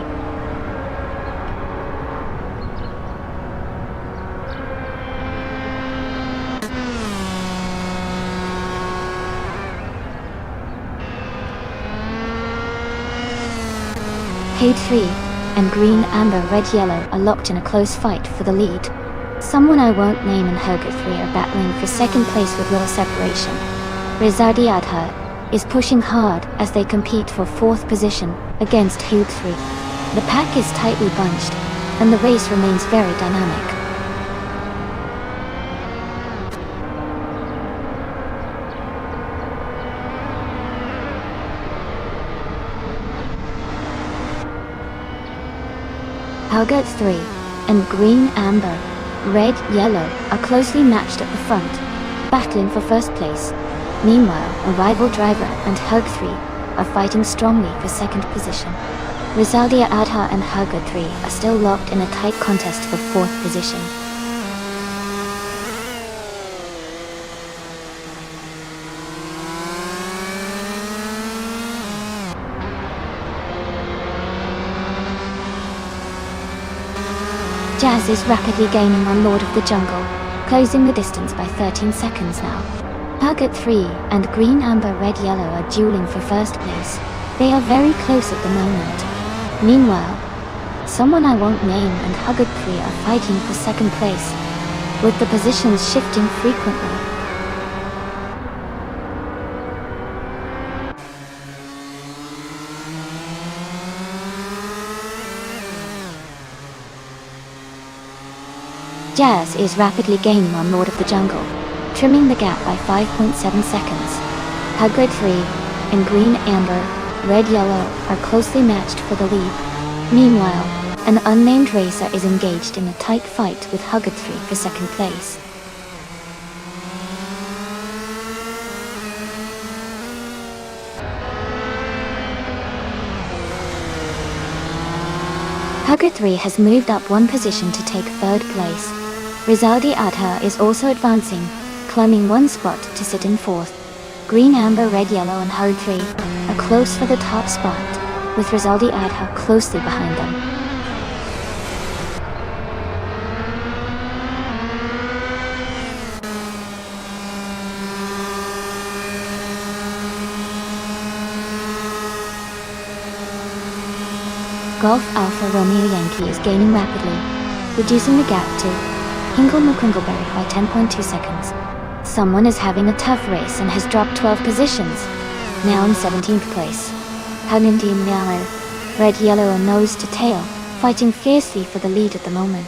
Cade 3 and green, amber, red, yellow are locked in a close fight for the lead. Someone I won't name and Hugger 3 are battling for second place with little separation. Rizaldi Adha is pushing hard as they compete for fourth position against Hugh 3. The pack is tightly bunched, and the race remains very dynamic. Hugger 3 and green, amber, red, yellow are closely matched at the front, battling for first place. Meanwhile, a rival driver and Hug 3 are fighting strongly for second position. Rizaldi Adha and Hugger 3 are still locked in a tight contest for fourth position. Jazz is rapidly gaining on Lord of the Jungle, closing the distance by 13 seconds now. Hugger 3 and green, amber, red, yellow are dueling for first place. They are very close at the moment. Meanwhile, someone I won't name and Hugger 3 are fighting for second place, with the positions shifting frequently. Jazz is rapidly gaining on Lord of the Jungle, trimming the gap by 5.7 seconds. Hugger 3 and green, amber, red, yellow are closely matched for the lead. Meanwhile, an unnamed racer is engaged in a tight fight with Hugger 3 for second place. Hugger 3 has moved up one position to take third place. Rizaldi Adha is also advancing, climbing one spot to sit in fourth. Green, amber, red, yellow and Hugger 3 are close for the top spot, with Rizaldi Adha closely behind them. Golf Alpha Romeo Yankee is gaining rapidly, reducing the gap to Hingle McCringleberry by 10.2 seconds. Someone is having a tough race and has dropped 12 positions, now in 17th place. Hugger Team Yellow, red, yellow are nose to tail, fighting fiercely for the lead at the moment.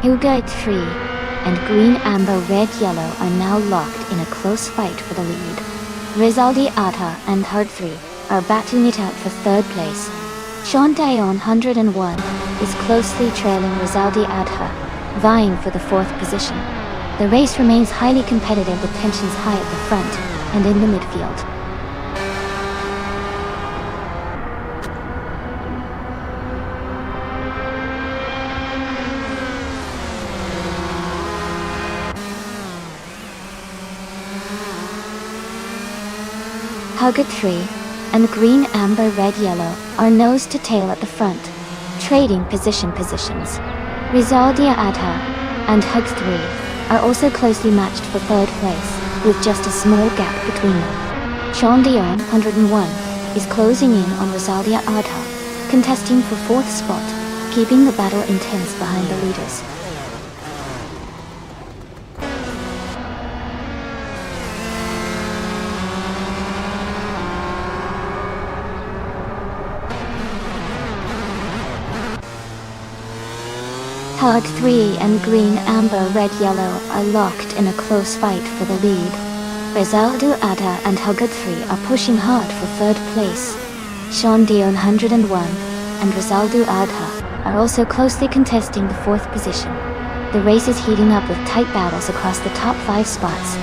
Hugger 3 and green, amber, red, yellow are now locked in a close fight for the lead. Rizaldi Adha and Hugger 3 are battling it out for third place. Sean Dion 101 is closely trailing Rizaldi Adha, vying for the fourth position. The race remains highly competitive with tensions high at the front and in the midfield. Hugger 3 and green, amber, red, yellow are nose to tail at the front, trading positions. Rizaldi Adha and Hugger 3 are also closely matched for third place, with just a small gap between them. Sean Dion 101 is closing in on Rizaldi Adha, contesting for fourth spot, keeping the battle intense behind the leaders. Hugger 3 and green, amber, red, yellow are locked in a close fight for the lead. Rizaldi Adha and Hugger 3 are pushing hard for third place. Shondio 101 and Rizaldo Adha are also closely contesting the 4th position. The race is heating up with tight battles across the top 5 spots.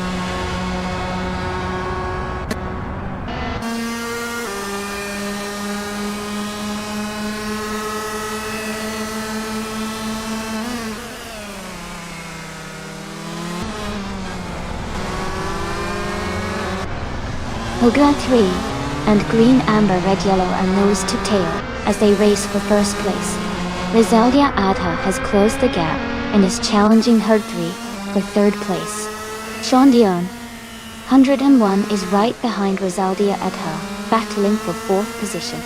Hoga 3 and Green Amber Red Yellow are nose to tail as they race for first place. Rizaldia Adha has closed the gap and is challenging Hug 3 for 3rd place. Shondion 101 is right behind Rizaldia Adha, battling for 4th position.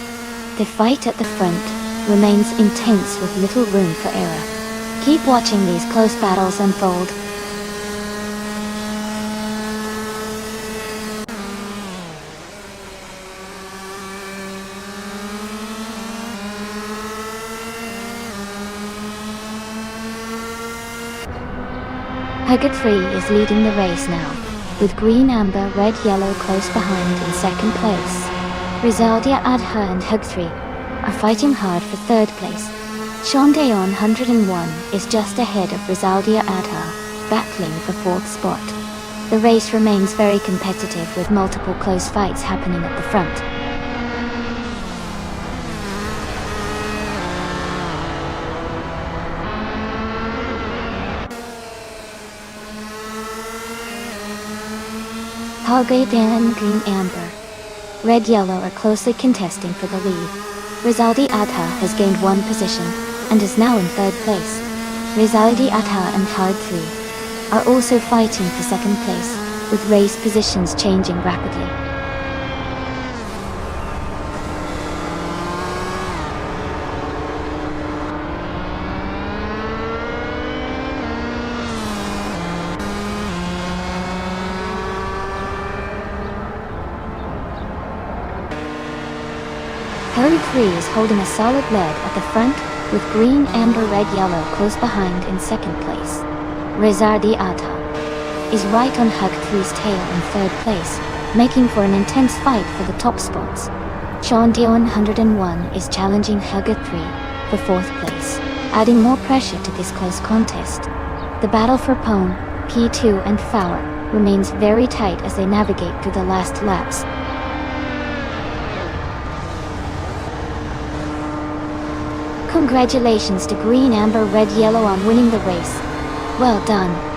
The fight at the front remains intense with little room for error. Keep watching these close battles unfold. Hugget 3 is leading the race now, with Green Amber Red Yellow close behind in 2nd place. Rizaldia Adha and Hug 3 are fighting hard for 3rd place. Shondayon 101 is just ahead of Rizaldia Adha, battling for 4th spot. The race remains very competitive with multiple close fights happening at the front. Hoggaden and Green Amber, Red Yellow are closely contesting for the lead. Rizaldi Adha has gained 1 position and is now in 3rd place. Rizaldi Adha and Hard 3 are also fighting for 2nd place, with race positions changing rapidly. Hurry 3 is holding a solid lead at the front, with Green, Amber, Red, Yellow close behind in 2nd place. Rizardi Adha is right on Hug 3's tail in 3rd place, making for an intense fight for the top spots. Shondion 101 is challenging Hugget 3 for 4th place, adding more pressure to this close contest. The battle for Pone, P2 and Fowler remains very tight as they navigate through the last laps. Congratulations to Green, Amber, Red, Yellow on winning the race. Well done.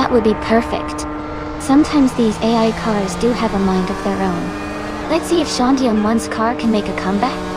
That would be perfect. Sometimes these AI cars do have a mind of their own. Let's see if Shantian One's car can make a comeback.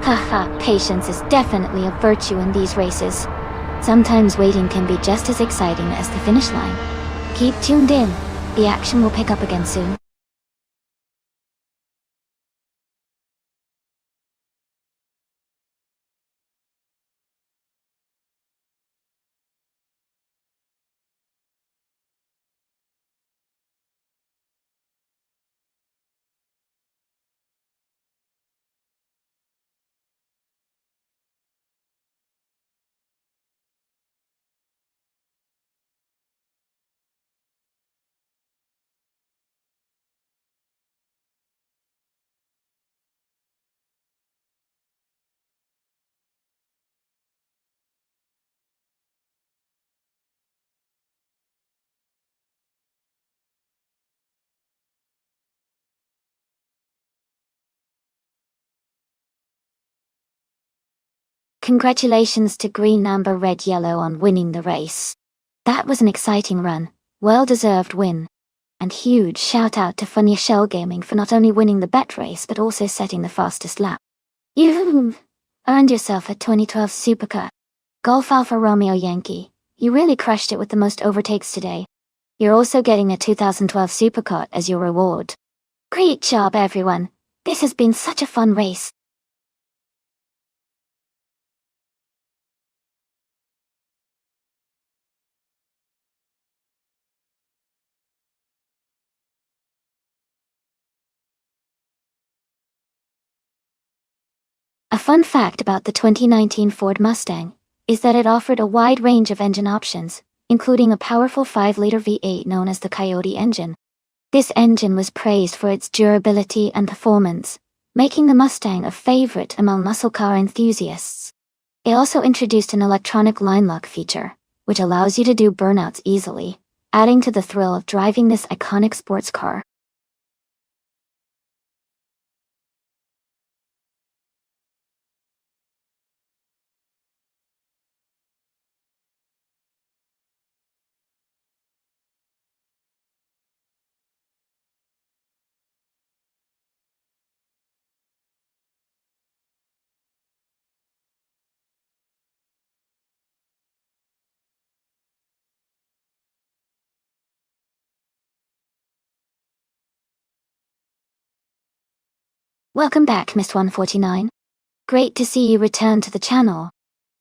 Haha, patience is definitely a virtue in these races. Sometimes waiting can be just as exciting as the finish line. Keep tuned in. The action will pick up again soon. Congratulations to Green, Amber, Red, Yellow on winning the race. That was an exciting run, well-deserved win. And huge shout out to Funny Shell Gaming for not only winning the bet race but also setting the fastest lap. You earned yourself a 2012 Supercar. Golf Alpha Romeo Yankee, you really crushed it with the most overtakes today. You're also getting a 2012 Supercar as your reward. Great job everyone, this has been such a fun race. A fun fact about the 2019 Ford Mustang is that it offered a wide range of engine options, including a powerful 5-liter V8 known as the Coyote engine. This engine was praised for its durability and performance, making the Mustang a favorite among muscle car enthusiasts. It also introduced an electronic line lock feature, which allows you to do burnouts easily, adding to the thrill of driving this iconic sports car. Welcome back, Miss 149. Great to see you return to the channel.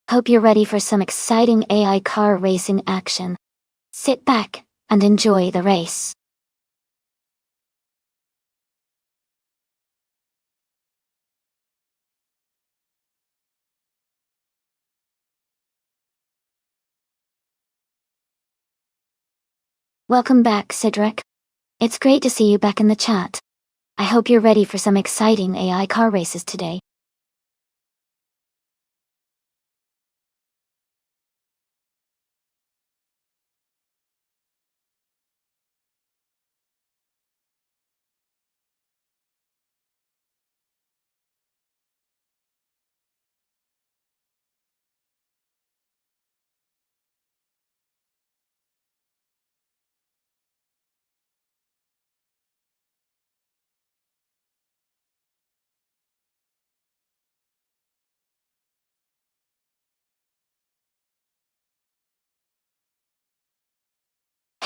Hope you're ready for some exciting AI car racing action. Sit back and enjoy the race. Welcome back, Cedric. It's great to see you back in the chat. I hope you're ready for some exciting AI car races today.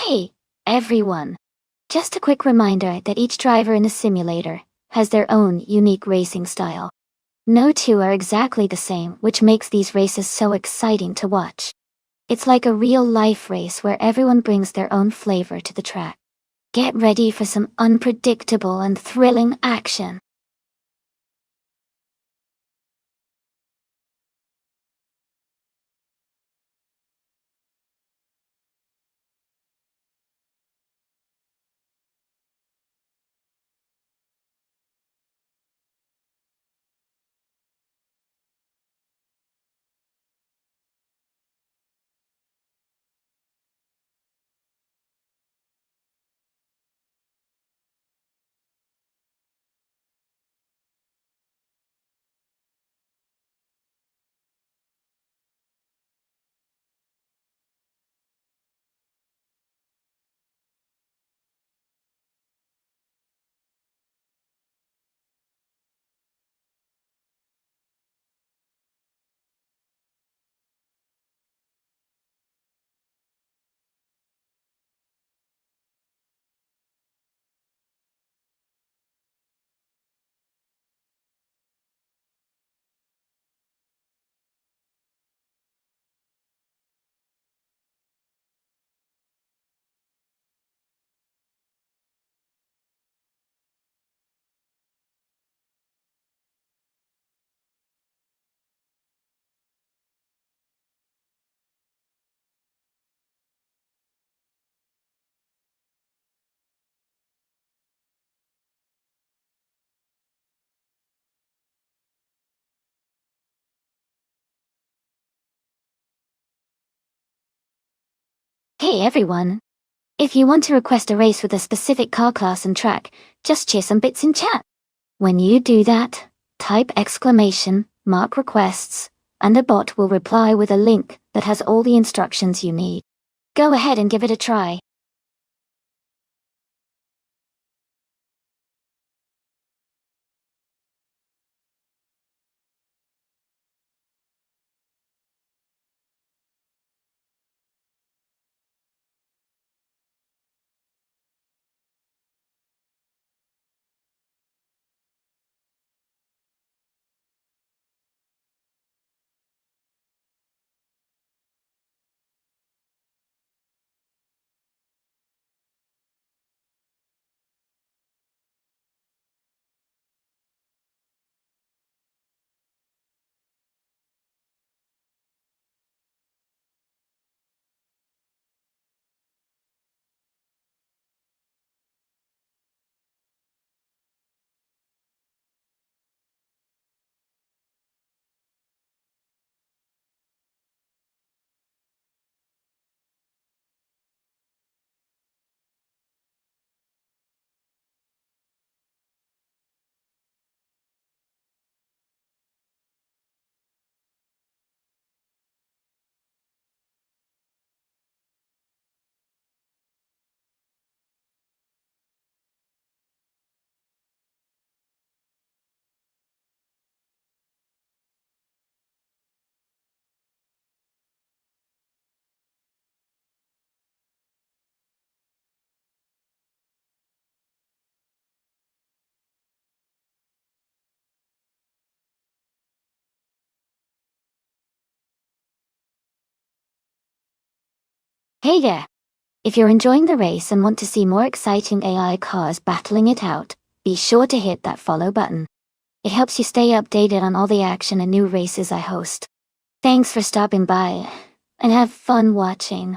Hey, everyone! Just a quick reminder that each driver in a simulator has their own unique racing style. No two are exactly the same, which makes these races so exciting to watch. It's like a real-life race where everyone brings their own flavor to the track. Get ready for some unpredictable and thrilling action. Hey everyone! If you want to request a race with a specific car class and track, just share some bits in chat. When you do that, type exclamation mark requests, and a bot will reply with a link that has all the instructions you need. Go ahead and give it a try. Hey there! If you're enjoying the race and want to see more exciting AI cars battling it out, be sure to hit that follow button. It helps you stay updated on all the action and new races I host. Thanks for stopping by, and have fun watching.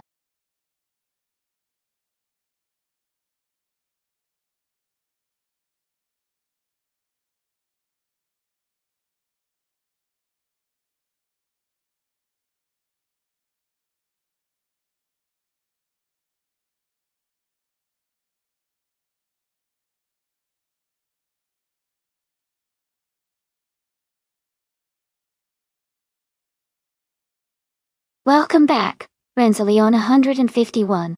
Welcome back, Renzaleon 151.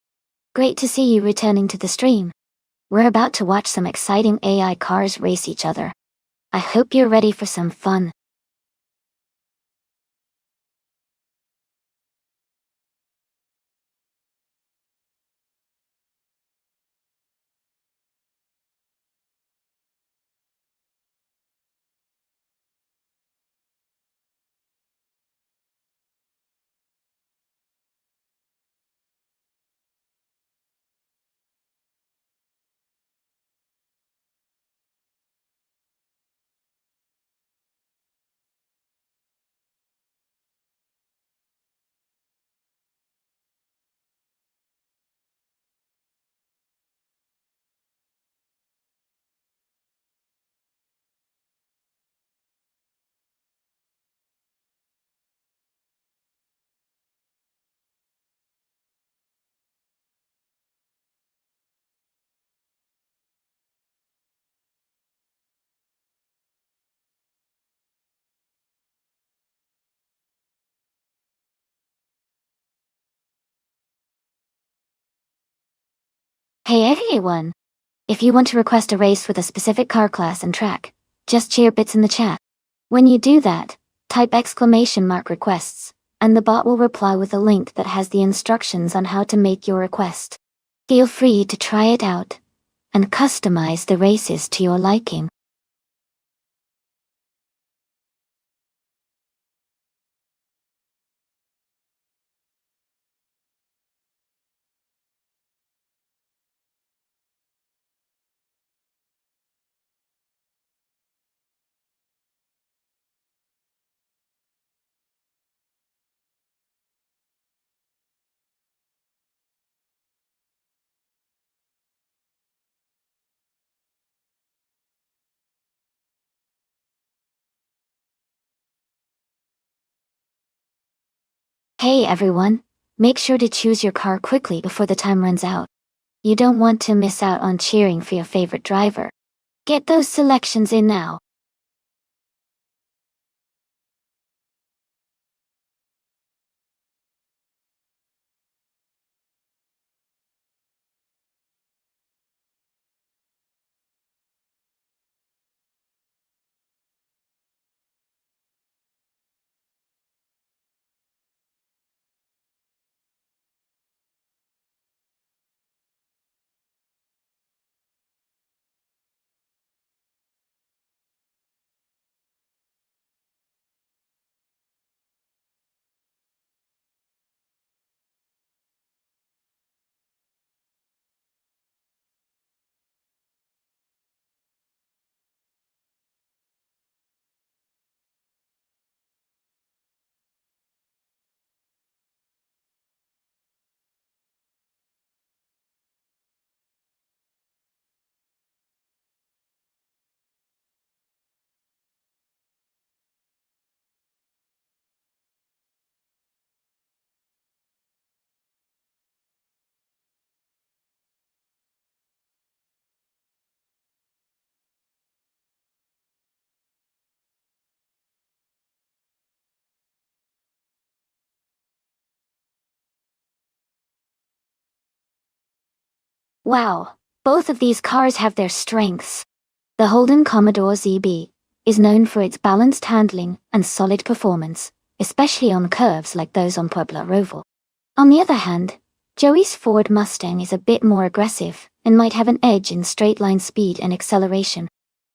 Great to see you returning to the stream. We're about to watch some exciting AI cars race each other. I hope you're ready for some fun. Hey everyone! If you want to request a race with a specific car class and track, just share bits in the chat. When you do that, type !requests, and the bot will reply with a link that has the instructions on how to make your request. Feel free to try it out and customize the races to your liking. Hey everyone! Make sure to choose your car quickly before the time runs out. You don't want to miss out on cheering for your favorite driver. Get those selections in now. Wow, both of these cars have their strengths. The Holden Commodore ZB is known for its balanced handling and solid performance, especially on curves like those on Pueblo Roval. On the other hand, Joey's Ford Mustang is a bit more aggressive and might have an edge in straight-line speed and acceleration.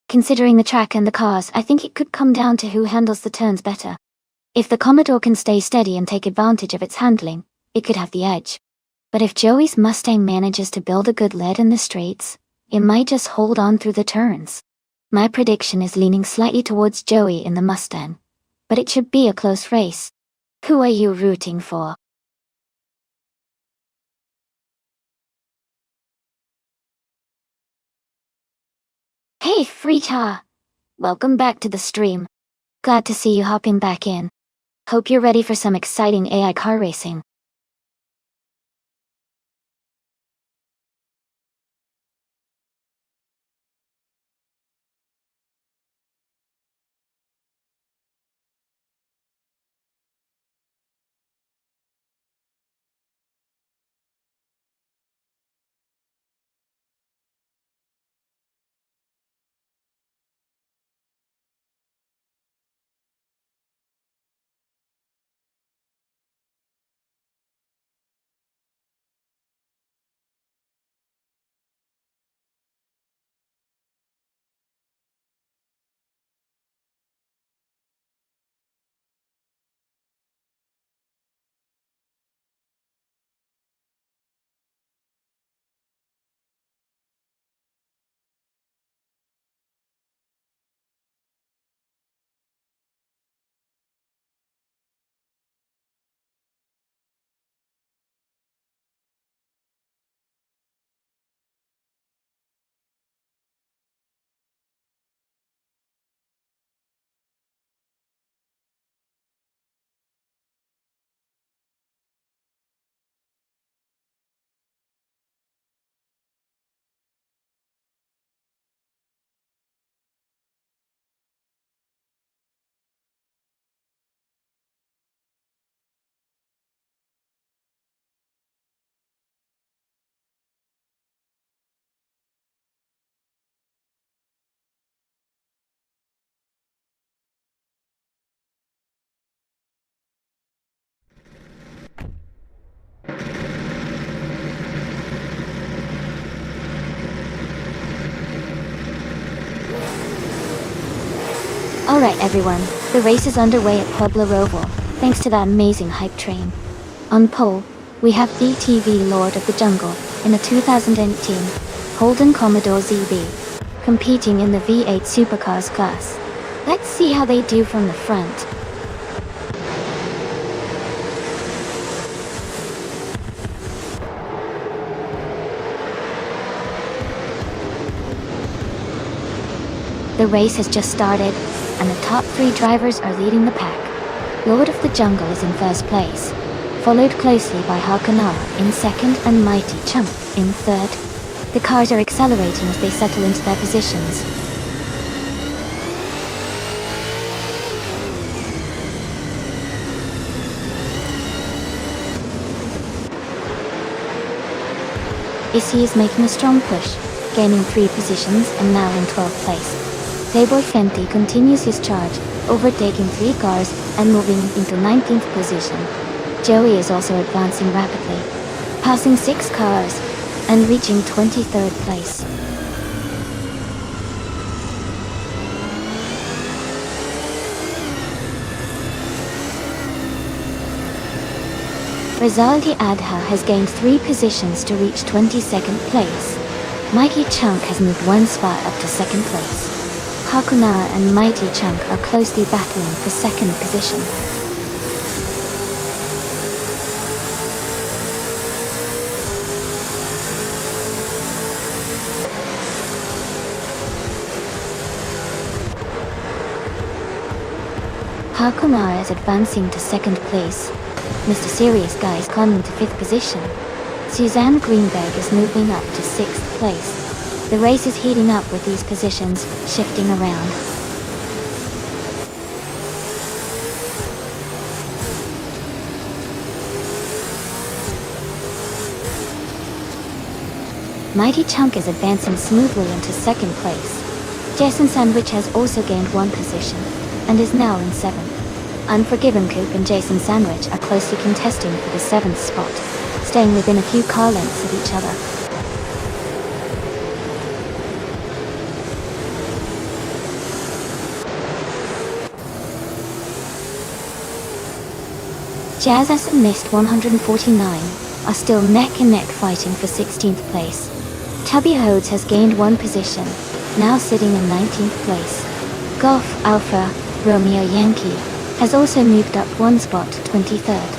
Considering the track and the cars, I think it could come down to who handles the turns better. If the Commodore can stay steady and take advantage of its handling, it could have the edge. But if Joey's Mustang manages to build a good lead in the straights, it might just hold on through the turns. My prediction is leaning slightly towards Joey in the Mustang, but it should be a close race. Who are you rooting for? Hey Frita! Welcome back to the stream. Glad to see you hopping back in. Hope you're ready for some exciting AI car racing. Alright everyone, the race is underway at Pueblo Roval, thanks to that amazing hype train. On pole, we have BTV Lord of the Jungle, in a 2018 Holden Commodore ZB, competing in the V8 Supercars class. Let's see how they do from the front. The race has just started, and the top 3 drivers are leading the pack. Lord of the Jungle is in first place, followed closely by Hakanara in second and Mighty Chunk in third. The cars are accelerating as they settle into their positions. Issy is making a strong push, gaining 3 positions and now in 12th place. Playboy Fenty continues his charge, overtaking 3 cars and moving into 19th position. Joey is also advancing rapidly, passing 6 cars and reaching 23rd place. Rizaldi Adha has gained 3 positions to reach 22nd place. Mikey Chunk has moved 1 spot up to 2nd place. Hakunara and Mighty Chunk are closely battling for 2nd position. Hakunara is advancing to 2nd place. Mr. Serious Guy is climbing to 5th position. Suzanne Greenberg is moving up to 6th place. The race is heating up with these positions shifting around. Mighty Chunk is advancing smoothly into 2nd place. Jason Sandwich has also gained 1 position and is now in 7th. Unforgiven Coop and Jason Sandwich are closely contesting for the 7th spot, staying within a few car lengths of each other. Jazz and Mist 149 are still neck and neck fighting for 16th place. Tubby Hodes has gained 1 position, now sitting in 19th place. Golf Alpha Romeo Yankee has also moved up 1 spot to 23rd.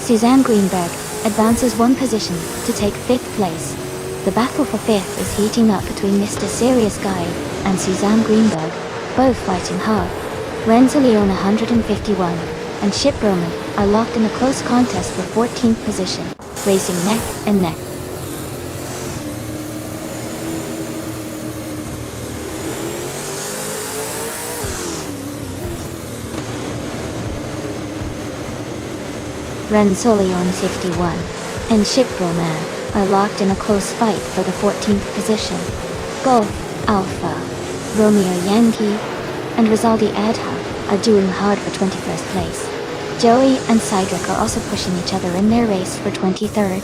Suzanne Greenberg advances 1 position to take 5th place. The battle for 5th is heating up between Mr. Serious Guy and Suzanne Greenberg, both fighting hard. Renzo Leon 151 and Ship Roman are locked in a close contest for 14th position, racing neck and neck. Renzoleon 51 and Ship Roman are locked in a close fight for the 14th position. Golf Alpha, Romeo Yankee, and Rizaldi Adha are doing hard for 21st place. Joey and Cydric are also pushing each other in their race for 23rd.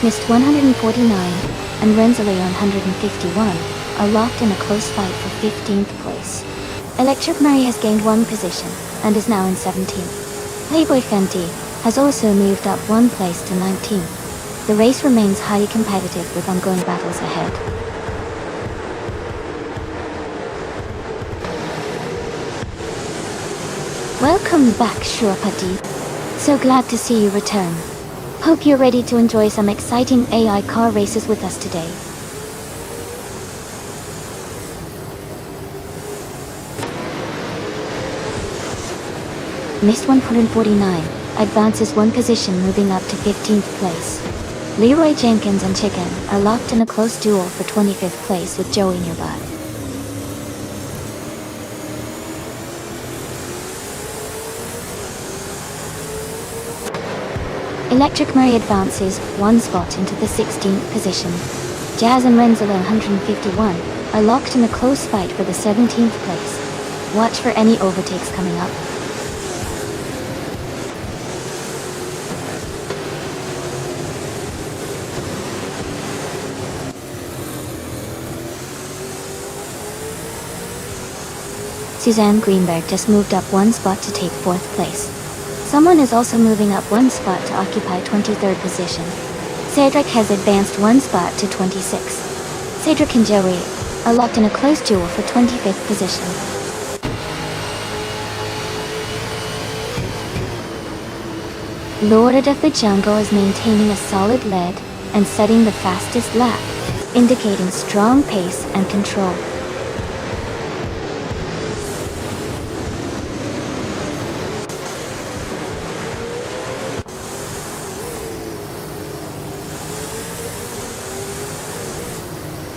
Mist 149 and Renzoleon 151 are locked in a close fight for 15th place. Electric Murray has gained 1 position and is now in 17th. Playboy Fenty has also moved up 1 place to 19th. The race remains highly competitive with ongoing battles ahead. Welcome back, Shurpati. So glad to see you return. Hope you're ready to enjoy some exciting AI car races with us today. Mist 149 advances 1 position, moving up to 15th place. Leroy Jenkins and Chicken are locked in a close duel for 25th place with Joey nearby. Electric Murray advances one spot into the 16th position. Jazz and Renzalo 151 are locked in a close fight for the 17th place. Watch for any overtakes coming up. Suzanne Greenberg just moved up one spot to take 4th place. Someone is also moving up one spot to occupy 23rd position. Cedric has advanced one spot to 26. Cedric and Joey are locked in a close duel for 25th position. Lord of the Jungle is maintaining a solid lead and setting the fastest lap, indicating strong pace and control.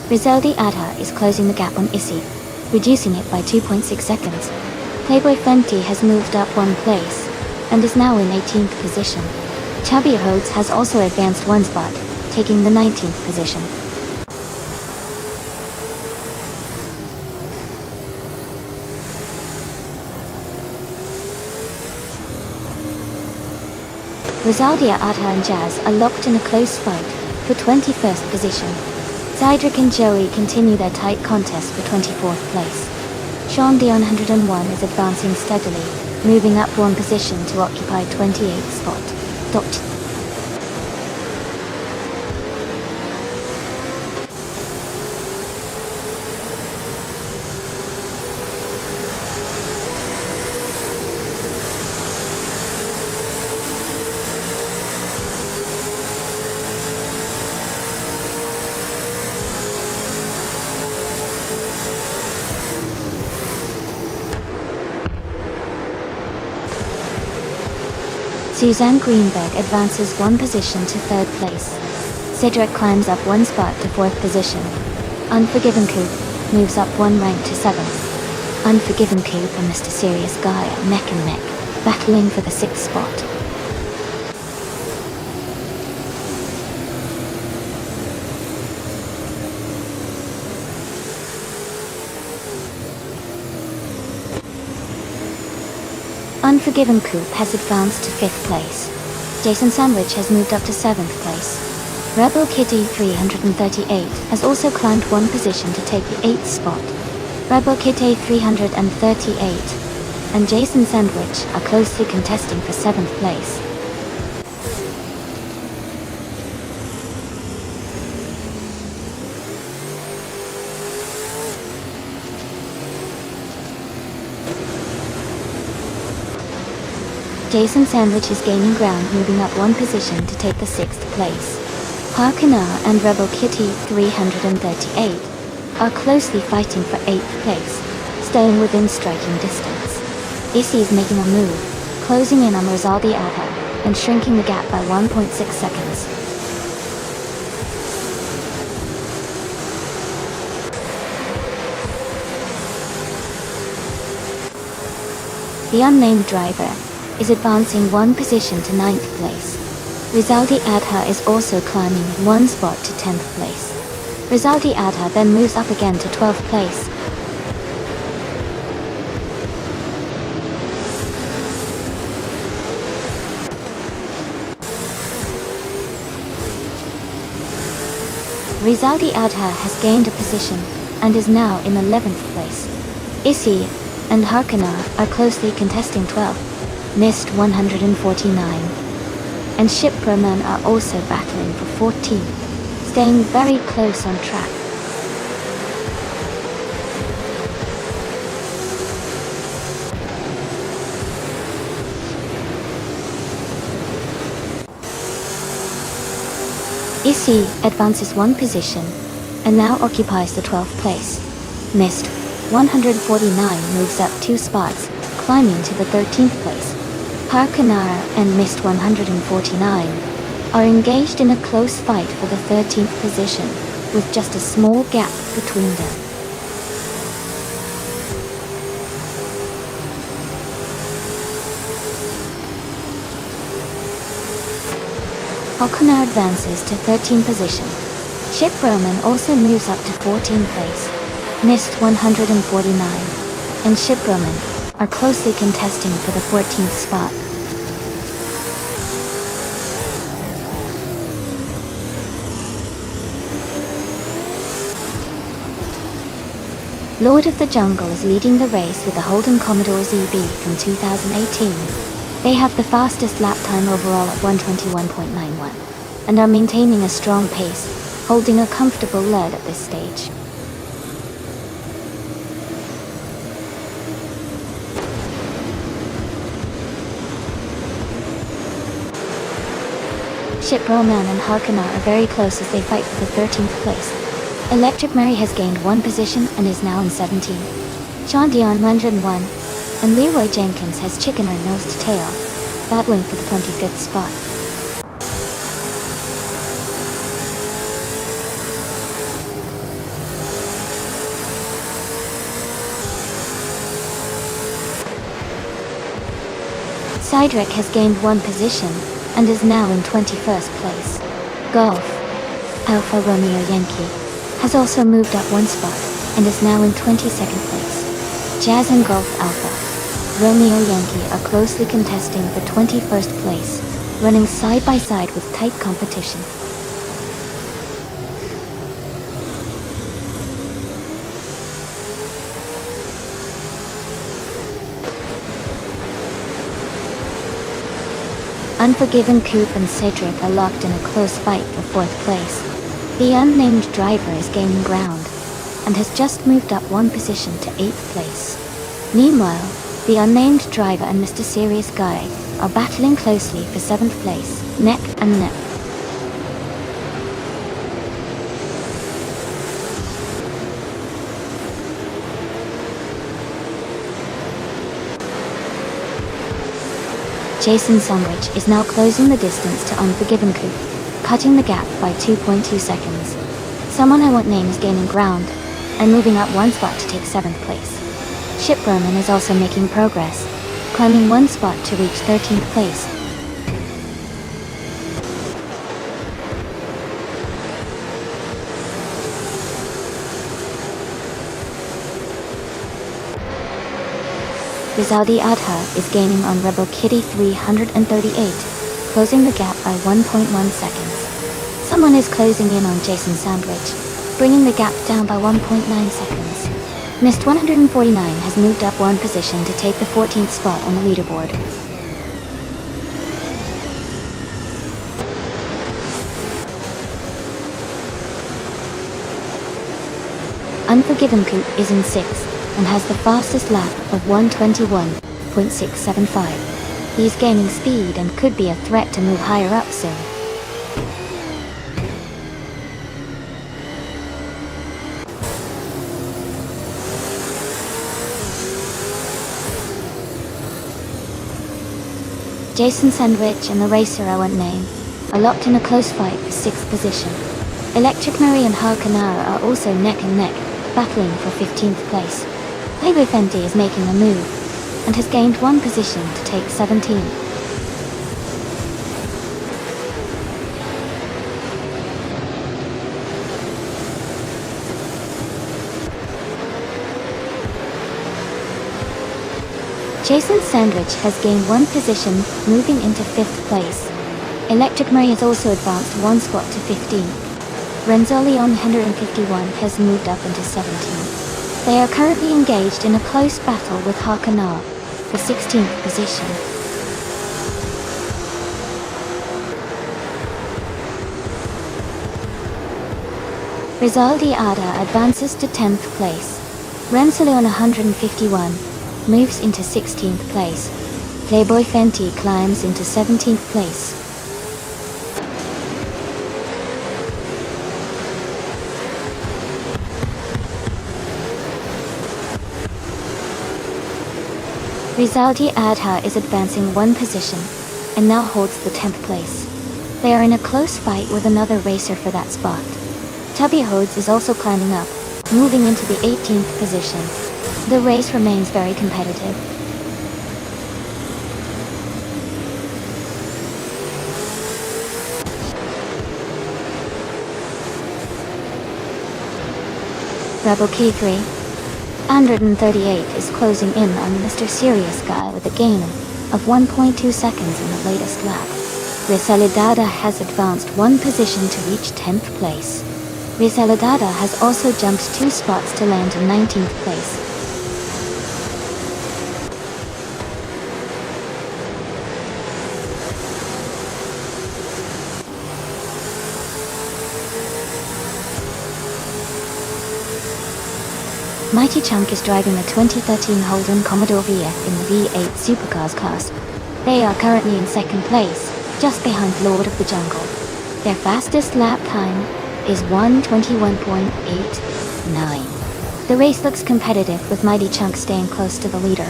Rizaldi Adha is closing the gap on Issy, reducing it by 2.6 seconds. Playboy Fenty has moved up one place, and is now in 18th position. Chubby Rhodes has also advanced one spot, taking the 19th position. Rizaldia Adha and Jazz are locked in a close fight for 21st position. Cedric and Joey continue their tight contest for 24th place. Sean Dion 101 is advancing steadily, moving up one position to occupy 28th spot. Suzanne Greenberg advances one position to 3rd place. Cedric climbs up one spot to 4th position. Unforgiven Coop moves up one rank to 7th. Unforgiven Coop and Mr. Serious Guy are neck and neck, battling for the 6th spot. Unforgiven Coop has advanced to 5th place. Jason Sandwich has moved up to 7th place. Rebel Kitty 338 has also climbed one position to take the 8th spot. Rebel Kitty 338 and Jason Sandwich are closely contesting for 7th place. Jason Sandwich is gaining ground, moving up one position to take the 6th place. Harkanar and Rebel Kitty 338 are closely fighting for 8th place, staying within striking distance. Issy is making a move, closing in on Rizaldi Adha and shrinking the gap by 1.6 seconds. The unnamed driver is advancing one position to 9th place. Rizaldi Adha is also climbing one spot to 10th place. Rizaldi Adha then moves up again to 12th place. Rizaldi Adha has gained a position and is now in 11th place. Issy and Harkanar are closely contesting 12th. Missed 149. And Shipperman are also battling for 14th, staying very close on track. Issy advances one position and now occupies the 12th place. Missed 149 moves up 2 spots, climbing to the 13th place. Harkanar and Missed 149 are engaged in a close fight for the 13th position, with just a small gap between them. Falconer advances to 13th position. Ship Roman also moves up to 14th place. Missed 149, and Ship Roman are closely contesting for the 14th spot. Lord of the Jungle is leading the race with the Holden Commodore ZB from 2018. They have the fastest lap time overall at 121.91, and are maintaining a strong pace, holding a comfortable lead at this stage. Ship Roman and Harkonnen are very close as they fight for the 13th place. Electric Mary has gained 1 position and is now in 17th. Sean Dion 101, and Leroy Jenkins has chicken or nose to tail, battling for the 25th spot. Cydric has gained 1 position and is now in 21st place. Golf Alpha Romeo Yankee has also moved up 1 spot and is now in 22nd place. Jazz and Golf Alpha Romeo Yankee are closely contesting for 21st place, running side by side with tight competition. Unforgiven Coop and Cedric are locked in a close fight for 4th place. The unnamed driver is gaining ground, and has just moved up 1 position to 8th place. Meanwhile, the unnamed driver and Mr. Serious Guy are battling closely for 7th place, neck and neck. Jason Sandwich is now closing the distance to Unforgiven Coop, cutting the gap by 2.2 seconds. Someone I won't name is gaining ground, and moving up 1 spot to take 7th place. Ship Roman is also making progress, climbing 1 spot to reach 13th place. Rizaldi Adha is gaining on Rebel Kitty 338, closing the gap by 1.1 seconds. Someone is closing in on Jason Sandwich, bringing the gap down by 1.9 seconds. Missed 149 has moved up 1 position to take the 14th spot on the leaderboard. Unforgiven Coop is in 6th, and has the fastest lap of 121.675. He is gaining speed and could be a threat to move higher up soon. Jason Sandwich and the racer I won't name are locked in a close fight for 6th position. Electric Murray and Harkonnen are also neck and neck, battling for 15th place. Playboy Fenty is making a move, and has gained 1 position to take 17th. Jason Sandwich has gained 1 position, moving into 5th place. Electric Murray has also advanced 1 spot to 15th. Renzoli on 151 has moved up into 17th. They are currently engaged in a close battle with Harkonnen for 16th position. Rizaldi Ada advances to 10th place. Renzoli on 151 moves into 16th place. Playboy Fenty climbs into 17th place. Rizaldi Adha is advancing 1 position, and now holds the 10th place. They are in a close fight with another racer for that spot. Tubby Hodes is also climbing up, moving into the 18th position. The race remains very competitive. Rebel K3 138 is closing in on Mr. Serious Guy with a gain of 1.2 seconds in the latest lap. Resalidada has advanced one position to reach 10th place. Resalidada has also jumped 2 spots to land in 19th place. Mighty Chunk is driving a 2013 Holden Commodore VF in the V8 Supercars class. They are currently in 2nd place, just behind Lord of the Jungle. Their fastest lap time is 1:21.89. The race looks competitive with Mighty Chunk staying close to the leader.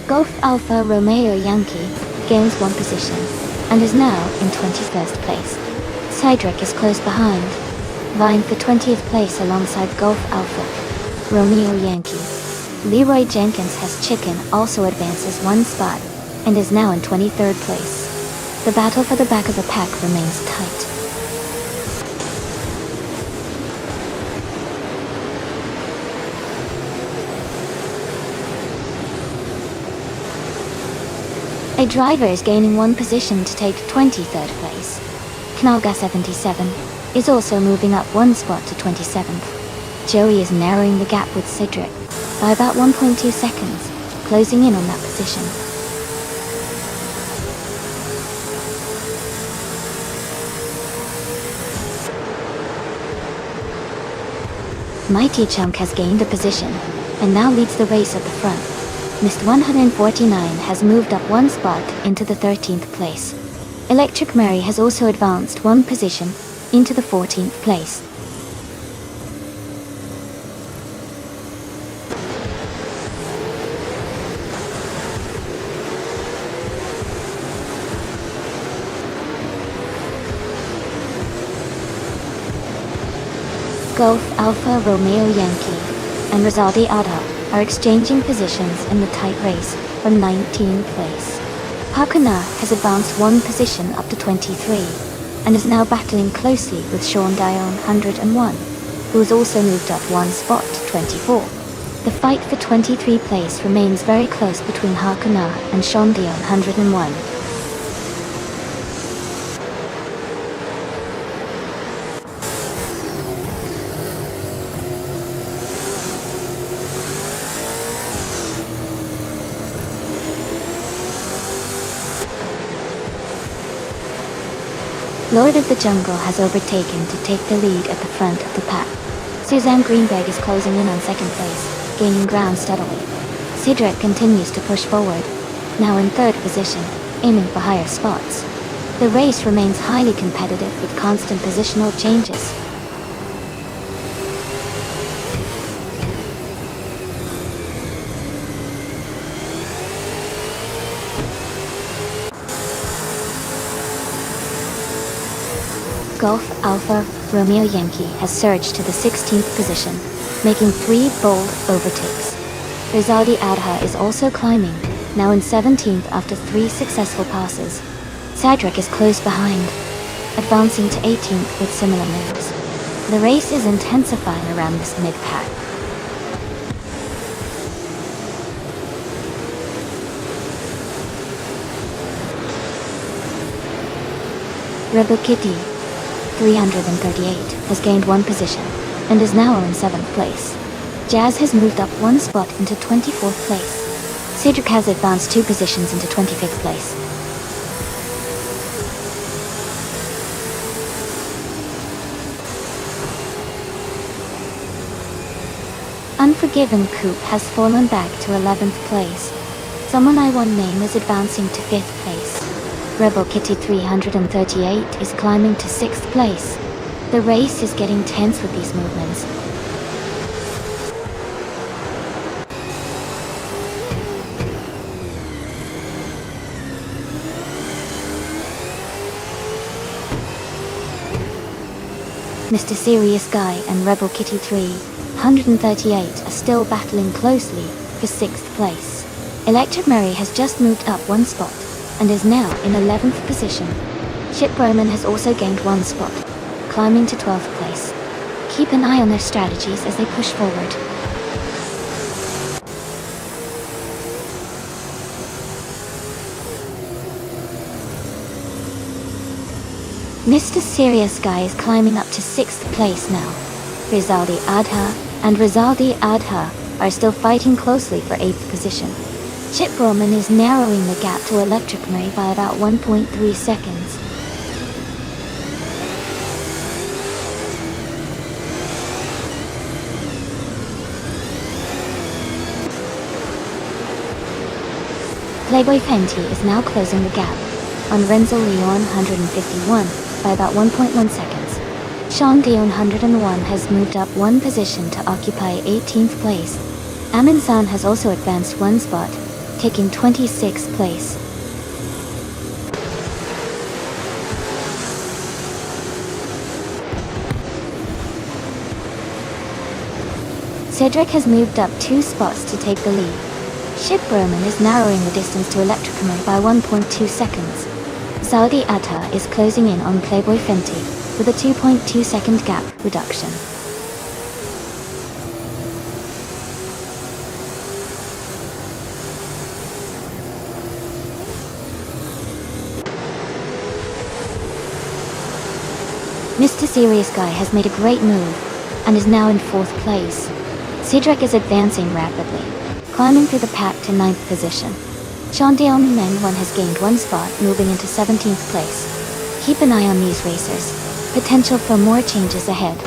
Golf Alpha Romeo Yankee gains 1 position and is now in 21st place. Cydric is close behind, vying for 20th place alongside Golf Alpha Romeo Yankee. Leroy Jenkins has Chicken also advances 1 spot and is now in 23rd place. The battle for the back of the pack remains tight. A driver is gaining 1 position to take 23rd place. Knalga 77 is also moving up 1 spot to 27th. Joey is narrowing the gap with Cedric by about 1.2 seconds, closing in on that position. Mighty Chunk has gained a position and now leads the race at the front. Mist 149 has moved up 1 spot into the 13th place. Electric Mary has also advanced 1 position into the 14th place. Golf Alpha Romeo Yankee and Rizaldi Adha are exchanging positions in the tight race for 19th place. Hakuna has advanced 1 position up to 23 and is now battling closely with Sean Dion 101, who has also moved up 1 spot to 24. The fight for 23 place remains very close between Hakuna and Sean Dion 101. Lord of the Jungle has overtaken to take the lead at the front of the pack. Suzanne Greenberg is closing in on 2nd place, gaining ground steadily. Cedric continues to push forward, now in 3rd position, aiming for higher spots. The race remains highly competitive with constant positional changes. Golf Alpha Romeo Yankee has surged to the 16th position, making 3 bold overtakes. Rizaldi Adha is also climbing, now in 17th after 3 successful passes. Cydric is close behind, advancing to 18th with similar moves. The race is intensifying around this mid-pack. Rebel Kitty 338 has gained 1 position and is now in 7th place. Jazz has moved up 1 spot into 24th place. Cedric has advanced 2 positions into 25th place. Unforgiven Coop has fallen back to 11th place. Someone I One Name is advancing to 5th place. Rebel Kitty 338 is climbing to 6th place. The race is getting tense with these movements. Mr. Serious Guy and Rebel Kitty 338 are still battling closely for 6th place. Electric Mary has just moved up 1 spot and is now in 11th position. Ship Roman has also gained 1 spot, climbing to 12th place. Keep an eye on their strategies as they push forward. Mr. Serious Guy is climbing up to 6th place now. Rizaldi Adha and Rizaldi Adha are still fighting closely for 8th position. Chip Roman is narrowing the gap to Electric Mary by about 1.3 seconds. Playboy Fenty is now closing the gap on Renzo Leon 151 by about 1.1 seconds. Sean Dion 101 has moved up 1 position to occupy 18th place. Amin San has also advanced 1 spot, taking 26th place. Cedric has moved up 2 spots to take the lead. Ship Roman is narrowing the distance to Electric Mary by 1.2 seconds. Saudi Atta is closing in on Playboy Fenty with a 2.2 second gap reduction. Mr. Serious Guy has made a great move and is now in 4th place. Cedric is advancing rapidly, climbing through the pack to 9th position. Sean Dion Meng 1 has gained 1 spot, moving into 17th place. Keep an eye on these racers. Potential for more changes ahead.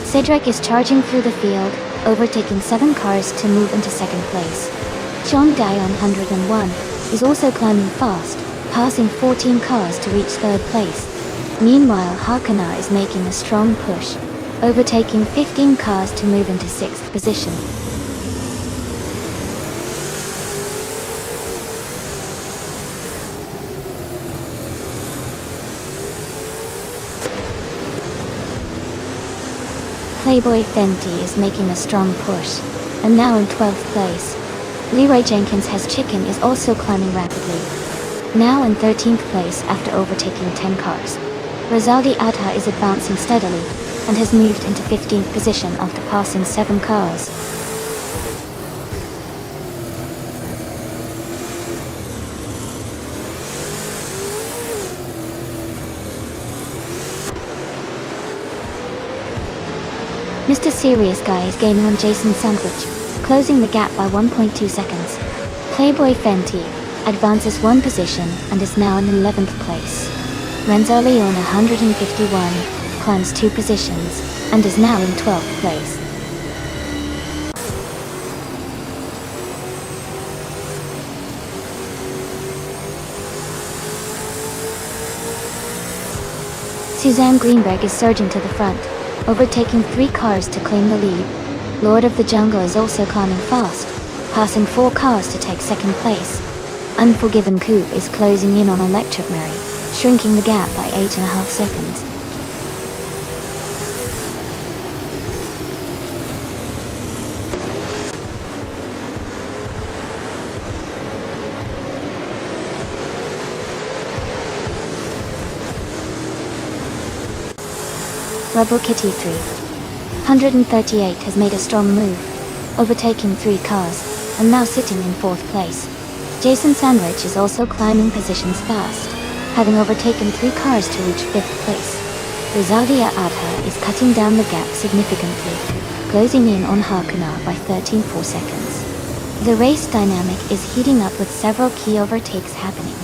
Cedric is charging through the field, overtaking 7 cars to move into 2nd place. Sean Dion 101 is also climbing fast, passing 14 cars to reach 3rd place. Meanwhile, Hakana is making a strong push, overtaking 15 cars to move into 6th position. Playboy Fenty is making a strong push, and now in 12th place. Leroy Jenkins has Chicken is also climbing rapidly, now in 13th place after overtaking 10 cars. Rizaldi Adha is advancing steadily and has moved into 15th position after passing 7 cars. Mr. Serious Guy is gaining on Jason Sandwich, closing the gap by 1.2 seconds. Playboy Fenty advances 1 position and is now in 11th place. Renzo Leon 151 climbs 2 positions and is now in 12th place. Suzanne Greenberg is surging to the front, overtaking 3 cars to claim the lead. Lord of the Jungle is also climbing fast, passing 4 cars to take 2nd place. Unforgiven Coupe is closing in on Electric Mary, shrinking the gap by 8.5 seconds. Rebel Kitty 338 has made a strong move, overtaking 3 cars, and now sitting in 4th place. Jason Sandwich is also climbing positions fast, having overtaken 3 cars to reach 5th place. Rizadia Adha is cutting down the gap significantly, closing in on Hakuna by 13.4 seconds. The race dynamic is heating up with several key overtakes happening.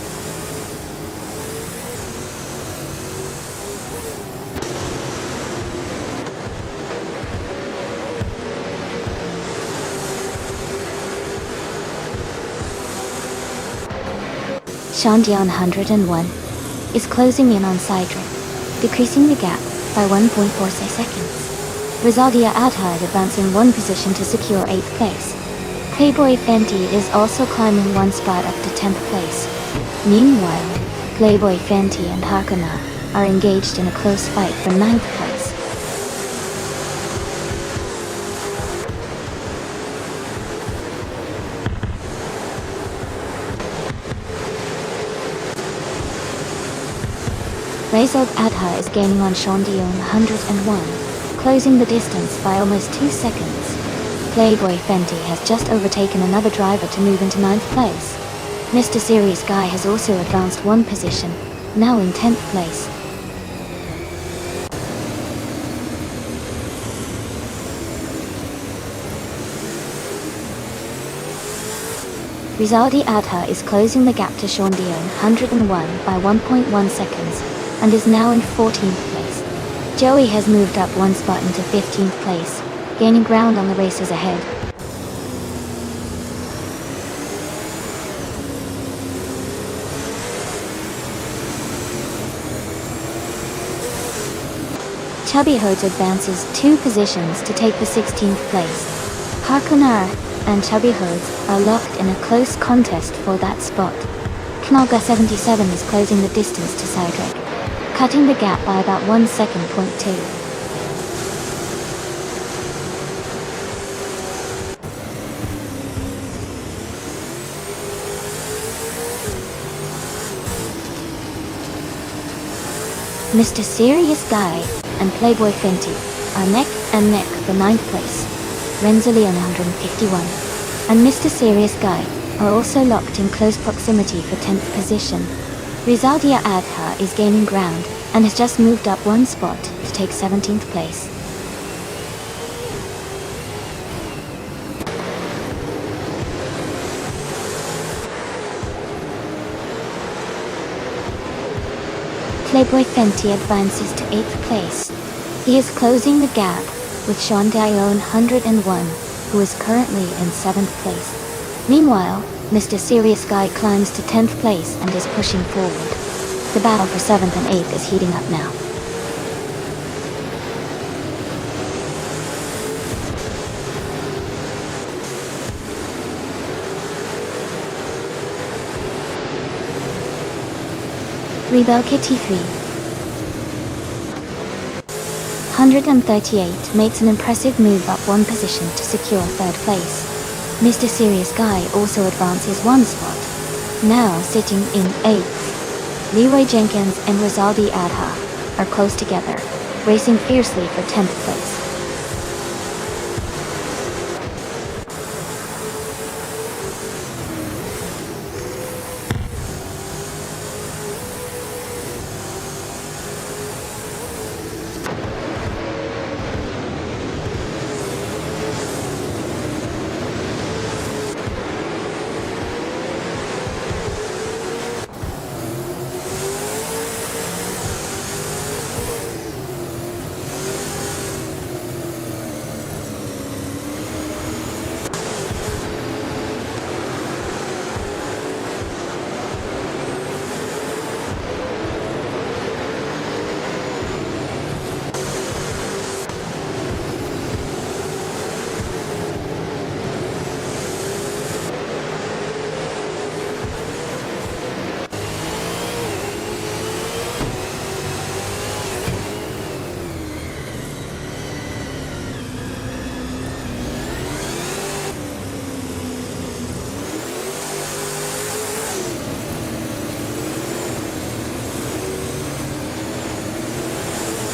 Shandia 101 is closing in on Cedric, decreasing the gap by 1.46 seconds. Rizaldia Adha is advancing one position to secure 8th place. Playboy Fenty is also climbing one spot up to 10th place. Meanwhile, Playboy Fenty and Hakuna are engaged in a close fight for 9th place. Rizal Adha is gaining on Shandion 101, closing the distance by almost 2 seconds. Playboy Fenty has just overtaken another driver to move into 9th place. Mr. Serious Guy has also advanced one position, now in 10th place. Rizaldi Adha is closing the gap to Shandion 101 by 1.1 seconds, and is now in 14th place. Joey has moved up one spot into 15th place, gaining ground on the racers ahead. Chubby Hoods advances 2 positions to take the 16th place. Harkunar and Chubby Hoods are locked in a close contest for that spot. Knoga 77 is closing the distance to Cedric, cutting the gap by about 1 second. .2. Mr. Serious Guy and Playboy Fenty are neck and neck for 9th place. Renzalian 151 and Mr. Serious Guy are also locked in close proximity for 10th position. Rizaldia Adha is gaining ground and has just moved up one spot to take 17th place. Playboy Fenty advances to 8th place. He is closing the gap with Shandion 101, who is currently in 7th place. Meanwhile, Mr. Serious Guy climbs to 10th place and is pushing forward. The battle for 7th and 8th is heating up now. Rebel Kitty 3 138 makes an impressive move up one position to secure 3rd place. Mr. Serious Guy also advances one spot, now sitting in 8th. Leroy Jenkins and Rizaldi Adha are close together, racing fiercely for 10th place.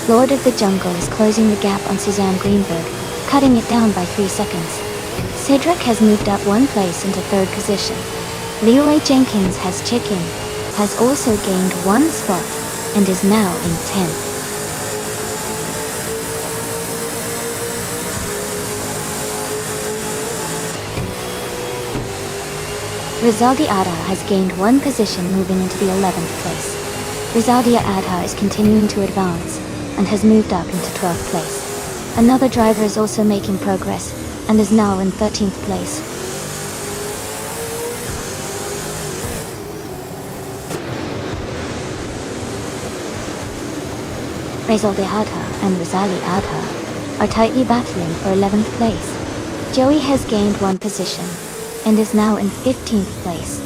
Lord of the Jungle is closing the gap on Suzanne Greenberg, cutting it down by 3 seconds. Cedric has moved up one place into 3rd position. Leroy Jenkins has also gained one spot and is now in 10th. Rizaldi Adha has gained one position, moving into the 11th place. Rizaldia Adha is continuing to advance and has moved up into 12th place. Another driver is also making progress and is now in 13th place. Rizal de Adha and Rizali Adha are tightly battling for 11th place. Joey has gained one position and is now in 15th place.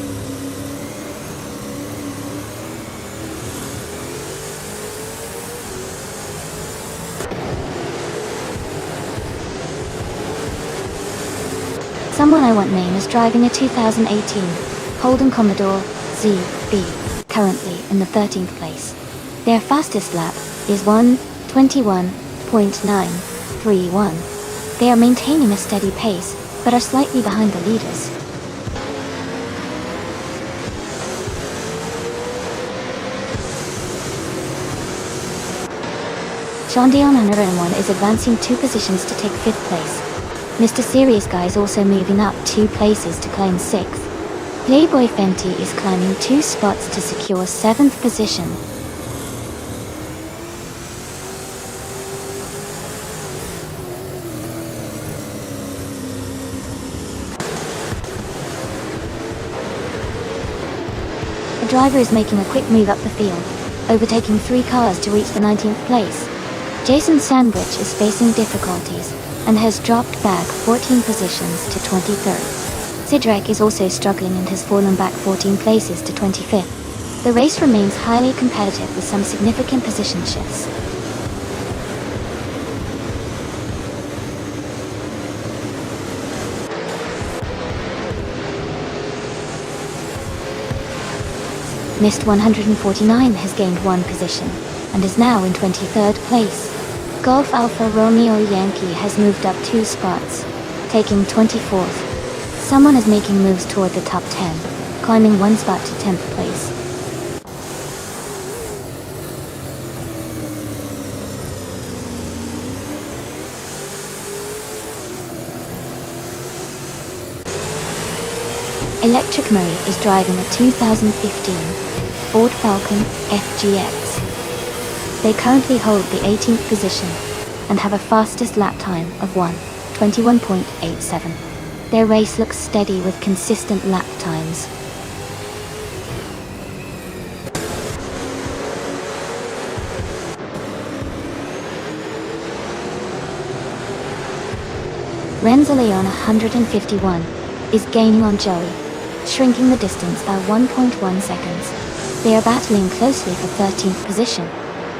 Someone I want name is driving a 2018 Holden Commodore ZB, currently in the 13th place. Their fastest lap is 1:21.931. They are maintaining a steady pace, but are slightly behind the leaders. Shandion Anaran is advancing 2 positions to take 5th place. Mr. Serious Guy is also moving up 2 places to claim 6th. Playboy Fenty is climbing 2 spots to secure 7th position. The driver is making a quick move up the field, overtaking 3 cars to reach the 19th place. Jason Sandwich is facing difficulties and has dropped back 14 positions to 23rd. Sidrek is also struggling and has fallen back 14 places to 25th. The race remains highly competitive with some significant position shifts. Mist 149 has gained 1 position and is now in 23rd place. Golf Alpha Romeo Yankee has moved up 2 spots, taking 24th. Someone is making moves toward the top 10, climbing 1 spot to 10th place. Electric Murray is driving a 2015 Ford Falcon FGX. They currently hold the 18th position and have a fastest lap time of 1:21.87. Their race looks steady with consistent lap times. Renzo Leon 151 is gaining on Joey, shrinking the distance by 1.1 seconds. They are battling closely for 13th position.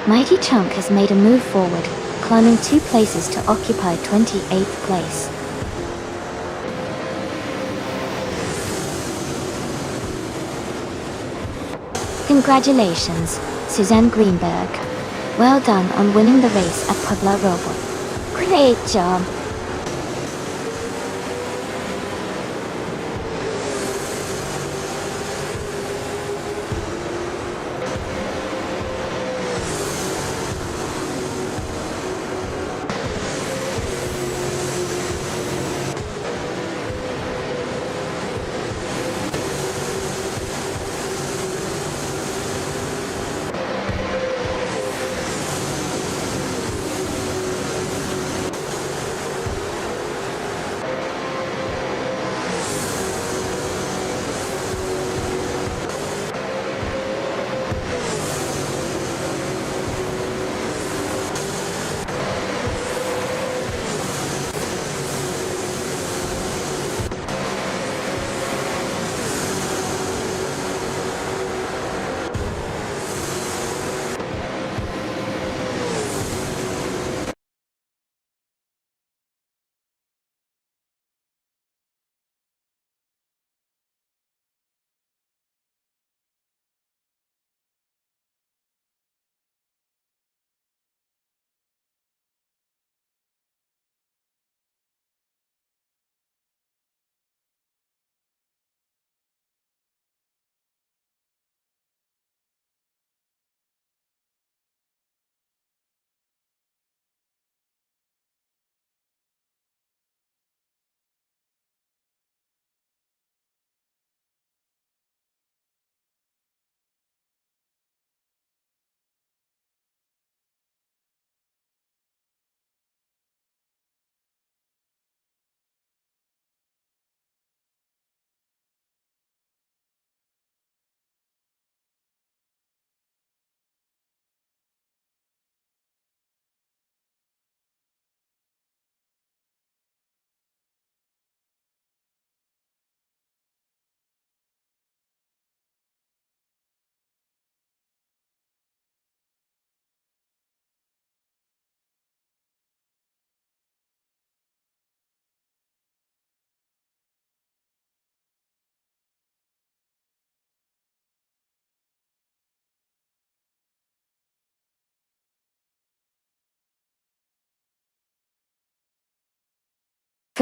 Mighty Chunk has made a move forward, climbing 2 places to occupy 28th place. Congratulations, Suzanne Greenberg. Well done on winning the race at Puebla Robot. Great job.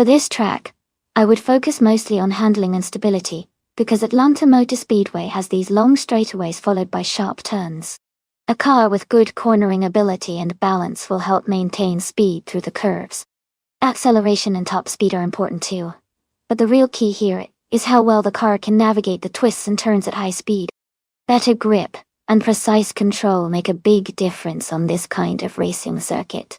For this track, I would focus mostly on handling and stability, because Atlanta Motor Speedway has these long straightaways followed by sharp turns. A car with good cornering ability and balance will help maintain speed through the curves. Acceleration and top speed are important too, but the real key here is how well the car can navigate the twists and turns at high speed. Better grip and precise control make a big difference on this kind of racing circuit.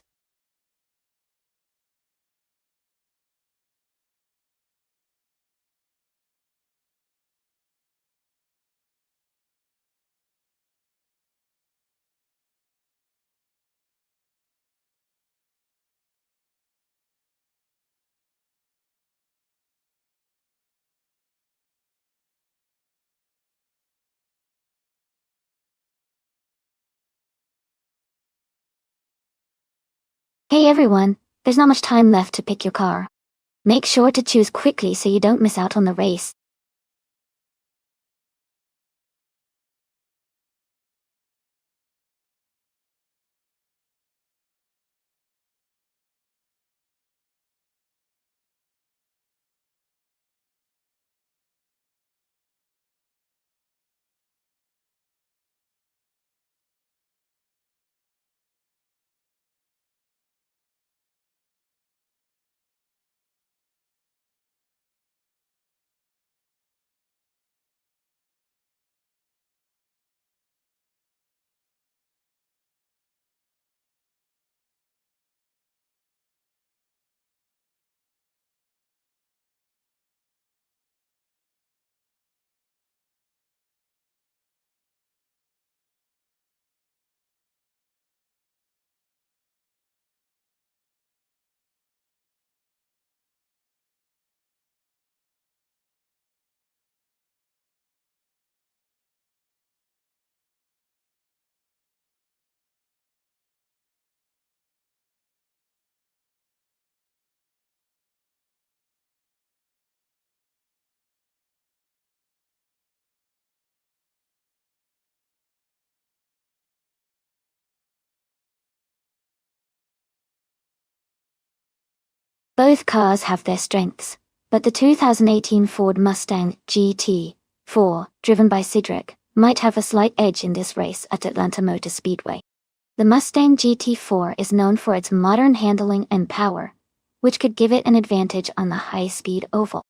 Hey everyone, there's not much time left to pick your car. Make sure to choose quickly so you don't miss out on the race. Both cars have their strengths, but the 2018 Ford Mustang GT4, driven by Cedric, might have a slight edge in this race at Atlanta Motor Speedway. The Mustang GT4 is known for its modern handling and power, which could give it an advantage on the high-speed oval.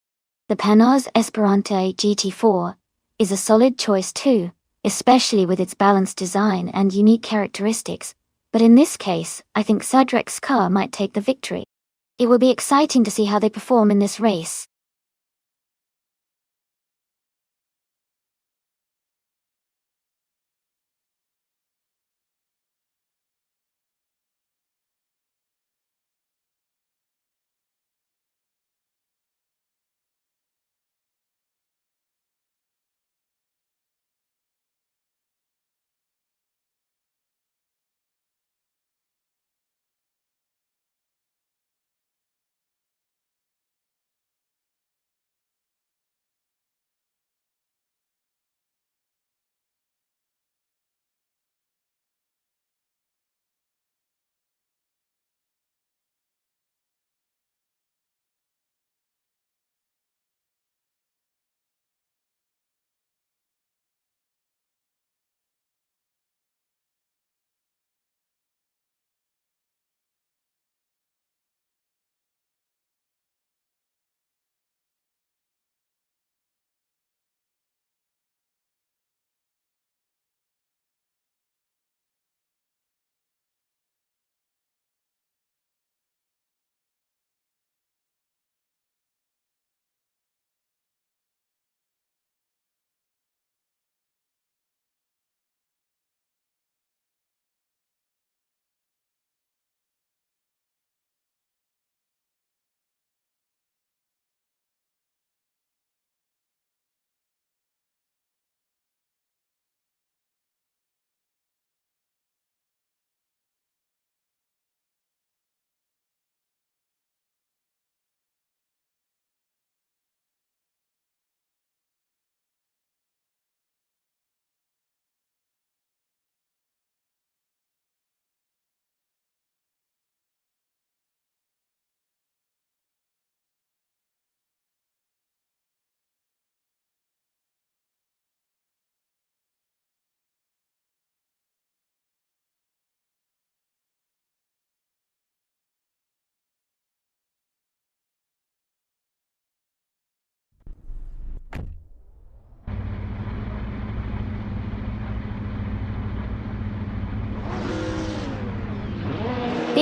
The Panoz Esperante GT4 is a solid choice too, especially with its balanced design and unique characteristics, but in this case, I think Cedric's car might take the victory. It will be exciting to see how they perform in this race.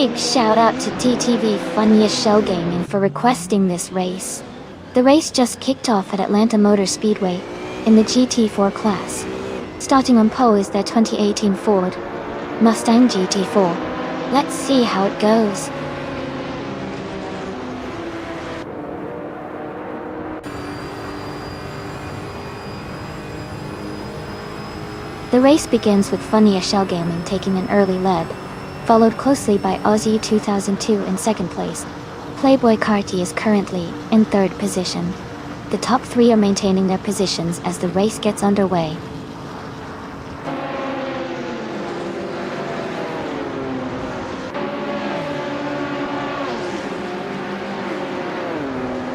Big shout out to TTV Funniest Shell Gaming for requesting this race. The race just kicked off at Atlanta Motor Speedway in the GT4 class. Starting on pole is their 2018 Ford Mustang GT4. Let's see how it goes. The race begins with Funniest Shell Gaming taking an early lead, followed closely by Aussie 2002 in second place. Playboy Carti is currently in third position. The top three are maintaining their positions as the race gets underway.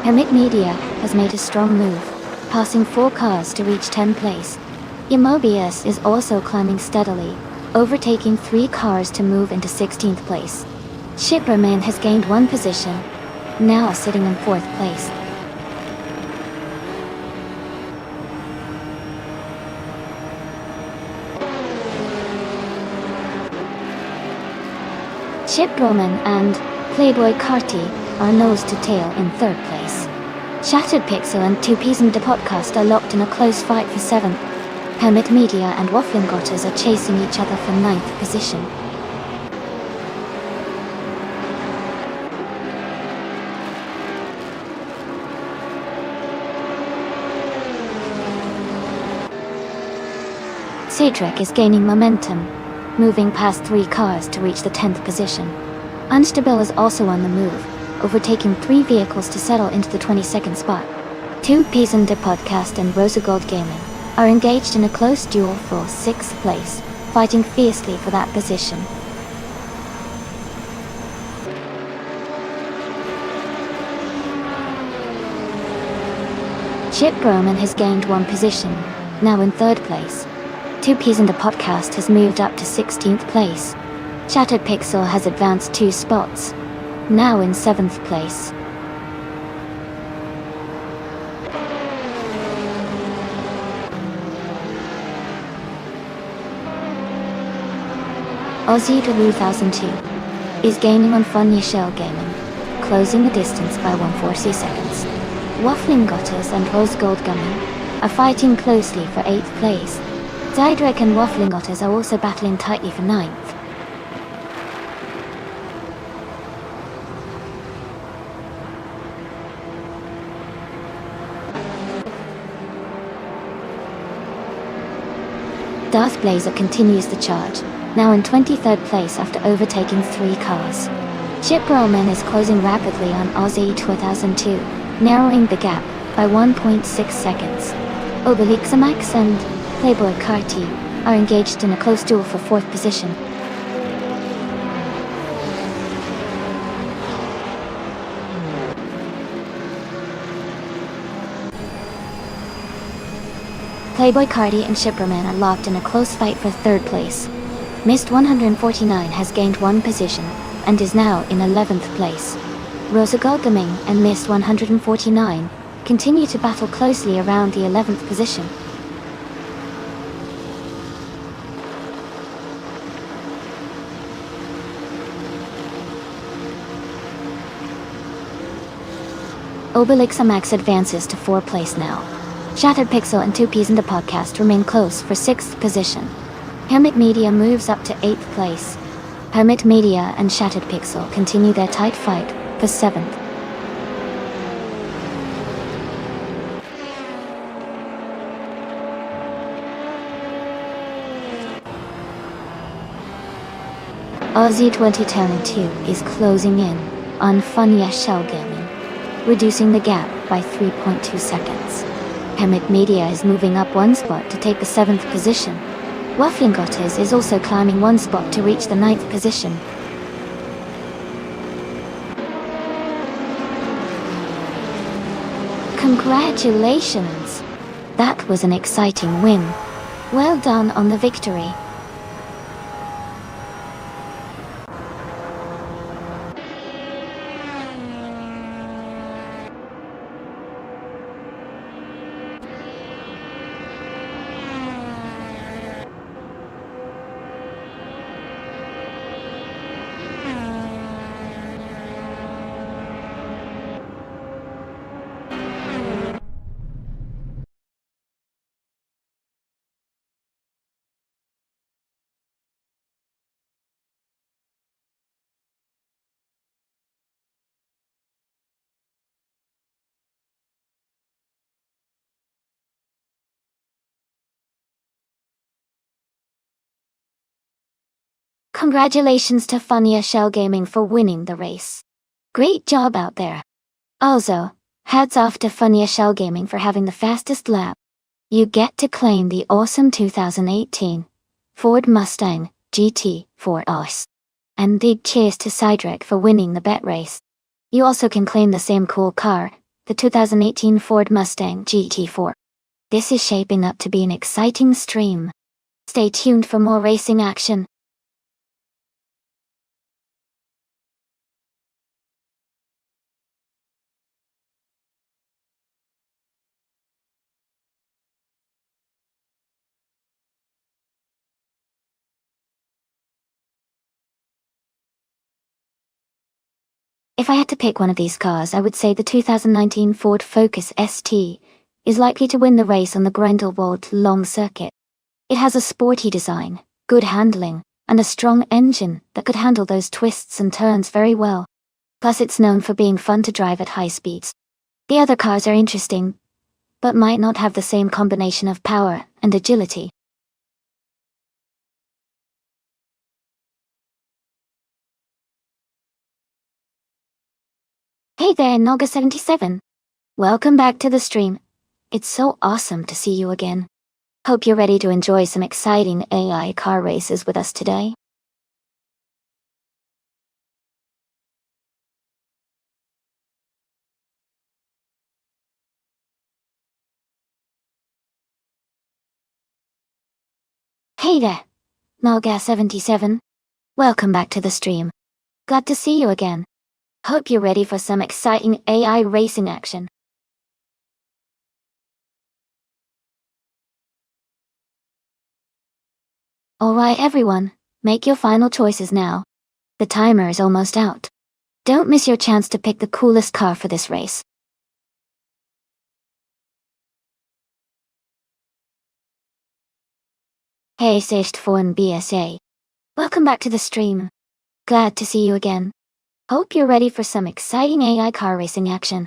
Hermit Media has made a strong move, passing 4 cars to reach 10th place. Immobius is also climbing steadily, overtaking 3 cars to move into 16th place. Shipperman has gained 1 position, now sitting in 4th place. Shipperman and Playboy Carti are nose to tail in 3rd place. Shattered Pixel and 2Ps and the podcast are locked in a close fight for 7th. Hermit Media and Waffling Gotters are chasing each other for 9th position. Cedric is gaining momentum, moving past 3 cars to reach the 10th position. Unstable is also on the move, overtaking 3 vehicles to settle into the 22nd spot. 2Ps and the podcast and Rosa Gold Gaming are engaged in a close duel for 6th place, fighting fiercely for that position. Chip Broman has gained 1 position, now in 3rd place. 2Ps and the podcast has moved up to 16th place. Shattered Pixel has advanced 2 spots, now in 7th place. Aussie 2002 is gaining on Funniest Shell Gaming, closing the distance by 140 seconds. Waffling Gotters and Rose Gold Gaming are fighting closely for 8th place. Zydrek and Waffling Gotters are also battling tightly for 9th. Darth Blazer continues the charge, now in 23rd place after overtaking 3 cars. Chip Roman is closing rapidly on Aussie 2002, narrowing the gap by 1.6 seconds. Obelixamax and Playboy Carti are engaged in a close duel for 4th position. Playboy Carti and Shipperman are locked in a close fight for 3rd place. Mist 149 has gained 1 position and is now in 11th place. Rosa Golgaming and Mist 149 continue to battle closely around the 11th position. Obelixamax advances to 4th place now. Shattered Pixel and 2Ps in the podcast remain close for 6th position. Hermit Media moves up to 8th place. Hermit Media and Shattered Pixel continue their tight fight for 7th. Aussie 2022 is closing in on Funniest Shell Gaming, reducing the gap by 3.2 seconds. Hermit Media is moving up 1 spot to take the 7th position. Waffling Gotters is also climbing 1 spot to reach the 9th position. Congratulations! That was an exciting win. Well done on the victory. Congratulations to Funya Shell Gaming for winning the race. Great job out there. Also, hats off to Funya Shell Gaming for having the fastest lap. You get to claim the awesome 2018 Ford Mustang GT for us. And big cheers to Cydric for winning the bet race. You also can claim the same cool car, the 2018 Ford Mustang GT4. This is shaping up to be an exciting stream. Stay tuned for more racing action. If I had to pick one of these cars, I would say the 2019 Ford Focus ST is likely to win the race on the Grindelwald long circuit. It has a sporty design, good handling, and a strong engine that could handle those twists and turns very well. Plus it's known for being fun to drive at high speeds. The other cars are interesting, but might not have the same combination of power and agility. Hey there, Noga77. Welcome back to the stream. It's so awesome to see you again. Hope you're ready to enjoy some exciting AI car races with us today. Hey there, Noga77. Welcome back to the stream. Glad to see you again. Hope you're ready for some exciting AI racing action. Alright everyone, make your final choices now. The timer is almost out. Don't miss your chance to pick the coolest car for this race. Hey Sist Phone BSA. Welcome back to the stream. Glad to see you again. Hope you're ready for some exciting AI car racing action.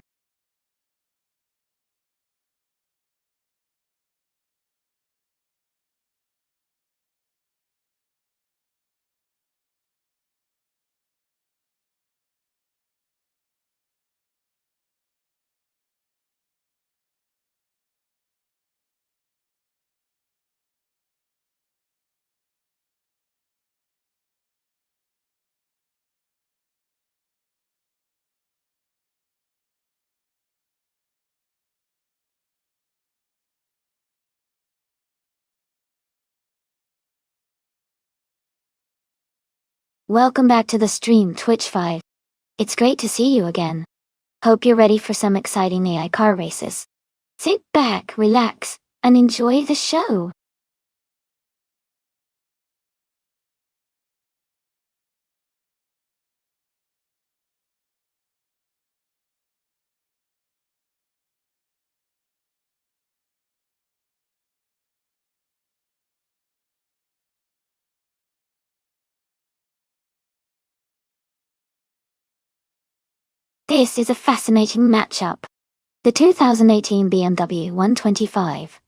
Welcome back to the stream, Twitch 5. It's great to see you again. Hope you're ready for some exciting AI car races. Sit back, relax, and enjoy the show. This is a fascinating matchup. The 2018 BMW 125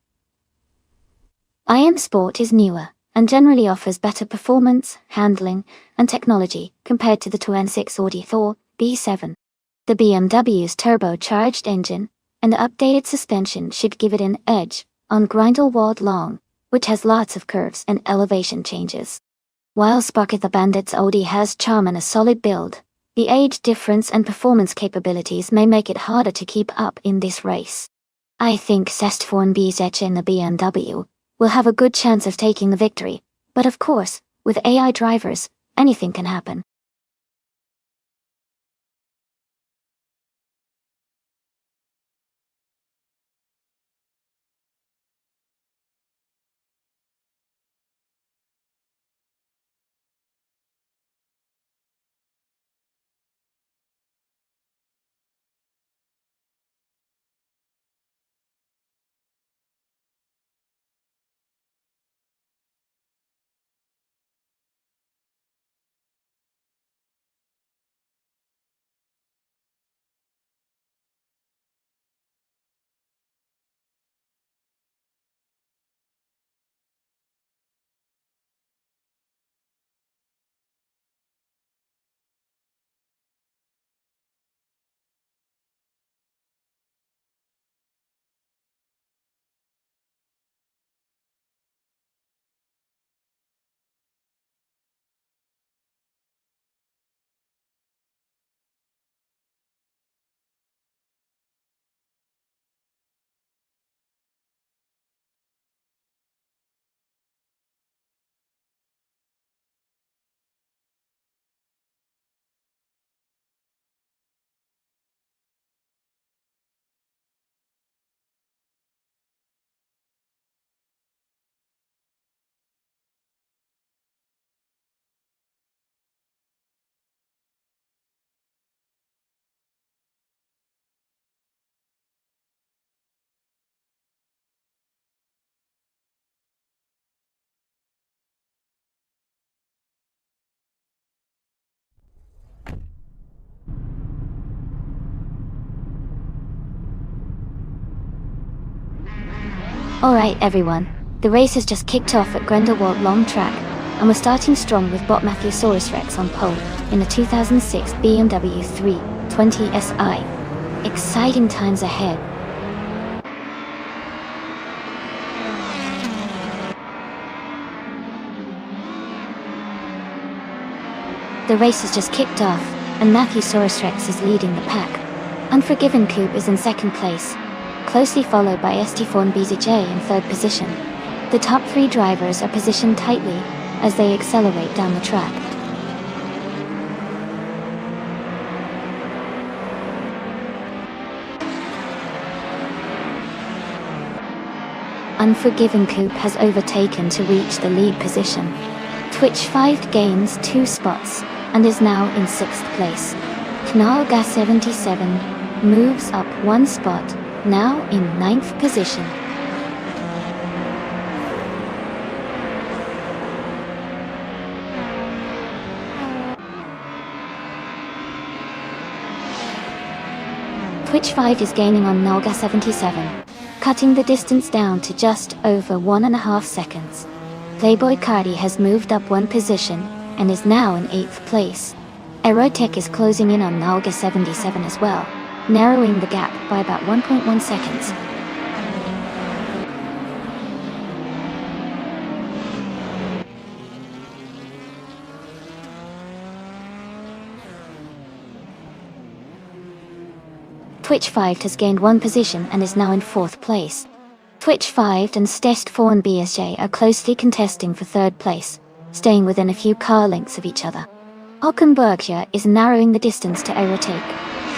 IM Sport is newer and generally offers better performance, handling, and technology compared to the 2006 Audi Thor B7. The BMW's turbocharged engine and the updated suspension should give it an edge on Grindelwald Long, which has lots of curves and elevation changes. While Sparky the Bandit's Audi has charm and a solid build, the age difference and performance capabilities may make it harder to keep up in this race. I think Sestforn BZH in the BMW will have a good chance of taking the victory, but of course, with AI drivers, anything can happen. Alright everyone, the race has just kicked off at Grindelwald Long Track, and we're starting strong with bot Mattheosaurus Rex on pole in the 2006 BMW 320 SI. Exciting times ahead. The race has just kicked off, and Mattheosaurus Rex is leading the pack. Unforgiven Coupe is in second place, closely followed by ST4 and BZJ in third position. The top three drivers are positioned tightly as they accelerate down the track. Unforgiven Coupe has overtaken to reach the lead position. Twitch 5 gains 2 spots and is now in 6th place. Knalga 77 moves up 1 spot, now in 9th position. Twitch 5 is gaining on Knalga 77, cutting the distance down to just over 1.5 seconds. Playboy Cardi has moved up 1 position and is now in 8th place. Aerotech is closing in on Knalga 77 as well, narrowing the gap by about 1.1 seconds. Twitch 5 has gained 1 position and is now in 4th place. Twitch 5 and Stest 4 and BSJ are closely contesting for 3rd place, staying within a few car lengths of each other. Hockenbergia is narrowing the distance to Aerotech,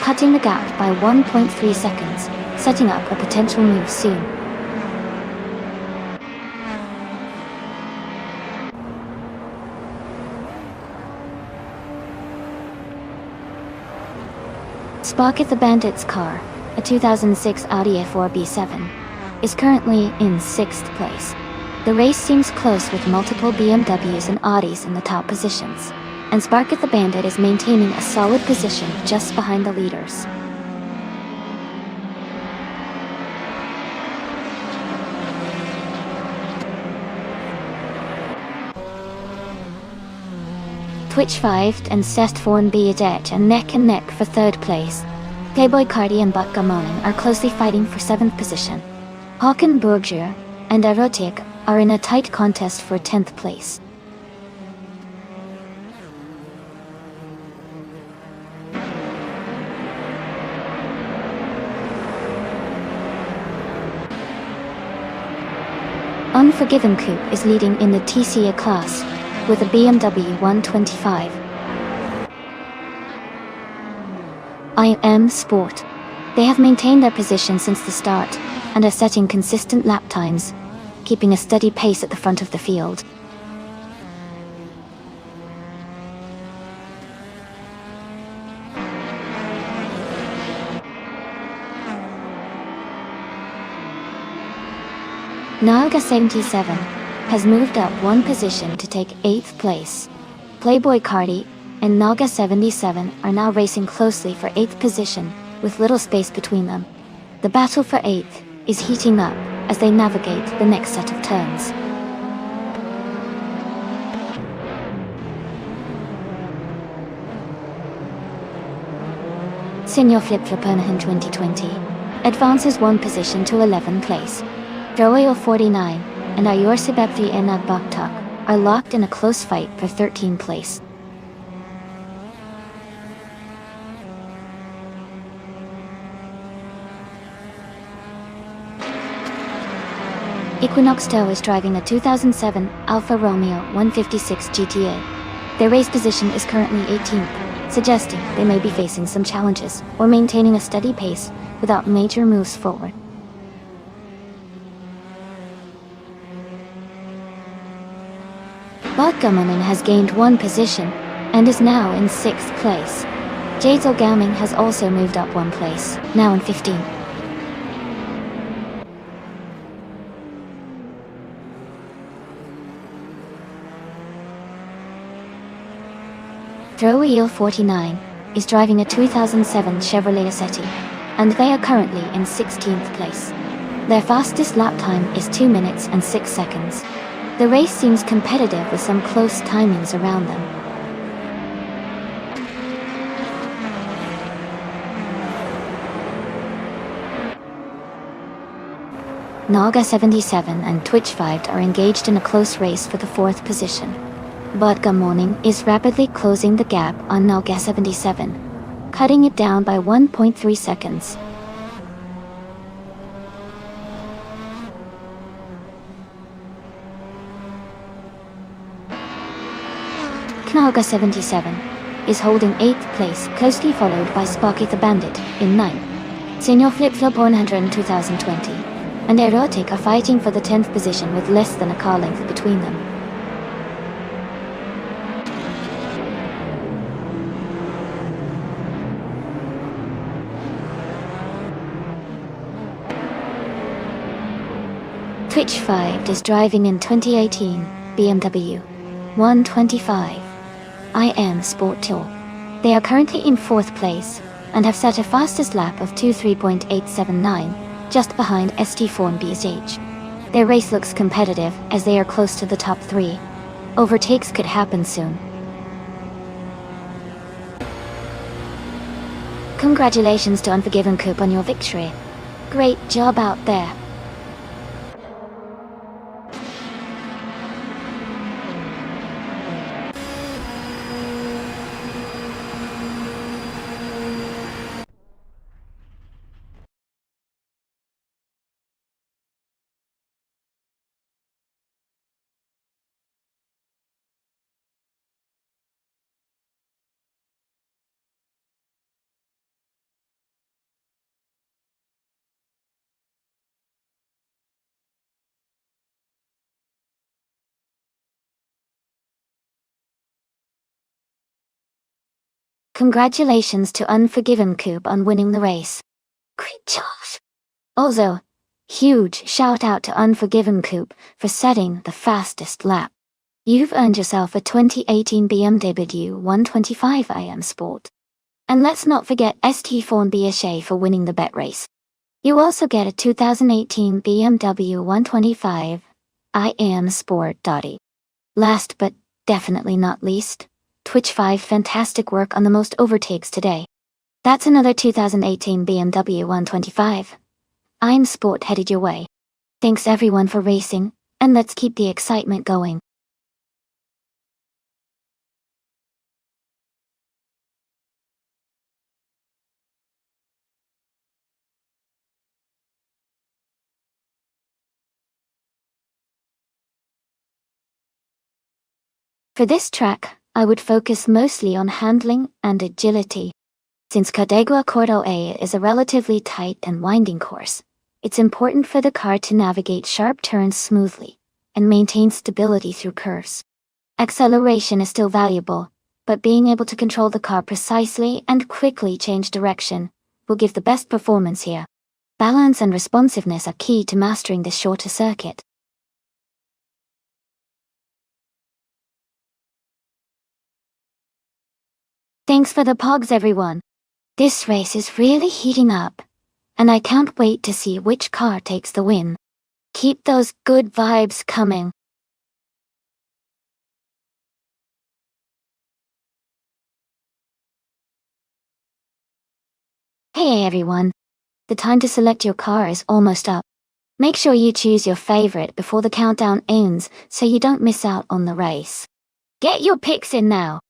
cutting the gap by 1.3 seconds, setting up a potential move soon. Sparketh the Bandit's car, a 2006 Audi A4 B7, is currently in 6th place. The race seems close with multiple BMWs and Audis in the top positions, and Sparketh the Bandit is maintaining a solid position just behind the leaders. Twitch 5 and Stest 4 and BSJ are neck and neck for 3rd place. Playboy Cardi and Butgamonen are closely fighting for 7th position. Hockenbergia and Aerotech are in a tight contest for 10th place. Unforgiven Coupe is leading in the TCA class with a BMW 125. IM Sport. They have maintained their position since the start and are setting consistent lap times, keeping a steady pace at the front of the field. Knalga 77 has moved up 1 position to take 8th place. Playboy Cardi and Knalga 77 are now racing closely for 8th position with little space between them. The battle for 8th is heating up as they navigate the next set of turns. Senior Flip-Floppernahan 2020 advances 1 position to 11th place. Royal 49 and Ayor Sebebthi Enad Baktak are locked in a close fight for 13th place. Equinox Tow is driving a 2007 Alfa Romeo 156 GTA. Their race position is currently 18th, suggesting they may be facing some challenges or maintaining a steady pace without major moves forward. Butgamonen has gained 1 position and is now in 6th place. Jadesel Gaoming has also moved up 1 place, now in 15th. Royal 49 is driving a 2007 Chevrolet Assetti, and they are currently in 16th place. Their fastest lap time is 2 minutes and 6 seconds. The race seems competitive with some close timings around them. Naga 77 and Twitch 5 are engaged in a close race for the 4th position. Vodka Morning is rapidly closing the gap on Naga 77, cutting it down by 1.3 seconds. Naga 77 is holding 8th place, closely followed by Sparky the Bandit in 9th. Senior Flip-Flop 100 in 2020 and Erotic are fighting for the 10th position with less than a car length between them. Twitch 5 is driving in 2018 BMW 125 IM Sport Tour. They are currently in 4th place and have set a fastest lap of 23.879, just behind ST4 and BSH. Their race looks competitive as they are close to the top 3. Overtakes could happen soon. Congratulations to Unforgiven Coop on your victory. Great job out there. Congratulations to Unforgiven Coop on winning the race. Great job. Also, huge shout out to Unforgiven Coop for setting the fastest lap. You've earned yourself a 2018 BMW 125 IM Sport. And let's not forget ST4 and BSA for winning the bet race. You also get a 2018 BMW 125 IM Sport Dotty. Last but definitely not least, Twitch 5 fantastic work on the most overtakes today. That's another 2018 BMW 125 IM Sport headed your way. Thanks everyone for racing, and let's keep the excitement going. For this track, I would focus mostly on handling and agility. Since Cadegua Cordo A is a relatively tight and winding course, it's important for the car to navigate sharp turns smoothly and maintain stability through curves. Acceleration is still valuable, but being able to control the car precisely and quickly change direction will give the best performance here. Balance and responsiveness are key to mastering this shorter circuit. Thanks for the pogs, everyone. This race is really heating up, and I can't wait to see which car takes the win. Keep those good vibes coming. Hey everyone. The time to select your car is almost up. Make sure you choose your favorite before the countdown ends so you don't miss out on the race. Get your picks in now.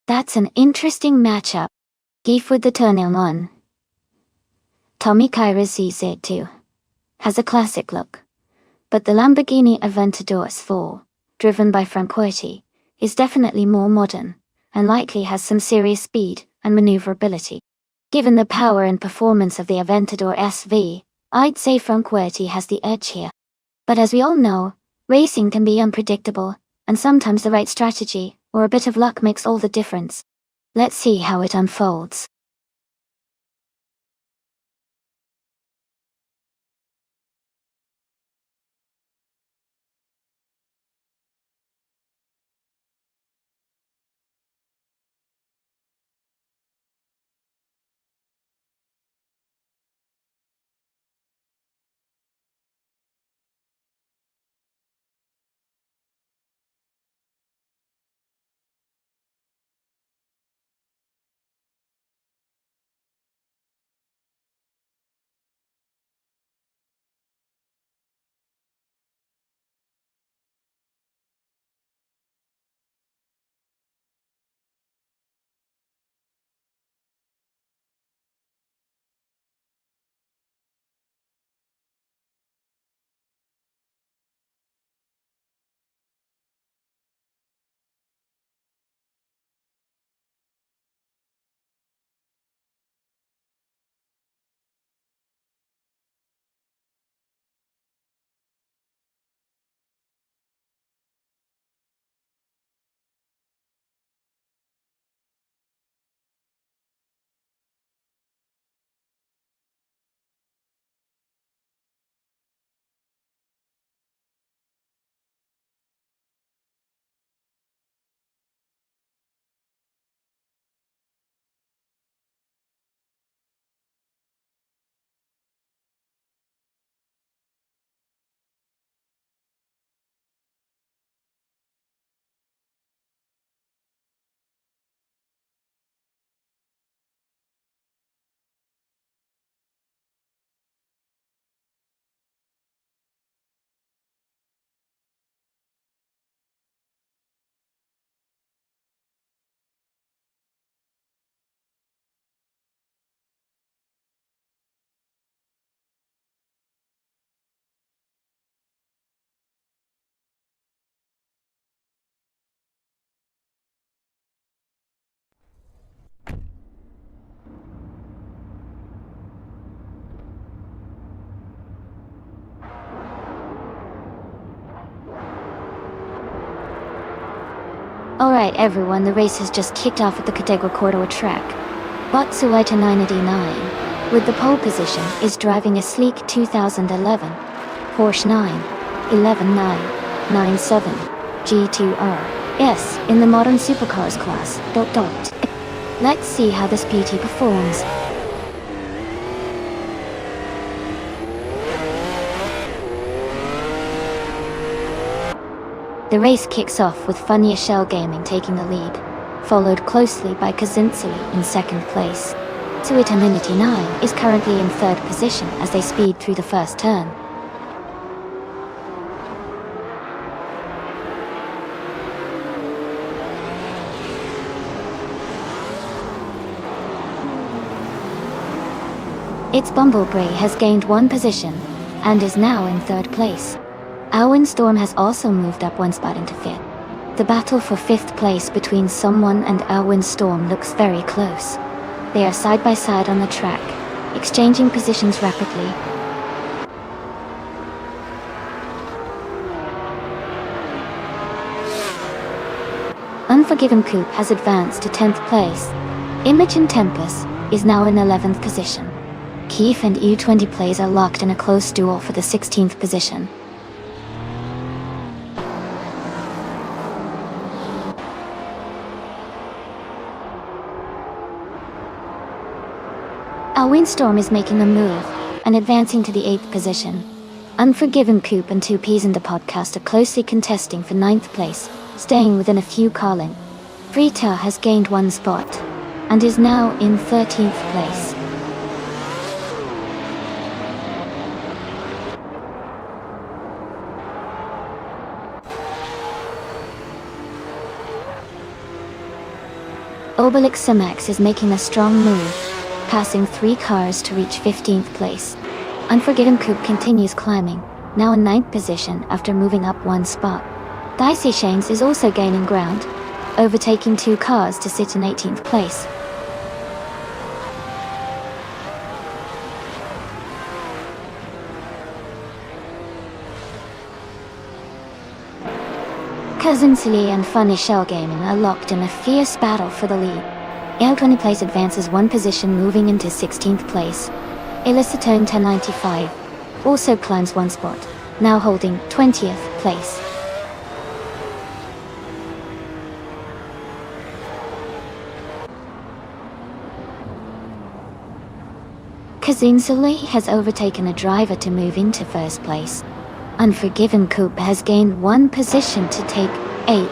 That's an interesting matchup. Keith with the turnail on. Tommy Kyra's CZ2 has a classic look. But the Lamborghini Aventador 4, driven by Franquetti, is definitely more modern, and likely has some serious speed and maneuverability. Given the power and performance of the Aventador SV, I'd say Franquetti has the edge here. But as we all know, racing can be unpredictable, and sometimes the right strategy, or a bit of luck makes all the difference. Let's see how it unfolds. Alright everyone, the race has just kicked off at the Cadegua Cordoba track. Botsuita 989, with the pole position, is driving a sleek 2011 Porsche 911 GT-R in the modern supercars class. Let's see how this beauty performs. The race kicks off with Funya Shell Gaming taking the lead, followed closely by Kazintsuli in second place. Suita 989 is currently in third position as they speed through the first turn. Its Bumblebee has gained one position, and is now in third place. Alwyn Storm has also moved up one spot into fifth. The battle for fifth place between Someone and Alwyn Storm looks very close. They are side by side on the track, exchanging positions rapidly. Unforgiven Coupe has advanced to 10th place. Imogen Tempest is now in 11th position. Keith and U20 Plays are locked in a close duel for the 16th position. Alwyn Storm is making a move, and advancing to the 8th position. Unforgiven Coupe and 2Ps in the podcast are closely contesting for 9th place, staying within a few car lengths. Frita has gained one spot, and is now in 13th place. Obelix Max is making a strong move, passing 3 cars to reach 15th place. Unforgiven Coupe continues climbing, now in 9th position after moving up 1 spot. Dicey Shanes is also gaining ground, overtaking 2 cars to sit in 18th place. Cousin Silly and Funny Shell Gaming are locked in a fierce battle for the lead. L20 place advances 1 position, moving into 16th place. Elicitone 1095 also climbs 1 spot, now holding 20th place. Cousin Silly has overtaken a driver to move into 1st place. Unforgiven Coupe has gained 1 position to take 8.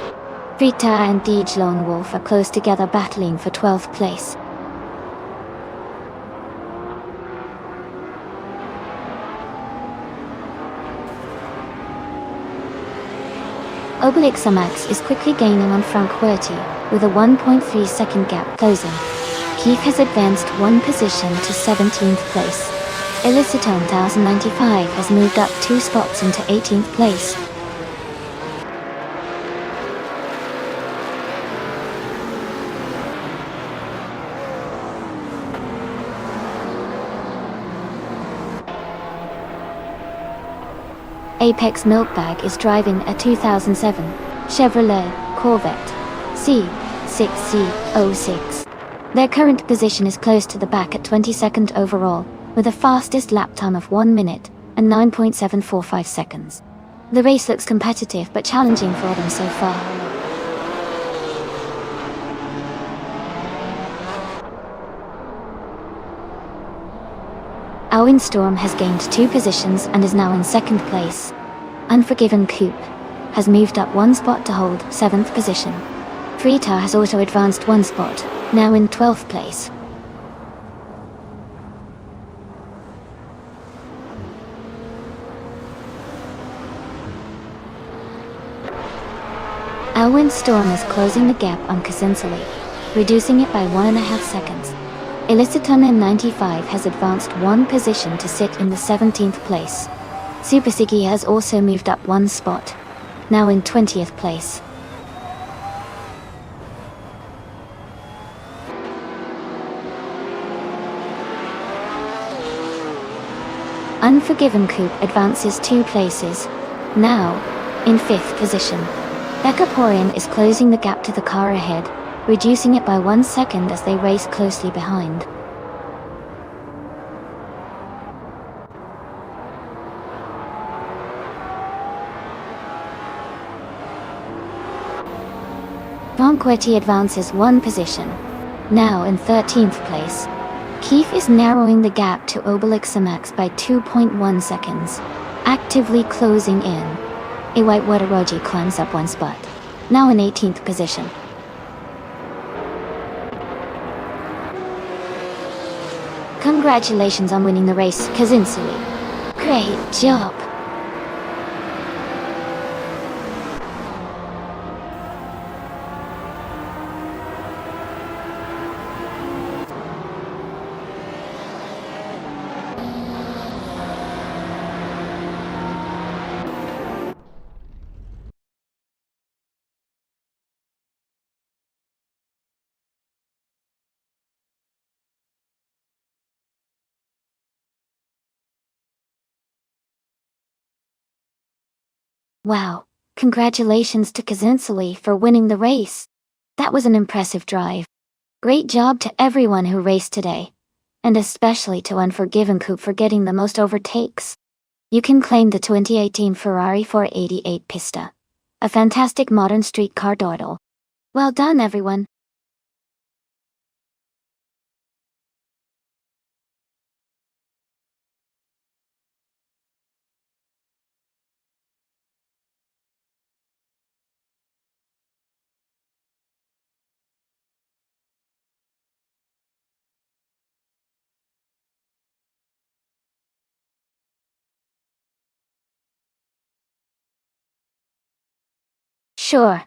Rita and Deej Lone Wolf are close together, battling for 12th place. Obelix Max is quickly gaining on Frank Huerty, with a 1.3 second gap closing. Keith has advanced 1 position to 17th place. Elicitone 1095 has moved up 2 spots into 18th place. Apex Milkbag is driving a 2007 Chevrolet Corvette C6C06. Their current position is close to the back at 22nd overall, with the fastest lap time of 1 minute and 9.745 seconds. The race looks competitive but challenging for them so far. Our Windstorm has gained 2 positions and is now in 2nd place. Unforgiven Coupe has moved up 1 spot to hold 7th position. Frita has also advanced 1 spot, now in 12th place. Our Windstorm is closing the gap on Kazinsali, reducing it by 1.5 seconds. Elicitone M95 has advanced 1 position to sit in the 17th place. Super Siggy has also moved up 1 spot, now in 20th place. Unforgiven Coupe advances 2 places, now in 5th position. Becaporian is closing the gap to the car ahead, reducing it by 1 second as they race closely behind. Ronquetti advances 1 position, now in 13th place. Keith is narrowing the gap to Obelix Max by 2.1 seconds, actively closing in. A Whitewater Roji climbs up 1 spot, now in 18th position. Congratulations on winning the race, Kazinsali. Great job! Wow, congratulations to Kazinsali for winning the race. That was an impressive drive. Great job to everyone who raced today, and especially to Unforgiven Coupe for getting the most overtakes. You can claim the 2018 Ferrari 488 Pista, a fantastic modern street car dawdle. Well done, everyone. Sure.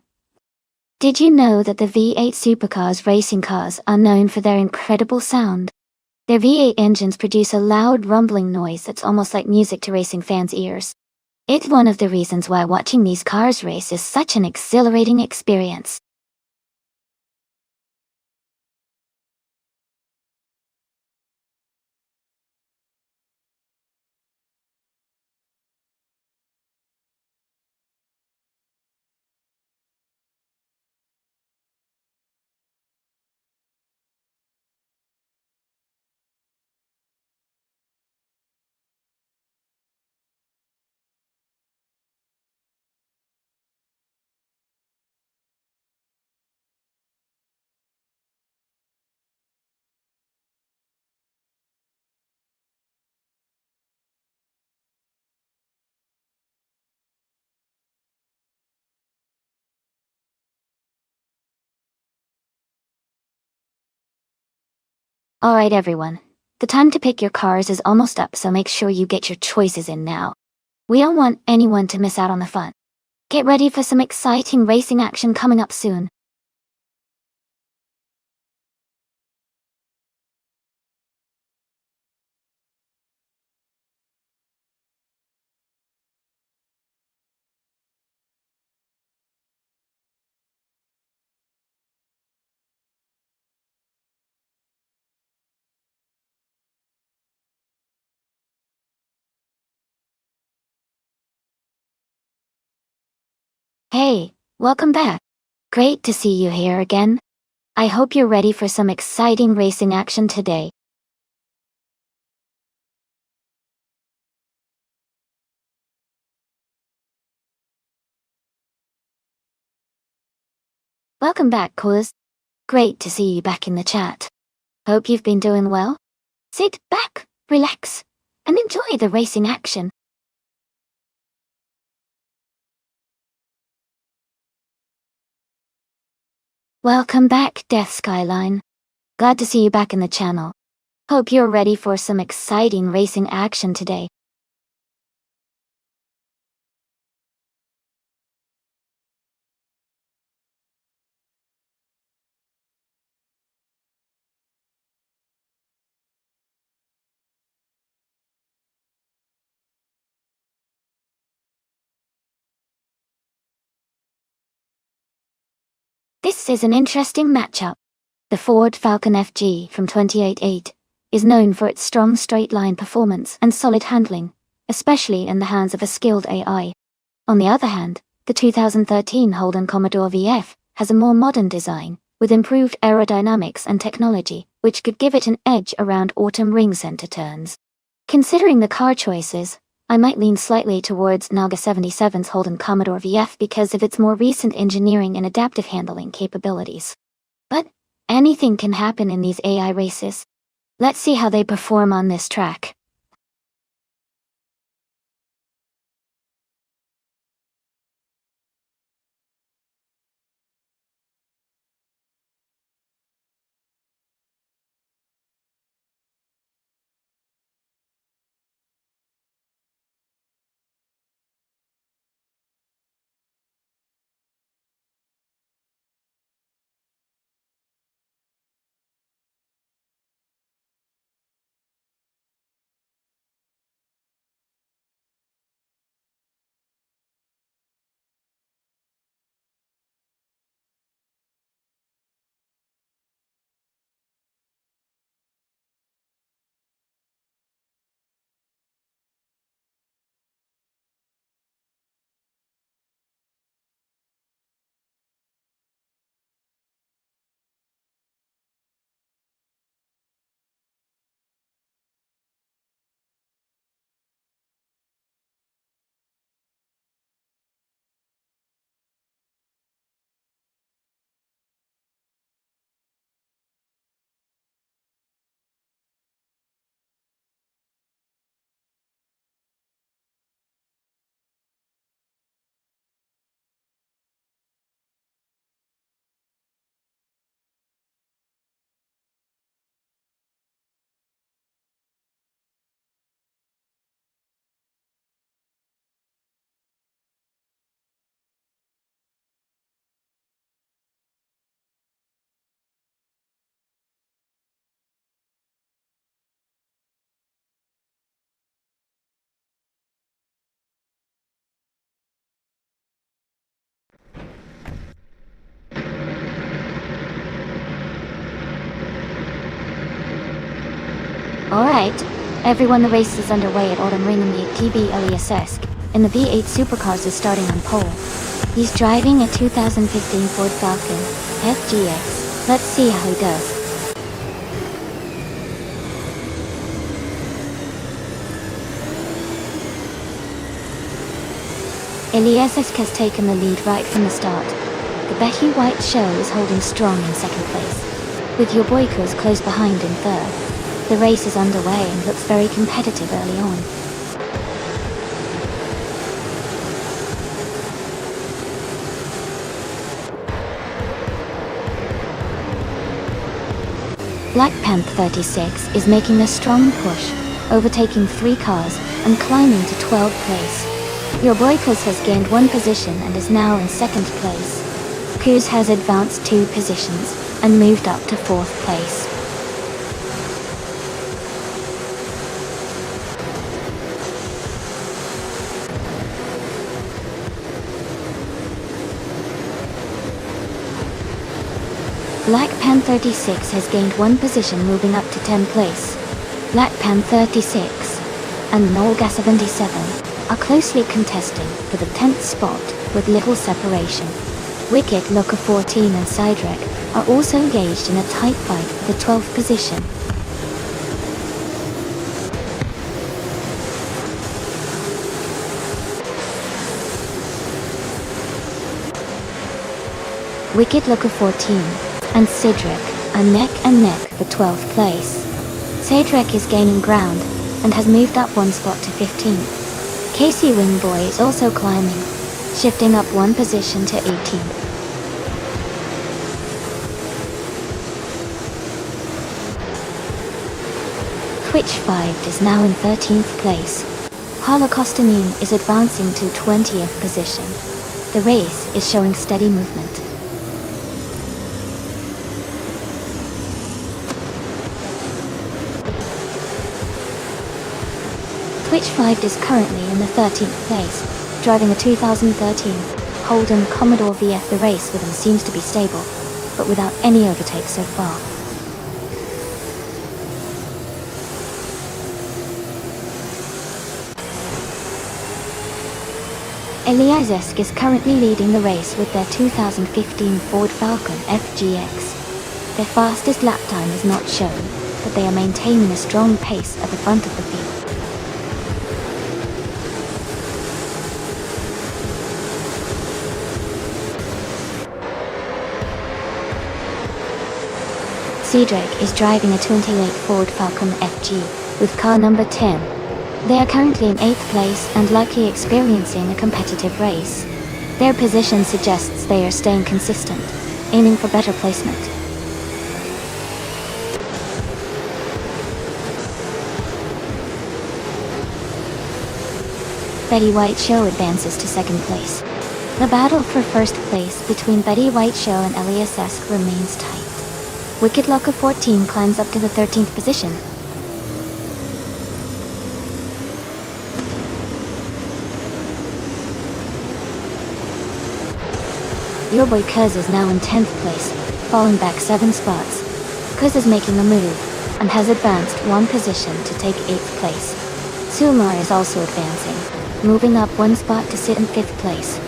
Did you know that the V8 supercars racing cars are known for their incredible sound? Their V8 engines produce a loud rumbling noise that's almost like music to racing fans' ears. It's one of the reasons why watching these cars race is such an exhilarating experience. Alright everyone, the time to pick your cars is almost up, so make sure you get your choices in now. We don't want anyone to miss out on the fun. Get ready for some exciting racing action coming up soon. Hey, welcome back. Great to see you here again. I hope you're ready for some exciting racing action today. Welcome back, cuz. Great to see you back in the chat. Hope you've been doing well. Sit back, relax, and enjoy the racing action. Welcome back, Death Skyline. Glad to see you back in the channel. Hope you're ready for some exciting racing action today. This is an interesting matchup. The Ford Falcon FG from 2088 is known for its strong straight-line performance and solid handling, especially in the hands of a skilled AI. On the other hand, the 2013 Holden Commodore VF has a more modern design, with improved aerodynamics and technology, which could give it an edge around autumn ring center turns. Considering the car choices, I might lean slightly towards Naga 77's Holden Commodore VF because of its more recent engineering and adaptive handling capabilities. But anything can happen in these AI races. Let's see how they perform on this track. Alright, everyone, the race is underway at Autumn Ring in the TB Elias in the V8 Supercars is starting on pole. He's driving a 2015 Ford Falcon FGX. Let's see how he does. Elias has taken the lead right from the start. The Betty White show is holding strong in second place, with your boykers close behind in third. The race is underway and looks very competitive early on. Black Panther 36 is making a strong push, overtaking 3 cars and climbing to 12th place. Your boykers has gained 1 position and is now in 2nd place. Cruz has advanced 2 positions and moved up to 4th place. Black Panther 36 has gained 1 position, moving up to 10th place. Black Panther 36 and Nolga 77 are closely contesting for the 10th spot with little separation. Wicked Looker 14 and Sidrek are also engaged in a tight fight for the 12th position. Wicked Looker 14 and Sidrek are neck and neck for 12th place. Sidrek is gaining ground and has moved up 1 spot to 15th. Casey Wingboy is also climbing, shifting up 1 position to 18th. Twitch 5 is now in 13th place. Holocaustinine is advancing to 20th position. The race is showing steady movement. Twitch 5 is currently in the 13th place, driving a 2013 Holden Commodore VF. The race with him seems to be stable, but without any overtakes so far. Elias is currently leading the race with their 2015 Ford Falcon FGX. Their fastest lap time is not shown, but they are maintaining a strong pace at the front of the field. Cedric is driving a 28 Ford Falcon FG with car number 10. They are currently in 8th place and likely experiencing a competitive race. Their position suggests they are staying consistent, aiming for better placement. Betty White Show advances to 2nd place. The battle for 1st place between Betty White Show and Elias remains tight. Wicked Locker 14 climbs up to the 13th position. Your boy Kuz is now in 10th place, falling back 7 spots. Kuz is making a move, and has advanced 1 position to take 8th place. Sumar is also advancing, moving up 1 spot to sit in 5th place.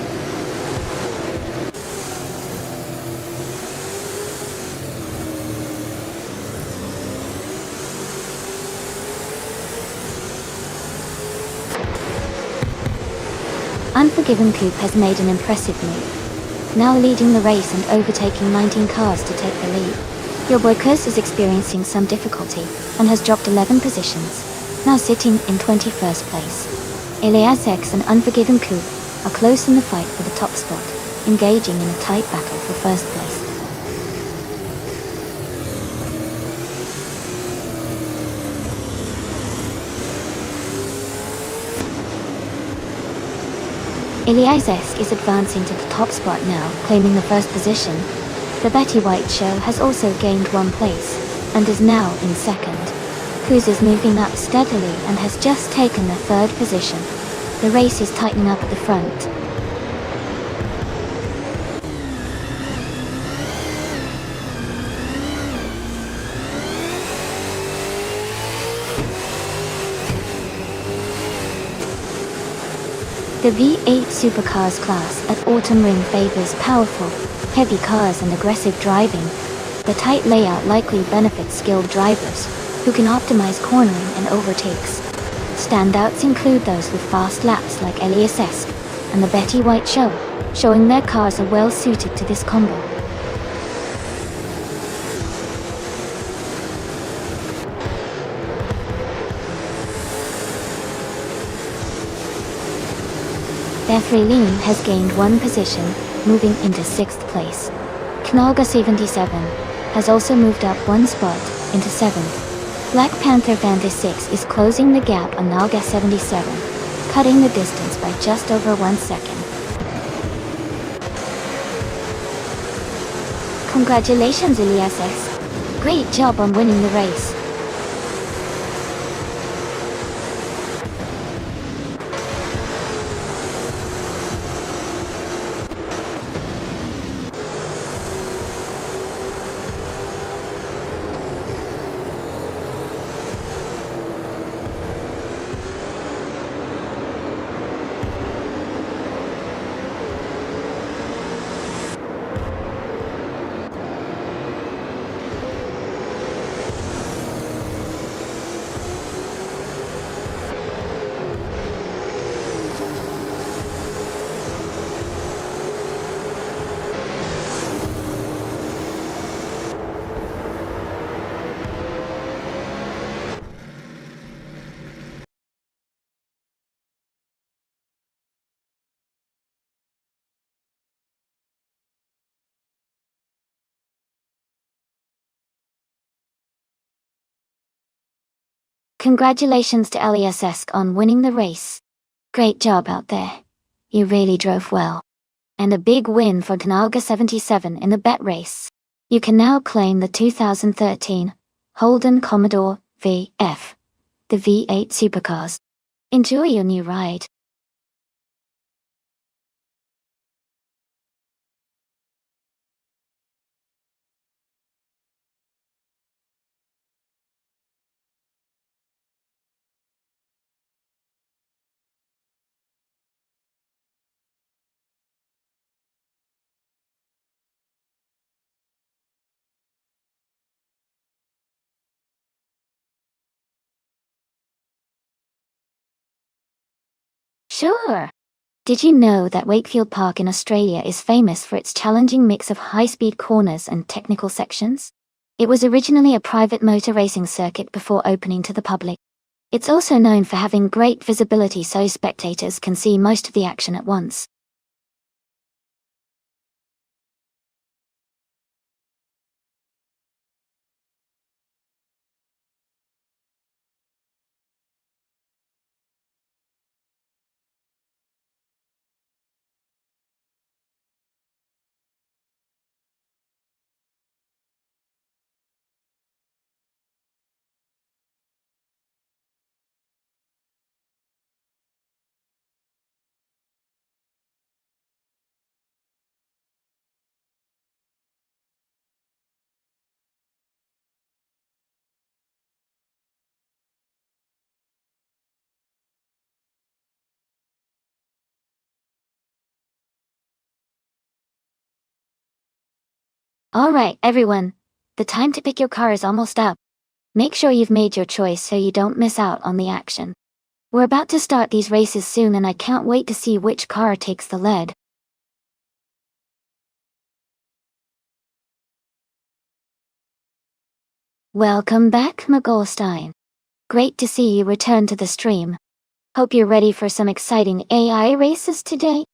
Unforgiven Coupe has made an impressive move, now leading the race and overtaking 19 cars to take the lead. Your boy Kuz is experiencing some difficulty and has dropped 11 positions, now sitting in 21st place. Elias and Unforgiven Coupe are close in the fight for the top spot, engaging in a tight battle for 1st place. Elias is advancing to the top spot now, claiming the 1st position. The Betty White Show has also gained 1 place, and is now in 2nd. Cruz is moving up steadily and has just taken the 3rd position. The race is tightening up at the front. The V8 Supercars class at Autumn Ring favors powerful, heavy cars and aggressive driving. The tight layout likely benefits skilled drivers, who can optimize cornering and overtakes. Standouts include those with fast laps like Elias and the Betty White Show, showing their cars are well suited to this combo. F3 has gained one position, moving into 6th place. Knalga 77 has also moved up one spot, into 7th. Black Panther Panther 6 is closing the gap on Nalga 77, cutting the distance by just over 1 second. Congratulations, Elias S. Great job on winning the race. Congratulations to Elias S on winning the race. Great job out there. You really drove well. And a big win for Knalga 77 in the bet race. You can now claim the 2013 Holden Commodore VF, the V8 Supercars. Enjoy your new ride. Sure. Did you know that Wakefield Park in Australia is famous for its challenging mix of high-speed corners and technical sections? It was originally a private motor racing circuit before opening to the public. It's also known for having great visibility so spectators can see most of the action at once. Alright, everyone. The time to pick your car is almost up. Make sure you've made your choice so you don't miss out on the action. We're about to start these races soon and I can't wait to see which car takes the lead. Welcome back, McGolstein. Great to see you return to the stream. Hope you're ready for some exciting AI races today.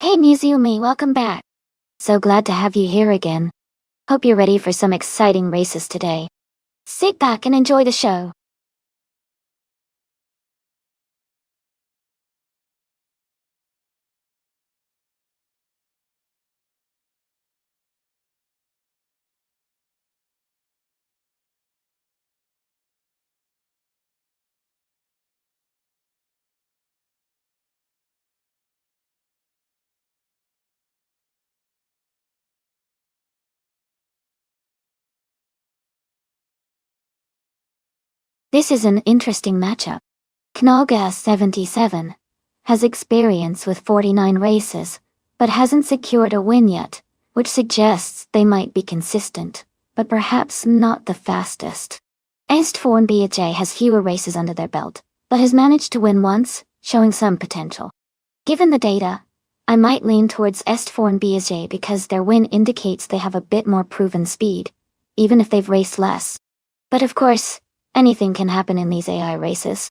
Hey Mizumi, welcome back. So glad to have you here again. Hope you're ready for some exciting races today. Sit back and enjoy the show. This is an interesting matchup. Knaga 77 has experience with 49 races, but hasn't secured a win yet, which suggests they might be consistent, but perhaps not the fastest. Est4 BJ has fewer races under their belt, but has managed to win once, showing some potential. Given the data, I might lean towards Est4 BJ because their win indicates they have a bit more proven speed, even if they've raced less. But of course, anything can happen in these AI races.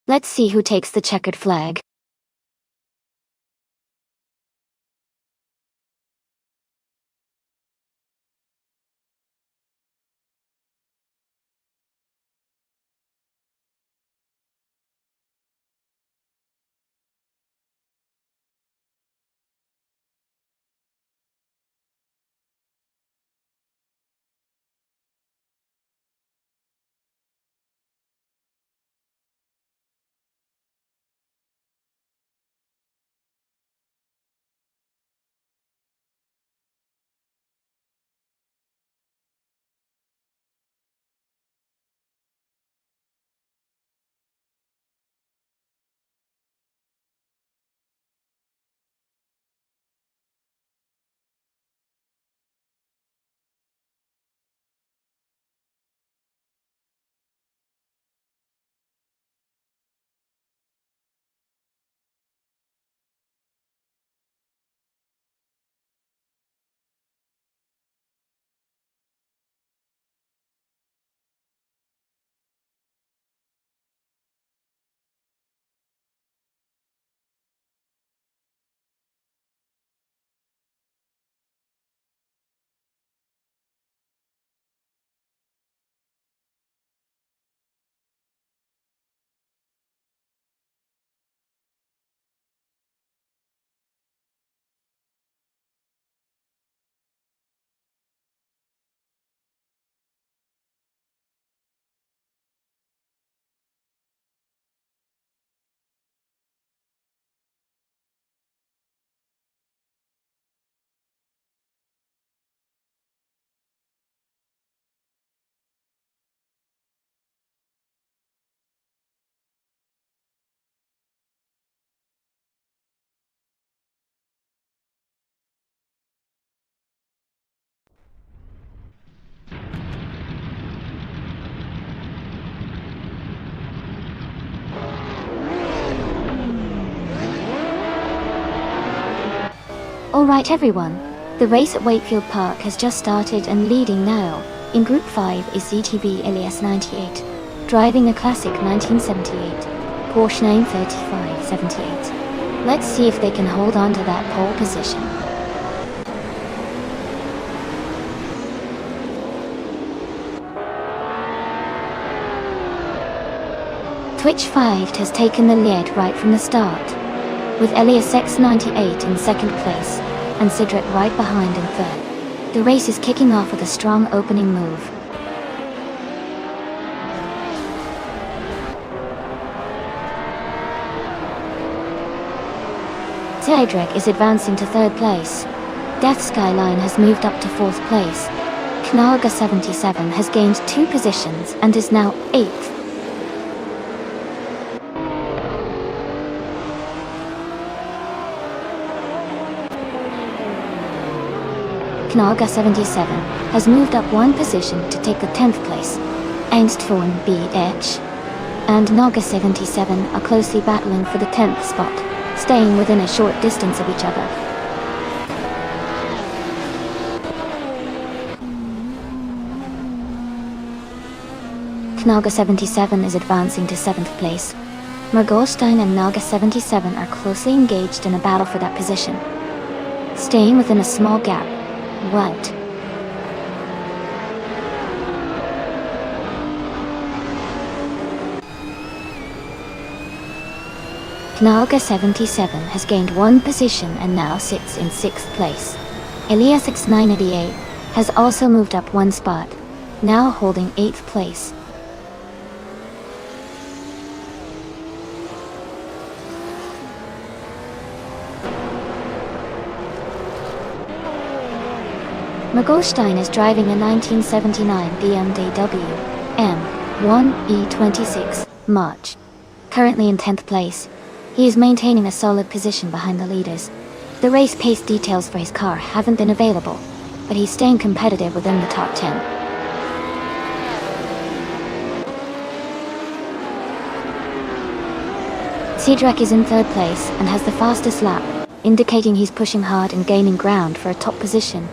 Let's see who takes the checkered flag. Alright everyone, the race at Wakefield Park has just started and leading now. In Group 5 is ZTV Elias 98, driving a classic 1978, Porsche 935 78. Let's see if they can hold on to that pole position. Twitch 5 has taken the lead right from the start, with Elias X98 in second place, and Sidret right behind in third. The race is kicking off with a strong opening move. Sidret is advancing to third place. Death Skyline has moved up to fourth place. Knaga 77 has gained 2 positions and is now 8th. Knaga 77 has moved up 1 position to take the 10th place. Angstforn BH and Naga 77 are closely battling for the 10th spot, staying within a short distance of each other. Knaga 77 is advancing to 7th place. Mergolstein and Naga 77 are closely engaged in a battle for that position, staying within a small gap. What? Knaga 77 has gained 1 position and now sits in 6th place. Elias X988 has also moved up 1 spot, now holding 8th place. Mergolstein is driving a 1979 BMW M 1E26, March. Currently in 10th place, he is maintaining a solid position behind the leaders. The race pace details for his car haven't been available, but he's staying competitive within the top 10. Cedric is in 3rd place and has the fastest lap, indicating he's pushing hard and gaining ground for a top position.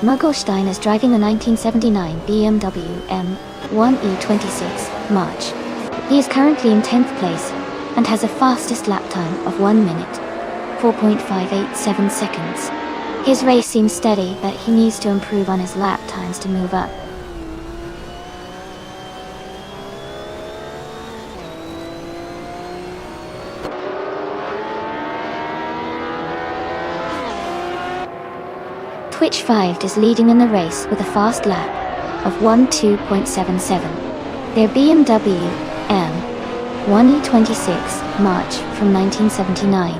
Mugglestein is driving the 1979 BMW M1E26 March. He is currently in 10th place and has a fastest lap time of 1 minute, 4.587 seconds. His race seems steady, but he needs to improve on his lap times to move up. Twitch 5 is leading in the race with a fast lap of 1:2.77. Their BMW M1E26 March from 1979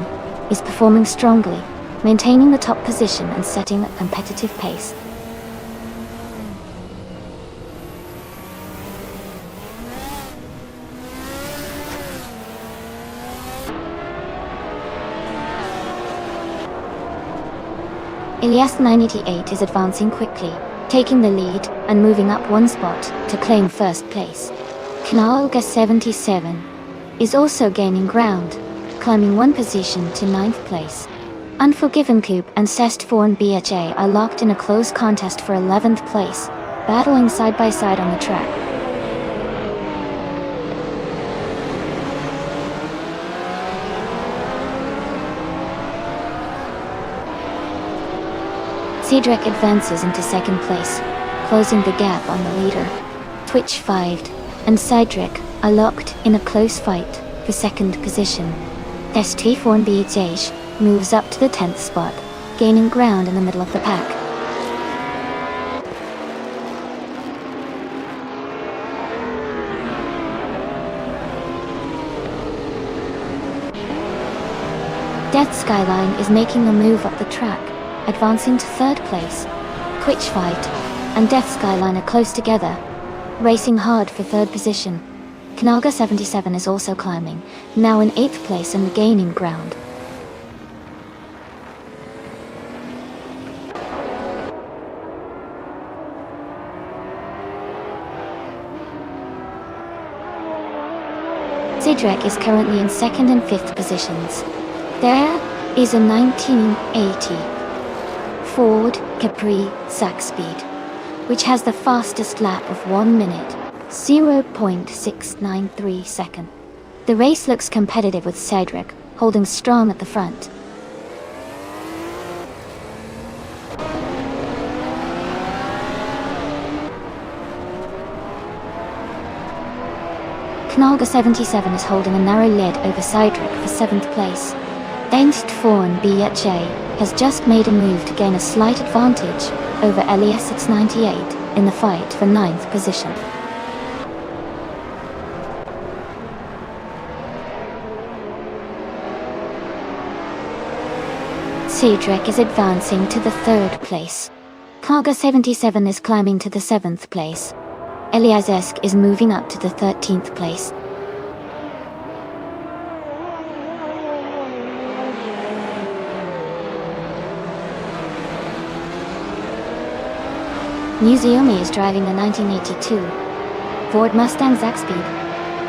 is performing strongly, maintaining the top position and setting a competitive pace. Elias 988 is advancing quickly, taking the lead and moving up one spot to claim 1st place. Knalga 77 is also gaining ground, climbing one position to 9th place. Unforgiven Coop and Cestforn BHA are locked in a close contest for 11th place, battling side by side on the track. Cedric advances into 2nd place, closing the gap on the leader. Twitch 5 and Cedric are locked in a close fight for 2nd position. Cestforn BHA moves up to the 10th spot, gaining ground in the middle of the pack. Death Skyline is making a move up the track, advancing to 3rd place. Twitch 5 and Death Skyline are close together, racing hard for 3rd position. Knalga 77 is also climbing, now in 8th place and gaining ground. Cedric is currently in 2nd and 5th positions. There is a 1980 Ford Capri Saxpeed, which has the fastest lap of 1 minute, 0.693 seconds. The race looks competitive with Cedric holding strong at the front. Knalga 77 is holding a narrow lead over Cedric for 7th place. Nonstop BHA has just made a move to gain a slight advantage over Elias 98 in the fight for 9th position. Cedric is advancing to the 3rd place. Knalga 77 is climbing to the 7th place. Elias is moving up to the 13th place. Museumi is driving the 1982 Ford Mustang Zaxpeed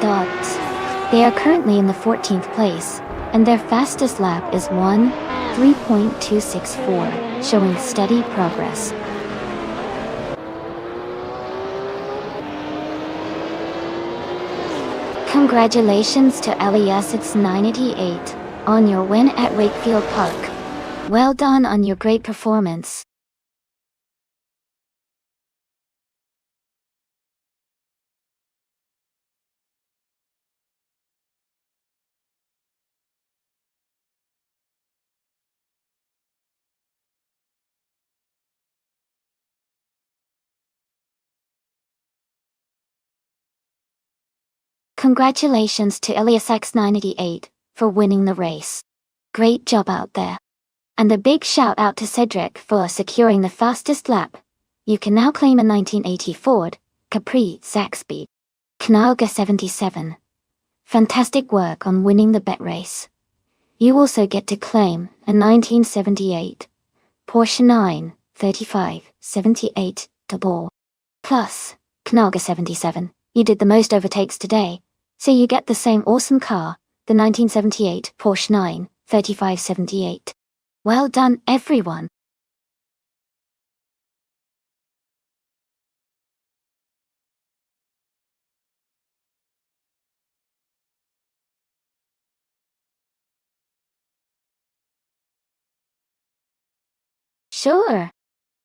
Dots. They are currently in the 14th place, and their fastest lap is 1:3.264, showing steady progress. Congratulations to Elias 988 on your win at Wakefield Park. Well done on your great performance. Congratulations to Elias X988 for winning the race. Great job out there. And a big shout out to Cedric for securing the fastest lap. You can now claim a 1980 Ford Capri Zaxby Knalga 77. Fantastic work on winning the bet race. You also get to claim a 1978 Porsche 935 78 Double. Plus, Knalga 77. You did the most overtakes today, so you get the same awesome car, the 1978 Porsche 935 78. Well done, everyone. Sure.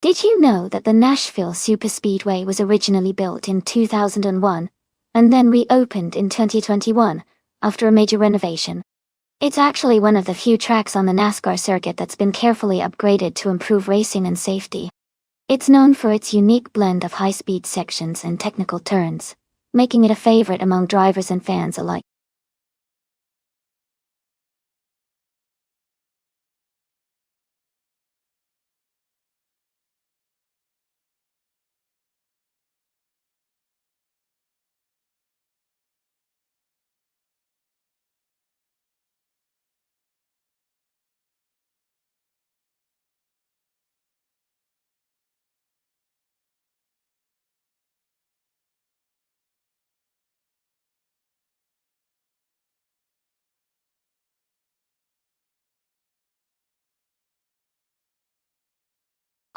Did you know that the Nashville Superspeedway was originally built in 2001 and then reopened in 2021 after a major renovation? It's actually one of the few tracks on the NASCAR circuit that's been carefully upgraded to improve racing and safety. It's known for its unique blend of high-speed sections and technical turns, making it a favorite among drivers and fans alike.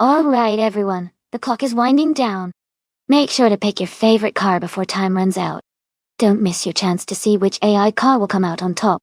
Alright everyone, the clock is winding down. Make sure to pick your favorite car before time runs out. Don't miss your chance to see which AI car will come out on top.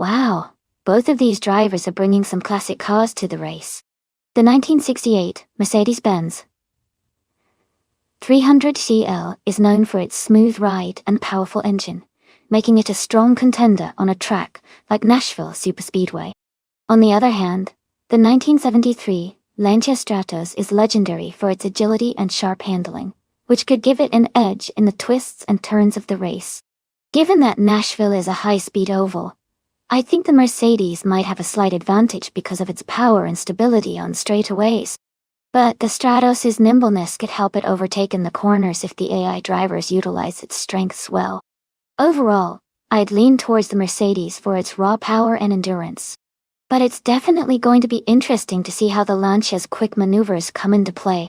Wow, both of these drivers are bringing some classic cars to the race. The 1968 Mercedes-Benz 300 CL is known for its smooth ride and powerful engine, making it a strong contender on a track like Nashville Superspeedway. On the other hand, the 1973 Lancia Stratos is legendary for its agility and sharp handling, which could give it an edge in the twists and turns of the race. Given that Nashville is a high-speed oval, I think the Mercedes might have a slight advantage because of its power and stability on straightaways. But the Stratos' nimbleness could help it overtake in the corners if the AI drivers utilize its strengths well. Overall, I'd lean towards the Mercedes for its raw power and endurance. But it's definitely going to be interesting to see how the Lancia's quick maneuvers come into play.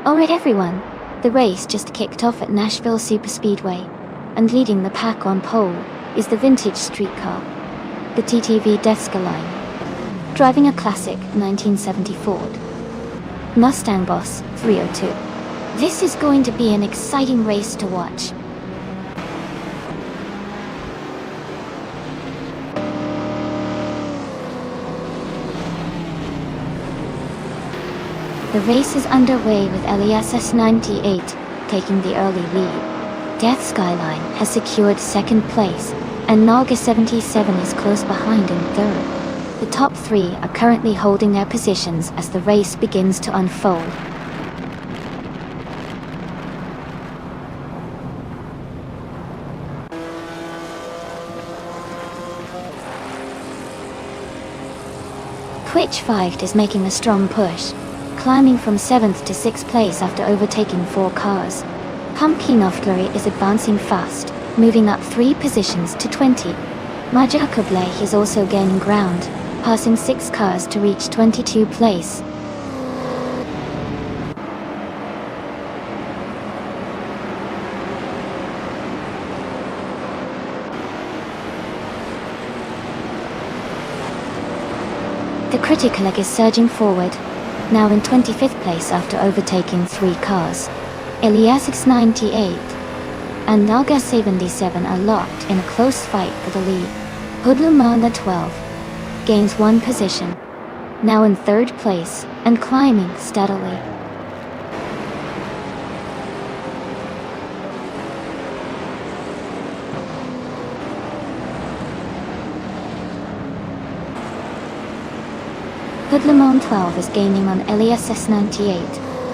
Alright everyone, the race just kicked off at Nashville Superspeedway, and leading the pack on pole is the vintage street car, the TTV Line, driving a classic 1970 Ford Mustang Boss 302. This is going to be an exciting race to watch. The race is underway with LESS 98 taking the early lead. Death Skyline has secured second place, and Naga 77 is close behind in third. The top three are currently holding their positions as the race begins to unfold. Twitch 5 is making a strong push, climbing from 7th to 6th place after overtaking 4 cars. Pumpkin Oflery is advancing fast, moving up 3 positions to 20. Majakublay is also gaining ground, passing 6 cars to reach 22 place. The critical leg is surging forward, now in 25th place after overtaking 3 cars. LESS 98 and Naga 77 are locked in a close fight for the lead. Hoodlumana 12 gains 1 position, now in 3rd place and climbing steadily. Hoodlumon 12 is gaining on LESS 98,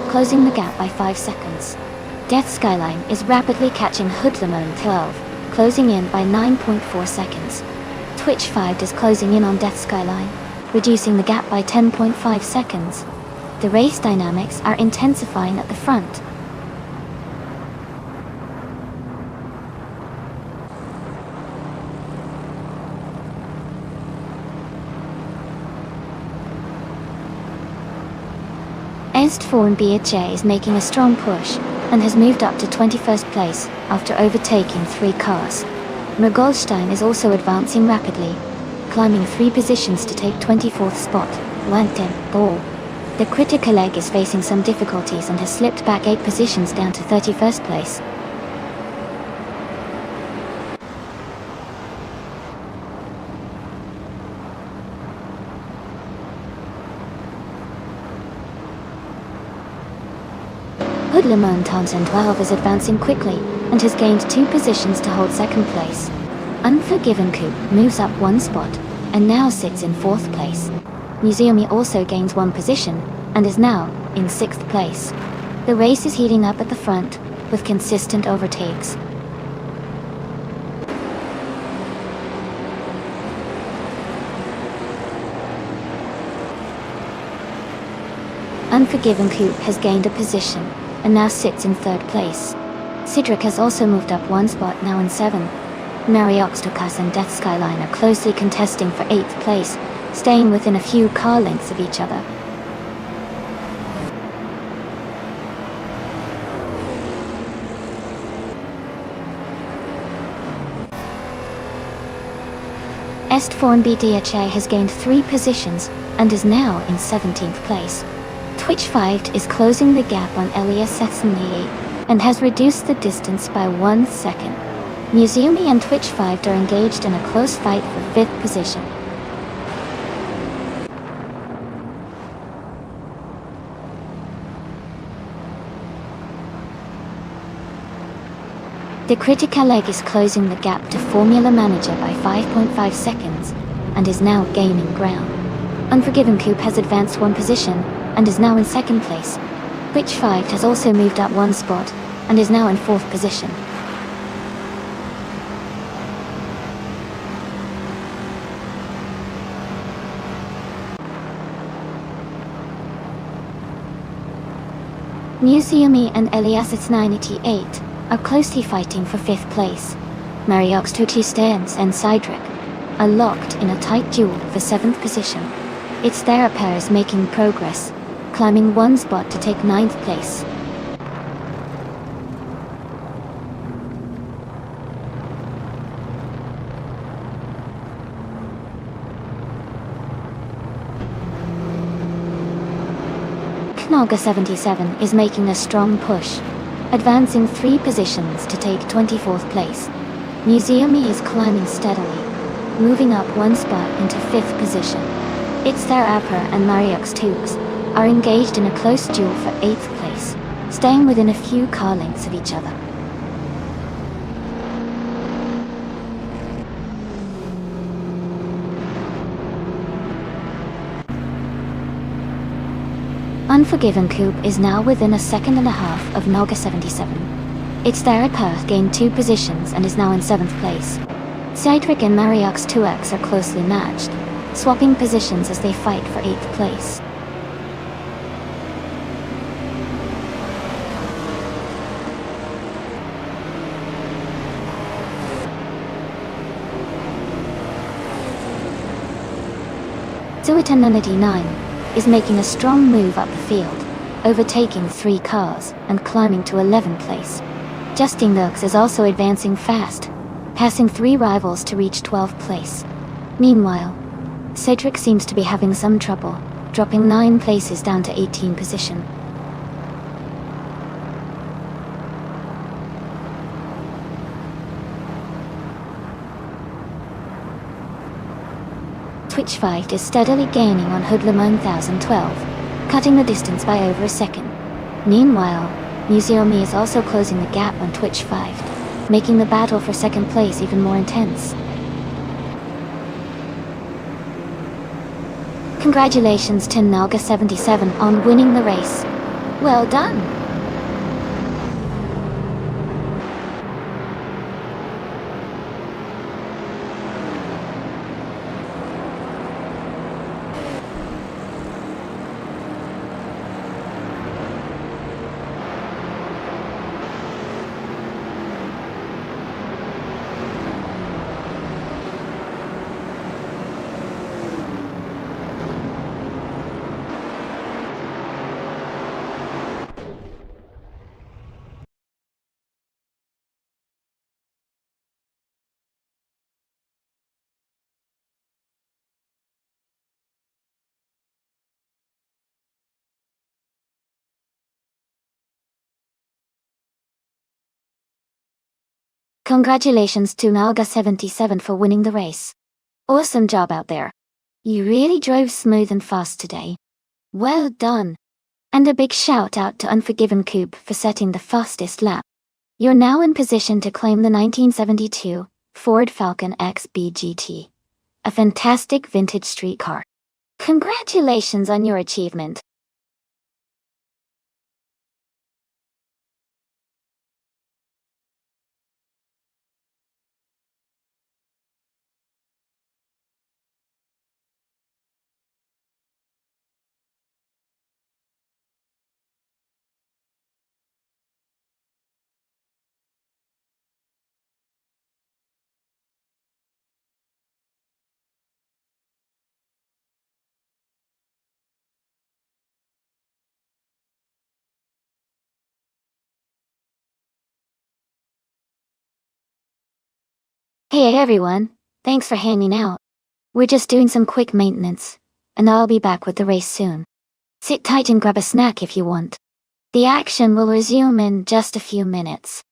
closing the gap by 5 seconds. Death Skyline is rapidly catching Hoodlumon 12, closing in by 9.4 seconds. Twitch 5 is closing in on Death Skyline, reducing the gap by 10.5 seconds. The race dynamics are intensifying at the front. Estforn BHA is making a strong push, and has moved up to 21st place after overtaking 3 cars. Mergolstein is also advancing rapidly, climbing 3 positions to take 24th spot, Wanten Ball. The critical leg is facing some difficulties and has slipped back 8 positions down to 31st place. Hoodlumon Townsend 12 is advancing quickly, and has gained 2 positions to hold 2nd place. Unforgiven Coop moves up 1 spot, and now sits in 4th place. Museumi also gains 1 position, and is now in 6th place. The race is heating up at the front, with consistent overtakes. Unforgiven Coop has gained a position, and now sits in 3rd place. Cedric has also moved up 1 spot, now in 7th. Marioxtokas and Death Skyline are closely contesting for 8th place, staying within a few car lengths of each other. Estforn BDHA has gained 3 positions, and is now in 17th place. Twitch 5 is closing the gap on LESS 98, and has reduced the distance by 1 second. Museumi and Twitch 5 are engaged in a close fight for 5th position. The critical leg is closing the gap to Formula Manager by 5.5 seconds, and is now gaining ground. Unforgiven Coop has advanced 1 position, and is now in 2nd place. Twitch 5 has also moved up 1 spot, and is now in 4th position. Museumi and LESS 98 are closely fighting for 5th place. Mariox Tutistans and Cydric are locked in a tight duel for 7th position. It's their pairs making progress, climbing 1 spot to take 9th place. Naga 77 is making a strong push, advancing 3 positions to take 24th place. Museumi is climbing steadily, moving up 1 spot into 5th position. It's their Upper and Mariux Tubes are engaged in a close duel for 8th place, staying within a few car lengths of each other. Unforgiven Coupe is now within a second and a half of Naga 77. It's there at Perth gained 2 positions and is now in 7th place. Citric and Mariux 2X are closely matched, swapping positions as they fight for 8th place. Zuitanunity 9 is making a strong move up the field, overtaking 3 cars and climbing to 11th place. Justin Lux is also advancing fast, passing 3 rivals to reach 12th place. Meanwhile, Cedric seems to be having some trouble, dropping 9 places down to 18th position. Twitch Fight is steadily gaining on Hoodlum 1012, cutting the distance by over a second. Meanwhile, Museumi is also closing the gap on Twitch Fight, making the battle for 2nd place even more intense. Congratulations to Naga 77 on winning the race. Well done! Congratulations to Naga 77 for winning the race. Awesome job out there. You really drove smooth and fast today. Well done. And a big shout out to Unforgiven Coupe for setting the fastest lap. You're now in position to claim the 1972 Ford Falcon XB GT, a fantastic vintage street car. Congratulations on your achievement. Hey everyone, thanks for hanging out. We're just doing some quick maintenance, and I'll be back with the race soon. Sit tight and grab a snack if you want. The action will resume in just a few minutes.